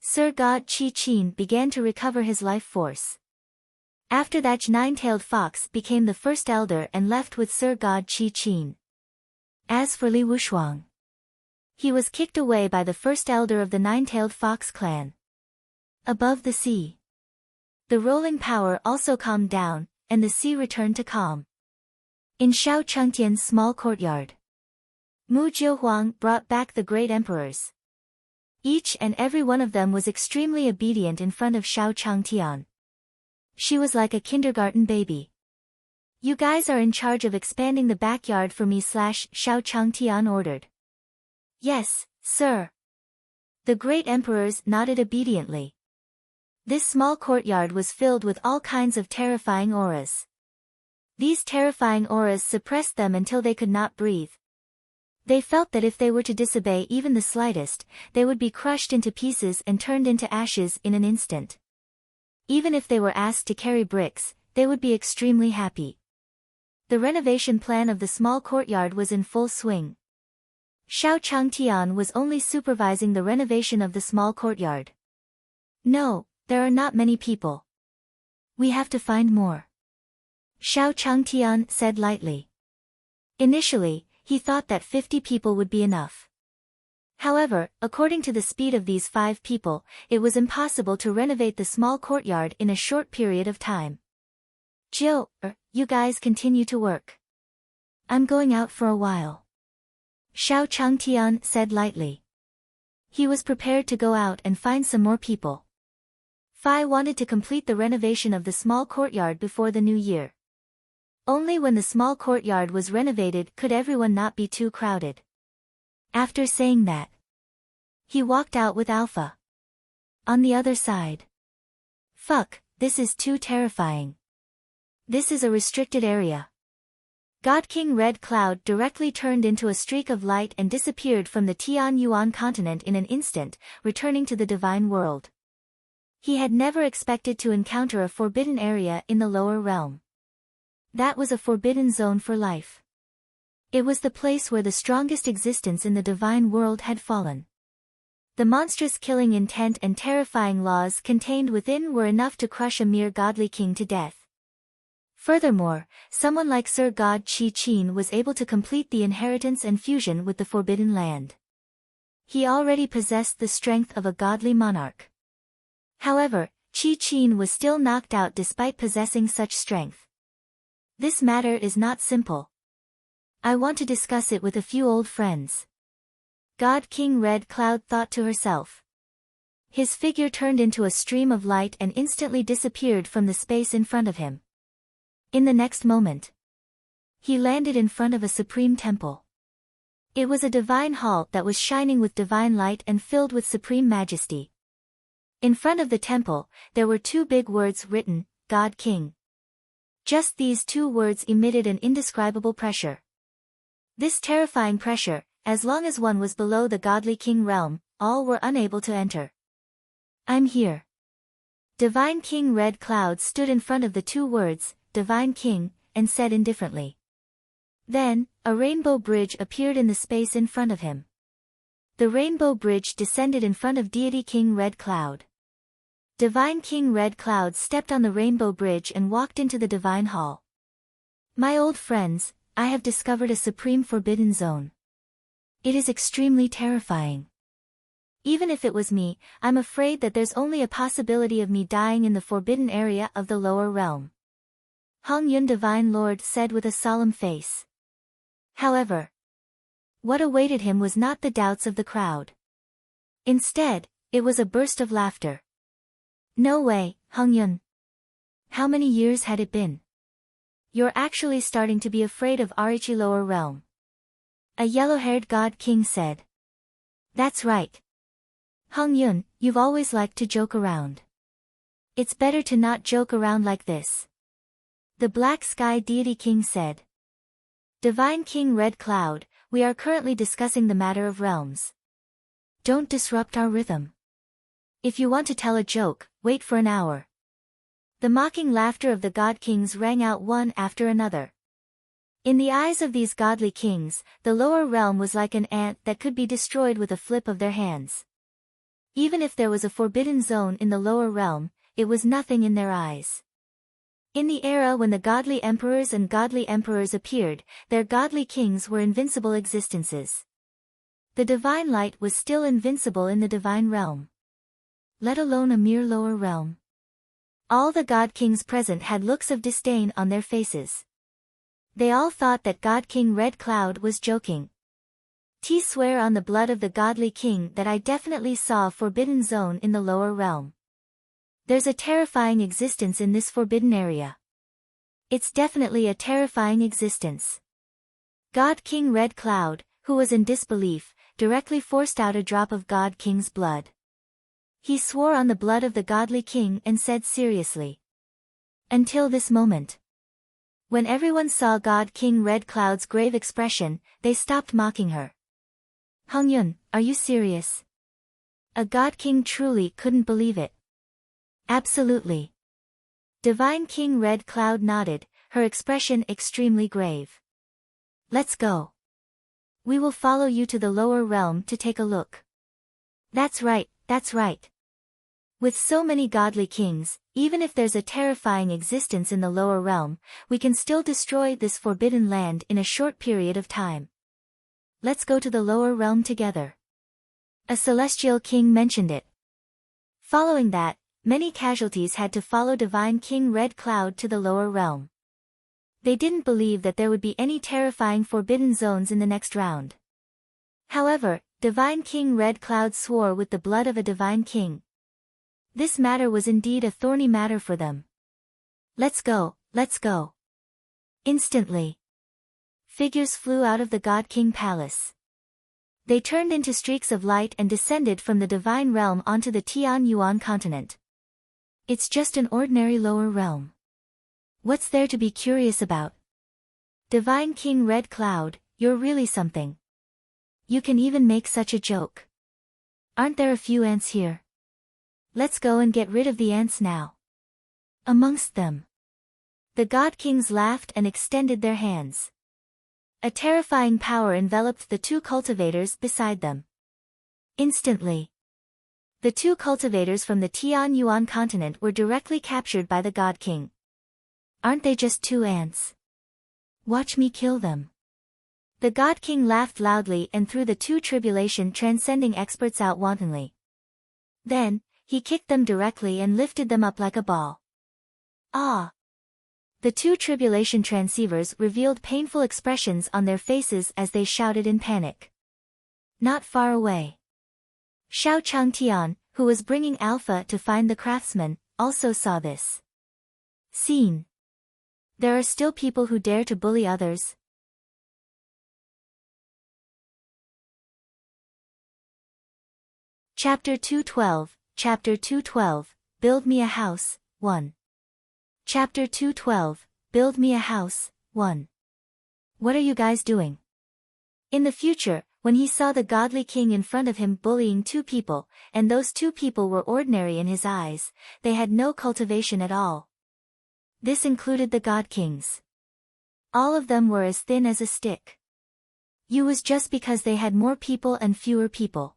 Sir God Qi began to recover his life force. After that, Nine-Tailed Fox became the first elder and left with Sir God Qi. As for Li Wushuang, he was kicked away by the first elder of the Nine-Tailed Fox clan. Above the sea, the rolling power also calmed down, and the sea returned to calm. In Xiao Changtian's small courtyard, Mu Jiuhuang brought back the great emperors. Each and every one of them was extremely obedient in front of Xiao Changtian. She was like a kindergarten baby. You guys are in charge of expanding the backyard for me, Xiao Changtian ordered. Yes, sir. The great emperors nodded obediently. This small courtyard was filled with all kinds of terrifying auras. These terrifying auras suppressed them until they could not breathe. They felt that if they were to disobey even the slightest, they would be crushed into pieces and turned into ashes in an instant. Even if they were asked to carry bricks, they would be extremely happy. The renovation plan of the small courtyard was in full swing. Xiao Changtian was only supervising the renovation of the small courtyard. No, there are not many people. We have to find more. Xiao Changtian said lightly. Initially, he thought that 50 people would be enough. However, according to the speed of these 5 people, it was impossible to renovate the small courtyard in a short period of time. Jill, you guys continue to work. I'm going out for a while. Xiao Changtian said lightly. He was prepared to go out and find some more people. Fai wanted to complete the renovation of the small courtyard before the new year. Only when the small courtyard was renovated could everyone not be too crowded. After saying that, he walked out with Alpha. On the other side. Fuck, this is too terrifying. This is a restricted area. God King Red Cloud directly turned into a streak of light and disappeared from the Tian Yuan continent in an instant, returning to the divine world. He had never expected to encounter a forbidden area in the lower realm. That was a forbidden zone for life. It was the place where the strongest existence in the divine world had fallen. The monstrous killing intent and terrifying laws contained within were enough to crush a mere godly king to death. Furthermore, someone like Sir God Qi Qin was able to complete the inheritance and fusion with the Forbidden Land. He already possessed the strength of a godly monarch. However, Qi Qin was still knocked out despite possessing such strength. This matter is not simple. I want to discuss it with a few old friends. God King Red Cloud thought to herself. His figure turned into a stream of light and instantly disappeared from the space in front of him. In the next moment, he landed in front of a supreme temple. It was a divine hall that was shining with divine light and filled with supreme majesty. In front of the temple, there were 2 big words written, God King. Just these 2 words emitted an indescribable pressure. This terrifying pressure, as long as one was below the godly king realm, all were unable to enter. I'm here. Divine King Red Cloud stood in front of the 2 words, Divine King, and said indifferently. Then, a rainbow bridge appeared in the space in front of him. The rainbow bridge descended in front of Deity King Red Cloud. Divine King Red Cloud stepped on the rainbow bridge and walked into the divine hall. My old friends, I have discovered a supreme forbidden zone. It is extremely terrifying. Even if it was me, I'm afraid that there's only a possibility of me dying in the forbidden area of the lower realm. Hong Yun Divine Lord said with a solemn face. However, what awaited him was not the doubts of the crowd. Instead, it was a burst of laughter. No way, Hong Yun. How many years had it been? You're actually starting to be afraid of Arichi lower realm. A yellow-haired god king said. That's right. Hong Yun, you've always liked to joke around. It's better to not joke around like this. The Black Sky Deity King said. Divine King Red Cloud, we are currently discussing the matter of realms. Don't disrupt our rhythm. If you want to tell a joke, wait for an hour. The mocking laughter of the God Kings rang out one after another. In the eyes of these godly kings, the lower realm was like an ant that could be destroyed with a flip of their hands. Even if there was a forbidden zone in the lower realm, it was nothing in their eyes. In the era when the godly emperors and godly emperors appeared, their godly kings were invincible existences. The divine light was still invincible in the divine realm. Let alone a mere lower realm. All the god kings present had looks of disdain on their faces. They all thought that God King Red Cloud was joking. I swear on the blood of the godly king that I definitely saw a forbidden zone in the lower realm. There's a terrifying existence in this forbidden area. It's definitely a terrifying existence. God King Red Cloud, who was in disbelief, directly forced out a drop of God King's blood. He swore on the blood of the godly king and said seriously. Until this moment. When everyone saw God King Red Cloud's grave expression, they stopped mocking her. Hong Yun, are you serious? A God King truly couldn't believe it. Absolutely. Divine King Red Cloud nodded, her expression extremely grave. Let's go. We will follow you to the lower realm to take a look. That's right, that's right. With so many godly kings, even if there's a terrifying existence in the lower realm, we can still destroy this forbidden land in a short period of time. Let's go to the lower realm together. A celestial king mentioned it. Following that, many casualties had to follow Divine King Red Cloud to the lower realm. They didn't believe that there would be any terrifying forbidden zones in the next round. However, Divine King Red Cloud swore with the blood of a divine king. This matter was indeed a thorny matter for them. Let's go, let's go. Instantly, figures flew out of the God King Palace. They turned into streaks of light and descended from the divine realm onto the Tian Yuan continent. It's just an ordinary lower realm. What's there to be curious about? Divine King Red Cloud, you're really something. You can even make such a joke. Aren't there a few ants here? Let's go and get rid of the ants now. Amongst them, the God Kings laughed and extended their hands. A terrifying power enveloped the two cultivators beside them. Instantly, the two cultivators from the Tian Yuan continent were directly captured by the God King. Aren't they just two ants? Watch me kill them. The God King laughed loudly and threw the two tribulation transcending experts out wantonly. Then, he kicked them directly and lifted them up like a ball. Ah! The two tribulation transceivers revealed painful expressions on their faces as they shouted in panic. Not far away, Xiao Changtian, who was bringing Alpha to find the craftsman, also saw this scene. There are still people who dare to bully others. Chapter 212, Chapter 212, Build Me a House, 1. Chapter 212, Build Me a House, 1. What are you guys doing? In the future, when he saw the godly king in front of him bullying two people, and those two people were ordinary in his eyes, they had no cultivation at all. This included the God Kings. All of them were as thin as a stick. You was just because they had more people and fewer people.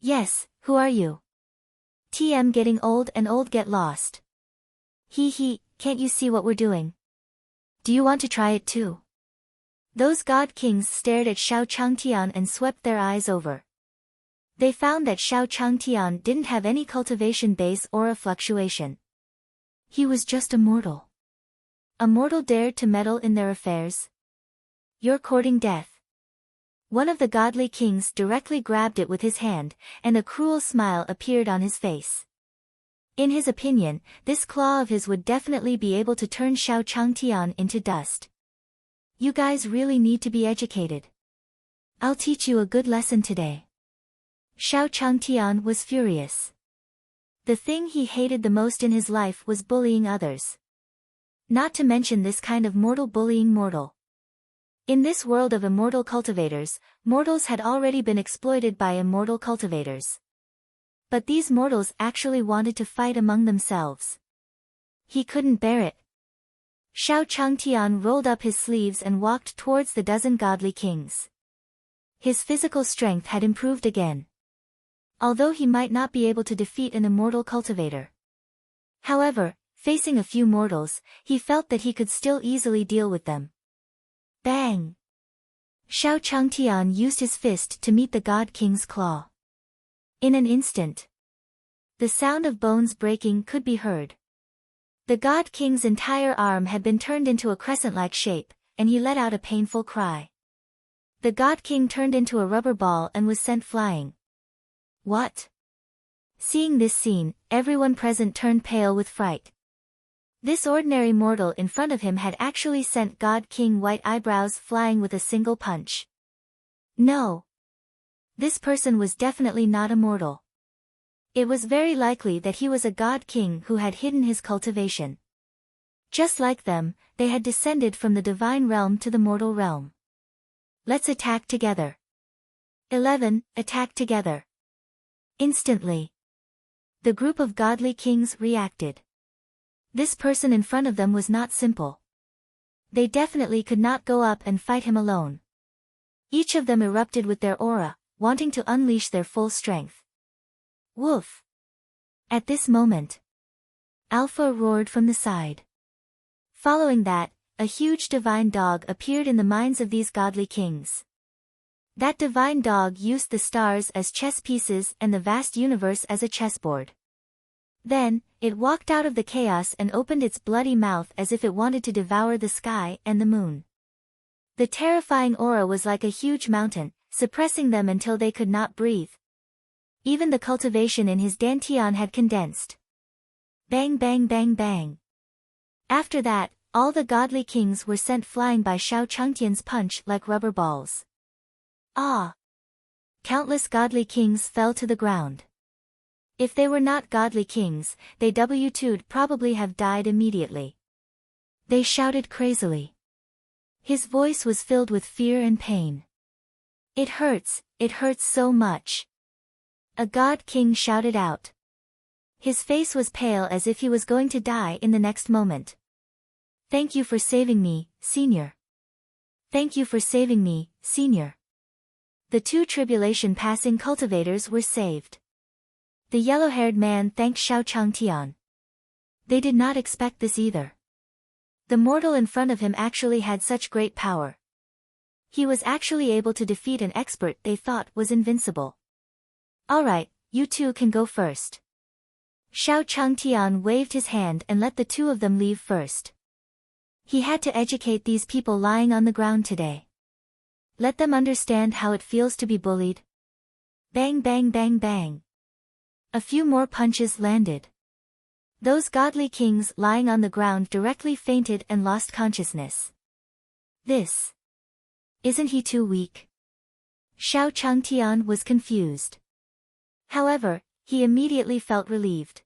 Yes, who are you? TM getting old and old get lost. Hee, can't you see what we're doing? Do you want to try it too? Those God Kings stared at Xiao Changtian and swept their eyes over. They found that Xiao Changtian didn't have any cultivation base or a fluctuation. He was just a mortal. A mortal dared to meddle in their affairs? You're courting death. One of the godly kings directly grabbed it with his hand, and a cruel smile appeared on his face. In his opinion, this claw of his would definitely be able to turn Xiao Changtian into dust. You guys really need to be educated. I'll teach you a good lesson today. Xiao Changtian was furious. The thing he hated the most in his life was bullying others. Not to mention this kind of mortal bullying mortal. In this world of immortal cultivators, mortals had already been exploited by immortal cultivators. But these mortals actually wanted to fight among themselves. He couldn't bear it. Xiao Changtian rolled up his sleeves and walked towards the dozen godly kings. His physical strength had improved again, although he might not be able to defeat an immortal cultivator. However, facing a few mortals, he felt that he could still easily deal with them. Bang! Xiao Changtian used his fist to meet the God King's claw. In an instant, the sound of bones breaking could be heard. The God King's entire arm had been turned into a crescent-like shape, and he let out a painful cry. The God King turned into a rubber ball and was sent flying. What? Seeing this scene, everyone present turned pale with fright. This ordinary mortal in front of him had actually sent God King White Eyebrows flying with a single punch. No. This person was definitely not a mortal. It was very likely that he was a God King who had hidden his cultivation. Just like them, they had descended from the divine realm to the mortal realm. Let's attack together. 11. Attack together. Instantly, the group of godly kings reacted. This person in front of them was not simple. They definitely could not go up and fight him alone. Each of them erupted with their aura, wanting to unleash their full strength. Woof! At this moment, Alpha roared from the side. Following that, a huge divine dog appeared in the minds of these godly kings. That divine dog used the stars as chess pieces and the vast universe as a chessboard. Then, it walked out of the chaos and opened its bloody mouth as if it wanted to devour the sky and the moon. The terrifying aura was like a huge mountain, suppressing them until they could not breathe. Even the cultivation in his dantian had condensed. Bang bang bang bang. After that, all the godly kings were sent flying by Xiao Changtian's punch like rubber balls. Ah! Countless godly kings fell to the ground. If they were not godly kings, they would probably have died immediately. They shouted crazily. His voice was filled with fear and pain. It hurts so much. A god king shouted out. His face was pale as if he was going to die in the next moment. Thank you for saving me, Senior. Thank you for saving me, Senior. The two tribulation-passing cultivators were saved. The yellow-haired man thanked Xiao Changtian. They did not expect this either. The mortal in front of him actually had such great power. He was actually able to defeat an expert they thought was invincible. Alright, you two can go first. Xiao Changtian waved his hand and let the two of them leave first. He had to educate these people lying on the ground today. Let them understand how it feels to be bullied. Bang bang bang bang. A few more punches landed. Those godly kings lying on the ground directly fainted and lost consciousness. This. Isn't he too weak? Xiao Changtian was confused. However, he immediately felt relieved.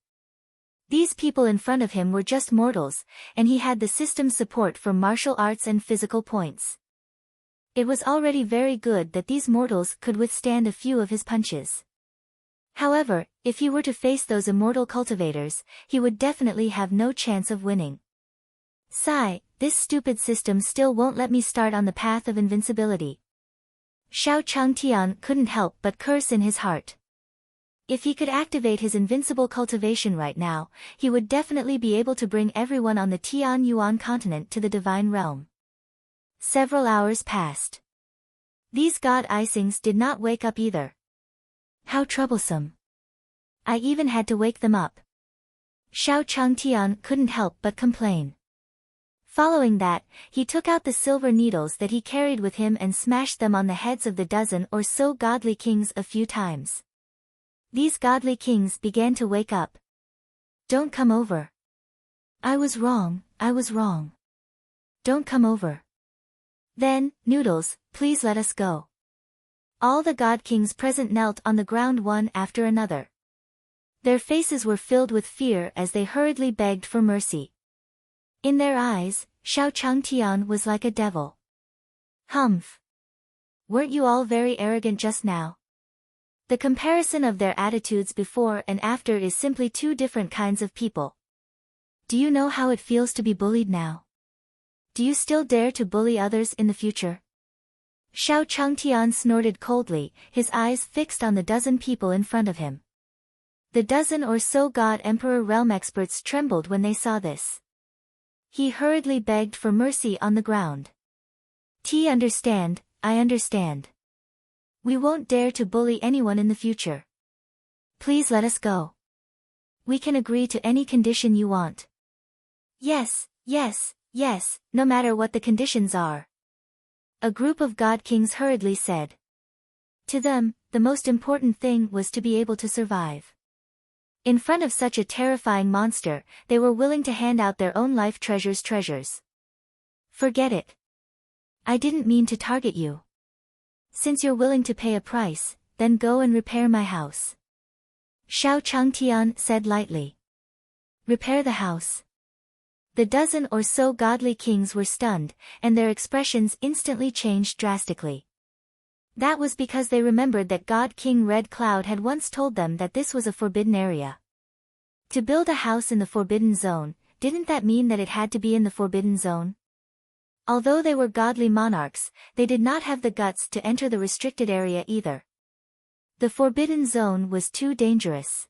These people in front of him were just mortals, and he had the system's support for martial arts and physical points. It was already very good that these mortals could withstand a few of his punches. However, if he were to face those immortal cultivators, he would definitely have no chance of winning. Sigh, this stupid system still won't let me start on the path of invincibility. Xiao Changtian couldn't help but curse in his heart. If he could activate his invincible cultivation right now, he would definitely be able to bring everyone on the Tian Yuan continent to the divine realm. Several hours passed. These god icings did not wake up either. How troublesome. I even had to wake them up. Xiao Changtian couldn't help but complain. Following that, he took out the silver needles that he carried with him and smashed them on the heads of the dozen or so godly kings a few times. These godly kings began to wake up. Don't come over. I was wrong. Don't come over. Then, Noodles, please let us go. All the god kings present knelt on the ground one after another. Their faces were filled with fear as they hurriedly begged for mercy. In their eyes, Xiao Changtian was like a devil. Humph. Weren't you all very arrogant just now? The comparison of their attitudes before and after is simply two different kinds of people. Do you know how it feels to be bullied now? Do you still dare to bully others in the future? Xiao Changtian snorted coldly, his eyes fixed on the dozen people in front of him. The dozen or so God Emperor realm experts trembled when they saw this. He hurriedly begged for mercy on the ground. I understand. We won't dare to bully anyone in the future. Please let us go. We can agree to any condition you want. Yes, no matter what the conditions are. A group of god kings hurriedly said. To them, the most important thing was to be able to survive. In front of such a terrifying monster, they were willing to hand out their own life treasures. Forget it. I didn't mean to target you. Since you're willing to pay a price, then go and repair my house. Xiao Changtian said lightly. Repair the house. The dozen or so godly kings were stunned, and their expressions instantly changed drastically. That was because they remembered that God King Red Cloud had once told them that this was a forbidden area. To build a house in the forbidden zone, didn't that mean that it had to be in the forbidden zone? Although they were godly monarchs, they did not have the guts to enter the restricted area either. The forbidden zone was too dangerous.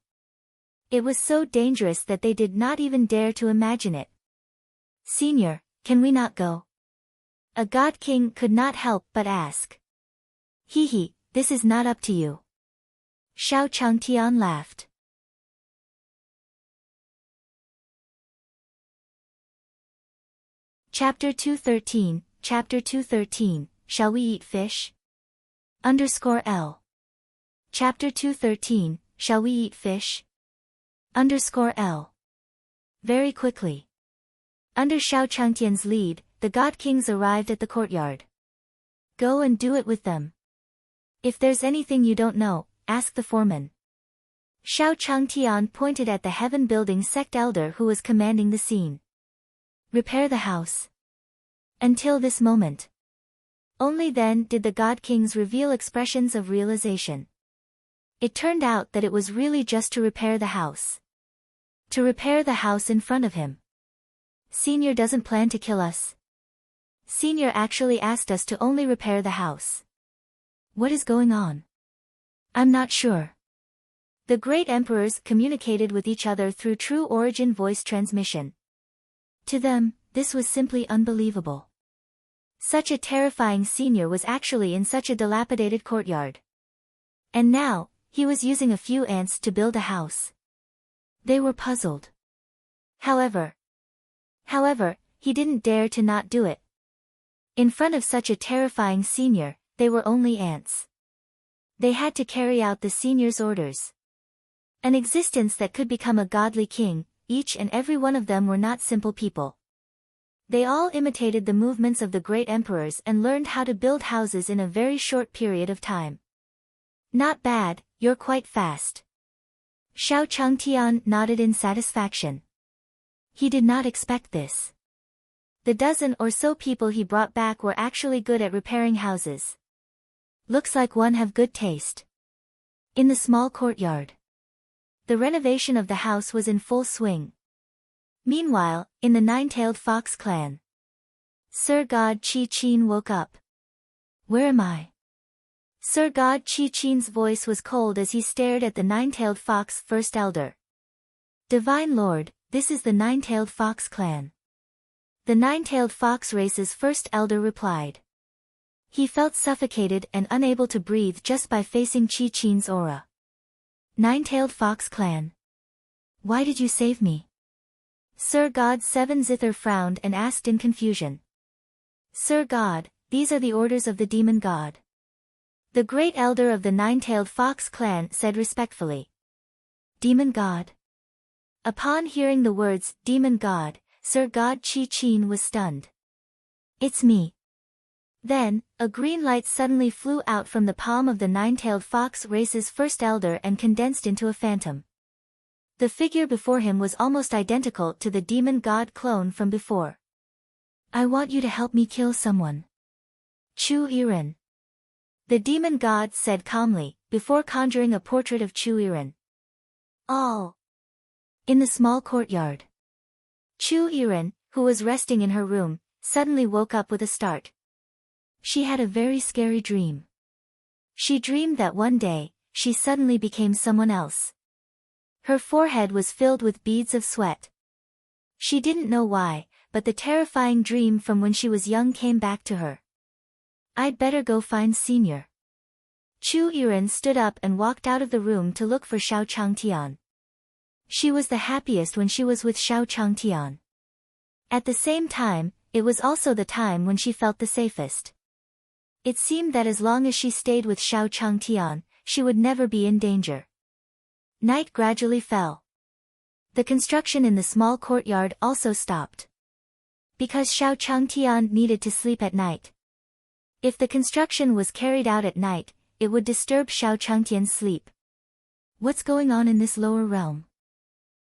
It was so dangerous that they did not even dare to imagine it. Senior, can we not go? A god king could not help but ask. Hee, this is not up to you. Xiao Changtian laughed. Chapter 213, Shall we eat fish? _L. Chapter 213, Shall we eat fish? _L. Very quickly. Under Xiao Changtian's lead, the god kings arrived at the courtyard. Go and do it with them. If there's anything you don't know, ask the foreman. Xiao Changtian pointed at the heaven-building sect elder who was commanding the scene. Repair the house. Until this moment. Only then did the god kings reveal expressions of realization. It turned out that it was really just to repair the house. To repair the house in front of him. Senior doesn't plan to kill us. Senior actually asked us to only repair the house. What is going on? I'm not sure. The great emperors communicated with each other through true origin voice transmission. To them, this was simply unbelievable. Such a terrifying senior was actually in such a dilapidated courtyard. And now, he was using a few ants to build a house. They were puzzled. However, he didn't dare to not do it. In front of such a terrifying senior, they were only ants. They had to carry out the senior's orders. An existence that could become a godly king, each and every one of them were not simple people. They all imitated the movements of the great emperors and learned how to build houses in a very short period of time. Not bad, you're quite fast. Xiao Changtian nodded in satisfaction. He did not expect this. The dozen or so people he brought back were actually good at repairing houses. Looks like one have good taste. In the small courtyard. The renovation of the house was in full swing. Meanwhile, in the nine-tailed fox clan. Sir God Chi-Chin woke up. Where am I? Sir God Chi-Chin's voice was cold as he stared at the nine-tailed fox first elder. Divine Lord, this is the nine-tailed fox clan. The nine-tailed fox race's first elder replied. He felt suffocated and unable to breathe just by facing Chi-Chin's aura. Nine-tailed fox clan. Why did you save me? Sir God Seven Zither frowned and asked in confusion. Sir God, these are the orders of the demon god. The great elder of the nine-tailed fox clan said respectfully. Demon god? Upon hearing the words, demon god, Sir God Chi-Chin was stunned. It's me. Then, a green light suddenly flew out from the palm of the nine-tailed fox race's first elder and condensed into a phantom. The figure before him was almost identical to the demon god clone from before. I want you to help me kill someone. Chu Yiren. The demon god said calmly, before conjuring a portrait of Chu Yiren. All. In the small courtyard. Chu Yiren, who was resting in her room, suddenly woke up with a start. She had a very scary dream. She dreamed that one day, she suddenly became someone else. Her forehead was filled with beads of sweat. She didn't know why, but the terrifying dream from when she was young came back to her. I'd better go find Senior. Chu Yiren stood up and walked out of the room to look for Xiao Changtian. She was the happiest when she was with Xiao Changtian. At the same time, it was also the time when she felt the safest. It seemed that as long as she stayed with Xiao Changtian, she would never be in danger. Night gradually fell. The construction in the small courtyard also stopped. Because Xiao Changtian needed to sleep at night. If the construction was carried out at night, it would disturb Xiao Changtian's sleep. What's going on in this lower realm?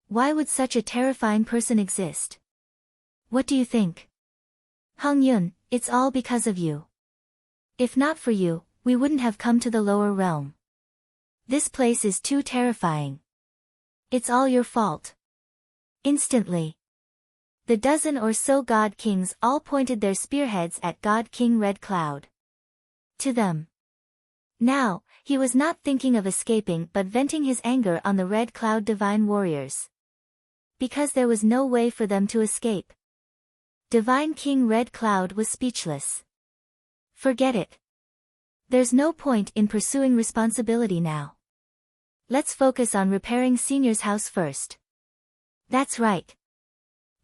Why would such a terrifying person exist? What do you think? Hung Yun, it's all because of you. If not for you, we wouldn't have come to the lower realm. This place is too terrifying. It's all your fault. Instantly. The dozen or so god kings all pointed their spearheads at God King Red Cloud. To them. Now, he was not thinking of escaping but venting his anger on the Red Cloud divine warriors. Because there was no way for them to escape. Divine King Red Cloud was speechless. Forget it. There's no point in pursuing responsibility now. Let's focus on repairing Senior's house first. That's right.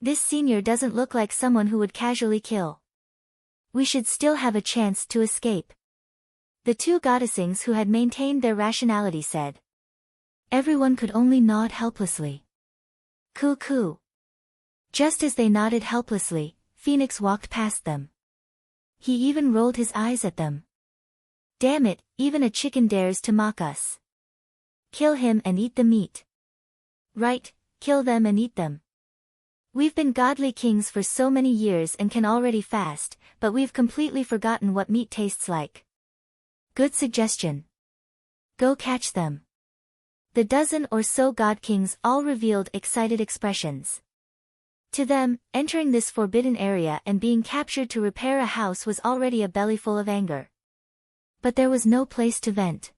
This Senior doesn't look like someone who would casually kill. We should still have a chance to escape. The two goddessings who had maintained their rationality said. Everyone could only nod helplessly. Coo. Just as they nodded helplessly, Phoenix walked past them. He even rolled his eyes at them. Damn it, even a chicken dares to mock us. Kill him and eat the meat. Right, kill them and eat them. We've been godly kings for so many years and can already fast, but we've completely forgotten what meat tastes like. Good suggestion. Go catch them. The dozen or so god kings all revealed excited expressions. To them, entering this forbidden area and being captured to repair a house was already a bellyful of anger. But there was no place to vent.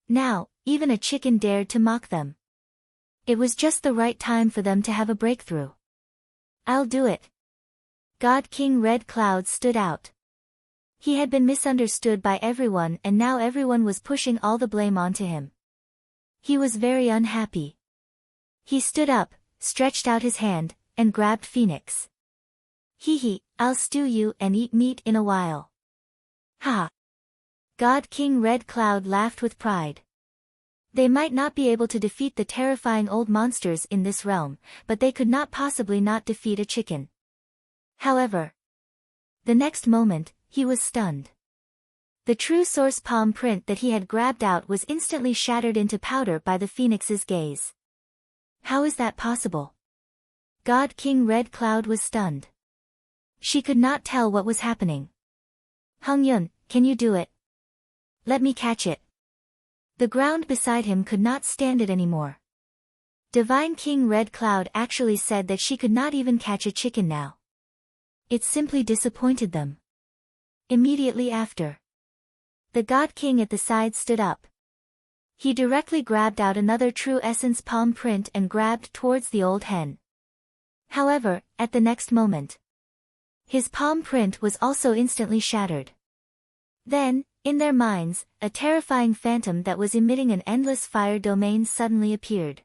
Now, even a chicken dared to mock them. It was just the right time for them to have a breakthrough. I'll do it. God King Red Cloud stood out. He had been misunderstood by everyone and now everyone was pushing all the blame onto him. He was very unhappy. He stood up, stretched out his hand, and grabbed Phoenix. Hee, I'll stew you and eat meat in a while. Ha! God King Red Cloud laughed with pride. They might not be able to defeat the terrifying old monsters in this realm, but they could not possibly not defeat a chicken. However, the next moment, he was stunned. The true source palm print that he had grabbed out was instantly shattered into powder by the Phoenix's gaze. How is that possible? God King Red Cloud was stunned. She could not tell what was happening. Hongyun, can you do it? Let me catch it. The ground beside him could not stand it anymore. Divine King Red Cloud actually said that she could not even catch a chicken now. It simply disappointed them. Immediately after, the God King at the side stood up. He directly grabbed out another true essence palm print and grabbed towards the old hen. However, at the next moment, his palm print was also instantly shattered. Then, in their minds, a terrifying phantom that was emitting an endless fire domain suddenly appeared.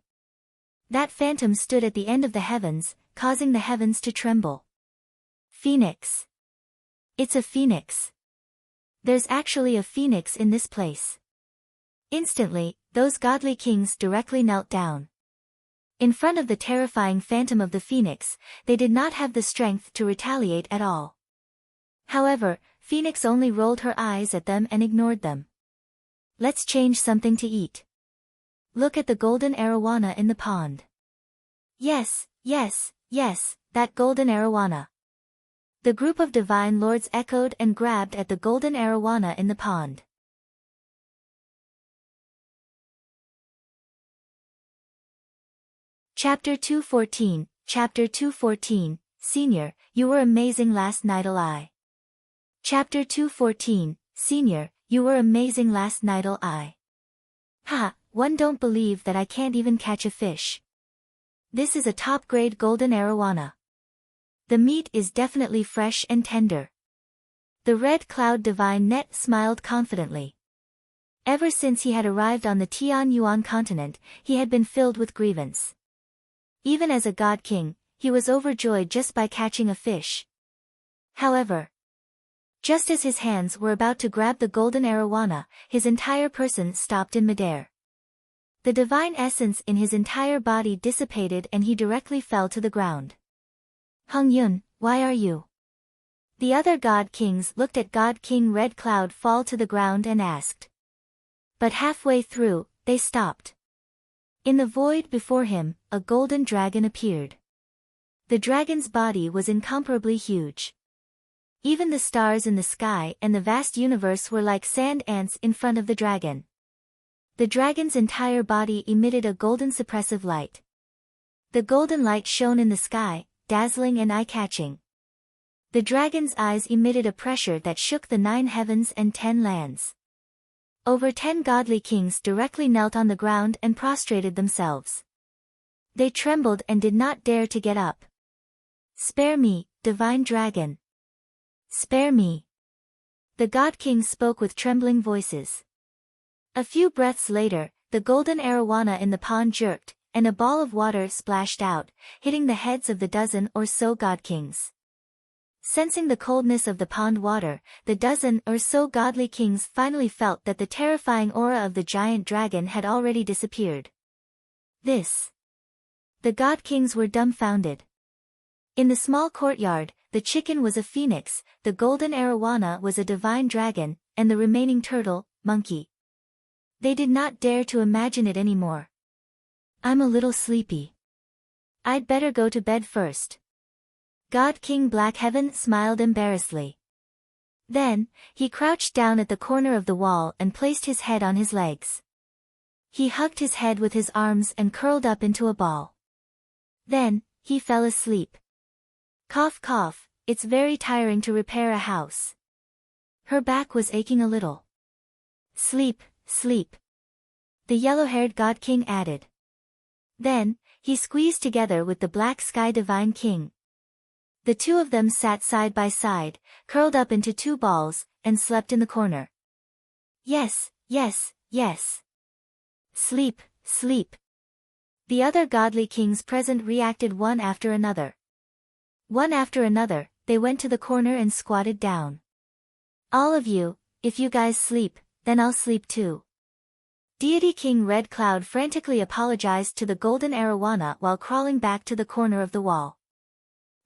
That phantom stood at the end of the heavens, causing the heavens to tremble. Phoenix. It's a phoenix. There's actually a phoenix in this place. Instantly, those godly kings directly knelt down. In front of the terrifying phantom of the phoenix, they did not have the strength to retaliate at all. However, Phoenix only rolled her eyes at them and ignored them. Let's change something to eat. Look at the golden arowana in the pond. Yes, that golden arowana. The group of divine lords echoed and grabbed at the golden arowana in the pond. Chapter 214, Senior, you were amazing last Nightl. Chapter 214, Senior, you were amazing last Nightl. Ha, one don't believe that I can't even catch a fish. This is a top-grade golden arowana. The meat is definitely fresh and tender. The Red Cloud Divine Net smiled confidently. Ever since he had arrived on the Tian Yuan continent, he had been filled with grievance. Even as a god king, he was overjoyed just by catching a fish. However, just as his hands were about to grab the golden arowana, his entire person stopped in midair. The divine essence in his entire body dissipated and he directly fell to the ground. Hongyun, why are you? The other god kings looked at God King Red Cloud fall to the ground and asked. But halfway through, they stopped. In the void before him, a golden dragon appeared. The dragon's body was incomparably huge. Even the stars in the sky and the vast universe were like sand ants in front of the dragon. The dragon's entire body emitted a golden suppressive light. The golden light shone in the sky, dazzling and eye-catching. The dragon's eyes emitted a pressure that shook the 9 heavens and 10 lands. Over 10 godly kings directly knelt on the ground and prostrated themselves. They trembled and did not dare to get up. "Spare me, divine dragon. Spare me." The god kings spoke with trembling voices. A few breaths later, the golden arowana in the pond jerked, and a ball of water splashed out, hitting the heads of the dozen or so god kings. Sensing the coldness of the pond water, the dozen or so godly kings finally felt that the terrifying aura of the giant dragon had already disappeared. The god kings were dumbfounded. In the small courtyard, the chicken was a phoenix, the golden arowana was a divine dragon, and the remaining turtle, monkey. They did not dare to imagine it anymore. "I'm a little sleepy. I'd better go to bed first." God King Blackheaven smiled embarrassedly. Then, he crouched down at the corner of the wall and placed his head on his legs. He hugged his head with his arms and curled up into a ball. Then, he fell asleep. Cough cough, it's very tiring to repair a house. Her back was aching a little. "Sleep, sleep," the yellow-haired God King added. Then, he squeezed together with the Black Sky Divine King. The two of them sat side by side, curled up into 2 balls, and slept in the corner. "Yes, yes, yes. Sleep, sleep." The other godly kings present reacted one after another. One after another, they went to the corner and squatted down. "All of you, if you guys sleep, then I'll sleep too." Deity King Red Cloud frantically apologized to the golden arowana while crawling back to the corner of the wall.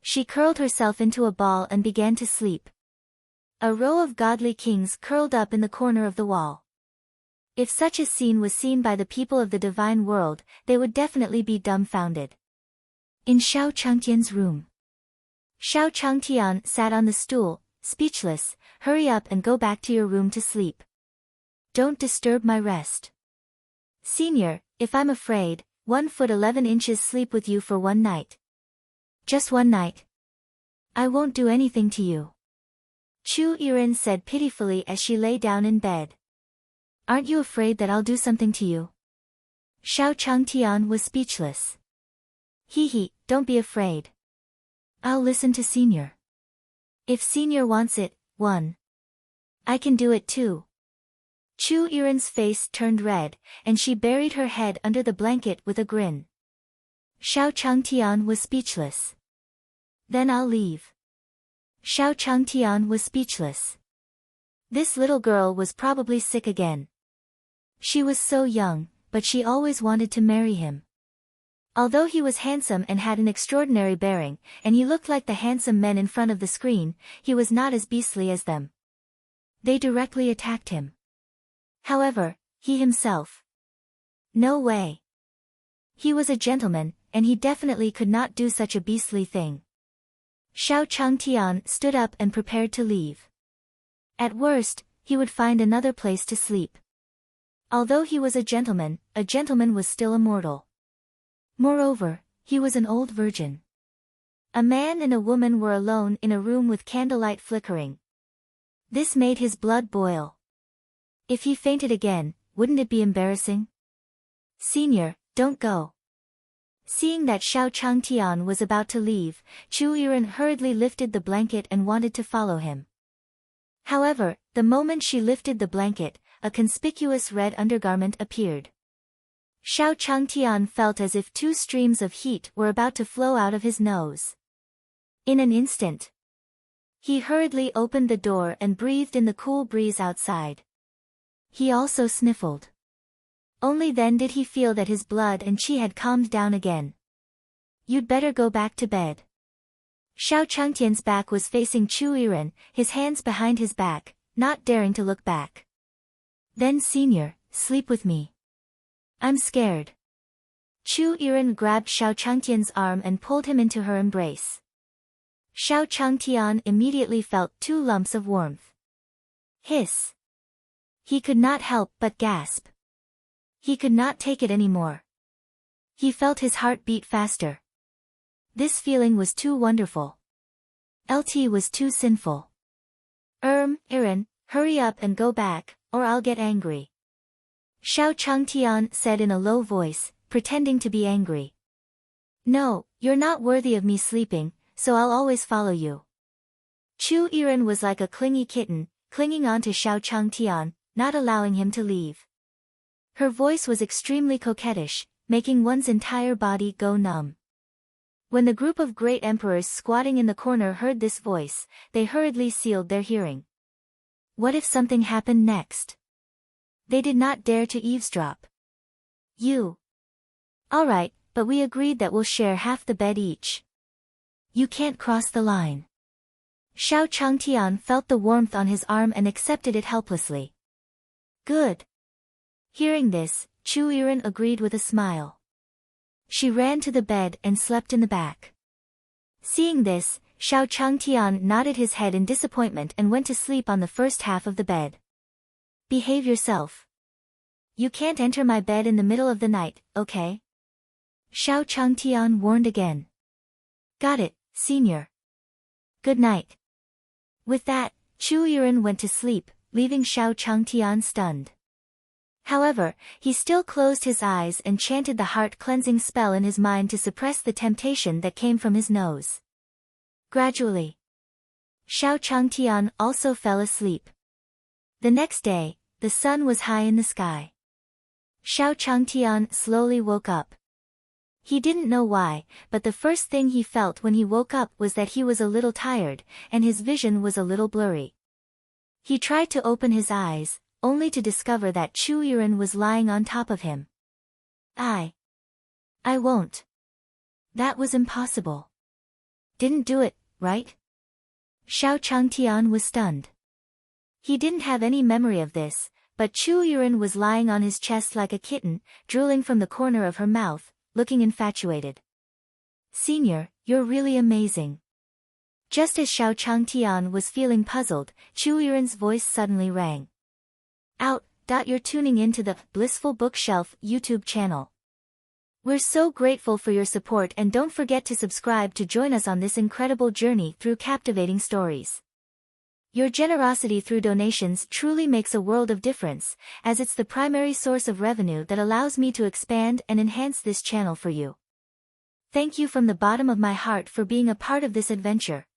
She curled herself into a ball and began to sleep. A row of godly kings curled up in the corner of the wall. If such a scene was seen by the people of the divine world, they would definitely be dumbfounded. In Xiao Changtian's room, Xiao Changtian sat on the stool, speechless. "Hurry up and go back to your room to sleep. Don't disturb my rest. Senior, if I'm afraid, 1 foot 11 inches sleep with you for 1 night. Just 1 night. I won't do anything to you." Chu Yiren said pitifully as she lay down in bed. "Aren't you afraid that I'll do something to you?" Xiao Changtian was speechless. Hee, don't be afraid. I'll listen to Senior. If Senior wants it, I can do it too. Chu Yiren's face turned red, and she buried her head under the blanket with a grin. Xiao Changtian was speechless. "Then I'll leave." Xiao Changtian was speechless. This little girl was probably sick again. She was so young, but she always wanted to marry him. Although he was handsome and had an extraordinary bearing, and he looked like the handsome men in front of the screen, he was not as beastly as them. They directly attacked him. However, he himself. No way. He was a gentleman, and he definitely could not do such a beastly thing. Xiao Changtian stood up and prepared to leave. At worst, he would find another place to sleep. Although he was a gentleman was still immortal. Moreover, he was an old virgin. A man and a woman were alone in a room with candlelight flickering. This made his blood boil. If he fainted again, wouldn't it be embarrassing? "Senior, don't go." Seeing that Xiao Changtian was about to leave, Chu Yiren hurriedly lifted the blanket and wanted to follow him. However, the moment she lifted the blanket, a conspicuous red undergarment appeared. Xiao Changtian felt as if 2 streams of heat were about to flow out of his nose. In an instant, he hurriedly opened the door and breathed in the cool breeze outside. He also sniffled. Only then did he feel that his blood and chi had calmed down again. "You'd better go back to bed." Xiao Changtian's back was facing Chu Yiren, his hands behind his back, not daring to look back. "Then Senior, sleep with me. I'm scared." Chu Yiren grabbed Xiao Changtian's arm and pulled him into her embrace. Xiao Changtian immediately felt 2 lumps of warmth. Hiss. He could not help but gasp. He could not take it anymore. He felt his heart beat faster. This feeling was too wonderful. LT was too sinful. Iren, hurry up and go back, or I'll get angry. Xiao Changtian said in a low voice, pretending to be angry. No, you're not worthy of me sleeping, so I'll always follow you. Chu Iren was like a clingy kitten, clinging on to Xiao Changtian, not allowing him to leave. Her voice was extremely coquettish, making one's entire body go numb. When the group of great emperors squatting in the corner heard this voice, they hurriedly sealed their hearing. What if something happened next? They did not dare to eavesdrop. You. All right, but we agreed that we'll share half the bed each. You can't cross the line. Xiao Changtian felt the warmth on his arm and accepted it helplessly. Good. Hearing this, Chu Iren agreed with a smile. She ran to the bed and slept in the back. Seeing this, Xiao Changtian nodded his head in disappointment and went to sleep on the first half of the bed. Behave yourself. You can't enter my bed in the middle of the night, okay? Xiao Changtian warned again. Got it, senior. Good night. With that, Chu Iren went to sleep, leaving Xiao Changtian stunned. However, he still closed his eyes and chanted the heart-cleansing spell in his mind to suppress the temptation that came from his nose. Gradually, Xiao Changtian also fell asleep. The next day, the sun was high in the sky. Xiao Changtian slowly woke up. He didn't know why, but the first thing he felt when he woke up was that he was a little tired, and his vision was a little blurry. He tried to open his eyes, only to discover that Chu Iren was lying on top of him. I won't. That was impossible. Didn't do it, right? Xiao Changtian was stunned. He didn't have any memory of this, but Chu Iren was lying on his chest like a kitten, drooling from the corner of her mouth, looking infatuated. Senior, you're really amazing. Just as Xiao Changtian was feeling puzzled, Chu Iren's voice suddenly rang. Out. You're tuning into the Blissful Bookshelf YouTube channel. We're so grateful for your support and don't forget to subscribe to join us on this incredible journey through captivating stories. Your generosity through donations truly makes a world of difference, as it's the primary source of revenue that allows me to expand and enhance this channel for you. Thank you from the bottom of my heart for being a part of this adventure.